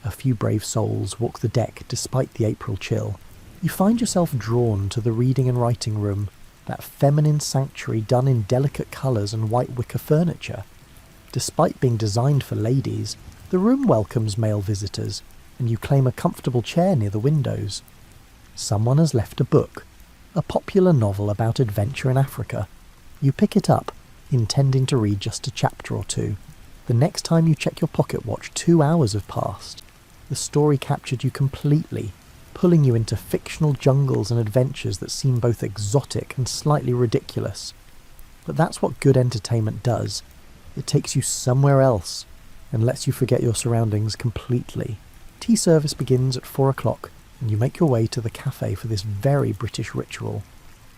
A few brave souls walk the deck despite the April chill. You find yourself drawn to the reading and writing room, that feminine sanctuary done in delicate colours and white wicker furniture. Despite being designed for ladies, the room welcomes male visitors, and you claim a comfortable chair near the windows. Someone has left a book, a popular novel about adventure in Africa. You pick it up, intending to read just a chapter or two. The next time you check your pocket watch, 2 hours have passed. The story captured you completely, pulling you into fictional jungles and adventures that seem both exotic and slightly ridiculous. But that's what good entertainment does. It takes you somewhere else and lets you forget your surroundings completely. Tea service begins at 4 o'clock, and you make your way to the cafe for this very British ritual.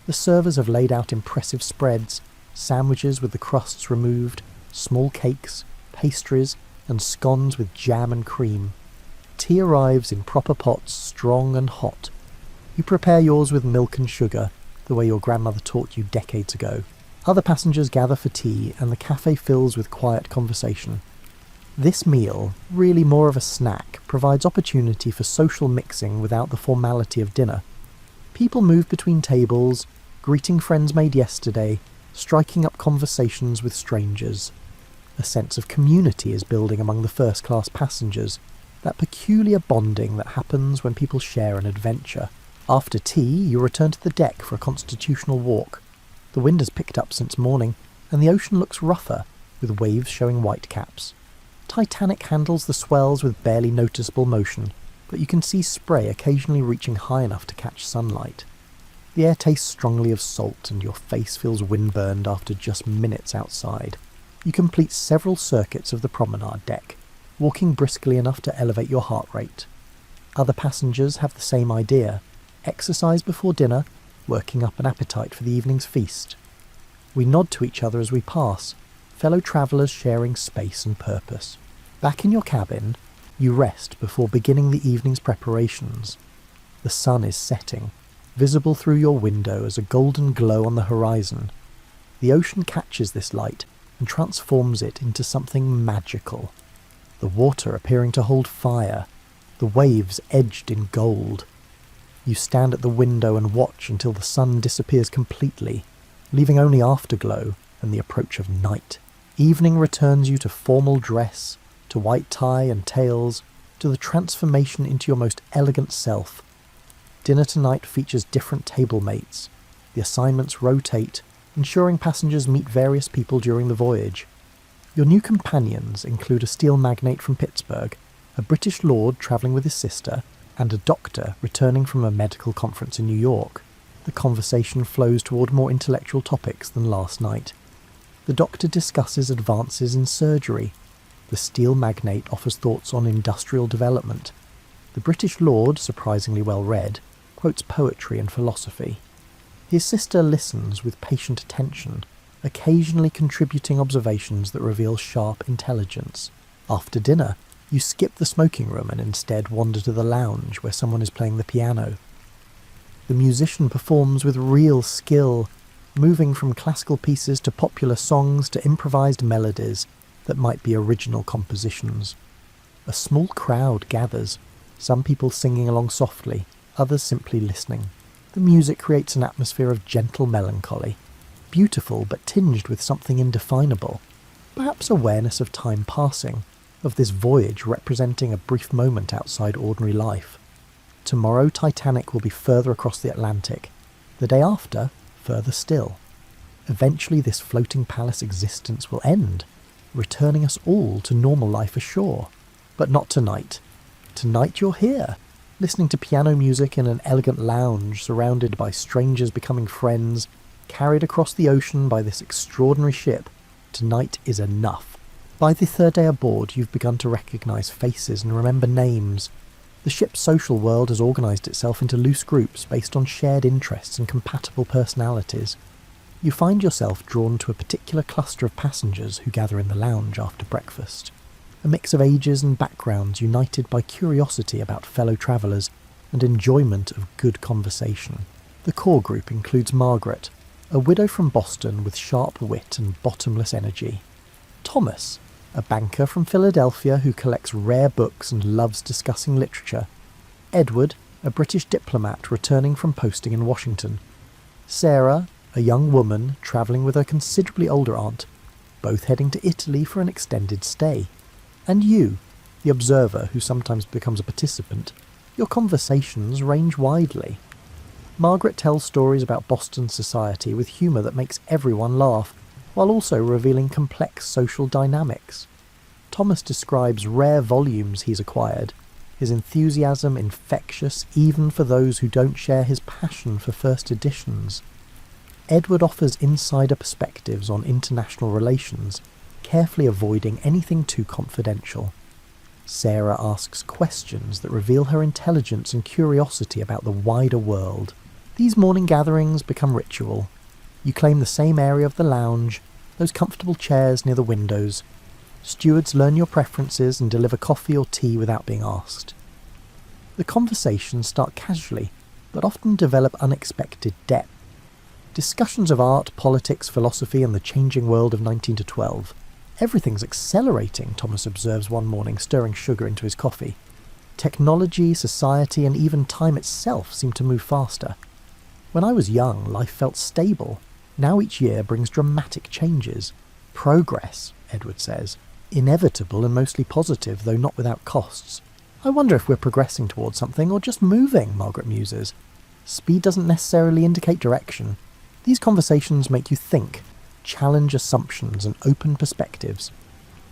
The servers have laid out impressive spreads, sandwiches with the crusts removed, small cakes, pastries, and scones with jam and cream. Tea arrives in proper pots, strong and hot. You prepare yours with milk and sugar, the way your grandmother taught you decades ago. Other passengers gather for tea, and the cafe fills with quiet conversation. This meal, really more of a snack, provides opportunity for social mixing without the formality of dinner. People move between tables, greeting friends made yesterday, striking up conversations with strangers. A sense of community is building among the first-class passengers, that peculiar bonding that happens when people share an adventure. After tea, you return to the deck for a constitutional walk. The wind has picked up since morning, and the ocean looks rougher, with waves showing white caps. Titanic handles the swells with barely noticeable motion, but you can see spray occasionally reaching high enough to catch sunlight. The air tastes strongly of salt, and your face feels windburned after just minutes outside. You complete several circuits of the promenade deck, walking briskly enough to elevate your heart rate. Other passengers have the same idea: exercise before dinner, working up an appetite for the evening's feast. We nod to each other as we pass, fellow travellers sharing space and purpose. Back in your cabin, you rest before beginning the evening's preparations. The sun is setting, visible through your window as a golden glow on the horizon. The ocean catches this light and transforms it into something magical. The water appearing to hold fire, the waves edged in gold. You stand at the window and watch until the sun disappears completely, leaving only afterglow and the approach of night. Evening returns you to formal dress, to white tie and tails, to the transformation into your most elegant self. Dinner tonight features different table mates. The assignments rotate, ensuring passengers meet various people during the voyage. Your new companions include a steel magnate from Pittsburgh, a British lord travelling with his sister, and a doctor returning from a medical conference in New York. The conversation flows toward more intellectual topics than last night. The doctor discusses advances in surgery. The steel magnate offers thoughts on industrial development. The British lord, surprisingly well read, quotes poetry and philosophy. His sister listens with patient attention, occasionally contributing observations that reveal sharp intelligence. After dinner, you skip the smoking room and instead wander to the lounge where someone is playing the piano. The musician performs with real skill, moving from classical pieces to popular songs to improvised melodies that might be original compositions. A small crowd gathers, some people singing along softly, others simply listening. The music creates an atmosphere of gentle melancholy. beautiful but tinged with something indefinable. Perhaps awareness of time passing, of this voyage representing a brief moment outside ordinary life. Tomorrow Titanic will be further across the Atlantic, the day after, further still. Eventually this floating palace existence will end, returning us all to normal life ashore. But not tonight. Tonight you're here, listening to piano music in an elegant lounge, surrounded by strangers becoming friends, carried across the ocean by this extraordinary ship. Tonight is enough. By the third day aboard, you've begun to recognise faces and remember names. The ship's social world has organised itself into loose groups based on shared interests and compatible personalities. You find yourself drawn to a particular cluster of passengers who gather in the lounge after breakfast. A mix of ages and backgrounds united by curiosity about fellow travellers and enjoyment of good conversation. The core group includes Margaret, a widow from Boston with sharp wit and bottomless energy. Thomas, a banker from Philadelphia who collects rare books and loves discussing literature. Edward, a British diplomat returning from posting in Washington. Sarah, a young woman travelling with her considerably older aunt, both heading to Italy for an extended stay. And you, the observer who sometimes becomes a participant. Your conversations range widely. Margaret tells stories about Boston society with humour that makes everyone laugh, while also revealing complex social dynamics. Thomas describes rare volumes he's acquired, his enthusiasm infectious even for those who don't share his passion for first editions. Edward offers insider perspectives on international relations, carefully avoiding anything too confidential. Sarah asks questions that reveal her intelligence and curiosity about the wider world. These morning gatherings become ritual. You claim the same area of the lounge, those comfortable chairs near the windows. Stewards learn your preferences and deliver coffee or tea without being asked. The conversations start casually, but often develop unexpected depth. Discussions of art, politics, philosophy, and the changing world of 19 to 12. Everything's accelerating, Thomas observes one morning, stirring sugar into his coffee. Technology, society, and even time itself seem to move faster. When I was young, life felt stable. Now each year brings dramatic changes. Progress, Edward says. Inevitable and mostly positive, though not without costs. I wonder if we're progressing towards something or just moving, Margaret muses. Speed doesn't necessarily indicate direction. These conversations make you think, challenge assumptions and open perspectives.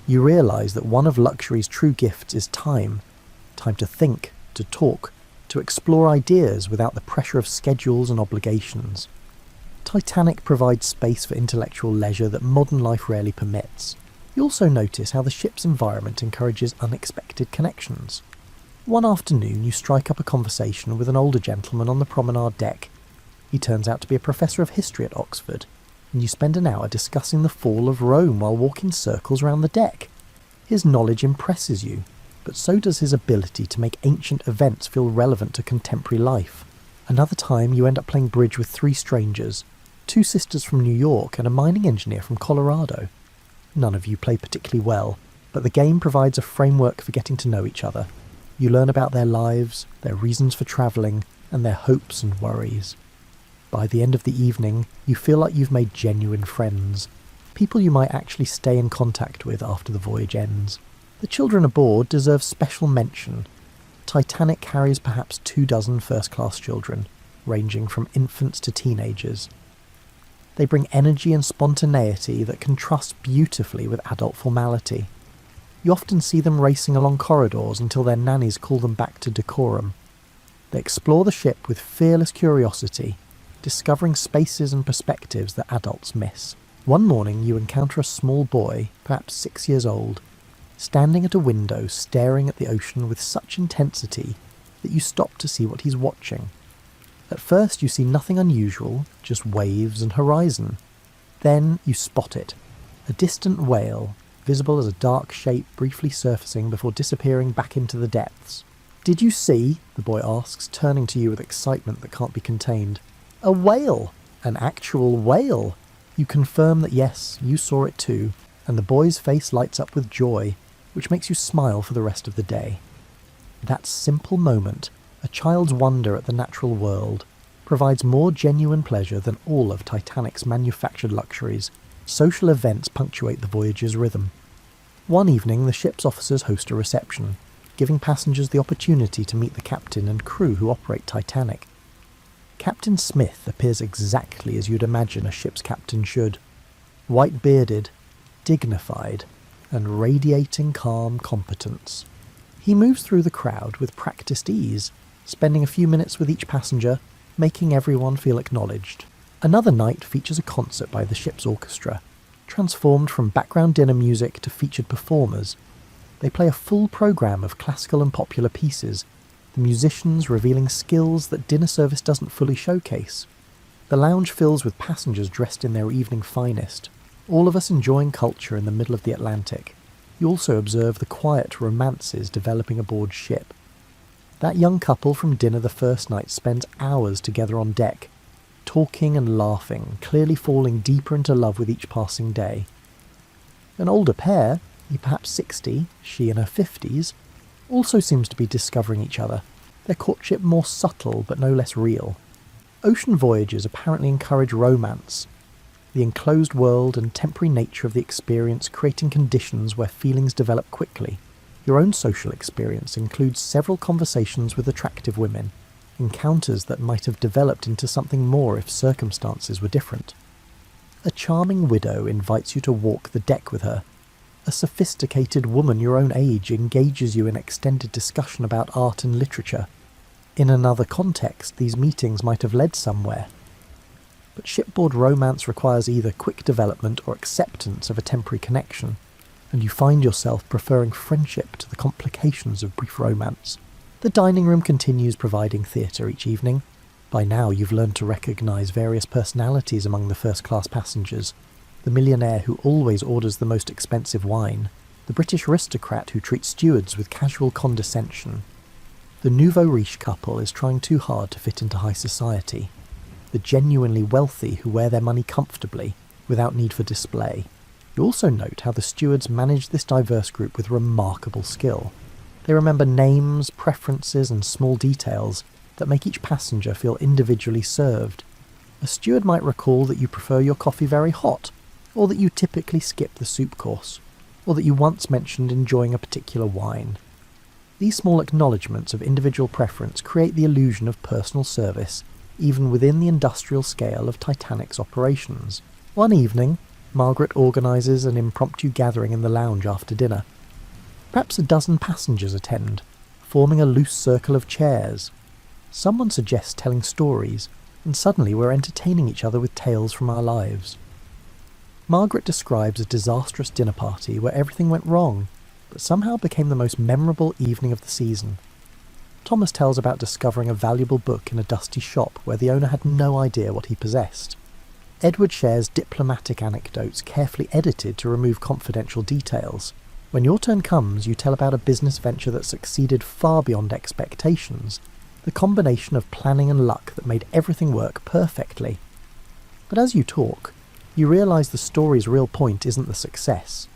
You realise that one of luxury's true gifts is time. Time to think, to talk, to explore ideas without the pressure of schedules and obligations. Titanic provides space for intellectual leisure that modern life rarely permits. You also notice how the ship's environment encourages unexpected connections. One afternoon you strike up a conversation with an older gentleman on the promenade deck. He turns out to be a professor of history at Oxford, and you spend an hour discussing the fall of Rome while walking circles round the deck. His knowledge impresses you, but so does his ability to make ancient events feel relevant to contemporary life. Another time you end up playing bridge with three strangers, two sisters from New York and a mining engineer from Colorado. None of you play particularly well, but the game provides a framework for getting to know each other. You learn about their lives, their reasons for travelling, and their hopes and worries. By the end of the evening, you feel like you've made genuine friends, people you might actually stay in contact with after the voyage ends. The children aboard deserve special mention. Titanic carries perhaps 24 first-class children, ranging from infants to teenagers. They bring energy and spontaneity that contrast beautifully with adult formality. You often see them racing along corridors until their nannies call them back to decorum. They explore the ship with fearless curiosity, discovering spaces and perspectives that adults miss. One morning you encounter a small boy, perhaps 6 years old, standing at a window staring at the ocean with such intensity that you stop to see what he's watching. At first you see nothing unusual, just waves and horizon. Then you spot it, a distant whale, visible as a dark shape briefly surfacing before disappearing back into the depths. "Did you see?" the boy asks, turning to you with excitement that can't be contained. "A whale! An actual whale!" You confirm that yes, you saw it too, and the boy's face lights up with joy, which makes you smile for the rest of the day. That simple moment, a child's wonder at the natural world, provides more genuine pleasure than all of Titanic's manufactured luxuries. Social events punctuate the voyage's rhythm. One evening, the ship's officers host a reception, giving passengers the opportunity to meet the captain and crew who operate Titanic. Captain Smith appears exactly as you'd imagine a ship's captain should. White-bearded, dignified, and radiating calm competence. He moves through the crowd with practiced ease, spending a few minutes with each passenger, making everyone feel acknowledged. Another night features a concert by the ship's orchestra, transformed from background dinner music to featured performers. They play a full programme of classical and popular pieces, the musicians revealing skills that dinner service doesn't fully showcase. The lounge fills with passengers dressed in their evening finest, all of us enjoying culture in the middle of the Atlantic. You also observe the quiet romances developing aboard ship. That young couple from dinner the first night spends hours together on deck, talking and laughing, clearly falling deeper into love with each passing day. An older pair, he perhaps 60, she in her 50s, also seems to be discovering each other, their courtship more subtle but no less real. Ocean voyages apparently encourage romance, the enclosed world and temporary nature of the experience creating conditions where feelings develop quickly. Your own social experience includes several conversations with attractive women, encounters that might have developed into something more if circumstances were different. A charming widow invites you to walk the deck with her. A sophisticated woman your own age engages you in extended discussion about art and literature. In another context, these meetings might have led somewhere. But shipboard romance requires either quick development or acceptance of a temporary connection, and you find yourself preferring friendship to the complications of brief romance. The dining room continues providing theatre each evening. By now you've learned to recognise various personalities among the first-class passengers. The millionaire who always orders the most expensive wine, the British aristocrat who treats stewards with casual condescension. The nouveau riche couple is trying too hard to fit into high society. The genuinely wealthy who wear their money comfortably, without need for display. You also note how the stewards manage this diverse group with remarkable skill. They remember names, preferences, and small details that make each passenger feel individually served. A steward might recall that you prefer your coffee very hot, or that you typically skip the soup course, or that you once mentioned enjoying a particular wine. These small acknowledgements of individual preference create the illusion of personal service, even within the industrial scale of Titanic's operations. One evening, Margaret organises an impromptu gathering in the lounge after dinner. Perhaps a dozen passengers attend, forming a loose circle of chairs. Someone suggests telling stories, and suddenly we're entertaining each other with tales from our lives. Margaret describes a disastrous dinner party where everything went wrong, but somehow became the most memorable evening of the season. Thomas tells about discovering a valuable book in a dusty shop where the owner had no idea what he possessed. Edward shares diplomatic anecdotes carefully edited to remove confidential details. When your turn comes, you tell about a business venture that succeeded far beyond expectations, the combination of planning and luck that made everything work perfectly. But as you talk, you realise the story's real point isn't the success.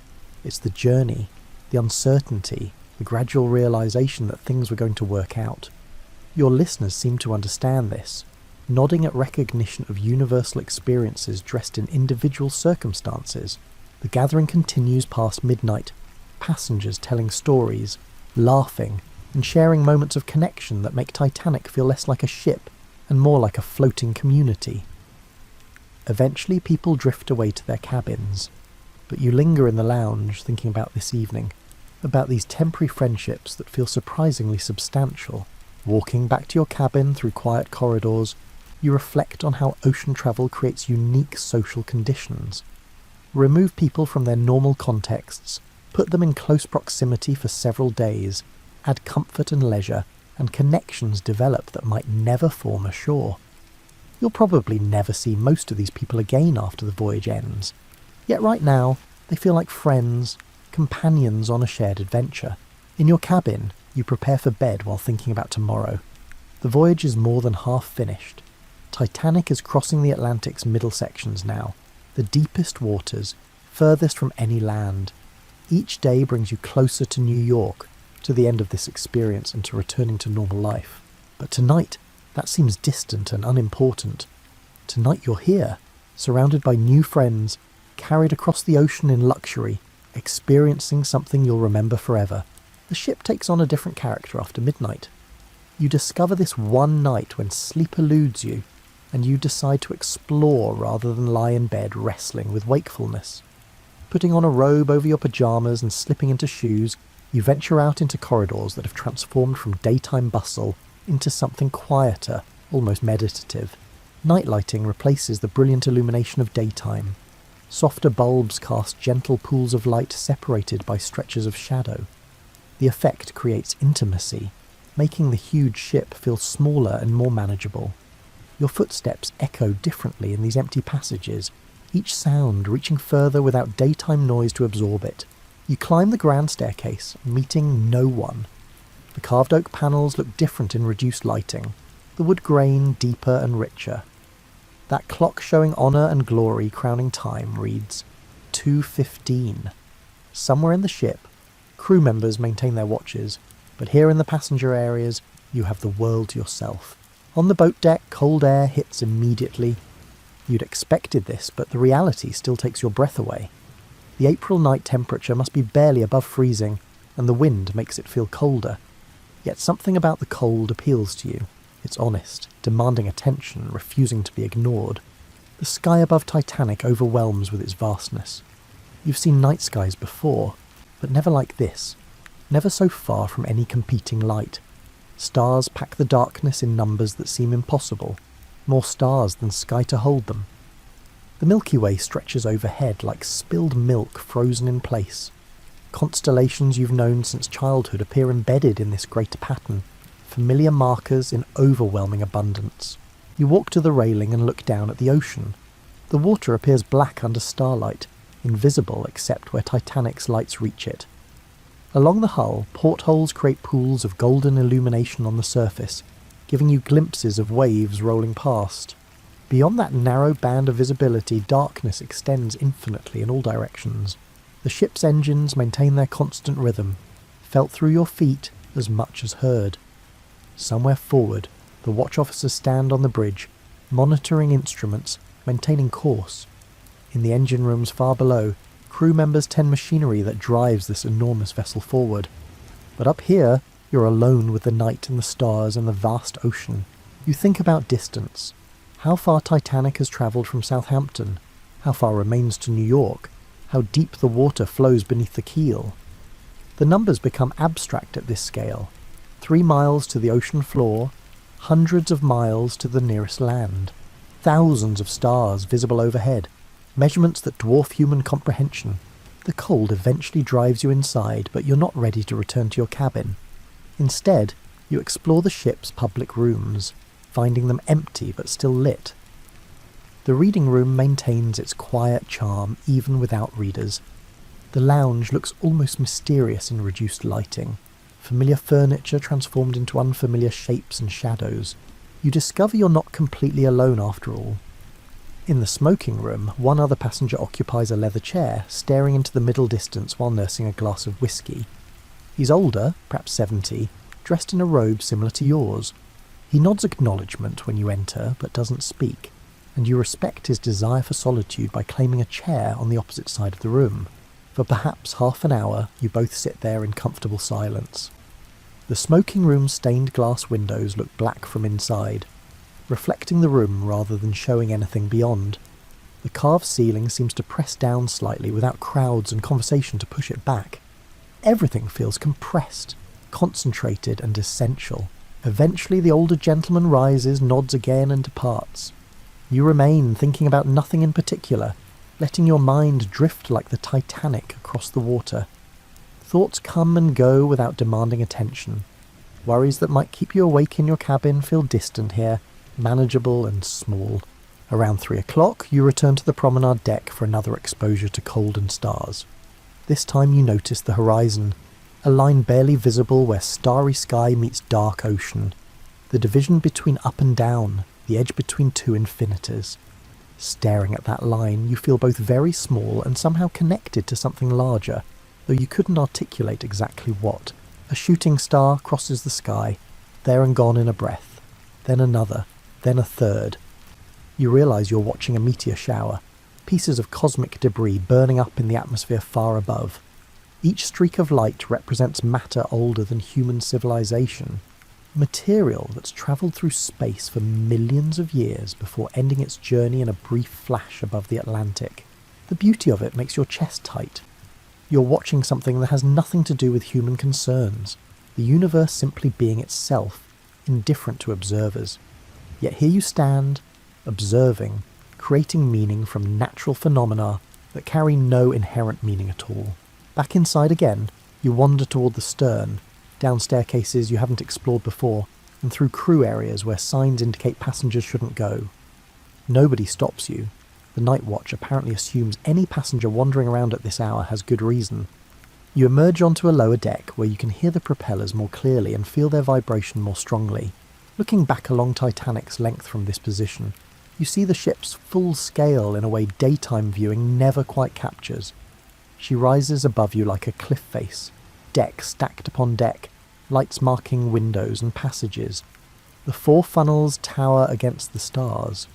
It's the journey, the uncertainty, the gradual realisation that things were going to work out. Your listeners seem to understand this, nodding at recognition of universal experiences dressed in individual circumstances. The gathering continues past midnight, passengers telling stories, laughing, and sharing moments of connection that make Titanic feel less like a ship and more like a floating community. Eventually people drift away to their cabins, but you linger in the lounge thinking about this evening, about these temporary friendships that feel surprisingly substantial. Walking back to your cabin through quiet corridors, you reflect on how ocean travel creates unique social conditions. Remove people from their normal contexts, put them in close proximity for several days, add comfort and leisure, and connections develop that might never form ashore. You'll probably never see most of these people again after the voyage ends, yet right now they feel like friends, companions on a shared adventure. In your cabin, you prepare for bed while thinking about tomorrow. The voyage is more than half finished. Titanic is crossing the Atlantic's middle sections now, the deepest waters, furthest from any land. Each day brings you closer to New York, to the end of this experience and to returning to normal life. But tonight, That seems distant and unimportant. Tonight you're here, surrounded by new friends, carried across the ocean in luxury, experiencing something you'll remember forever. The ship takes on a different character after midnight. You discover this one night when sleep eludes you, and you decide to explore rather than lie in bed wrestling with wakefulness. Putting on a robe over your pyjamas and slipping into shoes, you venture out into corridors that have transformed from daytime bustle into something quieter, almost meditative. Night lighting replaces the brilliant illumination of daytime. Softer bulbs cast gentle pools of light separated by stretches of shadow. The effect creates intimacy, making the huge ship feel smaller and more manageable. Your footsteps echo differently in these empty passages, each sound reaching further without daytime noise to absorb it. You climb the grand staircase, meeting no one. The carved oak panels look different in reduced lighting, the wood grain deeper and richer. That clock showing honour and glory crowning time reads 2:15. Somewhere in the ship, crew members maintain their watches, but here in the passenger areas, you have the world to yourself. On the boat deck, cold air hits immediately. You'd expected this, but the reality still takes your breath away. The April night temperature must be barely above freezing, and the wind makes it feel colder. Yet something about the cold appeals to you. It's honest, demanding attention, refusing to be ignored. The sky above Titanic overwhelms with its vastness. You've seen night skies before, but never like this. Never so far from any competing light. Stars pack the darkness in numbers that seem impossible, more stars than sky to hold them. The Milky Way stretches overhead like spilled milk frozen in place. Constellations you've known since childhood appear embedded in this greater pattern, familiar markers in overwhelming abundance. You walk to the railing and look down at the ocean. The water appears black under starlight, invisible except where Titanic's lights reach it. Along the hull, portholes create pools of golden illumination on the surface, giving you glimpses of waves rolling past. Beyond that narrow band of visibility, darkness extends infinitely in all directions. The ship's engines maintain their constant rhythm, felt through your feet as much as heard. Somewhere forward, the watch officers stand on the bridge, monitoring instruments, maintaining course. In the engine rooms far below, crew members tend machinery that drives this enormous vessel forward. But up here, you're alone with the night and the stars and the vast ocean. You think about distance. How far Titanic has travelled from Southampton? How far remains to New York? How deep the water flows beneath the keel? The numbers become abstract at this scale. 3 miles to the ocean floor, hundreds of miles to the nearest land. Thousands of stars visible overhead. Measurements that dwarf human comprehension. The cold eventually drives you inside, but you're not ready to return to your cabin. Instead, you explore the ship's public rooms, finding them empty but still lit. The reading room maintains its quiet charm even without readers. The lounge looks almost mysterious in reduced lighting. Familiar furniture transformed into unfamiliar shapes and shadows. You discover you're not completely alone after all. In the smoking room, one other passenger occupies a leather chair, staring into the middle distance while nursing a glass of whiskey. He's older, perhaps 70, dressed in a robe similar to yours. He nods acknowledgement when you enter, but doesn't speak, and you respect his desire for solitude by claiming a chair on the opposite side of the room. For perhaps half an hour, you both sit there in comfortable silence. The smoking room's stained glass windows look black from inside, reflecting the room rather than showing anything beyond. The carved ceiling seems to press down slightly without crowds and conversation to push it back. Everything feels compressed, concentrated and essential. Eventually the older gentleman rises, nods again and departs. You remain thinking about nothing in particular, letting your mind drift like the Titanic across the water. Thoughts come and go without demanding attention. Worries that might keep you awake in your cabin feel distant here, manageable and small. Around 3 o'clock, you return to the promenade deck for another exposure to cold and stars. This time you notice the horizon, a line barely visible where starry sky meets dark ocean, the division between up and down, the edge between two infinities. Staring at that line, you feel both very small and somehow connected to something larger, though you couldn't articulate exactly what. A shooting star crosses the sky, there and gone in a breath. then another, then a third. You realise you're watching a meteor shower, pieces of cosmic debris burning up in the atmosphere far above. Each streak of light represents matter older than human civilization, material that's travelled through space for millions of years before ending its journey in a brief flash above the Atlantic. The beauty of it makes your chest tight. You're watching something that has nothing to do with human concerns, the universe simply being itself, indifferent to observers. Yet here you stand, observing, creating meaning from natural phenomena that carry no inherent meaning at all. Back inside again, you wander toward the stern, down staircases you haven't explored before, and through crew areas where signs indicate passengers shouldn't go. Nobody stops you. The night watch apparently assumes any passenger wandering around at this hour has good reason. You emerge onto a lower deck where you can hear the propellers more clearly and feel their vibration more strongly. Looking back along Titanic's length from this position, you see the ship's full scale in a way daytime viewing never quite captures. She rises above you like a cliff face, deck stacked upon deck, lights marking windows and passages. The 4 funnels tower against the stars.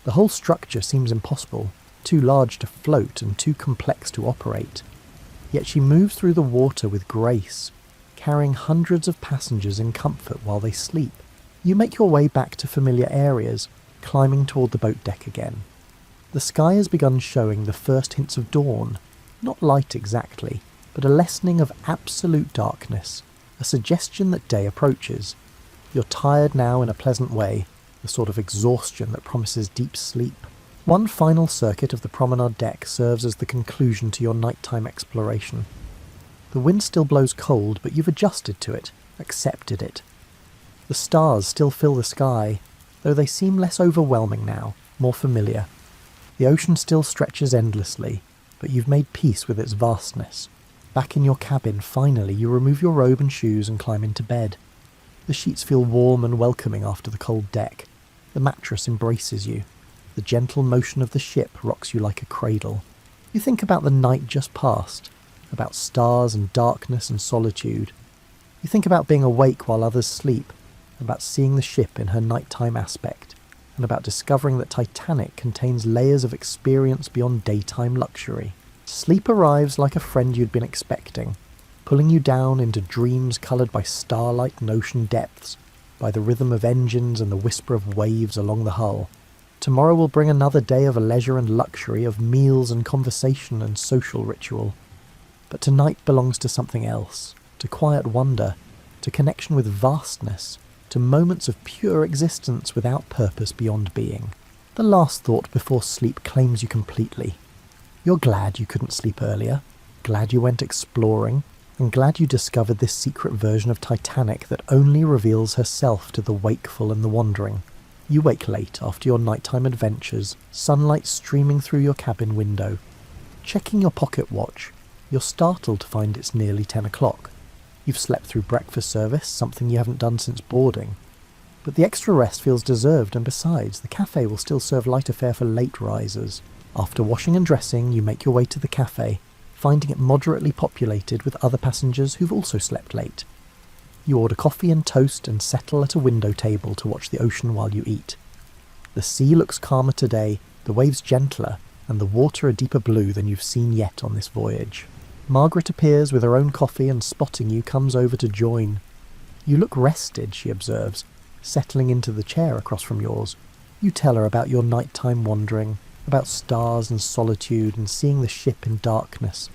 The whole structure seems impossible, too large to float and too complex to operate. Yet she moves through the water with grace, carrying hundreds of passengers in comfort while they sleep. You make your way back to familiar areas, climbing toward the boat deck again. The sky has begun showing the first hints of dawn, not light exactly, but a lessening of absolute darkness, a suggestion that day approaches. You're tired now in a pleasant way, the sort of exhaustion that promises deep sleep. One final circuit of the promenade deck serves as the conclusion to your nighttime exploration. The wind still blows cold, but you've adjusted to it, accepted it. The stars still fill the sky, though they seem less overwhelming now, more familiar. The ocean still stretches endlessly, but you've made peace with its vastness. Back in your cabin, finally, you remove your robe and shoes and climb into bed. The sheets feel warm and welcoming after the cold deck. The mattress embraces you. The gentle motion of the ship rocks you like a cradle. You think about the night just past, about stars and darkness and solitude. You think about being awake while others sleep, about seeing the ship in her nighttime aspect, and about discovering that Titanic contains layers of experience beyond daytime luxury. Sleep arrives like a friend you'd been expecting, pulling you down into dreams coloured by starlight and ocean depths, by the rhythm of engines and the whisper of waves along the hull. Tomorrow will bring another day of leisure and luxury, of meals and conversation and social ritual. But tonight belongs to something else, to quiet wonder, to connection with vastness, to moments of pure existence without purpose beyond being. The last thought before sleep claims you completely. You're glad you couldn't sleep earlier, glad you went exploring, and glad you discovered this secret version of Titanic that only reveals herself to the wakeful and the wandering. You wake late after your nighttime adventures, sunlight streaming through your cabin window. Checking your pocket watch, you're startled to find it's nearly 10 o'clock. You've slept through breakfast service, something you haven't done since boarding. But the extra rest feels deserved, and besides, the cafe will still serve lighter fare for late risers. After washing and dressing, you make your way to the cafe, finding it moderately populated with other passengers who've also slept late. You order coffee and toast and settle at a window table to watch the ocean while you eat. The sea looks calmer today, the waves gentler, and the water a deeper blue than you've seen yet on this voyage. Margaret appears with her own coffee and, spotting you, comes over to join. You look rested, she observes, settling into the chair across from yours. You tell her about your nighttime wandering, about stars and solitude and seeing the ship in darkness.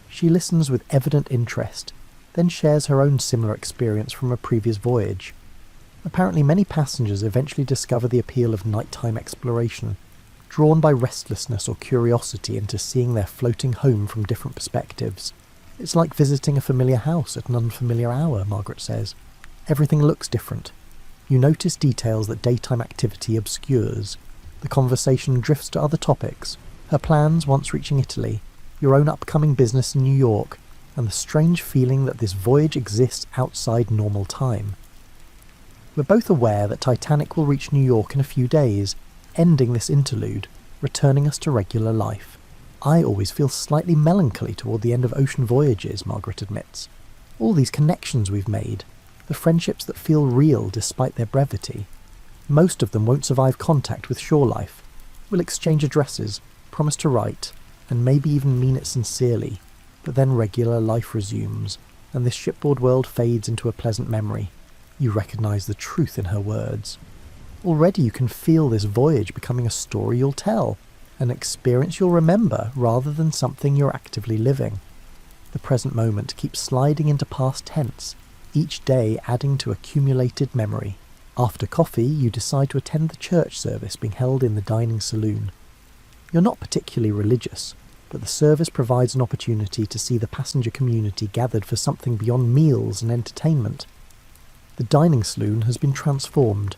She listens with evident interest, then shares her own similar experience from a previous voyage. Apparently many passengers eventually discover the appeal of nighttime exploration, drawn by restlessness or curiosity into seeing their floating home from different perspectives. It's like visiting a familiar house at an unfamiliar hour, Margaret says. Everything looks different. You notice details that daytime activity obscures. The conversation drifts to other topics, her plans once reaching Italy, your own upcoming business in New York, and the strange feeling that this voyage exists outside normal time. We're both aware that Titanic will reach New York in a few days, ending this interlude, returning us to regular life. I always feel slightly melancholy toward the end of ocean voyages, Margaret admits. All these connections we've made, the friendships that feel real despite their brevity. Most of them won't survive contact with shore life, will exchange addresses, promise to write, and maybe even mean it sincerely, but then regular life resumes, and this shipboard world fades into a pleasant memory. You recognise the truth in her words. Already you can feel this voyage becoming a story you'll tell, an experience you'll remember rather than something you're actively living. The present moment keeps sliding into past tense, each day adding to accumulated memory. After coffee, you decide to attend the church service being held in the dining saloon. You're not particularly religious, but the service provides an opportunity to see the passenger community gathered for something beyond meals and entertainment. The dining saloon has been transformed,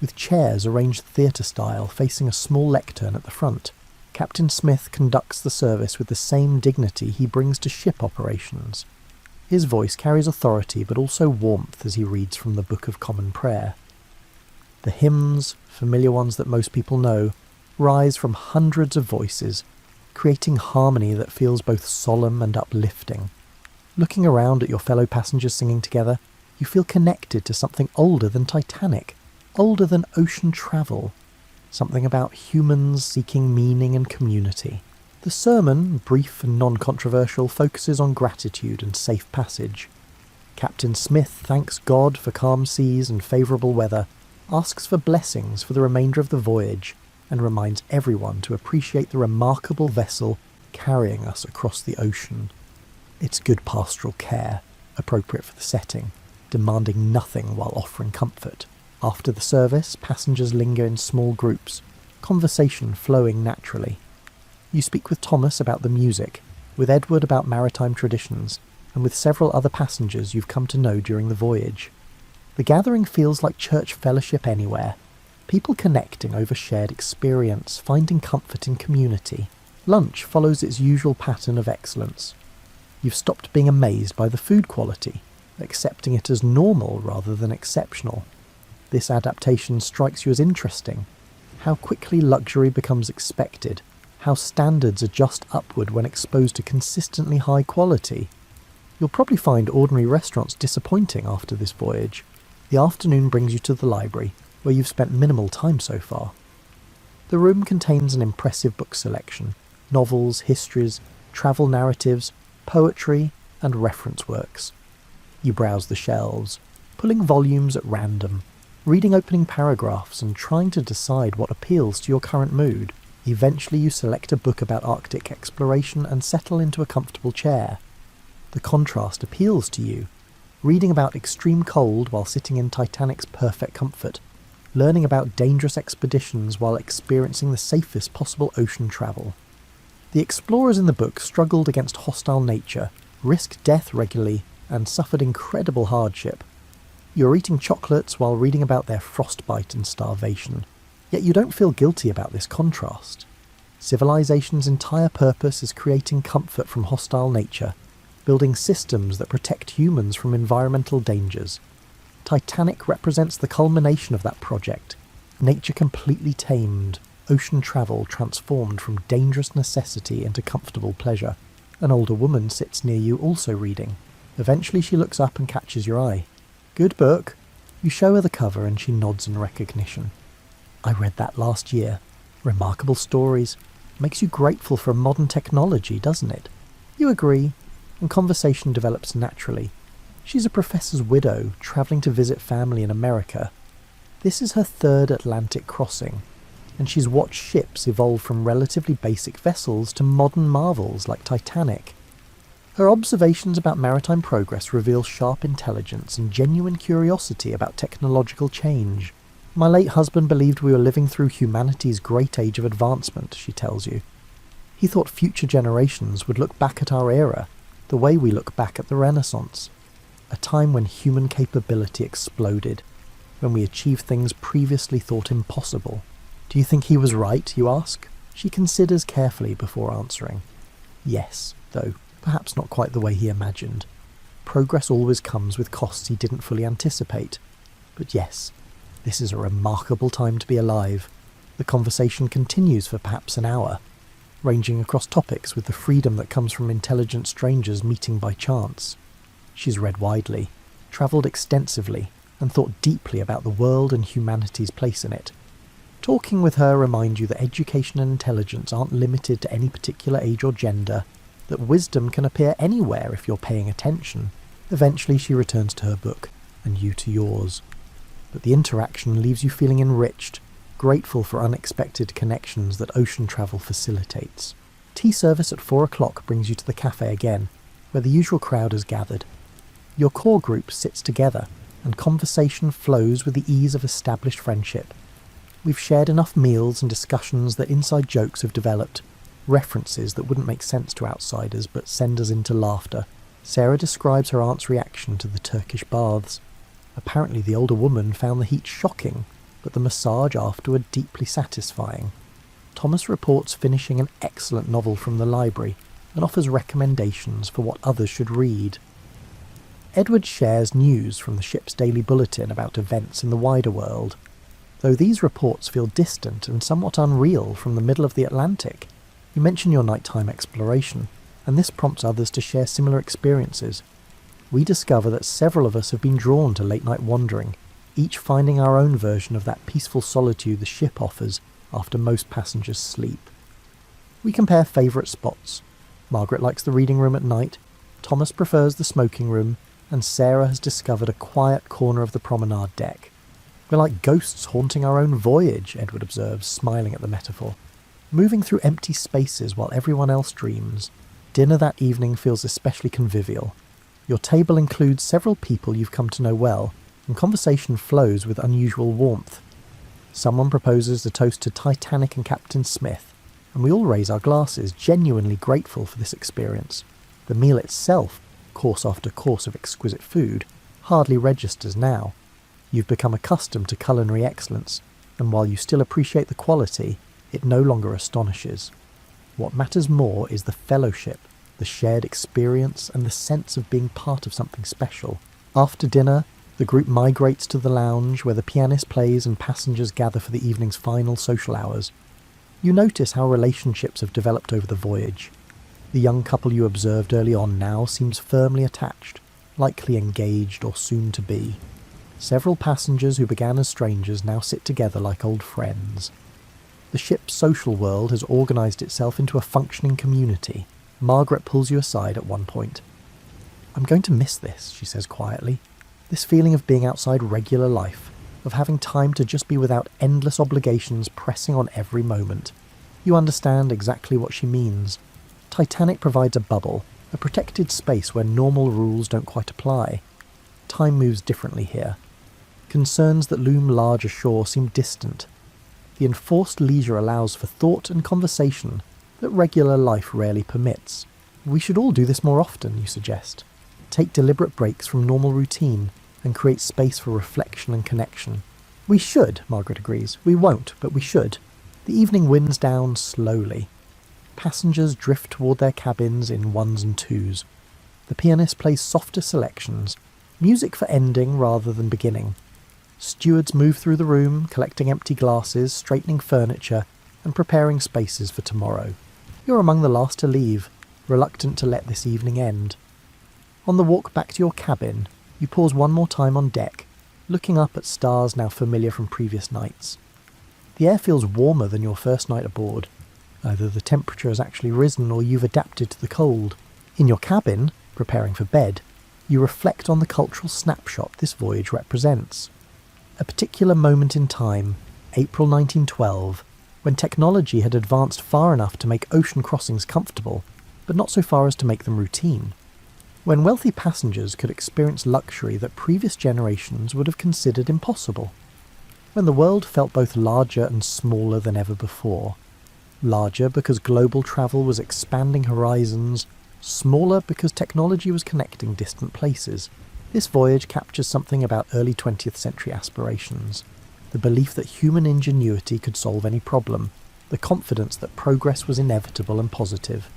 with chairs arranged theatre-style facing a small lectern at the front. Captain Smith conducts the service with the same dignity he brings to ship operations. His voice carries authority but also warmth as he reads from the Book of Common Prayer. The hymns, familiar ones that most people know, rise from hundreds of voices, creating harmony that feels both solemn and uplifting. Looking around at your fellow passengers singing together, you feel connected to something older than Titanic, older than ocean travel, something about humans seeking meaning and community. The sermon, brief and non-controversial, focuses on gratitude and safe passage. Captain Smith thanks God for calm seas and favourable weather, asks for blessings for the remainder of the voyage, and reminds everyone to appreciate the remarkable vessel carrying us across the ocean. It's good pastoral care, appropriate for the setting, demanding nothing while offering comfort. After the service, passengers linger in small groups, conversation flowing naturally. You speak with Thomas about the music, with Edward about maritime traditions, and with several other passengers you've come to know during the voyage. The gathering feels like church fellowship anywhere, people connecting over shared experience, finding comfort in community. Lunch follows its usual pattern of excellence. You've stopped being amazed by the food quality, accepting it as normal rather than exceptional. This adaptation strikes you as interesting. How quickly luxury becomes expected, how standards adjust upward when exposed to consistently high quality. You'll probably find ordinary restaurants disappointing after this voyage. The afternoon brings you to the library, where you've spent minimal time so far. The room contains an impressive book selection: novels, histories, travel narratives, poetry, and reference works. You browse the shelves, pulling volumes at random, reading opening paragraphs and trying to decide what appeals to your current mood. Eventually you select a book about Arctic exploration and settle into a comfortable chair. The contrast appeals to you, reading about extreme cold while sitting in Titanic's perfect comfort, learning about dangerous expeditions while experiencing the safest possible ocean travel. The explorers in the book struggled against hostile nature, risked death regularly, and suffered incredible hardship. You're eating chocolates while reading about their frostbite and starvation. Yet you don't feel guilty about this contrast. Civilization's entire purpose is creating comfort from hostile nature, building systems that protect humans from environmental dangers. Titanic represents the culmination of that project. Nature completely tamed, ocean travel transformed from dangerous necessity into comfortable pleasure. An older woman sits near you also reading. Eventually she looks up and catches your eye. "Good book." You show her the cover and she nods in recognition. "I read that last year. Remarkable stories. Makes you grateful for modern technology, doesn't it?" You agree, and conversation develops naturally. She's a professor's widow, travelling to visit family in America. This is her third Atlantic crossing, and she's watched ships evolve from relatively basic vessels to modern marvels like Titanic. Her observations about maritime progress reveal sharp intelligence and genuine curiosity about technological change. "My late husband believed we were living through humanity's great age of advancement," she tells you. "He thought future generations would look back at our era, the way we look back at the Renaissance, a time when human capability exploded, when we achieved things previously thought impossible." "Do you think he was right?" you ask. She considers carefully before answering. Yes, though perhaps not quite the way he imagined. Progress always comes with costs he didn't fully anticipate. But yes, this is a remarkable time to be alive. The conversation continues for perhaps an hour, ranging across topics with the freedom that comes from intelligent strangers meeting by chance. She's read widely, travelled extensively, and thought deeply about the world and humanity's place in it. Talking with her reminds you that education and intelligence aren't limited to any particular age or gender, that wisdom can appear anywhere if you're paying attention. Eventually she returns to her book, and you to yours. But the interaction leaves you feeling enriched, grateful for unexpected connections that ocean travel facilitates. Tea service at 4 o'clock brings you to the cafe again, where the usual crowd has gathered. Your core group sits together, and conversation flows with the ease of established friendship. We've shared enough meals and discussions that inside jokes have developed, references that wouldn't make sense to outsiders but send us into laughter. Sarah describes her aunt's reaction to the Turkish baths. Apparently the older woman found the heat shocking, but the massage afterward deeply satisfying. Thomas reports finishing an excellent novel from the library and offers recommendations for what others should read. Edward shares news from the ship's daily bulletin about events in the wider world, though these reports feel distant and somewhat unreal from the middle of the Atlantic. You mention your nighttime exploration, and this prompts others to share similar experiences. We discover that several of us have been drawn to late-night wandering, each finding our own version of that peaceful solitude the ship offers after most passengers sleep. We compare favourite spots. Margaret likes the reading room at night, Thomas prefers the smoking room, and Sarah has discovered a quiet corner of the promenade deck. We're like ghosts haunting our own voyage, Edward observes, smiling at the metaphor. Moving through empty spaces while everyone else dreams. Dinner that evening feels especially convivial. Your table includes several people you've come to know well, and conversation flows with unusual warmth. Someone proposes a toast to Titanic and Captain Smith, and we all raise our glasses, genuinely grateful for this experience. The meal itself, course after course of exquisite food, hardly registers now. You've become accustomed to culinary excellence, and while you still appreciate the quality, it no longer astonishes. What matters more is the fellowship, the shared experience, and the sense of being part of something special. After dinner, the group migrates to the lounge where the pianist plays and passengers gather for the evening's final social hours. You notice how relationships have developed over the voyage. The young couple you observed early on now seems firmly attached, likely engaged or soon to be. Several passengers who began as strangers now sit together like old friends. The ship's social world has organised itself into a functioning community. Margaret pulls you aside at one point. "I'm going to miss this," she says quietly. "This feeling of being outside regular life, of having time to just be without endless obligations pressing on every moment." You understand exactly what she means. Titanic provides a bubble, a protected space where normal rules don't quite apply. Time moves differently here. Concerns that loom large ashore seem distant. The enforced leisure allows for thought and conversation that regular life rarely permits. We should all do this more often, you suggest. Take deliberate breaks from normal routine and create space for reflection and connection. We should, Margaret agrees. We won't, but we should. The evening winds down slowly. Passengers drift toward their cabins in ones and twos. The pianist plays softer selections, music for ending rather than beginning. Stewards move through the room, collecting empty glasses, straightening furniture, and preparing spaces for tomorrow. You're among the last to leave, reluctant to let this evening end. On the walk back to your cabin, you pause one more time on deck, looking up at stars now familiar from previous nights. The air feels warmer than your first night aboard. Either the temperature has actually risen or you've adapted to the cold. In your cabin, preparing for bed, you reflect on the cultural snapshot this voyage represents. A particular moment in time, April 1912, when technology had advanced far enough to make ocean crossings comfortable, but not so far as to make them routine. When wealthy passengers could experience luxury that previous generations would have considered impossible. When the world felt both larger and smaller than ever before. Larger because global travel was expanding horizons, smaller because technology was connecting distant places. This voyage captures something about early 20th century aspirations. The belief that human ingenuity could solve any problem, the confidence that progress was inevitable and positive,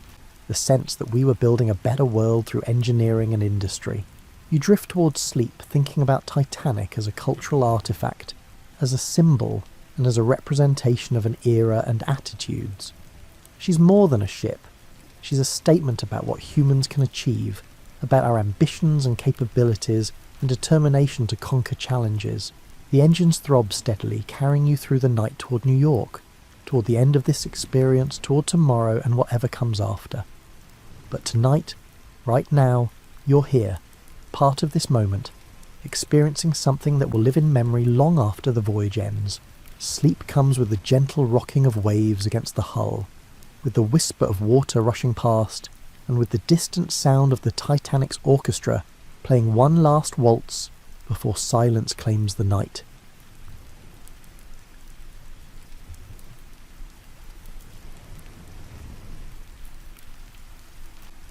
the sense that we were building a better world through engineering and industry. You drift towards sleep thinking about Titanic as a cultural artifact, as a symbol, and as a representation of an era and attitudes. She's more than a ship. She's a statement about what humans can achieve, about our ambitions and capabilities, and determination to conquer challenges. The engines throb steadily, carrying you through the night toward New York, toward the end of this experience, toward tomorrow and whatever comes after. But tonight, right now, you're here, part of this moment, experiencing something that will live in memory long after the voyage ends. Sleep comes with the gentle rocking of waves against the hull, with the whisper of water rushing past, and with the distant sound of the Titanic's orchestra playing one last waltz before silence claims the night.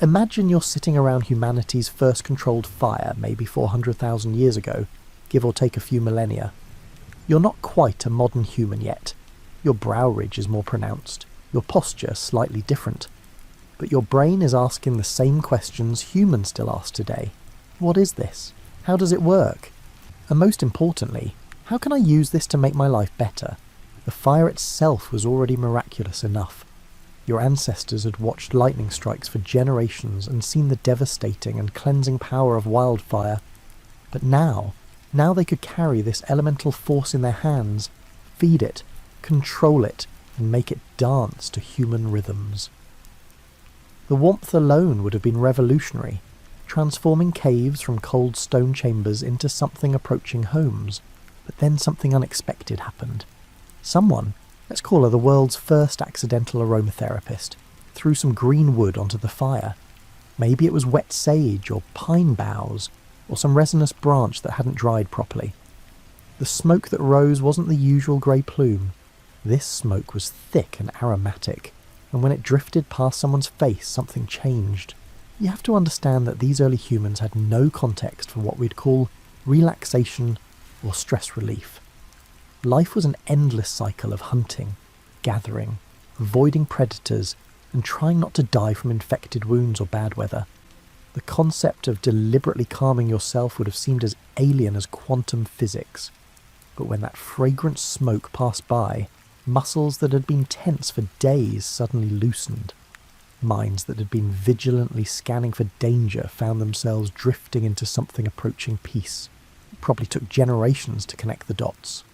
Imagine you're sitting around humanity's first controlled fire, maybe 400,000 years ago, give or take a few millennia. You're not quite a modern human yet. Your brow ridge is more pronounced, your posture slightly different. But your brain is asking the same questions humans still ask today. What is this? How does it work? And most importantly, how can I use this to make my life better? The fire itself was already miraculous enough. Your ancestors had watched lightning strikes for generations and seen the devastating and cleansing power of wildfire. But now they could carry this elemental force in their hands, feed it, control it, and make it dance to human rhythms. The warmth alone would have been revolutionary, transforming caves from cold stone chambers into something approaching homes. But then something unexpected happened. Someone, let's call her the world's first accidental aromatherapist, threw some green wood onto the fire. Maybe it was wet sage or pine boughs, or some resinous branch that hadn't dried properly. The smoke that rose wasn't the usual grey plume. This smoke was thick and aromatic, and when it drifted past someone's face, something changed. You have to understand that these early humans had no context for what we'd call relaxation or stress relief. Life was an endless cycle of hunting, gathering, avoiding predators, and trying not to die from infected wounds or bad weather. The concept of deliberately calming yourself would have seemed as alien as quantum physics. But when that fragrant smoke passed by, muscles that had been tense for days suddenly loosened. Minds that had been vigilantly scanning for danger found themselves drifting into something approaching peace. It probably took generations to connect the dots.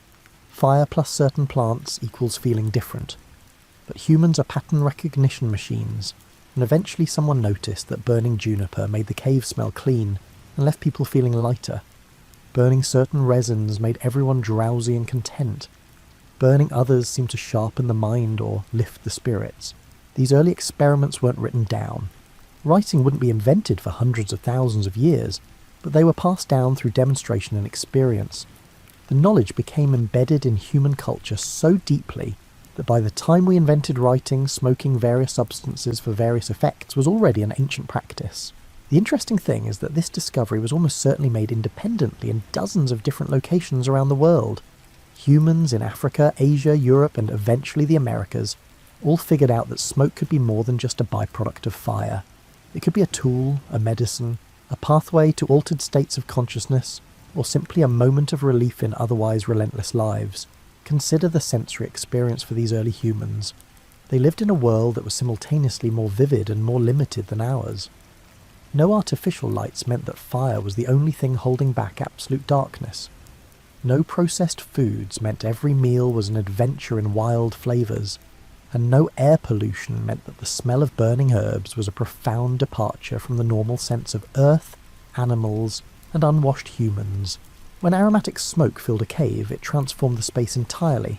Fire plus certain plants equals feeling different. But humans are pattern recognition machines, and eventually someone noticed that burning juniper made the cave smell clean and left people feeling lighter. Burning certain resins made everyone drowsy and content. Burning others seemed to sharpen the mind or lift the spirits. These early experiments weren't written down. Writing wouldn't be invented for hundreds of thousands of years, but they were passed down through demonstration and experience. The knowledge became embedded in human culture so deeply that by the time we invented writing, smoking various substances for various effects was already an ancient practice. The interesting thing is that this discovery was almost certainly made independently in dozens of different locations around the world. Humans in Africa, Asia, Europe, and eventually the Americas all figured out that smoke could be more than just a byproduct of fire. It could be a tool, a medicine, a pathway to altered states of consciousness, or simply a moment of relief in otherwise relentless lives. Consider the sensory experience for these early humans. They lived in a world that was simultaneously more vivid and more limited than ours. No artificial lights meant that fire was the only thing holding back absolute darkness. No processed foods meant every meal was an adventure in wild flavours. And no air pollution meant that the smell of burning herbs was a profound departure from the normal sense of earth, animals, and unwashed humans. When aromatic smoke filled a cave, it transformed the space entirely.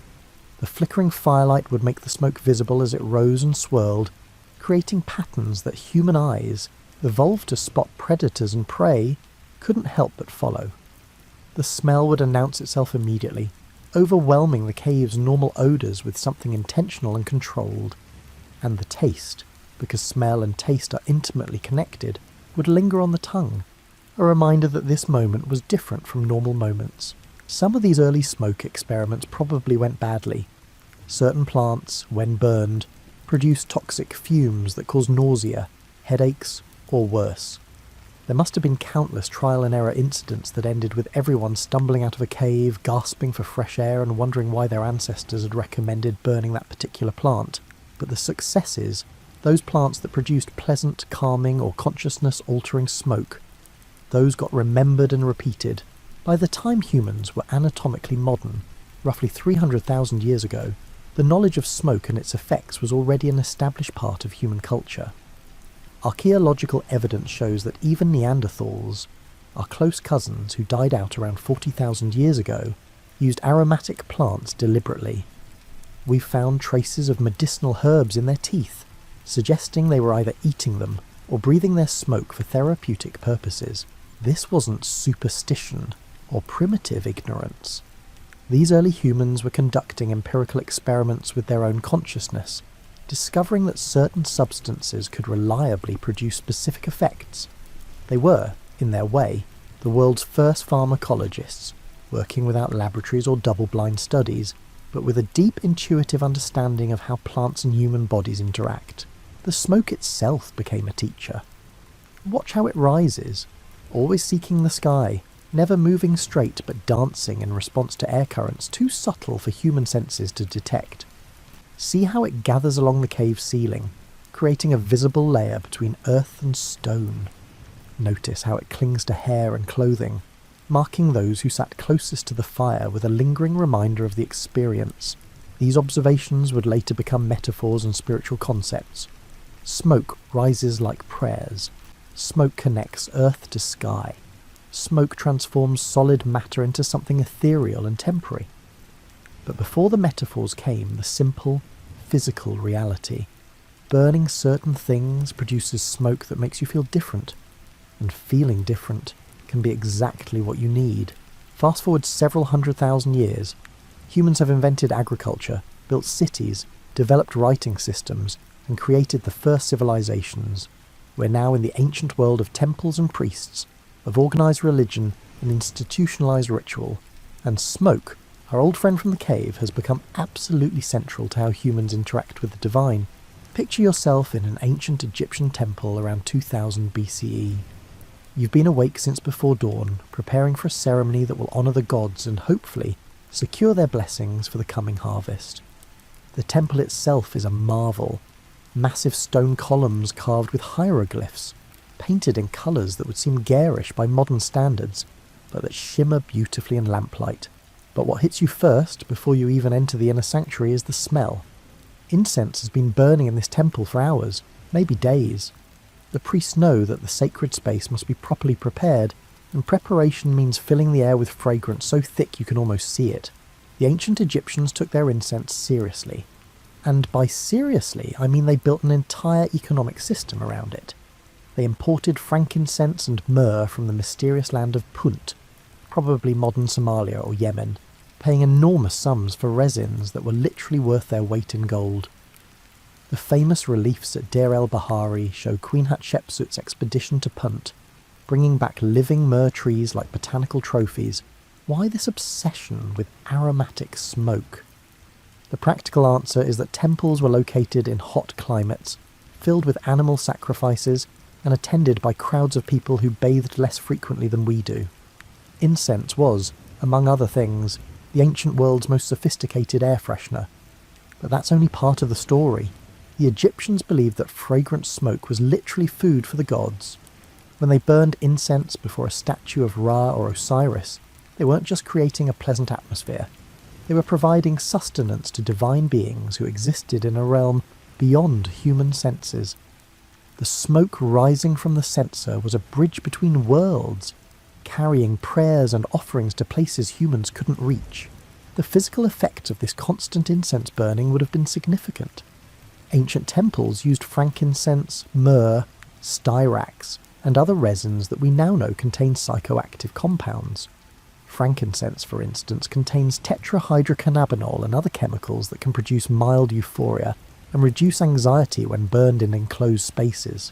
The flickering firelight would make the smoke visible as it rose and swirled, creating patterns that human eyes, evolved to spot predators and prey, couldn't help but follow. The smell would announce itself immediately, overwhelming the cave's normal odours with something intentional and controlled. And the taste, because smell and taste are intimately connected, would linger on the tongue, a reminder that this moment was different from normal moments. Some of these early smoke experiments probably went badly. Certain plants, when burned, produced toxic fumes that caused nausea, headaches, or worse. There must have been countless trial and error incidents that ended with everyone stumbling out of a cave, gasping for fresh air and wondering why their ancestors had recommended burning that particular plant. But the successes, those plants that produced pleasant, calming or consciousness-altering smoke, Those got remembered and repeated. By the time humans were anatomically modern, roughly 300,000 years ago, the knowledge of smoke and its effects was already an established part of human culture. Archaeological evidence shows that even Neanderthals, our close cousins who died out around 40,000 years ago, used aromatic plants deliberately. We've found traces of medicinal herbs in their teeth, suggesting they were either eating them or breathing their smoke for therapeutic purposes. This wasn't superstition or primitive ignorance. These early humans were conducting empirical experiments with their own consciousness, discovering that certain substances could reliably produce specific effects. They were, in their way, the world's first pharmacologists, working without laboratories or double-blind studies, but with a deep intuitive understanding of how plants and human bodies interact. The smoke itself became a teacher. Watch how it rises, always seeking the sky, never moving straight but dancing in response to air currents too subtle for human senses to detect. See how it gathers along the cave ceiling, creating a visible layer between earth and stone. Notice how it clings to hair and clothing, marking those who sat closest to the fire with a lingering reminder of the experience. These observations would later become metaphors and spiritual concepts. Smoke rises like prayers. Smoke connects earth to sky. Smoke transforms solid matter into something ethereal and temporary. But before the metaphors came the simple, physical reality. Burning certain things produces smoke that makes you feel different, and feeling different can be exactly what you need. Fast forward several 100,000 years, humans have invented agriculture, built cities, developed writing systems, and created the first civilizations. We're now in the ancient world of temples and priests, of organised religion and institutionalised ritual, and smoke, our old friend from the cave, has become absolutely central to how humans interact with the divine. Picture yourself in an ancient Egyptian temple around 2000 BCE. You've been awake since before dawn, preparing for a ceremony that will honour the gods and, hopefully, secure their blessings for the coming harvest. The temple itself is a marvel. Massive stone columns carved with hieroglyphs, painted in colours that would seem garish by modern standards, but that shimmer beautifully in lamplight. But what hits you first, before you even enter the inner sanctuary, is the smell. Incense has been burning in this temple for hours, maybe days. The priests know that the sacred space must be properly prepared, and preparation means filling the air with fragrance so thick you can almost see it. The ancient Egyptians took their incense seriously. And by seriously, I mean they built an entire economic system around it. They imported frankincense and myrrh from the mysterious land of Punt, probably modern Somalia or Yemen, paying enormous sums for resins that were literally worth their weight in gold. The famous reliefs at Deir el-Bahari show Queen Hatshepsut's expedition to Punt, bringing back living myrrh trees like botanical trophies. Why this obsession with aromatic smoke? The practical answer is that temples were located in hot climates, filled with animal sacrifices, and attended by crowds of people who bathed less frequently than we do. Incense was, among other things, the ancient world's most sophisticated air freshener. But that's only part of the story. The Egyptians believed that fragrant smoke was literally food for the gods. When they burned incense before a statue of Ra or Osiris, they weren't just creating a pleasant atmosphere. They were providing sustenance to divine beings who existed in a realm beyond human senses. The smoke rising from the censer was a bridge between worlds, carrying prayers and offerings to places humans couldn't reach. The physical effect of this constant incense burning would have been significant. Ancient temples used frankincense, myrrh, styrax, and other resins that we now know contain psychoactive compounds. Frankincense, for instance, contains tetrahydrocannabinol and other chemicals that can produce mild euphoria and reduce anxiety when burned in enclosed spaces.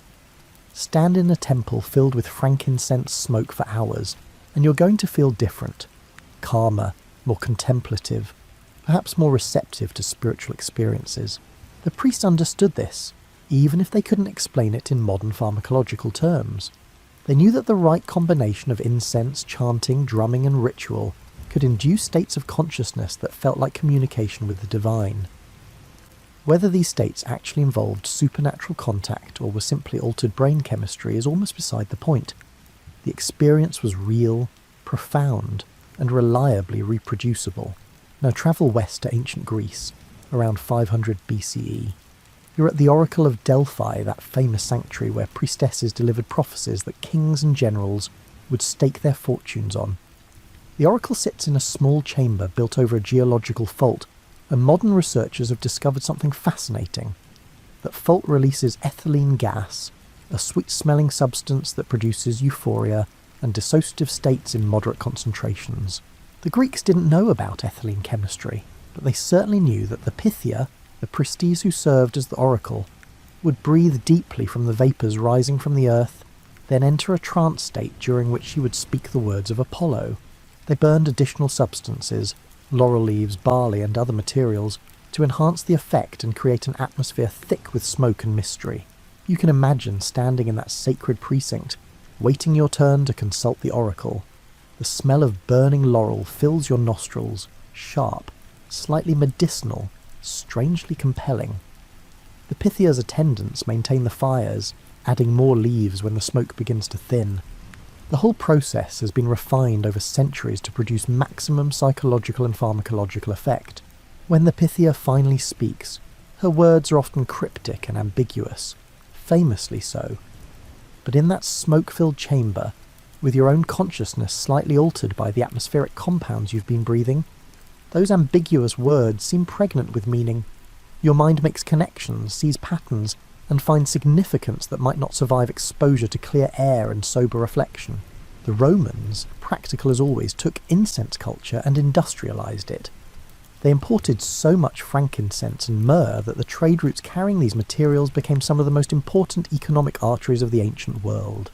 Stand in a temple filled with frankincense smoke for hours, and you're going to feel different, calmer, more contemplative, perhaps more receptive to spiritual experiences. The priests understood this, even if they couldn't explain it in modern pharmacological terms. They knew that the right combination of incense, chanting, drumming, and ritual could induce states of consciousness that felt like communication with the divine. Whether these states actually involved supernatural contact or were simply altered brain chemistry is almost beside the point. The experience was real, profound, and reliably reproducible. Now travel west to ancient Greece, around 500 BCE. You're at the Oracle of Delphi, that famous sanctuary where priestesses delivered prophecies that kings and generals would stake their fortunes on. The oracle sits in a small chamber built over a geological fault, and modern researchers have discovered something fascinating. That fault releases ethylene gas, a sweet-smelling substance that produces euphoria and dissociative states in moderate concentrations. The Greeks didn't know about ethylene chemistry, but they certainly knew that the Pythia, the priestess who served as the oracle, would breathe deeply from the vapours rising from the earth, then enter a trance state during which she would speak the words of Apollo. They burned additional substances, laurel leaves, barley and other materials, to enhance the effect and create an atmosphere thick with smoke and mystery. You can imagine standing in that sacred precinct, waiting your turn to consult the oracle. The smell of burning laurel fills your nostrils, sharp, slightly medicinal, strangely compelling. The Pythia's attendants maintain the fires, adding more leaves when the smoke begins to thin. The whole process has been refined over centuries to produce maximum psychological and pharmacological effect. When the Pythia finally speaks, her words are often cryptic and ambiguous, famously so. But in that smoke-filled chamber, with your own consciousness slightly altered by the atmospheric compounds you've been breathing, those ambiguous words seem pregnant with meaning. Your mind makes connections, sees patterns, and finds significance that might not survive exposure to clear air and sober reflection. The Romans, practical as always, took incense culture and industrialised it. They imported so much frankincense and myrrh that the trade routes carrying these materials became some of the most important economic arteries of the ancient world.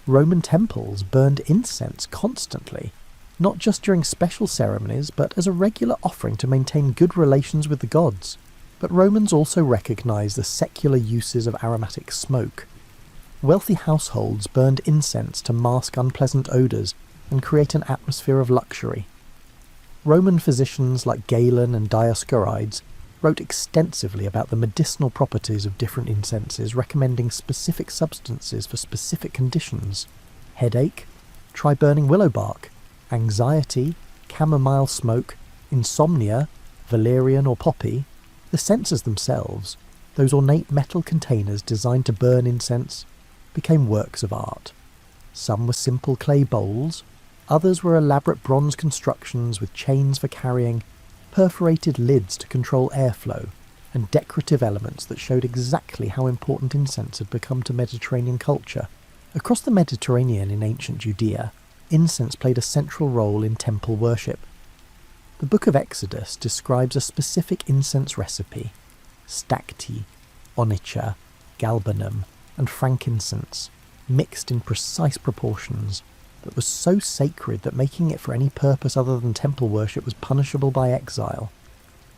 Roman temples burned incense constantly, not just during special ceremonies, but as a regular offering to maintain good relations with the gods. But Romans also recognised the secular uses of aromatic smoke. Wealthy households burned incense to mask unpleasant odours and create an atmosphere of luxury. Roman physicians like Galen and Dioscorides wrote extensively about the medicinal properties of different incenses, recommending specific substances for specific conditions. Headache? Try burning willow bark. Anxiety? Chamomile smoke. Insomnia? Valerian or poppy. The censers themselves, those ornate metal containers designed to burn incense, became works of art. Some were simple clay bowls, others were elaborate bronze constructions with chains for carrying, perforated lids to control airflow, and decorative elements that showed exactly how important incense had become to Mediterranean culture. Across the Mediterranean in ancient Judea, incense played a central role in temple worship. The Book of Exodus describes a specific incense recipe: stacte, onycha, galbanum, and frankincense, mixed in precise proportions, that was so sacred that making it for any purpose other than temple worship was punishable by exile.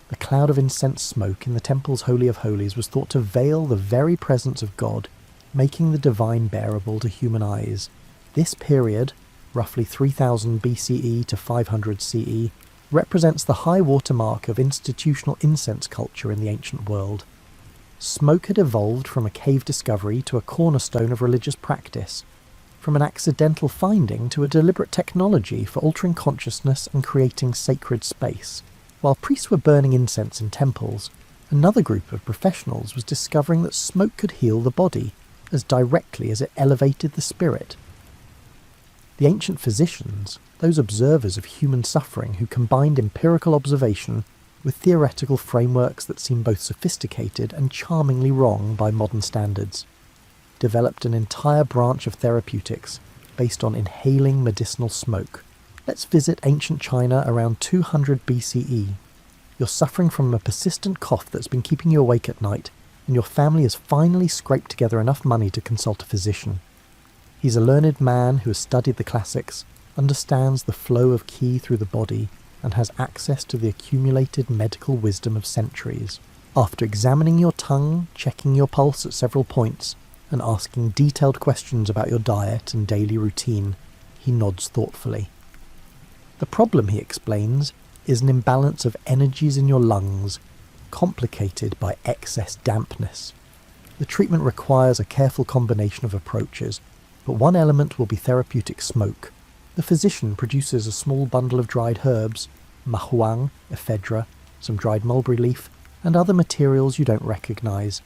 The cloud of incense smoke in the temple's Holy of Holies was thought to veil the very presence of God, making the divine bearable to human eyes. This period, roughly 3000 BCE to 500 CE, represents the high water mark of institutional incense culture in the ancient world. Smoke had evolved from a cave discovery to a cornerstone of religious practice, from an accidental finding to a deliberate technology for altering consciousness and creating sacred space. While priests were burning incense in temples, another group of professionals was discovering that smoke could heal the body as directly as it elevated the spirit. The ancient physicians, those observers of human suffering who combined empirical observation with theoretical frameworks that seem both sophisticated and charmingly wrong by modern standards, developed an entire branch of therapeutics based on inhaling medicinal smoke. Let's visit ancient China around 200 BCE. You're suffering from a persistent cough that's been keeping you awake at night, and your family has finally scraped together enough money to consult a physician. He's a learned man who has studied the classics, understands the flow of qi through the body, and has access to the accumulated medical wisdom of centuries. After examining your tongue, checking your pulse at several points, and asking detailed questions about your diet and daily routine, he nods thoughtfully. The problem, he explains, is an imbalance of energies in your lungs, complicated by excess dampness. The treatment requires a careful combination of approaches: but one element will be therapeutic smoke. The physician produces a small bundle of dried herbs, mahuang, ephedra, some dried mulberry leaf, and other materials you don't recognise.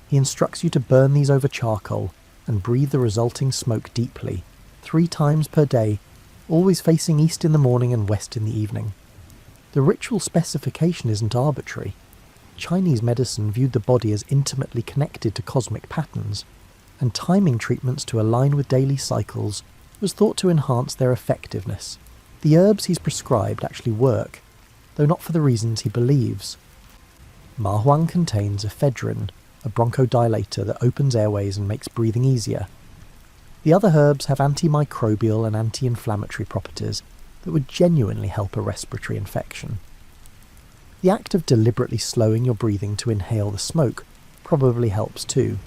He instructs you to burn these over charcoal and breathe the resulting smoke deeply, 3 times per day, always facing east in the morning and west in the evening. The ritual specification isn't arbitrary. Chinese medicine viewed the body as intimately connected to cosmic patterns, and timing treatments to align with daily cycles was thought to enhance their effectiveness. The herbs he's prescribed actually work, though not for the reasons he believes. Mahuang contains ephedrine, a bronchodilator that opens airways and makes breathing easier. The other herbs have antimicrobial and anti-inflammatory properties that would genuinely help a respiratory infection. The act of deliberately slowing your breathing to inhale the smoke probably helps too,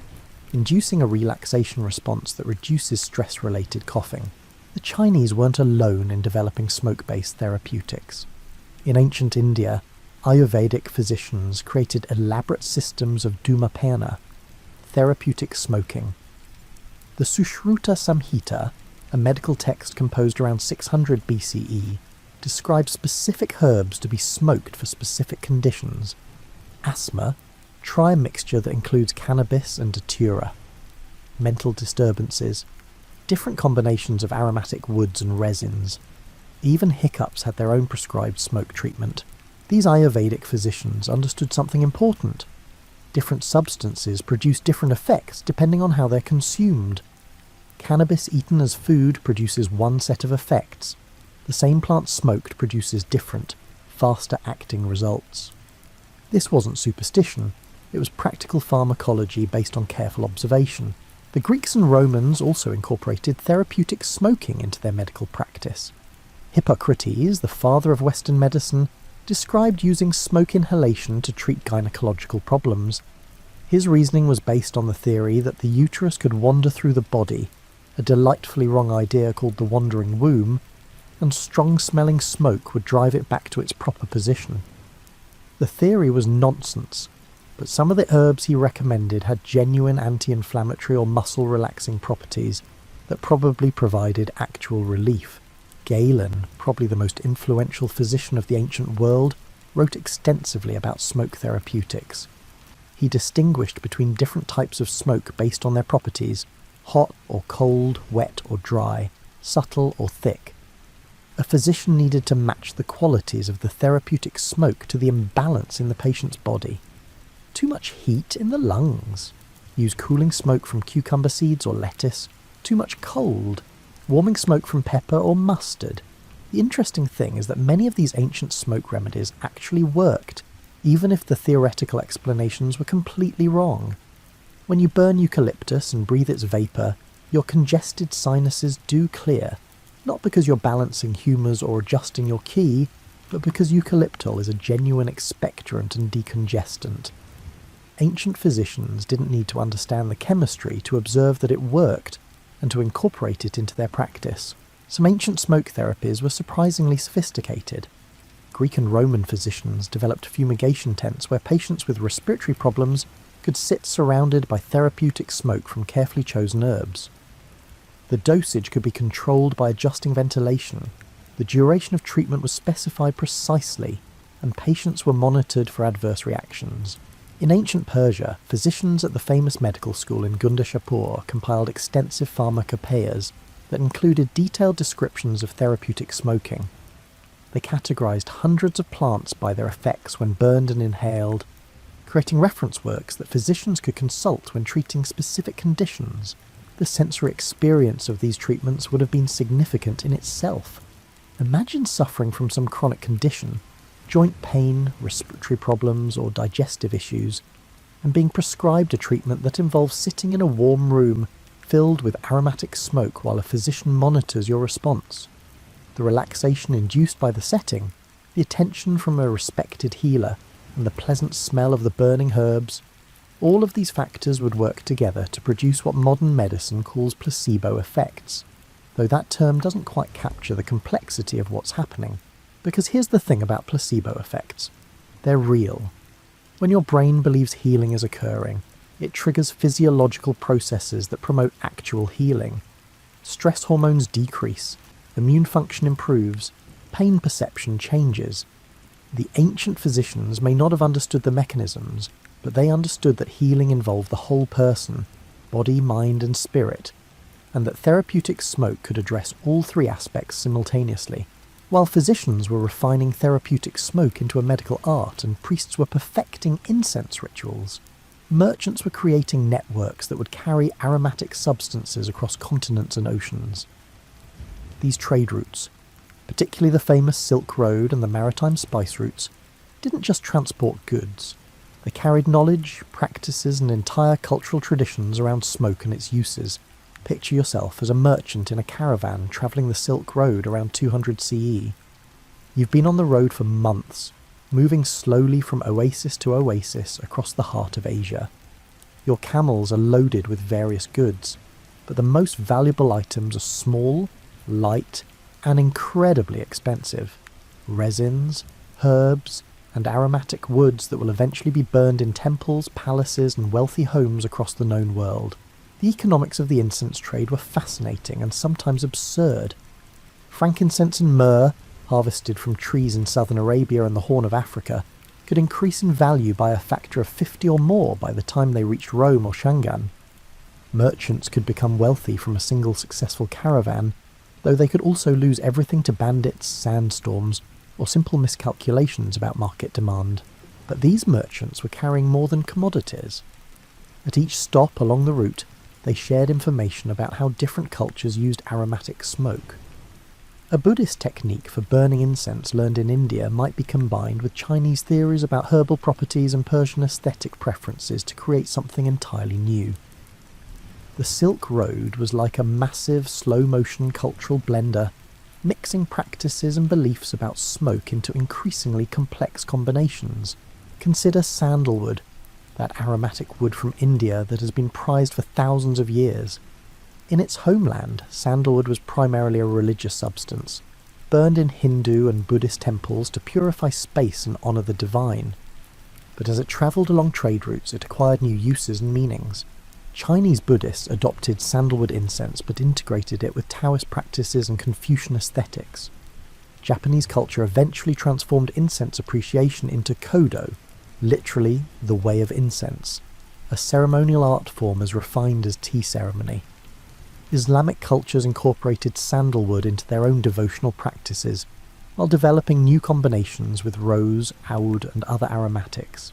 inducing a relaxation response that reduces stress-related coughing. The Chinese weren't alone in developing smoke-based therapeutics. In ancient India, Ayurvedic physicians created elaborate systems of dhumapana, therapeutic smoking. The Sushruta Samhita, a medical text composed around 600 BCE, describes specific herbs to be smoked for specific conditions. Asthma, try a mixture that includes cannabis and datura. Mental disturbances, different combinations of aromatic woods and resins. Even hiccups had their own prescribed smoke treatment. These Ayurvedic physicians understood something important. Different substances produce different effects depending on how they're consumed. Cannabis eaten as food produces one set of effects. The same plant smoked produces different, faster-acting results. This wasn't superstition. It was practical pharmacology based on careful observation. The Greeks and Romans also incorporated therapeutic smoking into their medical practice. Hippocrates, the father of Western medicine, described using smoke inhalation to treat gynecological problems. His reasoning was based on the theory that the uterus could wander through the body, a delightfully wrong idea called the wandering womb, and strong-smelling smoke would drive it back to its proper position. The theory was nonsense, but some of the herbs he recommended had genuine anti-inflammatory or muscle-relaxing properties that probably provided actual relief. Galen, probably the most influential physician of the ancient world, wrote extensively about smoke therapeutics. He distinguished between different types of smoke based on their properties: hot or cold, wet or dry, subtle or thick. A physician needed to match the qualities of the therapeutic smoke to the imbalance in the patient's body. Too much heat in the lungs. Use cooling smoke from cucumber seeds or lettuce. Too much cold. Warming smoke from pepper or mustard. The interesting thing is that many of these ancient smoke remedies actually worked, even if the theoretical explanations were completely wrong. When you burn eucalyptus and breathe its vapour, your congested sinuses do clear, not because you're balancing humours or adjusting your key, but because eucalyptol is a genuine expectorant and decongestant. Ancient physicians didn't need to understand the chemistry to observe that it worked and to incorporate it into their practice. Some ancient smoke therapies were surprisingly sophisticated. Greek and Roman physicians developed fumigation tents where patients with respiratory problems could sit surrounded by therapeutic smoke from carefully chosen herbs. The dosage could be controlled by adjusting ventilation. The duration of treatment was specified precisely, and patients were monitored for adverse reactions. In ancient Persia, physicians at the famous medical school in Gundashapur compiled extensive pharmacopoeias that included detailed descriptions of therapeutic smoking. They categorized hundreds of plants by their effects when burned and inhaled, creating reference works that physicians could consult when treating specific conditions. The sensory experience of these treatments would have been significant in itself. Imagine suffering from some chronic condition, joint pain, respiratory problems, or digestive issues, and being prescribed a treatment that involves sitting in a warm room filled with aromatic smoke while a physician monitors your response. The relaxation induced by the setting, the attention from a respected healer, and the pleasant smell of the burning herbs, all of these factors would work together to produce what modern medicine calls placebo effects, though that term doesn't quite capture the complexity of what's happening. Because here's the thing about placebo effects. They're real. When your brain believes healing is occurring, it triggers physiological processes that promote actual healing. Stress hormones decrease, immune function improves, pain perception changes. The ancient physicians may not have understood the mechanisms, but they understood that healing involved the whole person, body, mind and spirit, and that therapeutic smoke could address all three aspects simultaneously. While physicians were refining therapeutic smoke into a medical art and priests were perfecting incense rituals, merchants were creating networks that would carry aromatic substances across continents and oceans. These trade routes, particularly the famous Silk Road and the maritime spice routes, didn't just transport goods. They carried knowledge, practices and entire cultural traditions around smoke and its uses. Picture yourself as a merchant in a caravan travelling the Silk Road around 200 CE. You've been on the road for months, moving slowly from oasis to oasis across the heart of Asia. Your camels are loaded with various goods, but the most valuable items are small, light, and incredibly expensive. Resins, herbs, and aromatic woods that will eventually be burned in temples, palaces, and wealthy homes across the known world. The economics of the incense trade were fascinating and sometimes absurd. Frankincense and myrrh, harvested from trees in southern Arabia and the Horn of Africa, could increase in value by a factor of 50 or more by the time they reached Rome or Shangan. Merchants could become wealthy from a single successful caravan, though they could also lose everything to bandits, sandstorms, or simple miscalculations about market demand. But these merchants were carrying more than commodities. At each stop along the route, they shared information about how different cultures used aromatic smoke. A Buddhist technique for burning incense learned in India might be combined with Chinese theories about herbal properties and Persian aesthetic preferences to create something entirely new. The Silk Road was like a massive, slow-motion cultural blender, mixing practices and beliefs about smoke into increasingly complex combinations. Consider sandalwood, that aromatic wood from India that has been prized for thousands of years. In its homeland, sandalwood was primarily a religious substance, burned in Hindu and Buddhist temples to purify space and honour the divine. But as it travelled along trade routes, it acquired new uses and meanings. Chinese Buddhists adopted sandalwood incense but integrated it with Taoist practices and Confucian aesthetics. Japanese culture eventually transformed incense appreciation into kodo, literally the way of incense, a ceremonial art form as refined as tea ceremony. Islamic cultures incorporated sandalwood into their own devotional practices, while developing new combinations with rose, oud and other aromatics.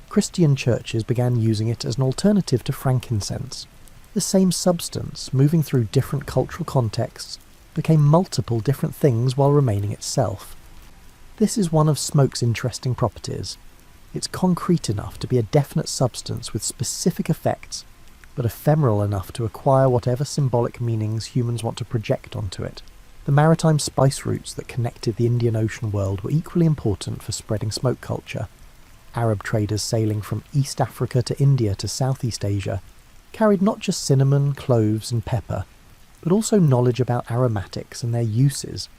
Christian churches began using it as an alternative to frankincense. The same substance, moving through different cultural contexts, became multiple different things while remaining itself. This is one of smoke's interesting properties. It's concrete enough to be a definite substance with specific effects, but ephemeral enough to acquire whatever symbolic meanings humans want to project onto it. The maritime spice routes that connected the Indian Ocean world were equally important for spreading smoke culture. Arab traders sailing from East Africa to India to Southeast Asia carried not just cinnamon, cloves and pepper, but also knowledge about aromatics and their uses.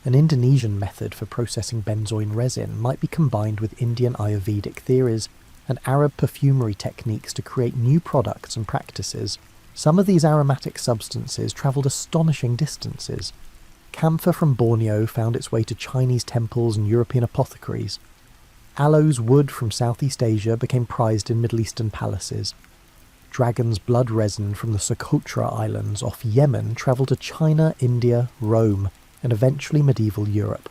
An Indonesian method for processing benzoin resin might be combined with Indian Ayurvedic theories and Arab perfumery techniques to create new products and practices. Some of these aromatic substances travelled astonishing distances. Camphor from Borneo found its way to Chinese temples and European apothecaries. Aloes wood from Southeast Asia became prized in Middle Eastern palaces. Dragon's blood resin from the Socotra Islands off Yemen travelled to China, India, Rome, and eventually medieval Europe.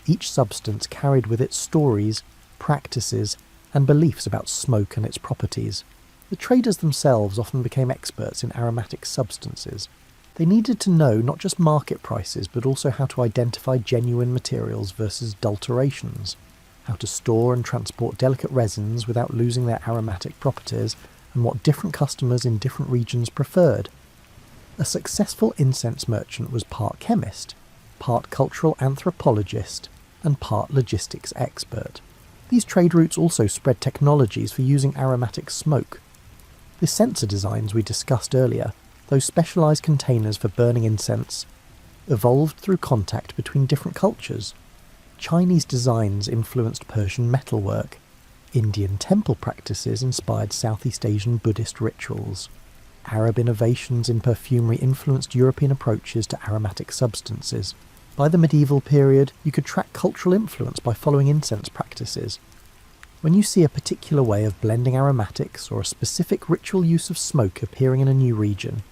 Each substance carried with it stories, practices, and beliefs about smoke and its properties. The traders themselves often became experts in aromatic substances. They needed to know not just market prices, but also how to identify genuine materials versus adulterations, how to store and transport delicate resins without losing their aromatic properties, and what different customers in different regions preferred. A successful incense merchant was part chemist, part cultural anthropologist, and part logistics expert. These trade routes also spread technologies for using aromatic smoke. The sensor designs we discussed earlier, those specialised containers for burning incense, evolved through contact between different cultures. Chinese designs influenced Persian metalwork. Indian temple practices inspired Southeast Asian Buddhist rituals. Arab innovations in perfumery influenced European approaches to aromatic substances. By the medieval period, you could track cultural influence by following incense practices. When you see a particular way of blending aromatics or a specific ritual use of smoke appearing in a new region,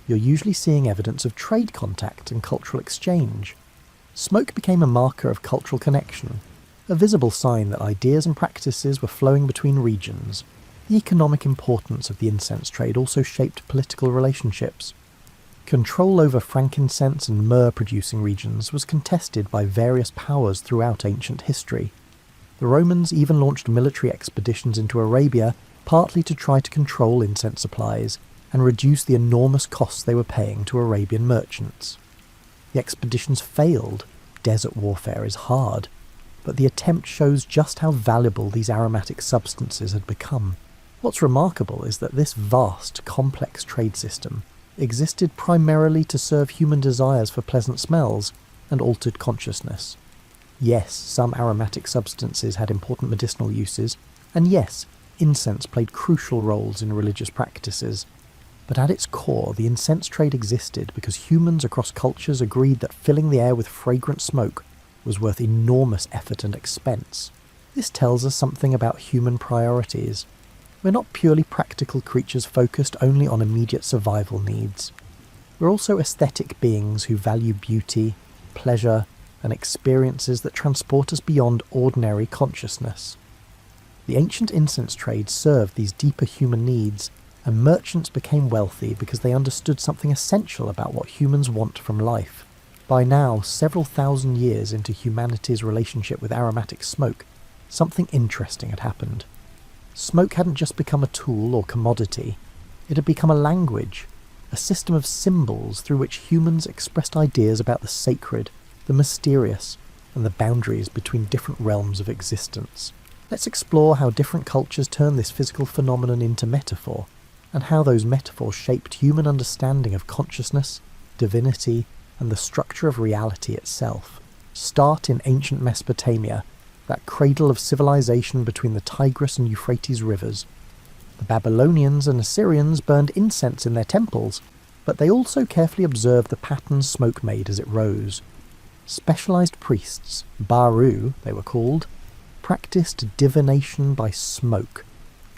you're usually seeing evidence of trade contact and cultural exchange. Smoke became a marker of cultural connection, a visible sign that ideas and practices were flowing between regions. The economic importance of the incense trade also shaped political relationships. Control over frankincense and myrrh-producing regions was contested by various powers throughout ancient history. The Romans even launched military expeditions into Arabia, partly to try to control incense supplies and reduce the enormous costs they were paying to Arabian merchants. The expeditions failed. Desert warfare is hard, but the attempt shows just how valuable these aromatic substances had become. What's remarkable is that this vast, complex trade system existed primarily to serve human desires for pleasant smells and altered consciousness. Yes, some aromatic substances had important medicinal uses, and yes, incense played crucial roles in religious practices. But at its core, the incense trade existed because humans across cultures agreed that filling the air with fragrant smoke was worth enormous effort and expense. This tells us something about human priorities. We're not purely practical creatures focused only on immediate survival needs. We're also aesthetic beings who value beauty, pleasure, and experiences that transport us beyond ordinary consciousness. The ancient incense trade served these deeper human needs, and merchants became wealthy because they understood something essential about what humans want from life. By now, several thousand years into humanity's relationship with aromatic smoke, something interesting had happened. Smoke hadn't just become a tool or commodity, it had become a language, a system of symbols through which humans expressed ideas about the sacred, the mysterious, and the boundaries between different realms of existence. Let's explore how different cultures turn this physical phenomenon into metaphor, and how those metaphors shaped human understanding of consciousness, divinity, and the structure of reality itself. Start in ancient Mesopotamia, that cradle of civilization between the Tigris and Euphrates rivers. The Babylonians and Assyrians burned incense in their temples, but they also carefully observed the patterns smoke made as it rose. Specialized priests, Baru they were called, practiced divination by smoke,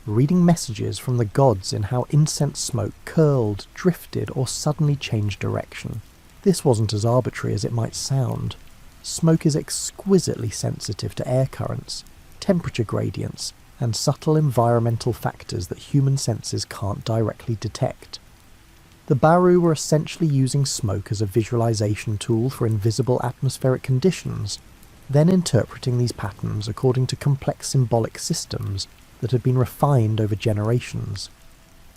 reading messages from the gods in how incense smoke curled, drifted, or suddenly changed direction. This wasn't as arbitrary as it might sound. Smoke is exquisitely sensitive to air currents, temperature gradients, and subtle environmental factors that human senses can't directly detect. The Baru were essentially using smoke as a visualization tool for invisible atmospheric conditions, then interpreting these patterns according to complex symbolic systems that had been refined over generations.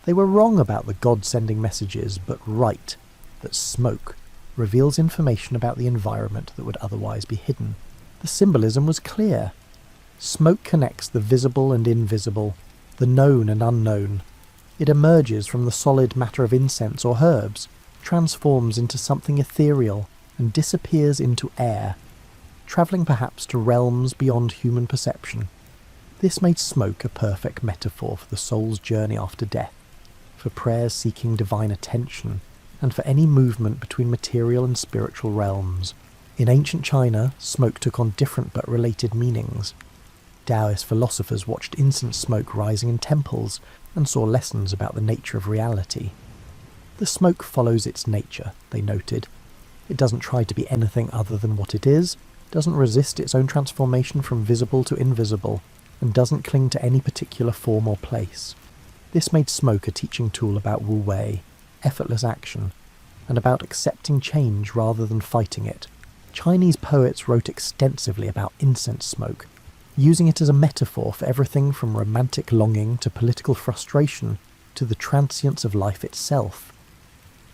They were wrong about the god sending messages, but right that smoke reveals information about the environment that would otherwise be hidden. The symbolism was clear. Smoke connects the visible and invisible, the known and unknown. It emerges from the solid matter of incense or herbs, transforms into something ethereal, and disappears into air, travelling perhaps to realms beyond human perception. This made smoke a perfect metaphor for the soul's journey after death, for prayers seeking divine attention, and for any movement between material and spiritual realms. In ancient China, smoke took on different but related meanings. Taoist philosophers watched incense smoke rising in temples and saw lessons about the nature of reality. The smoke follows its nature, they noted. It doesn't try to be anything other than what it is, doesn't resist its own transformation from visible to invisible, and doesn't cling to any particular form or place. This made smoke a teaching tool about wu wei, effortless action, and about accepting change rather than fighting it. Chinese poets wrote extensively about incense smoke, using it as a metaphor for everything from romantic longing to political frustration to the transience of life itself.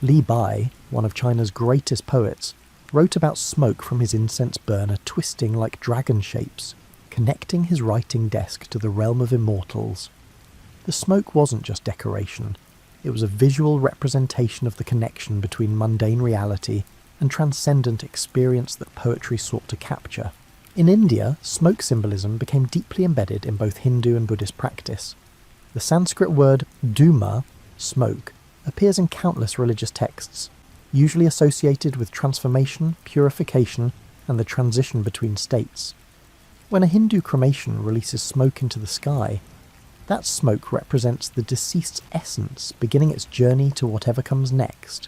Li Bai, one of China's greatest poets, wrote about smoke from his incense burner twisting like dragon shapes, connecting his writing desk to the realm of immortals. The smoke wasn't just decoration. It was a visual representation of the connection between mundane reality and transcendent experience that poetry sought to capture. In India, smoke symbolism became deeply embedded in both Hindu and Buddhist practice. The Sanskrit word dhuma, smoke, appears in countless religious texts, usually associated with transformation, purification, and the transition between states. When a Hindu cremation releases smoke into the sky, that smoke represents the deceased's essence beginning its journey to whatever comes next.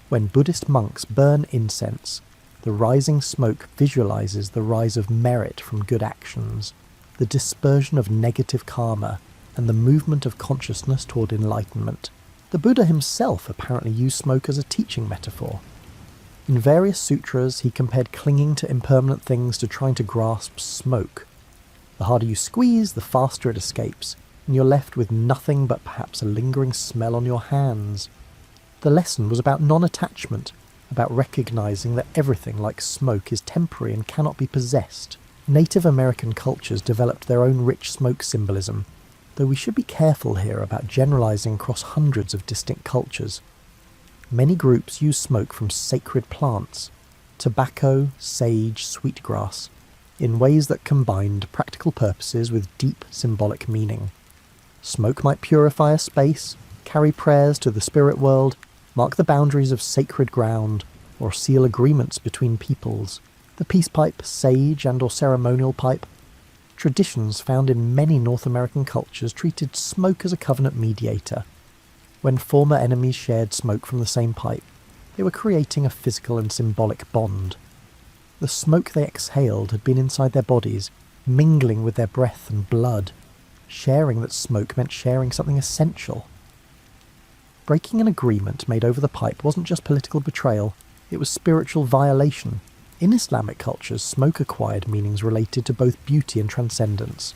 When Buddhist monks burn incense, the rising smoke visualizes the rise of merit from good actions, the dispersion of negative karma, and the movement of consciousness toward enlightenment. The Buddha himself apparently used smoke as a teaching metaphor. In various sutras, he compared clinging to impermanent things to trying to grasp smoke. The harder you squeeze, the faster it escapes, and you're left with nothing but perhaps a lingering smell on your hands. The lesson was about non-attachment, about recognizing that everything like smoke is temporary and cannot be possessed. Native American cultures developed their own rich smoke symbolism, though we should be careful here about generalizing across hundreds of distinct cultures. Many groups use smoke from sacred plants, tobacco, sage, sweetgrass, in ways that combined practical purposes with deep symbolic meaning. Smoke might purify a space, carry prayers to the spirit world, mark the boundaries of sacred ground, or seal agreements between peoples. The peace pipe, sage, and/or ceremonial pipe. Traditions found in many North American cultures treated smoke as a covenant mediator. When former enemies shared smoke from the same pipe, they were creating a physical and symbolic bond. The smoke they exhaled had been inside their bodies, mingling with their breath and blood. Sharing that smoke meant sharing something essential. Breaking an agreement made over the pipe wasn't just political betrayal, it was spiritual violation. In Islamic cultures, smoke acquired meanings related to both beauty and transcendence.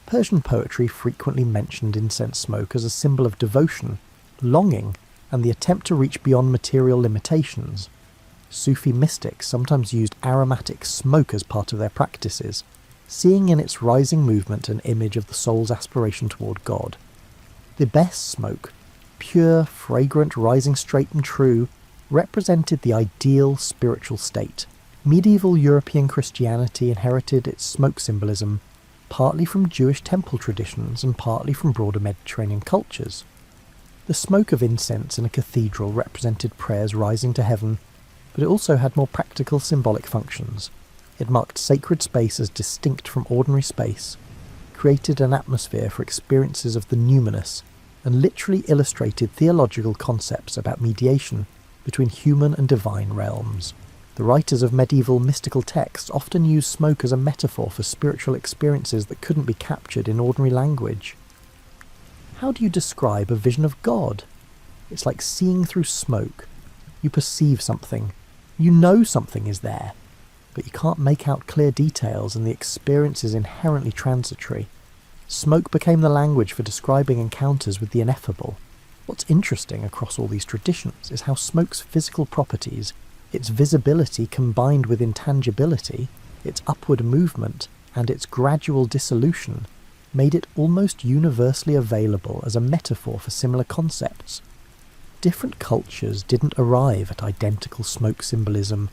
Persian poetry frequently mentioned incense smoke as a symbol of devotion, longing, and the attempt to reach beyond material limitations. Sufi mystics sometimes used aromatic smoke as part of their practices, seeing in its rising movement an image of the soul's aspiration toward God. The best smoke, pure, fragrant, rising straight and true, represented the ideal spiritual state. Medieval European Christianity inherited its smoke symbolism partly from Jewish temple traditions and partly from broader Mediterranean cultures. The smoke of incense in a cathedral represented prayers rising to heaven, but it also had more practical symbolic functions. It marked sacred space as distinct from ordinary space, created an atmosphere for experiences of the numinous, and literally illustrated theological concepts about mediation between human and divine realms. The writers of medieval mystical texts often used smoke as a metaphor for spiritual experiences that couldn't be captured in ordinary language. How do you describe a vision of God? It's like seeing through smoke. You perceive something. You know something is there, but you can't make out clear details and the experience is inherently transitory. Smoke became the language for describing encounters with the ineffable. What's interesting across all these traditions is how smoke's physical properties, its visibility combined with intangibility, its upward movement, and its gradual dissolution, made it almost universally available as a metaphor for similar concepts. Different cultures didn't arrive at identical smoke symbolism,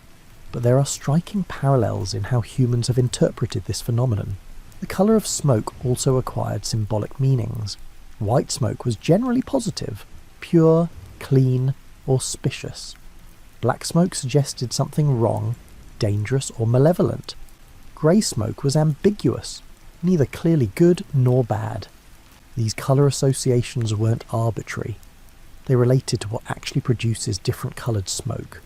but there are striking parallels in how humans have interpreted this phenomenon. The colour of smoke also acquired symbolic meanings. White smoke was generally positive, pure, clean, auspicious. Black smoke suggested something wrong, dangerous, or malevolent. Grey smoke was ambiguous, neither clearly good nor bad. These colour associations weren't arbitrary. They related to what actually produces different coloured smoke.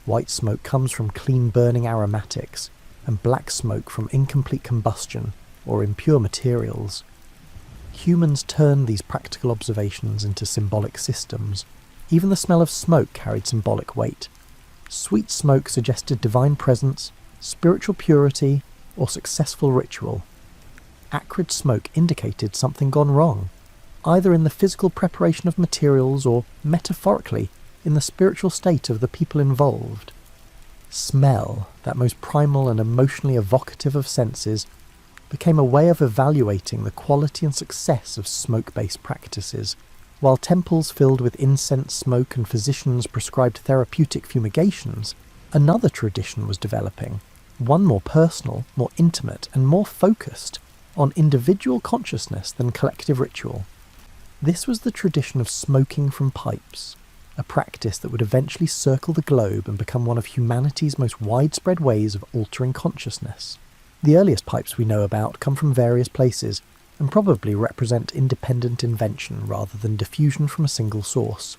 White smoke comes from clean burning aromatics, and black smoke from incomplete combustion or impure materials. Humans turned these practical observations into symbolic systems. Even the smell of smoke carried symbolic weight. Sweet smoke suggested divine presence, spiritual purity, or successful ritual. Acrid smoke indicated something gone wrong, either in the physical preparation of materials or, metaphorically, in the spiritual state of the people involved. Smell, that most primal and emotionally evocative of senses, became a way of evaluating the quality and success of smoke-based practices. While temples filled with incense smoke and physicians prescribed therapeutic fumigations, another tradition was developing, one more personal, more intimate, and more focused on individual consciousness than collective ritual. This was the tradition of smoking from pipes, a practice that would eventually circle the globe and become one of humanity's most widespread ways of altering consciousness. The earliest pipes we know about come from various places, and probably represent independent invention rather than diffusion from a single source.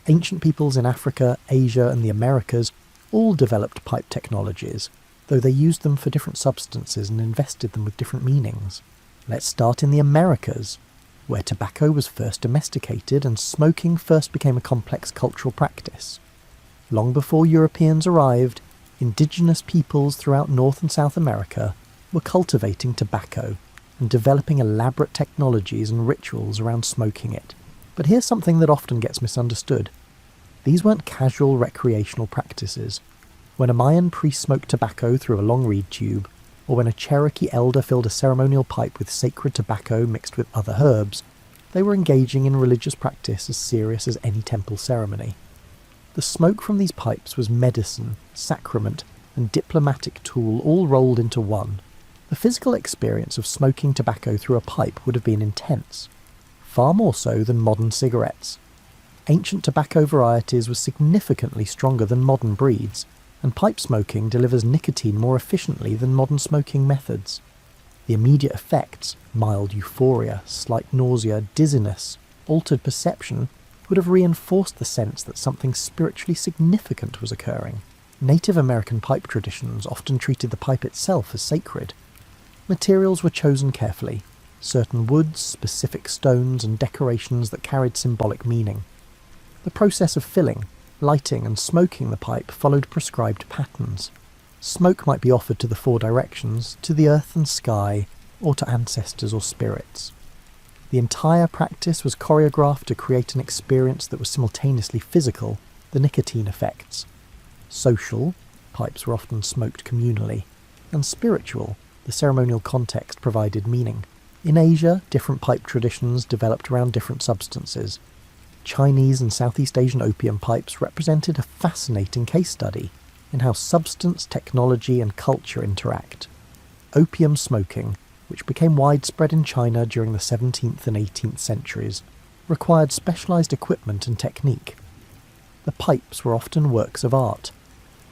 Ancient peoples in Africa, Asia, and the Americas all developed pipe technologies, though they used them for different substances and invested them with different meanings. Let's start in the Americas, where tobacco was first domesticated and smoking first became a complex cultural practice. Long before Europeans arrived, indigenous peoples throughout North and South America were cultivating tobacco and developing elaborate technologies and rituals around smoking it. But here's something that often gets misunderstood. These weren't casual recreational practices. When a Mayan priest smoked tobacco through a long reed tube, or when a Cherokee elder filled a ceremonial pipe with sacred tobacco mixed with other herbs, they were engaging in religious practice as serious as any temple ceremony. The smoke from these pipes was medicine, sacrament, and diplomatic tool all rolled into one. The physical experience of smoking tobacco through a pipe would have been intense, far more so than modern cigarettes. Ancient tobacco varieties were significantly stronger than modern breeds, and pipe smoking delivers nicotine more efficiently than modern smoking methods. The immediate effects, mild euphoria, slight nausea, dizziness, altered perception, would have reinforced the sense that something spiritually significant was occurring. Native American pipe traditions often treated the pipe itself as sacred. Materials were chosen carefully, certain woods, specific stones, and decorations that carried symbolic meaning. The process of filling, lighting, and smoking the pipe followed prescribed patterns. Smoke might be offered to the four directions, to the earth and sky, or to ancestors or spirits. The entire practice was choreographed to create an experience that was simultaneously physical, the nicotine effects, social, pipes were often smoked communally, and spiritual, the ceremonial context provided meaning. In Asia, different pipe traditions developed around different substances. Chinese and Southeast Asian opium pipes represented a fascinating case study in how substance, technology, and culture interact. Opium smoking, which became widespread in China during the 17th and 18th centuries, required specialized equipment and technique. The pipes were often works of art,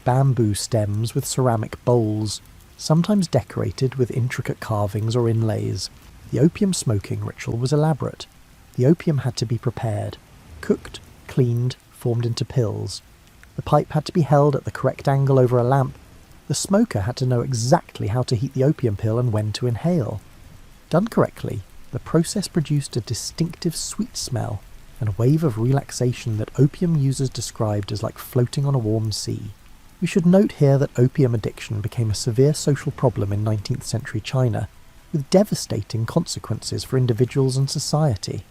bamboo stems with ceramic bowls, sometimes decorated with intricate carvings or inlays. The opium smoking ritual was elaborate. The opium had to be prepared, cooked, cleaned, formed into pills. The pipe had to be held at the correct angle over a lamp. The smoker had to know exactly how to heat the opium pill and when to inhale. Done correctly, the process produced a distinctive sweet smell and a wave of relaxation that opium users described as like floating on a warm sea. We should note here that opium addiction became a severe social problem in 19th century China, with devastating consequences for individuals and society.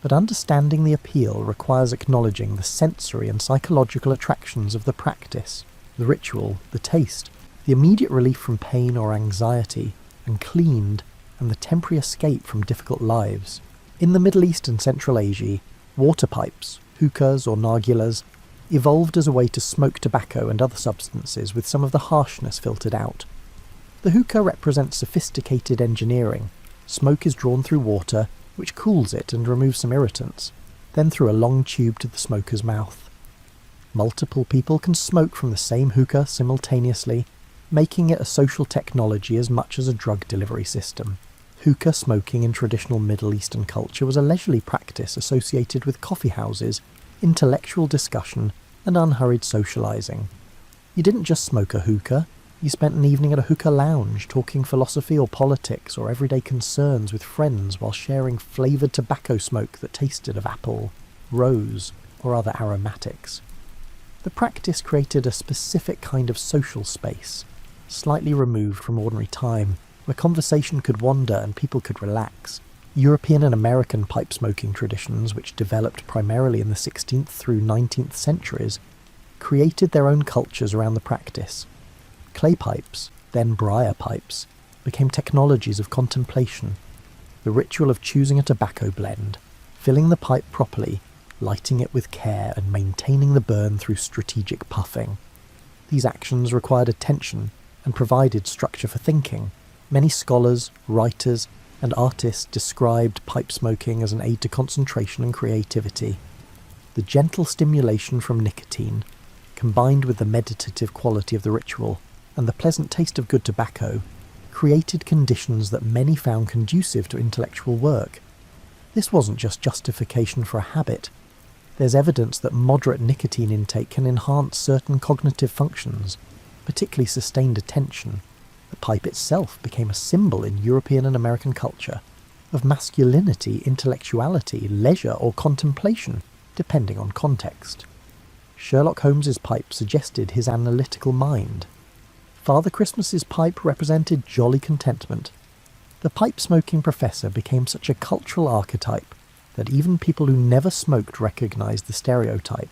But understanding the appeal requires acknowledging the sensory and psychological attractions of the practice, the ritual, the taste, the immediate relief from pain or anxiety, and cleaned, and the temporary escape from difficult lives. In the Middle East and Central Asia, water pipes, hookahs or nargilas, evolved as a way to smoke tobacco and other substances with some of the harshness filtered out. The hookah represents sophisticated engineering. Smoke is drawn through water, which cools it and removes some irritants, then through a long tube to the smoker's mouth. Multiple people can smoke from the same hookah simultaneously, making it a social technology as much as a drug delivery system. Hookah smoking in traditional Middle Eastern culture was a leisurely practice associated with coffee houses, intellectual discussion, and unhurried socializing. You didn't just smoke a hookah, you spent an evening at a hookah lounge talking philosophy or politics or everyday concerns with friends while sharing flavoured tobacco smoke that tasted of apple, rose, or other aromatics. The practice created a specific kind of social space, slightly removed from ordinary time, where conversation could wander and people could relax. European and American pipe smoking traditions, which developed primarily in the 16th through 19th centuries, created their own cultures around the practice. Clay pipes, then briar pipes, became technologies of contemplation. The ritual of choosing a tobacco blend, filling the pipe properly, lighting it with care, and maintaining the burn through strategic puffing. These actions required attention and provided structure for thinking. Many scholars, writers, and artists described pipe smoking as an aid to concentration and creativity. The gentle stimulation from nicotine, combined with the meditative quality of the ritual and the pleasant taste of good tobacco, created conditions that many found conducive to intellectual work. This wasn't just justification for a habit. There's evidence that moderate nicotine intake can enhance certain cognitive functions, particularly sustained attention. The pipe itself became a symbol in European and American culture of masculinity, intellectuality, leisure, or contemplation, depending on context. Sherlock Holmes's pipe suggested his analytical mind. Father Christmas's pipe represented jolly contentment. The pipe-smoking professor became such a cultural archetype that even people who never smoked recognized the stereotype.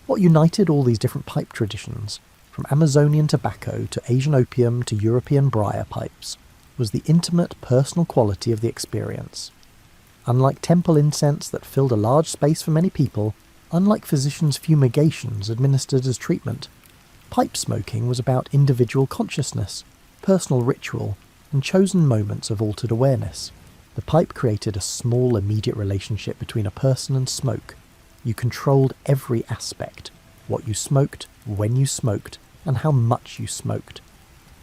What united all these different pipe traditions, from Amazonian tobacco to Asian opium to European briar pipes, was the intimate, personal quality of the experience. Unlike temple incense that filled a large space for many people, unlike physicians' fumigations administered as treatment, pipe smoking was about individual consciousness, personal ritual, and chosen moments of altered awareness. The pipe created a small, immediate relationship between a person and smoke. You controlled every aspect: what you smoked, when you smoked, and how much you smoked.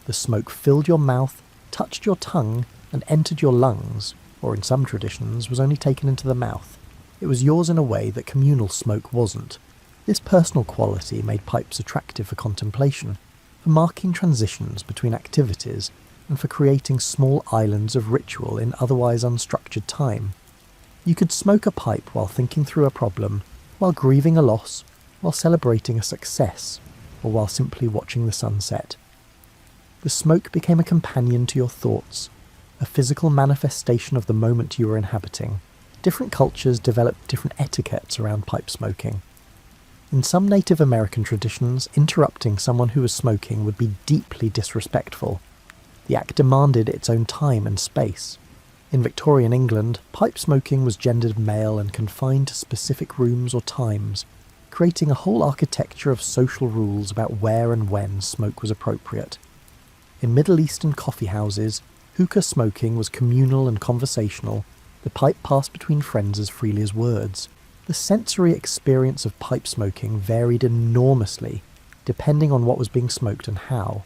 The smoke filled your mouth, touched your tongue, and entered your lungs, or in some traditions was only taken into the mouth. It was yours in a way that communal smoke wasn't. This personal quality made pipes attractive for contemplation, for marking transitions between activities, and for creating small islands of ritual in otherwise unstructured time. You could smoke a pipe while thinking through a problem, while grieving a loss, while celebrating a success, or while simply watching the sunset. The smoke became a companion to your thoughts, a physical manifestation of the moment you were inhabiting. Different cultures developed different etiquettes around pipe smoking. In some Native American traditions, interrupting someone who was smoking would be deeply disrespectful. The act demanded its own time and space. In Victorian England, pipe smoking was gendered male and confined to specific rooms or times, creating a whole architecture of social rules about where and when smoke was appropriate. In Middle Eastern coffee houses, hookah smoking was communal and conversational. The pipe passed between friends as freely as words. The sensory experience of pipe smoking varied enormously, depending on what was being smoked and how.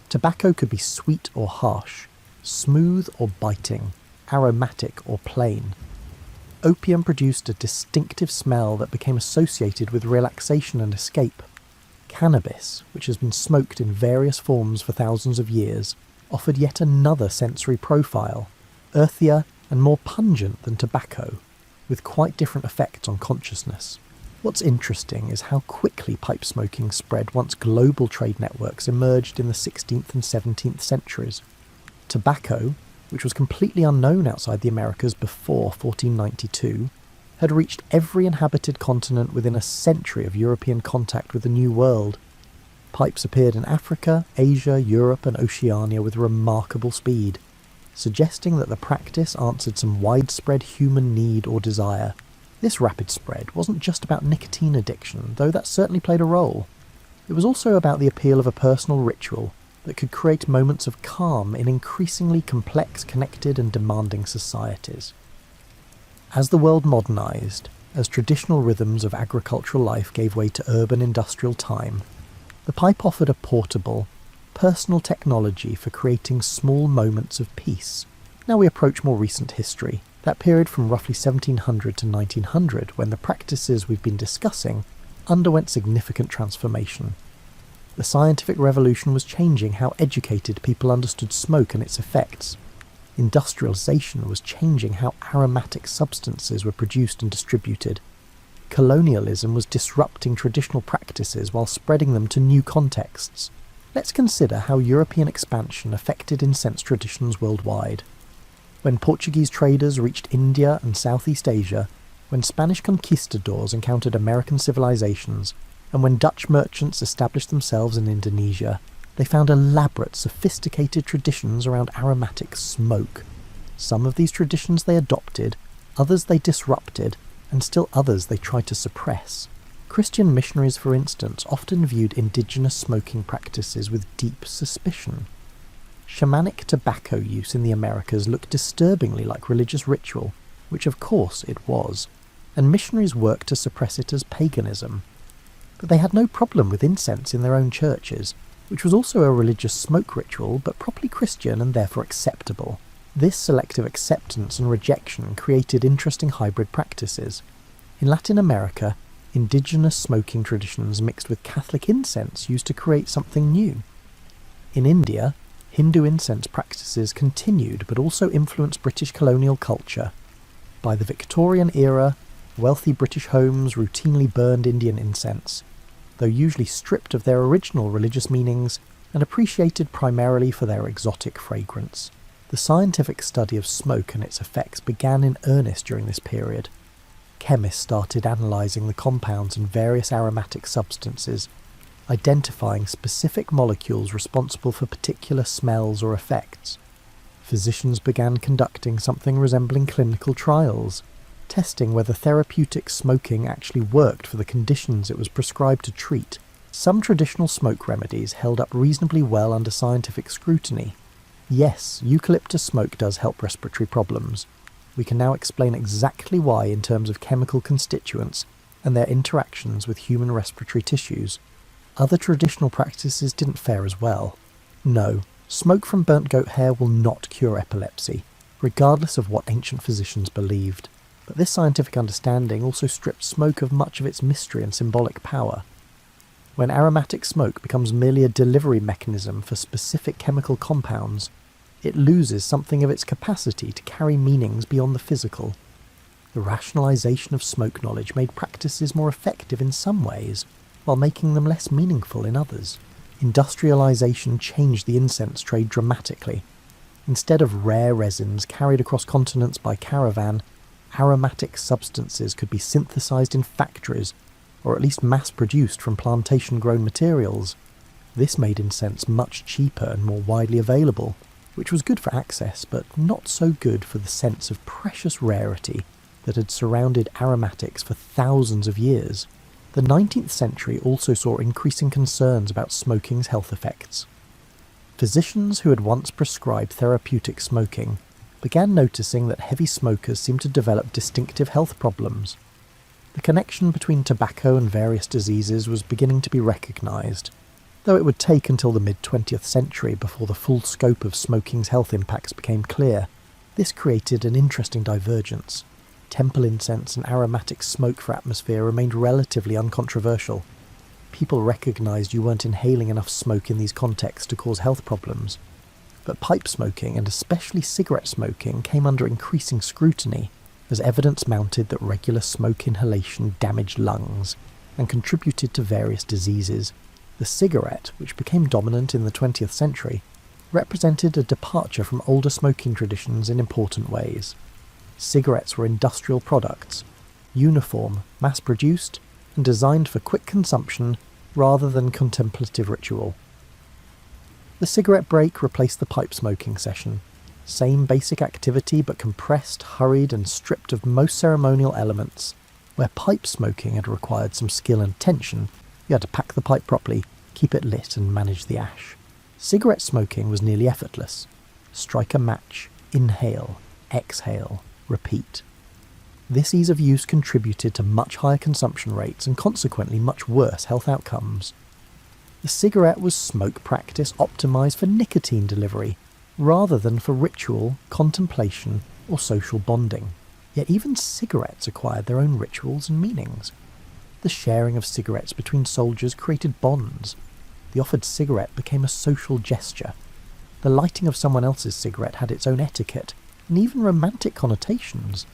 Tobacco could be sweet or harsh, smooth or biting, aromatic or plain. Opium produced a distinctive smell that became associated with relaxation and escape. Cannabis, which has been smoked in various forms for thousands of years, offered yet another sensory profile, earthier and more pungent than tobacco, with quite different effects on consciousness. What's interesting is how quickly pipe smoking spread once global trade networks emerged in the 16th and 17th centuries. Tobacco, which was completely unknown outside the Americas before 1492, had reached every inhabited continent within a century of European contact with the New World. Pipes appeared in Africa, Asia, Europe and Oceania with remarkable speed, suggesting that the practice answered some widespread human need or desire. This rapid spread wasn't just about nicotine addiction, though that certainly played a role. It was also about the appeal of a personal ritual that could create moments of calm in increasingly complex, connected and demanding societies. As the world modernized, as traditional rhythms of agricultural life gave way to urban industrial time, the pipe offered a portable, personal technology for creating small moments of peace. Now we approach more recent history, that period from roughly 1700 to 1900, when the practices we've been discussing underwent significant transformation. The scientific revolution was changing how educated people understood smoke and its effects. Industrialization was changing how aromatic substances were produced and distributed. Colonialism was disrupting traditional practices while spreading them to new contexts. Let's consider how European expansion affected incense traditions worldwide. When Portuguese traders reached India and Southeast Asia, when Spanish conquistadors encountered American civilizations, and when Dutch merchants established themselves in Indonesia, they found elaborate, sophisticated traditions around aromatic smoke. Some of these traditions they adopted, others they disrupted, and still others they tried to suppress. Christian missionaries, for instance, often viewed indigenous smoking practices with deep suspicion. Shamanic tobacco use in the Americas looked disturbingly like religious ritual, which of course it was, and missionaries worked to suppress it as paganism. But they had no problem with incense in their own churches, which was also a religious smoke ritual, but properly Christian and therefore acceptable. This selective acceptance and rejection created interesting hybrid practices. In Latin America, indigenous smoking traditions mixed with Catholic incense used to create something new. In India, Hindu incense practices continued but also influenced British colonial culture. By the Victorian era, wealthy British homes routinely burned Indian incense, though usually stripped of their original religious meanings and appreciated primarily for their exotic fragrance. The scientific study of smoke and its effects began in earnest during this period. Chemists started analysing the compounds in various aromatic substances, identifying specific molecules responsible for particular smells or effects. Physicians began conducting something resembling clinical trials, testing whether therapeutic smoking actually worked for the conditions it was prescribed to treat. Some traditional smoke remedies held up reasonably well under scientific scrutiny. Yes, eucalyptus smoke does help respiratory problems. We can now explain exactly why in terms of chemical constituents and their interactions with human respiratory tissues. Other traditional practices didn't fare as well. No, smoke from burnt goat hair will not cure epilepsy, regardless of what ancient physicians believed. But this scientific understanding also stripped smoke of much of its mystery and symbolic power. When aromatic smoke becomes merely a delivery mechanism for specific chemical compounds, it loses something of its capacity to carry meanings beyond the physical. The rationalization of smoke knowledge made practices more effective in some ways, while making them less meaningful in others. Industrialization changed the incense trade dramatically. Instead of rare resins carried across continents by caravan, aromatic substances could be synthesized in factories, or at least mass-produced from plantation-grown materials. This made incense much cheaper and more widely available, which was good for access, but not so good for the sense of precious rarity that had surrounded aromatics for thousands of years. The 19th century also saw increasing concerns about smoking's health effects. Physicians who had once prescribed therapeutic smoking began noticing that heavy smokers seemed to develop distinctive health problems. The connection between tobacco and various diseases was beginning to be recognised, though it would take until the mid-20th century before the full scope of smoking's health impacts became clear. This created an interesting divergence. Temple incense and aromatic smoke for atmosphere remained relatively uncontroversial. People recognised you weren't inhaling enough smoke in these contexts to cause health problems. But pipe smoking, and especially cigarette smoking, came under increasing scrutiny as evidence mounted that regular smoke inhalation damaged lungs and contributed to various diseases. The cigarette, which became dominant in the 20th century, represented a departure from older smoking traditions in important ways. Cigarettes were industrial products, uniform, mass-produced, and designed for quick consumption rather than contemplative ritual. The cigarette break replaced the pipe smoking session. Same basic activity but compressed, hurried, and stripped of most ceremonial elements. Where pipe smoking had required some skill and attention, you had to pack the pipe properly, keep it lit, and manage the ash. Cigarette smoking was nearly effortless. Strike a match, inhale, exhale, repeat. This ease of use contributed to much higher consumption rates and consequently much worse health outcomes. The cigarette was smoke practice optimised for nicotine delivery, rather than for ritual, contemplation, or social bonding. Yet even cigarettes acquired their own rituals and meanings. The sharing of cigarettes between soldiers created bonds. The offered cigarette became a social gesture. The lighting of someone else's cigarette had its own etiquette, and even romantic connotations.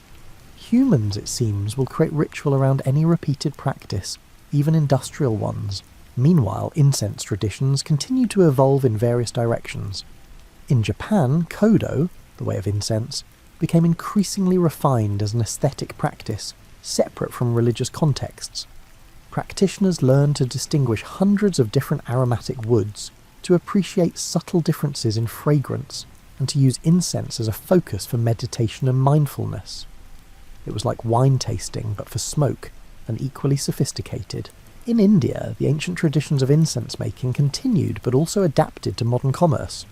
Humans, it seems, will create ritual around any repeated practice, even industrial ones. Meanwhile, incense traditions continue to evolve in various directions. In Japan, kodo, the way of incense, became increasingly refined as an aesthetic practice, separate from religious contexts. Practitioners learned to distinguish hundreds of different aromatic woods, to appreciate subtle differences in fragrance, and to use incense as a focus for meditation and mindfulness. It was like wine tasting, but for smoke, and equally sophisticated. In India, the ancient traditions of incense making continued, but also adapted to modern commerce.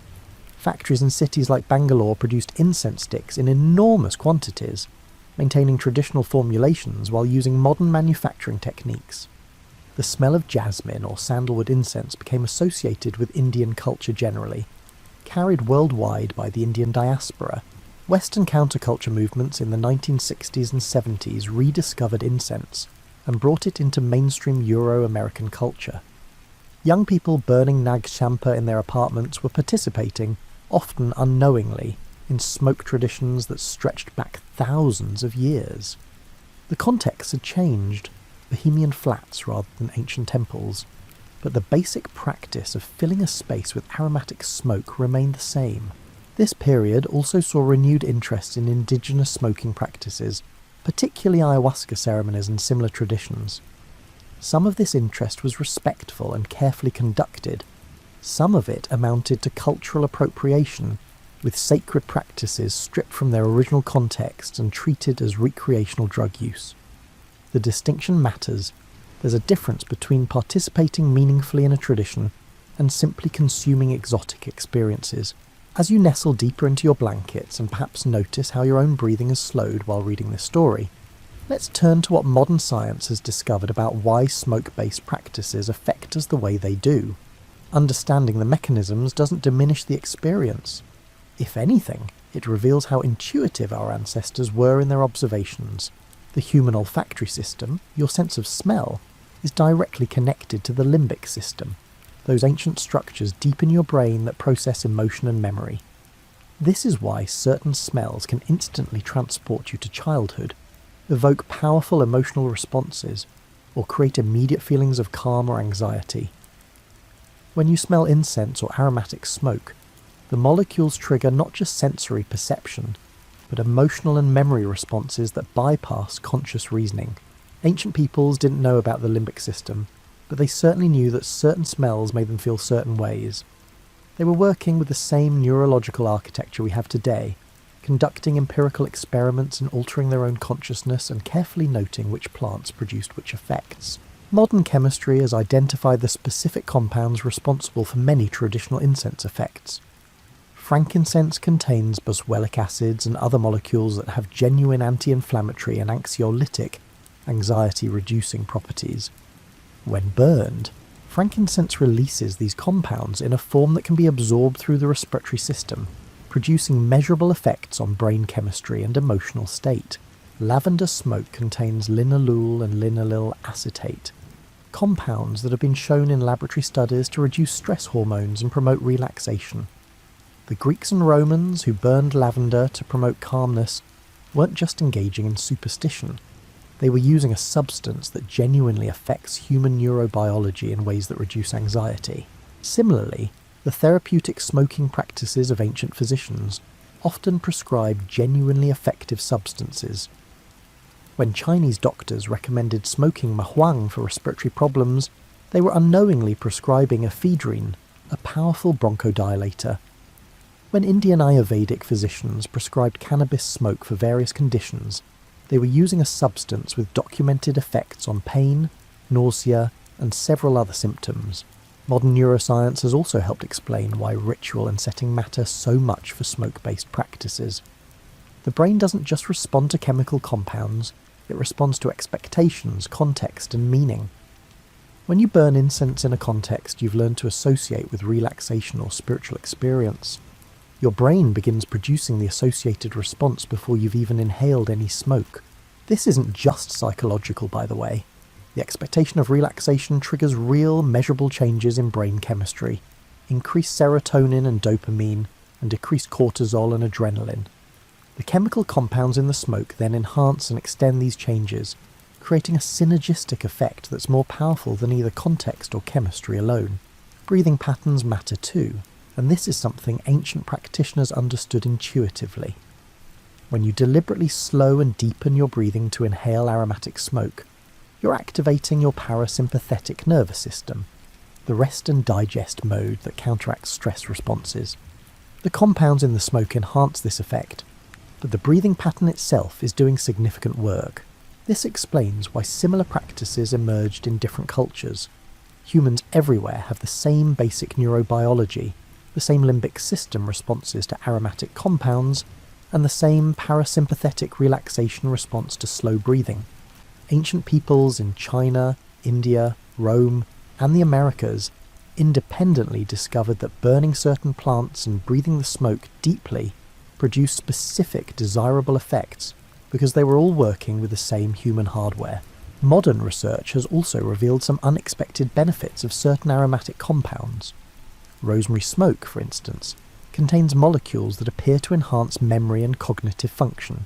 Factories in cities like Bangalore produced incense sticks in enormous quantities, maintaining traditional formulations while using modern manufacturing techniques. The smell of jasmine or sandalwood incense became associated with Indian culture generally, carried worldwide by the Indian diaspora. Western counterculture movements in the 1960s and 70s rediscovered incense and brought it into mainstream Euro-American culture. Young people burning Nag Champa in their apartments were participating, often unknowingly, in smoke traditions that stretched back thousands of years. The context had changed, Bohemian flats rather than ancient temples, but the basic practice of filling a space with aromatic smoke remained the same. This period also saw renewed interest in indigenous smoking practices, particularly ayahuasca ceremonies and similar traditions. Some of this interest was respectful and carefully conducted. Some of it amounted to cultural appropriation, with sacred practices stripped from their original context and treated as recreational drug use. The distinction matters. There's a difference between participating meaningfully in a tradition and simply consuming exotic experiences. As you nestle deeper into your blankets and perhaps notice how your own breathing has slowed while reading this story, let's turn to what modern science has discovered about why smoke-based practices affect us the way they do. Understanding the mechanisms doesn't diminish the experience. If anything, it reveals how intuitive our ancestors were in their observations. The human olfactory system, your sense of smell, is directly connected to the limbic system, those ancient structures deep in your brain that process emotion and memory. This is why certain smells can instantly transport you to childhood, evoke powerful emotional responses, or create immediate feelings of calm or anxiety. When you smell incense or aromatic smoke, the molecules trigger not just sensory perception, but emotional and memory responses that bypass conscious reasoning. Ancient peoples didn't know about the limbic system, but they certainly knew that certain smells made them feel certain ways. They were working with the same neurological architecture we have today, conducting empirical experiments and altering their own consciousness and carefully noting which plants produced which effects. Modern chemistry has identified the specific compounds responsible for many traditional incense effects. Frankincense contains boswellic acids and other molecules that have genuine anti-inflammatory and anxiolytic, anxiety-reducing properties. When burned, frankincense releases these compounds in a form that can be absorbed through the respiratory system, producing measurable effects on brain chemistry and emotional state. Lavender smoke contains linalool and linaloyl acetate, compounds that have been shown in laboratory studies to reduce stress hormones and promote relaxation. The Greeks and Romans, who burned lavender to promote calmness, weren't just engaging in superstition. They were using a substance that genuinely affects human neurobiology in ways that reduce anxiety. Similarly, the therapeutic smoking practices of ancient physicians often prescribed genuinely effective substances. When Chinese doctors recommended smoking mahuang for respiratory problems, they were unknowingly prescribing ephedrine, a powerful bronchodilator. When Indian Ayurvedic physicians prescribed cannabis smoke for various conditions, they were using a substance with documented effects on pain, nausea, and several other symptoms. Modern neuroscience has also helped explain why ritual and setting matter so much for smoke-based practices. The brain doesn't just respond to chemical compounds, it responds to expectations, context, and meaning. When you burn incense in a context you've learned to associate with relaxation or spiritual experience, your brain begins producing the associated response before you've even inhaled any smoke. This isn't just psychological, by the way. The expectation of relaxation triggers real, measurable changes in brain chemistry, increased serotonin and dopamine, and decreased cortisol and adrenaline. The chemical compounds in the smoke then enhance and extend these changes, creating a synergistic effect that's more powerful than either context or chemistry alone. Breathing patterns matter too, and this is something ancient practitioners understood intuitively. When you deliberately slow and deepen your breathing to inhale aromatic smoke, you're activating your parasympathetic nervous system, the rest and digest mode that counteracts stress responses. The compounds in the smoke enhance this effect, but the breathing pattern itself is doing significant work. This explains why similar practices emerged in different cultures. Humans everywhere have the same basic neurobiology, the same limbic system responses to aromatic compounds, and the same parasympathetic relaxation response to slow breathing. Ancient peoples in China, India, Rome, and the Americas independently discovered that burning certain plants and breathing the smoke deeply produced specific desirable effects because they were all working with the same human hardware. Modern research has also revealed some unexpected benefits of certain aromatic compounds. Rosemary smoke, for instance, contains molecules that appear to enhance memory and cognitive function.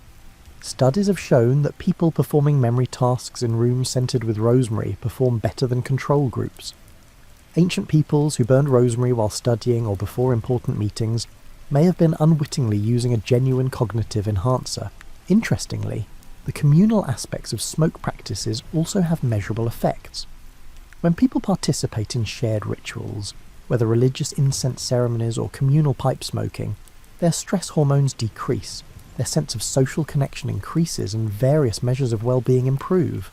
Studies have shown that people performing memory tasks in rooms scented with rosemary perform better than control groups. Ancient peoples who burned rosemary while studying or before important meetings may have been unwittingly using a genuine cognitive enhancer. Interestingly, the communal aspects of smoke practices also have measurable effects. When people participate in shared rituals, whether religious incense ceremonies or communal pipe smoking, their stress hormones decrease, their sense of social connection increases, and various measures of well-being improve.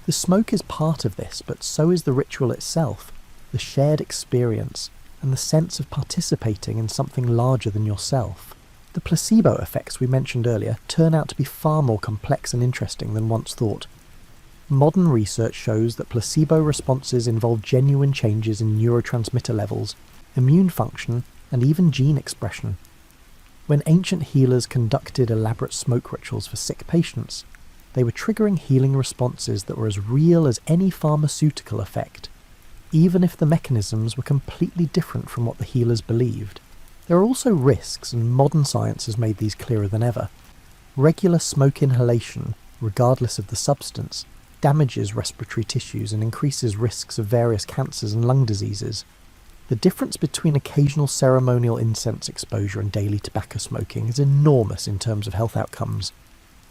The smoke is part of this, but so is the ritual itself, the shared experience, and the sense of participating in something larger than yourself. The placebo effects we mentioned earlier turn out to be far more complex and interesting than once thought. Modern research shows that placebo responses involve genuine changes in neurotransmitter levels, immune function, and even gene expression. When ancient healers conducted elaborate smoke rituals for sick patients, they were triggering healing responses that were as real as any pharmaceutical effect, even if the mechanisms were completely different from what the healers believed. There are also risks, and modern science has made these clearer than ever. Regular smoke inhalation, regardless of the substance, damages respiratory tissues and increases risks of various cancers and lung diseases. The difference between occasional ceremonial incense exposure and daily tobacco smoking is enormous in terms of health outcomes.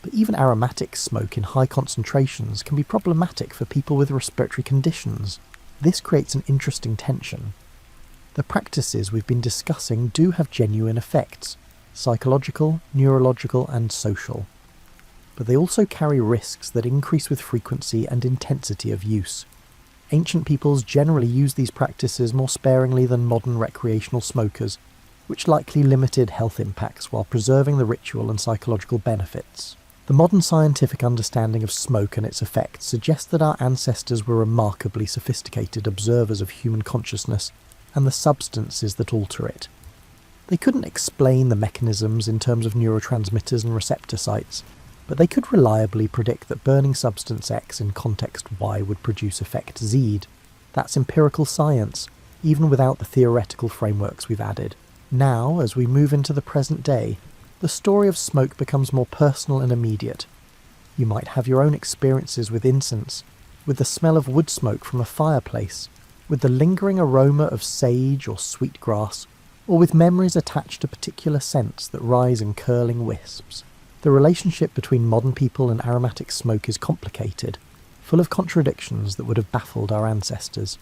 But even aromatic smoke in high concentrations can be problematic for people with respiratory conditions. This creates an interesting tension. The practices we've been discussing do have genuine effects, psychological, neurological, and social. But they also carry risks that increase with frequency and intensity of use. Ancient peoples generally used these practices more sparingly than modern recreational smokers, which likely limited health impacts while preserving the ritual and psychological benefits. The modern scientific understanding of smoke and its effects suggests that our ancestors were remarkably sophisticated observers of human consciousness and the substances that alter it. They couldn't explain the mechanisms in terms of neurotransmitters and receptor sites, but they could reliably predict that burning substance X in context Y would produce effect Z. That's empirical science, even without the theoretical frameworks we've added. Now, as we move into the present day, the story of smoke becomes more personal and immediate. You might have your own experiences with incense, with the smell of wood smoke from a fireplace, with the lingering aroma of sage or sweet grass, or with memories attached to particular scents that rise in curling wisps. The relationship between modern people and aromatic smoke is complicated, full of contradictions that would have baffled our ancestors.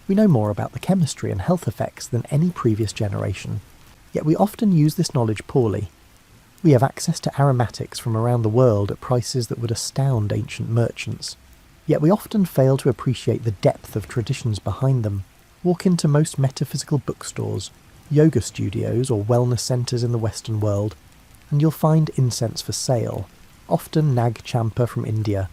We know more about the chemistry and health effects than any previous generation, yet we often use this knowledge poorly. We have access to aromatics from around the world at prices that would astound ancient merchants, yet we often fail to appreciate the depth of traditions behind them. Walk into most metaphysical bookstores, yoga studios, or wellness centres in the Western world, and you'll find incense for sale, often nag champa from India,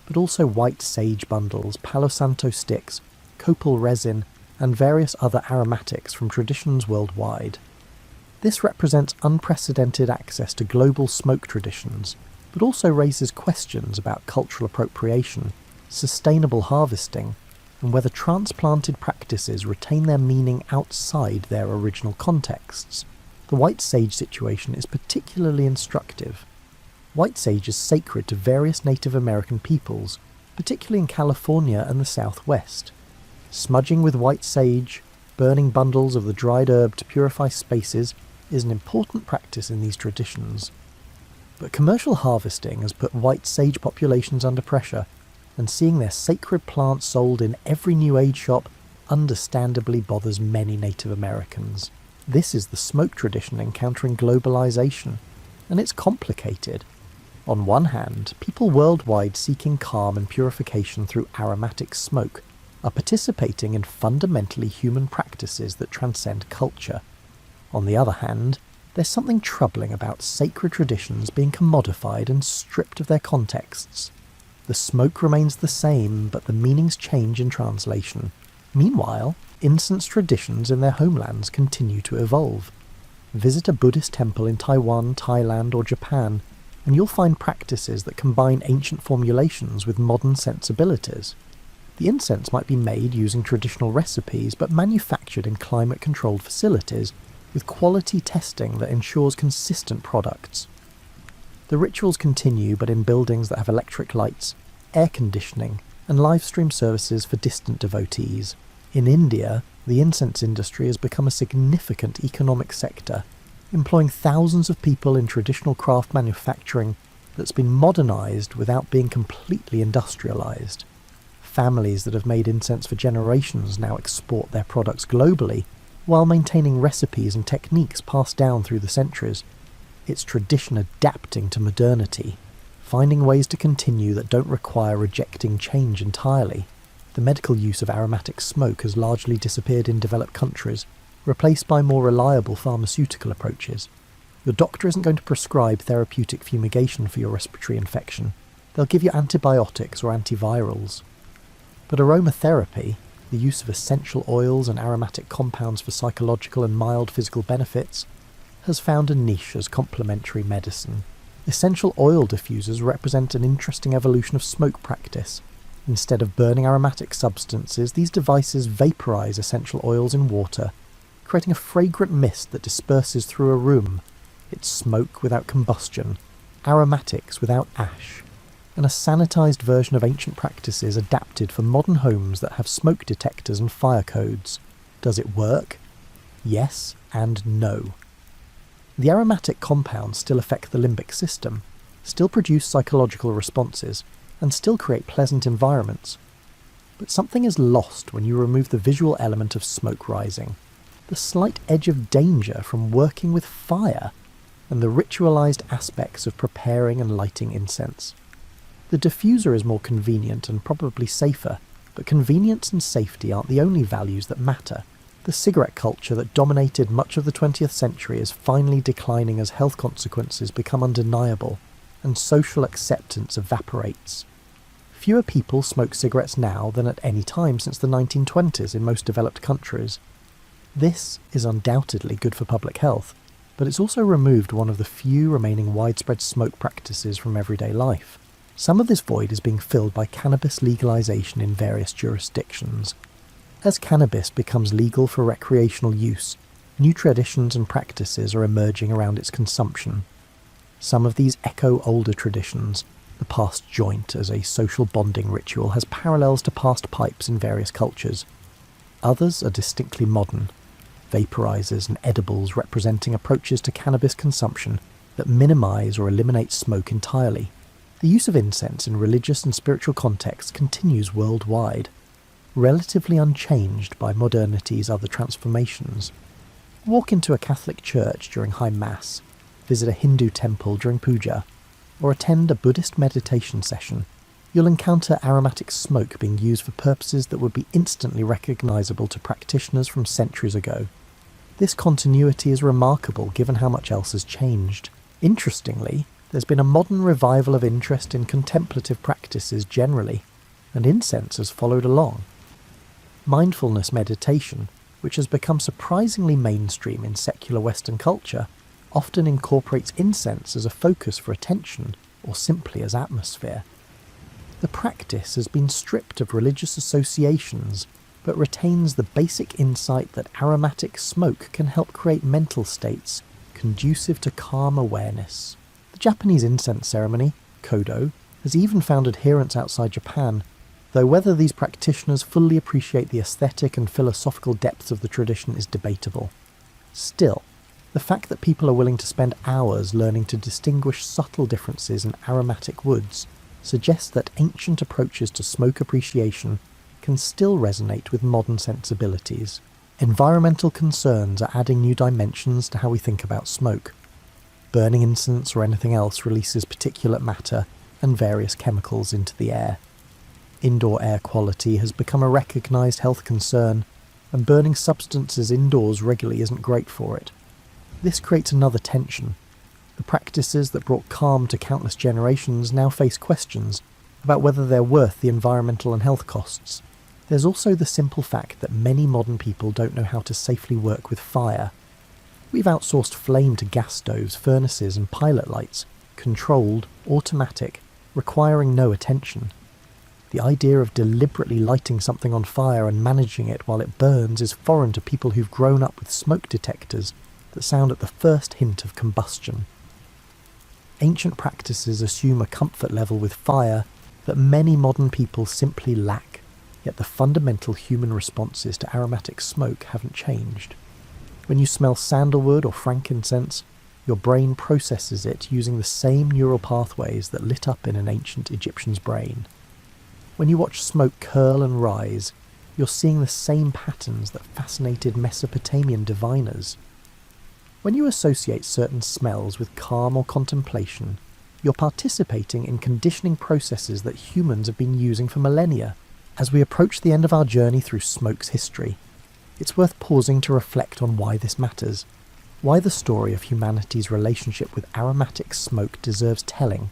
but also white sage bundles, palo santo sticks, copal resin, and various other aromatics from traditions worldwide. This represents unprecedented access to global smoke traditions, but also raises questions about cultural appropriation, sustainable harvesting, and whether transplanted practices retain their meaning outside their original contexts. The white sage situation is particularly instructive. White sage is sacred to various Native American peoples, particularly in California and the Southwest. Smudging with white sage, burning bundles of the dried herb to purify spaces, is an important practice in these traditions. But commercial harvesting has put white sage populations under pressure, and seeing their sacred plants sold in every New Age shop understandably bothers many Native Americans. This is the smoke tradition encountering globalization, and it's complicated. On one hand, people worldwide seeking calm and purification through aromatic smoke are participating in fundamentally human practices that transcend culture. On the other hand, there's something troubling about sacred traditions being commodified and stripped of their contexts. The smoke remains the same, but the meanings change in translation. Meanwhile, incense traditions in their homelands continue to evolve. Visit a Buddhist temple in Taiwan, Thailand, or Japan, and you'll find practices that combine ancient formulations with modern sensibilities. The incense might be made using traditional recipes, but manufactured in climate-controlled facilities, with quality testing that ensures consistent products. The rituals continue, but in buildings that have electric lights, air conditioning, and live stream services for distant devotees. In India, the incense industry has become a significant economic sector, employing thousands of people in traditional craft manufacturing that's been modernised without being completely industrialised. Families that have made incense for generations now export their products globally, while maintaining recipes and techniques passed down through the centuries. It's tradition adapting to modernity, finding ways to continue that don't require rejecting change entirely. The medical use of aromatic smoke has largely disappeared in developed countries, replaced by more reliable pharmaceutical approaches. Your doctor isn't going to prescribe therapeutic fumigation for your respiratory infection. They'll give you antibiotics or antivirals. But aromatherapy, the use of essential oils and aromatic compounds for psychological and mild physical benefits, has found a niche as complementary medicine. Essential oil diffusers represent an interesting evolution of smoke practice. Instead of burning aromatic substances, these devices vaporize essential oils in water, creating a fragrant mist that disperses through a room. It's smoke without combustion, aromatics without ash, and a sanitized version of ancient practices adapted for modern homes that have smoke detectors and fire codes. Does it work? Yes and no. The aromatic compounds still affect the limbic system, still produce psychological responses, and still create pleasant environments. But something is lost when you remove the visual element of smoke rising, the slight edge of danger from working with fire, and the ritualized aspects of preparing and lighting incense. The diffuser is more convenient and probably safer, but convenience and safety aren't the only values that matter. The cigarette culture that dominated much of the 20th century is finally declining as health consequences become undeniable, and social acceptance evaporates. Fewer people smoke cigarettes now than at any time since the 1920s in most developed countries. This is undoubtedly good for public health, but it's also removed one of the few remaining widespread smoke practices from everyday life. Some of this void is being filled by cannabis legalization in various jurisdictions. As cannabis becomes legal for recreational use, new traditions and practices are emerging around its consumption. Some of these echo older traditions. The past joint as a social bonding ritual has parallels to past pipes in various cultures. Others are distinctly modern, vaporizers and edibles representing approaches to cannabis consumption that minimize or eliminate smoke entirely. The use of incense in religious and spiritual contexts continues worldwide, relatively unchanged by modernity's other transformations. Walk into a Catholic church during High Mass, visit a Hindu temple during puja, or attend a Buddhist meditation session. You'll encounter aromatic smoke being used for purposes that would be instantly recognizable to practitioners from centuries ago. This continuity is remarkable given how much else has changed. Interestingly, there's been a modern revival of interest in contemplative practices generally, and incense has followed along. Mindfulness meditation, which has become surprisingly mainstream in secular Western culture, often incorporates incense as a focus for attention or simply as atmosphere. The practice has been stripped of religious associations, but retains the basic insight that aromatic smoke can help create mental states conducive to calm awareness. The Japanese incense ceremony, Kodo, has even found adherents outside Japan, though whether these practitioners fully appreciate the aesthetic and philosophical depths of the tradition is debatable. Still, the fact that people are willing to spend hours learning to distinguish subtle differences in aromatic woods suggests that ancient approaches to smoke appreciation can still resonate with modern sensibilities. Environmental concerns are adding new dimensions to how we think about smoke. Burning incense or anything else releases particulate matter and various chemicals into the air. Indoor air quality has become a recognised health concern, and burning substances indoors regularly isn't great for it. This creates another tension. The practices that brought calm to countless generations now face questions about whether they're worth the environmental and health costs. There's also the simple fact that many modern people don't know how to safely work with fire. We've outsourced flame to gas stoves, furnaces and pilot lights, controlled, automatic, requiring no attention. The idea of deliberately lighting something on fire and managing it while it burns is foreign to people who've grown up with smoke detectors that sound at the first hint of combustion. Ancient practices assume a comfort level with fire that many modern people simply lack, yet the fundamental human responses to aromatic smoke haven't changed. When you smell sandalwood or frankincense, your brain processes it using the same neural pathways that lit up in an ancient Egyptian's brain. When you watch smoke curl and rise, you're seeing the same patterns that fascinated Mesopotamian diviners. When you associate certain smells with calm or contemplation, you're participating in conditioning processes that humans have been using for millennia. As we approach the end of our journey through smoke's history, it's worth pausing to reflect on why this matters, why the story of humanity's relationship with aromatic smoke deserves telling,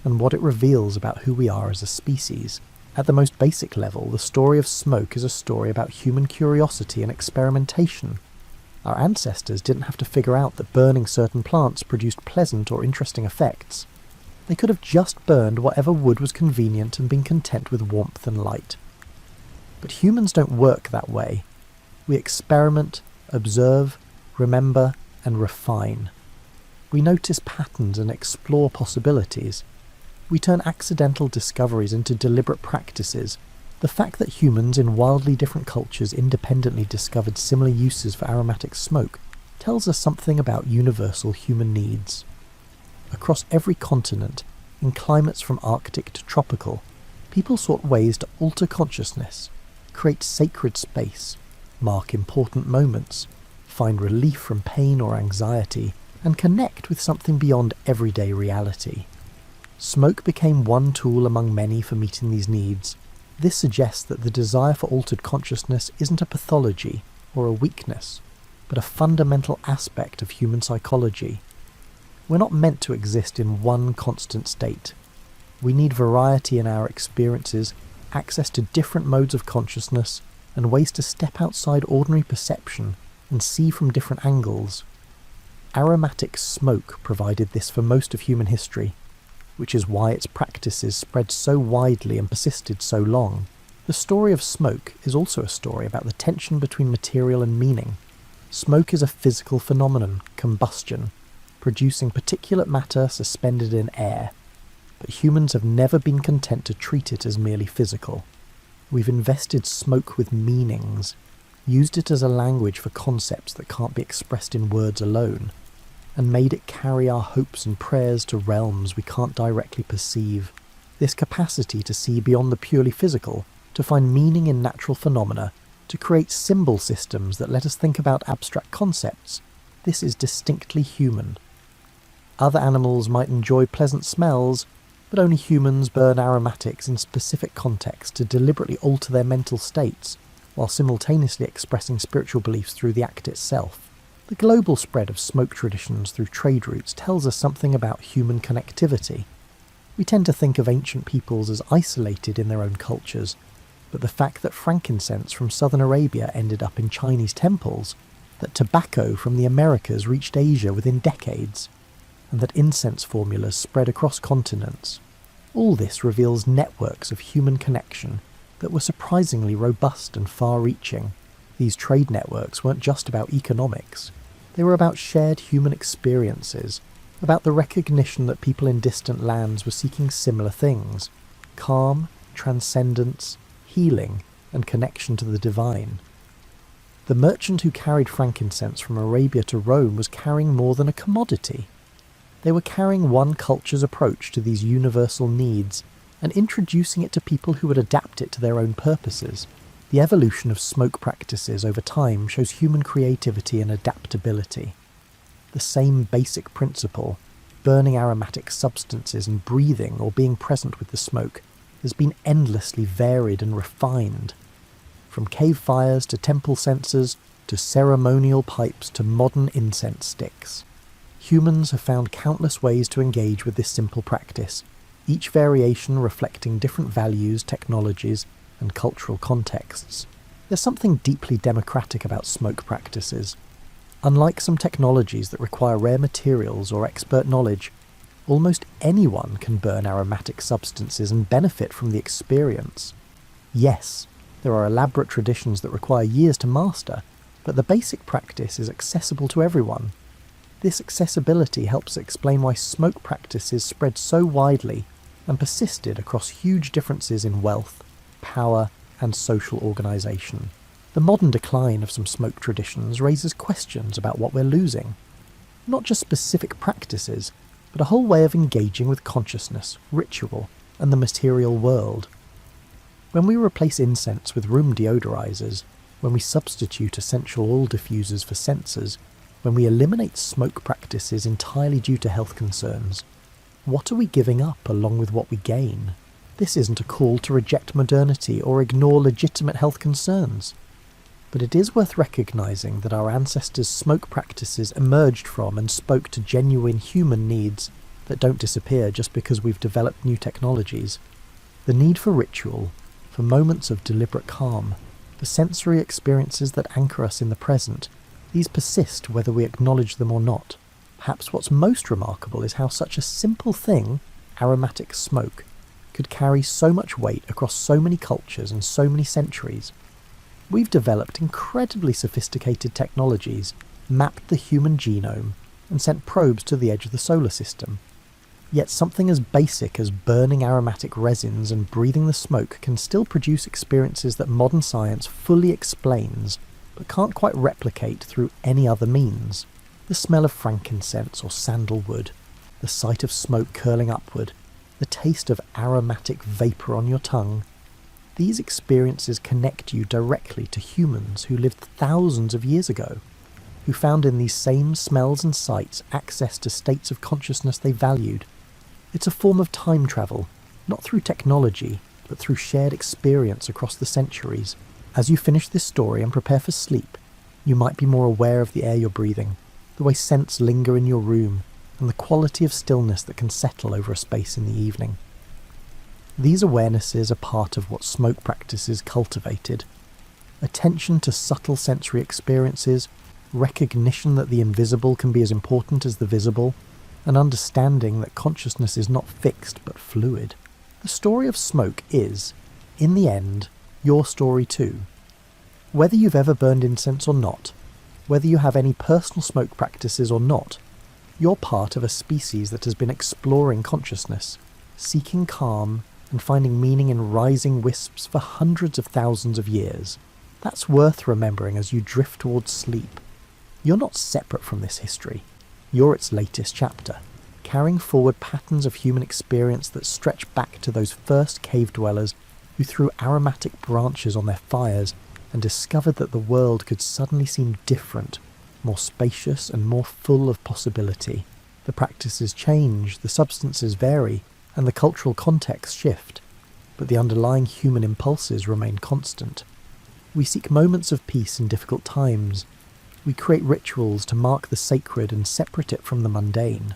and what it reveals about who we are as a species. At the most basic level, the story of smoke is a story about human curiosity and experimentation. Our ancestors didn't have to figure out that burning certain plants produced pleasant or interesting effects. They could have just burned whatever wood was convenient and been content with warmth and light. But humans don't work that way. We experiment, observe, remember, and refine. We notice patterns and explore possibilities. We turn accidental discoveries into deliberate practices. The fact that humans in wildly different cultures independently discovered similar uses for aromatic smoke tells us something about universal human needs. Across every continent, in climates from Arctic to tropical, people sought ways to alter consciousness, create sacred space, mark important moments, find relief from pain or anxiety, and connect with something beyond everyday reality. Smoke became one tool among many for meeting these needs. This suggests that the desire for altered consciousness isn't a pathology or a weakness, but a fundamental aspect of human psychology. We're not meant to exist in one constant state. We need variety in our experiences, access to different modes of consciousness, and ways to step outside ordinary perception and see from different angles. Aromatic smoke provided this for most of human history, which is why its practices spread so widely and persisted so long. The story of smoke is also a story about the tension between material and meaning. Smoke is a physical phenomenon, combustion, producing particulate matter suspended in air. But humans have never been content to treat it as merely physical. We've invested smoke with meanings, used it as a language for concepts that can't be expressed in words alone, and made it carry our hopes and prayers to realms we can't directly perceive. This capacity to see beyond the purely physical, to find meaning in natural phenomena, to create symbol systems that let us think about abstract concepts, this is distinctly human. Other animals might enjoy pleasant smells, but only humans burn aromatics in specific contexts to deliberately alter their mental states, while simultaneously expressing spiritual beliefs through the act itself. The global spread of smoke traditions through trade routes tells us something about human connectivity. We tend to think of ancient peoples as isolated in their own cultures, but the fact that frankincense from southern Arabia ended up in Chinese temples, that tobacco from the Americas reached Asia within decades, and that incense formulas spread across continents. All this reveals networks of human connection that were surprisingly robust and far-reaching. These trade networks weren't just about economics. They were about shared human experiences, about the recognition that people in distant lands were seeking similar things: calm, transcendence, healing, and connection to the divine. The merchant who carried frankincense from Arabia to Rome was carrying more than a commodity. They were carrying one culture's approach to these universal needs and introducing it to people who would adapt it to their own purposes. The evolution of smoke practices over time shows human creativity and adaptability. The same basic principle, burning aromatic substances and breathing or being present with the smoke, has been endlessly varied and refined. From cave fires to temple censers, to ceremonial pipes to modern incense sticks. Humans have found countless ways to engage with this simple practice, each variation reflecting different values, technologies, and cultural contexts. There's something deeply democratic about smoke practices. Unlike some technologies that require rare materials or expert knowledge, almost anyone can burn aromatic substances and benefit from the experience. Yes, there are elaborate traditions that require years to master, but the basic practice is accessible to everyone. This accessibility helps explain why smoke practices spread so widely and persisted across huge differences in wealth, power, and social organisation. The modern decline of some smoke traditions raises questions about what we're losing. Not just specific practices, but a whole way of engaging with consciousness, ritual, and the material world. When we replace incense with room deodorizers, when we substitute essential oil diffusers for sensors, when we eliminate smoke practices entirely due to health concerns, what are we giving up along with what we gain? This isn't a call to reject modernity or ignore legitimate health concerns. But it is worth recognising that our ancestors' smoke practices emerged from and spoke to genuine human needs that don't disappear just because we've developed new technologies. The need for ritual, for moments of deliberate calm, for sensory experiences that anchor us in the present, these persist whether we acknowledge them or not. Perhaps what's most remarkable is how such a simple thing, aromatic smoke, could carry so much weight across so many cultures and so many centuries. We've developed incredibly sophisticated technologies, mapped the human genome, and sent probes to the edge of the solar system. Yet something as basic as burning aromatic resins and breathing the smoke can still produce experiences that modern science fully explains, but can't quite replicate through any other means. The smell of frankincense or sandalwood, the sight of smoke curling upward, the taste of aromatic vapour on your tongue. These experiences connect you directly to humans who lived thousands of years ago, who found in these same smells and sights access to states of consciousness they valued. It's a form of time travel, not through technology, but through shared experience across the centuries. As you finish this story and prepare for sleep, you might be more aware of the air you're breathing, the way scents linger in your room, and the quality of stillness that can settle over a space in the evening. These awarenesses are part of what smoke practices cultivated. Attention to subtle sensory experiences, recognition that the invisible can be as important as the visible, and understanding that consciousness is not fixed but fluid. The story of smoke is, in the end, your story too. Whether you've ever burned incense or not, whether you have any personal smoke practices or not, you're part of a species that has been exploring consciousness, seeking calm, and finding meaning in rising wisps for hundreds of thousands of years. That's worth remembering as you drift towards sleep. You're not separate from this history. You're its latest chapter, carrying forward patterns of human experience that stretch back to those first cave dwellers who threw aromatic branches on their fires and discovered that the world could suddenly seem different, more spacious and more full of possibility. The practices change, the substances vary, and the cultural context shift, but the underlying human impulses remain constant. We seek moments of peace in difficult times. We create rituals to mark the sacred and separate it from the mundane.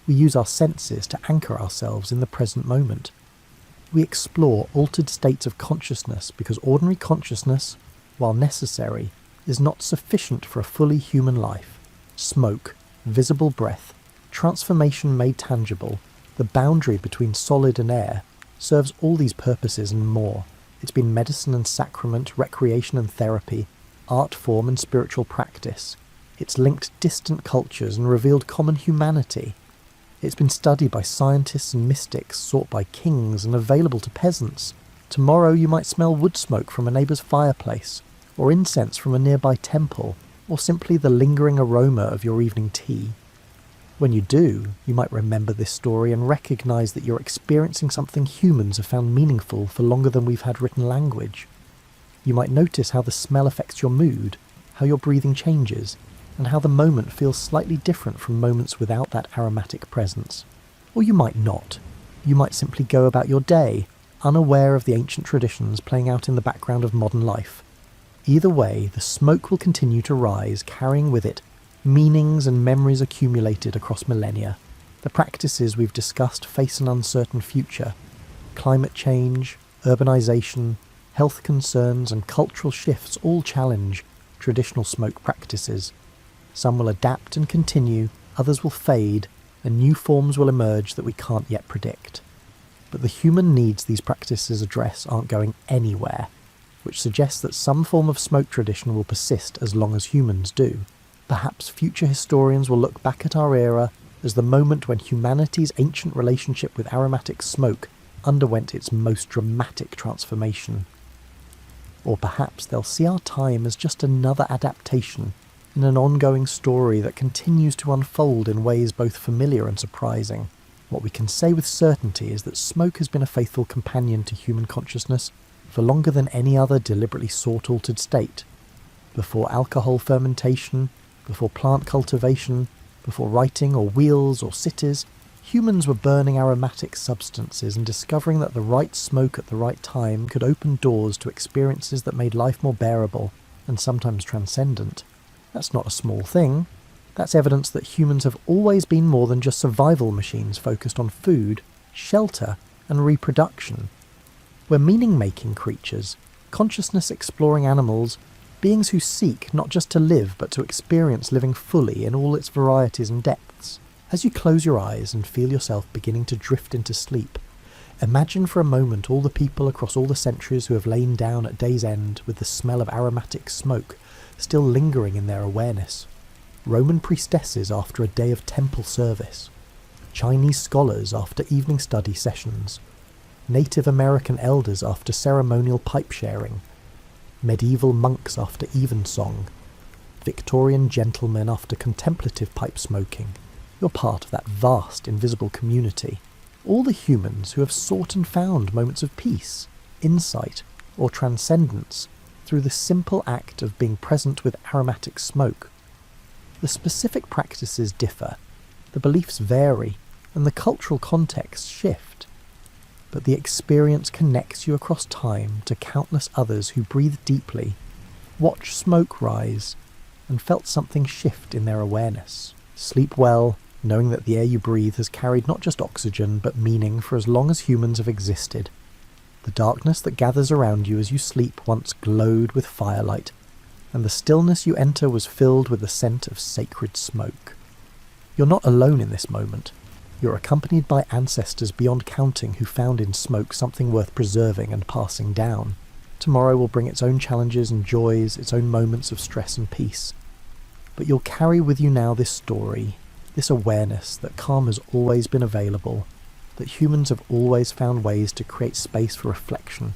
We use our senses to anchor ourselves in the present moment. We explore altered states of consciousness because ordinary consciousness, while necessary, is not sufficient for a fully human life. Smoke, visible breath, transformation made tangible, the boundary between solid and air, serves all these purposes and more. It's been medicine and sacrament, recreation and therapy, art form and spiritual practice. It's linked distant cultures and revealed common humanity. It's been studied by scientists and mystics, sought by kings and available to peasants. Tomorrow you might smell wood smoke from a neighbour's fireplace, or incense from a nearby temple, or simply the lingering aroma of your evening tea. When you do, you might remember this story and recognise that you're experiencing something humans have found meaningful for longer than we've had written language. You might notice how the smell affects your mood, how your breathing changes, and how the moment feels slightly different from moments without that aromatic presence. Or you might not. You might simply go about your day, unaware of the ancient traditions playing out in the background of modern life. Either way, the smoke will continue to rise, carrying with it meanings and memories accumulated across millennia. The practices we've discussed face an uncertain future. Climate change, urbanization, health concerns and cultural shifts all challenge traditional smoke practices. Some will adapt and continue, others will fade, and new forms will emerge that we can't yet predict. But the human needs these practices address aren't going anywhere, which suggests that some form of smoke tradition will persist as long as humans do. Perhaps future historians will look back at our era as the moment when humanity's ancient relationship with aromatic smoke underwent its most dramatic transformation. Or perhaps they'll see our time as just another adaptation in an ongoing story that continues to unfold in ways both familiar and surprising. What we can say with certainty is that smoke has been a faithful companion to human consciousness for longer than any other deliberately sought-altered state. Before alcohol fermentation, before plant cultivation, before writing or wheels or cities, humans were burning aromatic substances and discovering that the right smoke at the right time could open doors to experiences that made life more bearable and sometimes transcendent. That's not a small thing. That's evidence that humans have always been more than just survival machines focused on food, shelter, and reproduction. We're meaning-making creatures, consciousness-exploring animals, beings who seek not just to live but to experience living fully in all its varieties and depths. As you close your eyes and feel yourself beginning to drift into sleep, imagine for a moment all the people across all the centuries who have lain down at day's end with the smell of aromatic smoke still lingering in their awareness. Roman priestesses after a day of temple service, Chinese scholars after evening study sessions, Native American elders after ceremonial pipe sharing, medieval monks after evensong, Victorian gentlemen after contemplative pipe smoking. You're part of that vast, invisible community. All the humans who have sought and found moments of peace, insight, or transcendence through the simple act of being present with aromatic smoke. The specific practices differ, the beliefs vary, and the cultural contexts shift. But the experience connects you across time to countless others who breathed deeply, watched smoke rise, and felt something shift in their awareness. Sleep well, knowing that the air you breathe has carried not just oxygen but meaning for as long as humans have existed. The darkness that gathers around you as you sleep once glowed with firelight, and the stillness you enter was filled with the scent of sacred smoke. You're not alone in this moment. You're accompanied by ancestors beyond counting who found in smoke something worth preserving and passing down. Tomorrow will bring its own challenges and joys, its own moments of stress and peace. But you'll carry with you now this story, this awareness that calm has always been available, that humans have always found ways to create space for reflection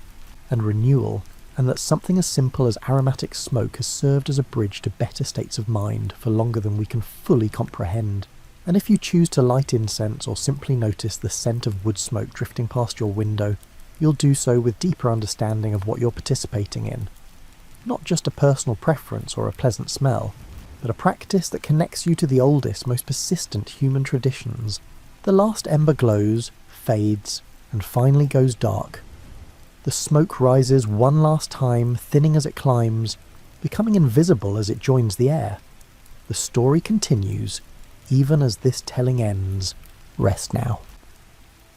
and renewal, and that something as simple as aromatic smoke has served as a bridge to better states of mind for longer than we can fully comprehend. And if you choose to light incense or simply notice the scent of wood smoke drifting past your window, you'll do so with deeper understanding of what you're participating in. Not just a personal preference or a pleasant smell, but a practice that connects you to the oldest, most persistent human traditions. The last ember glows, fades, and finally goes dark. The smoke rises one last time, thinning as it climbs, becoming invisible as it joins the air. The story continues, even as this telling ends. Rest now.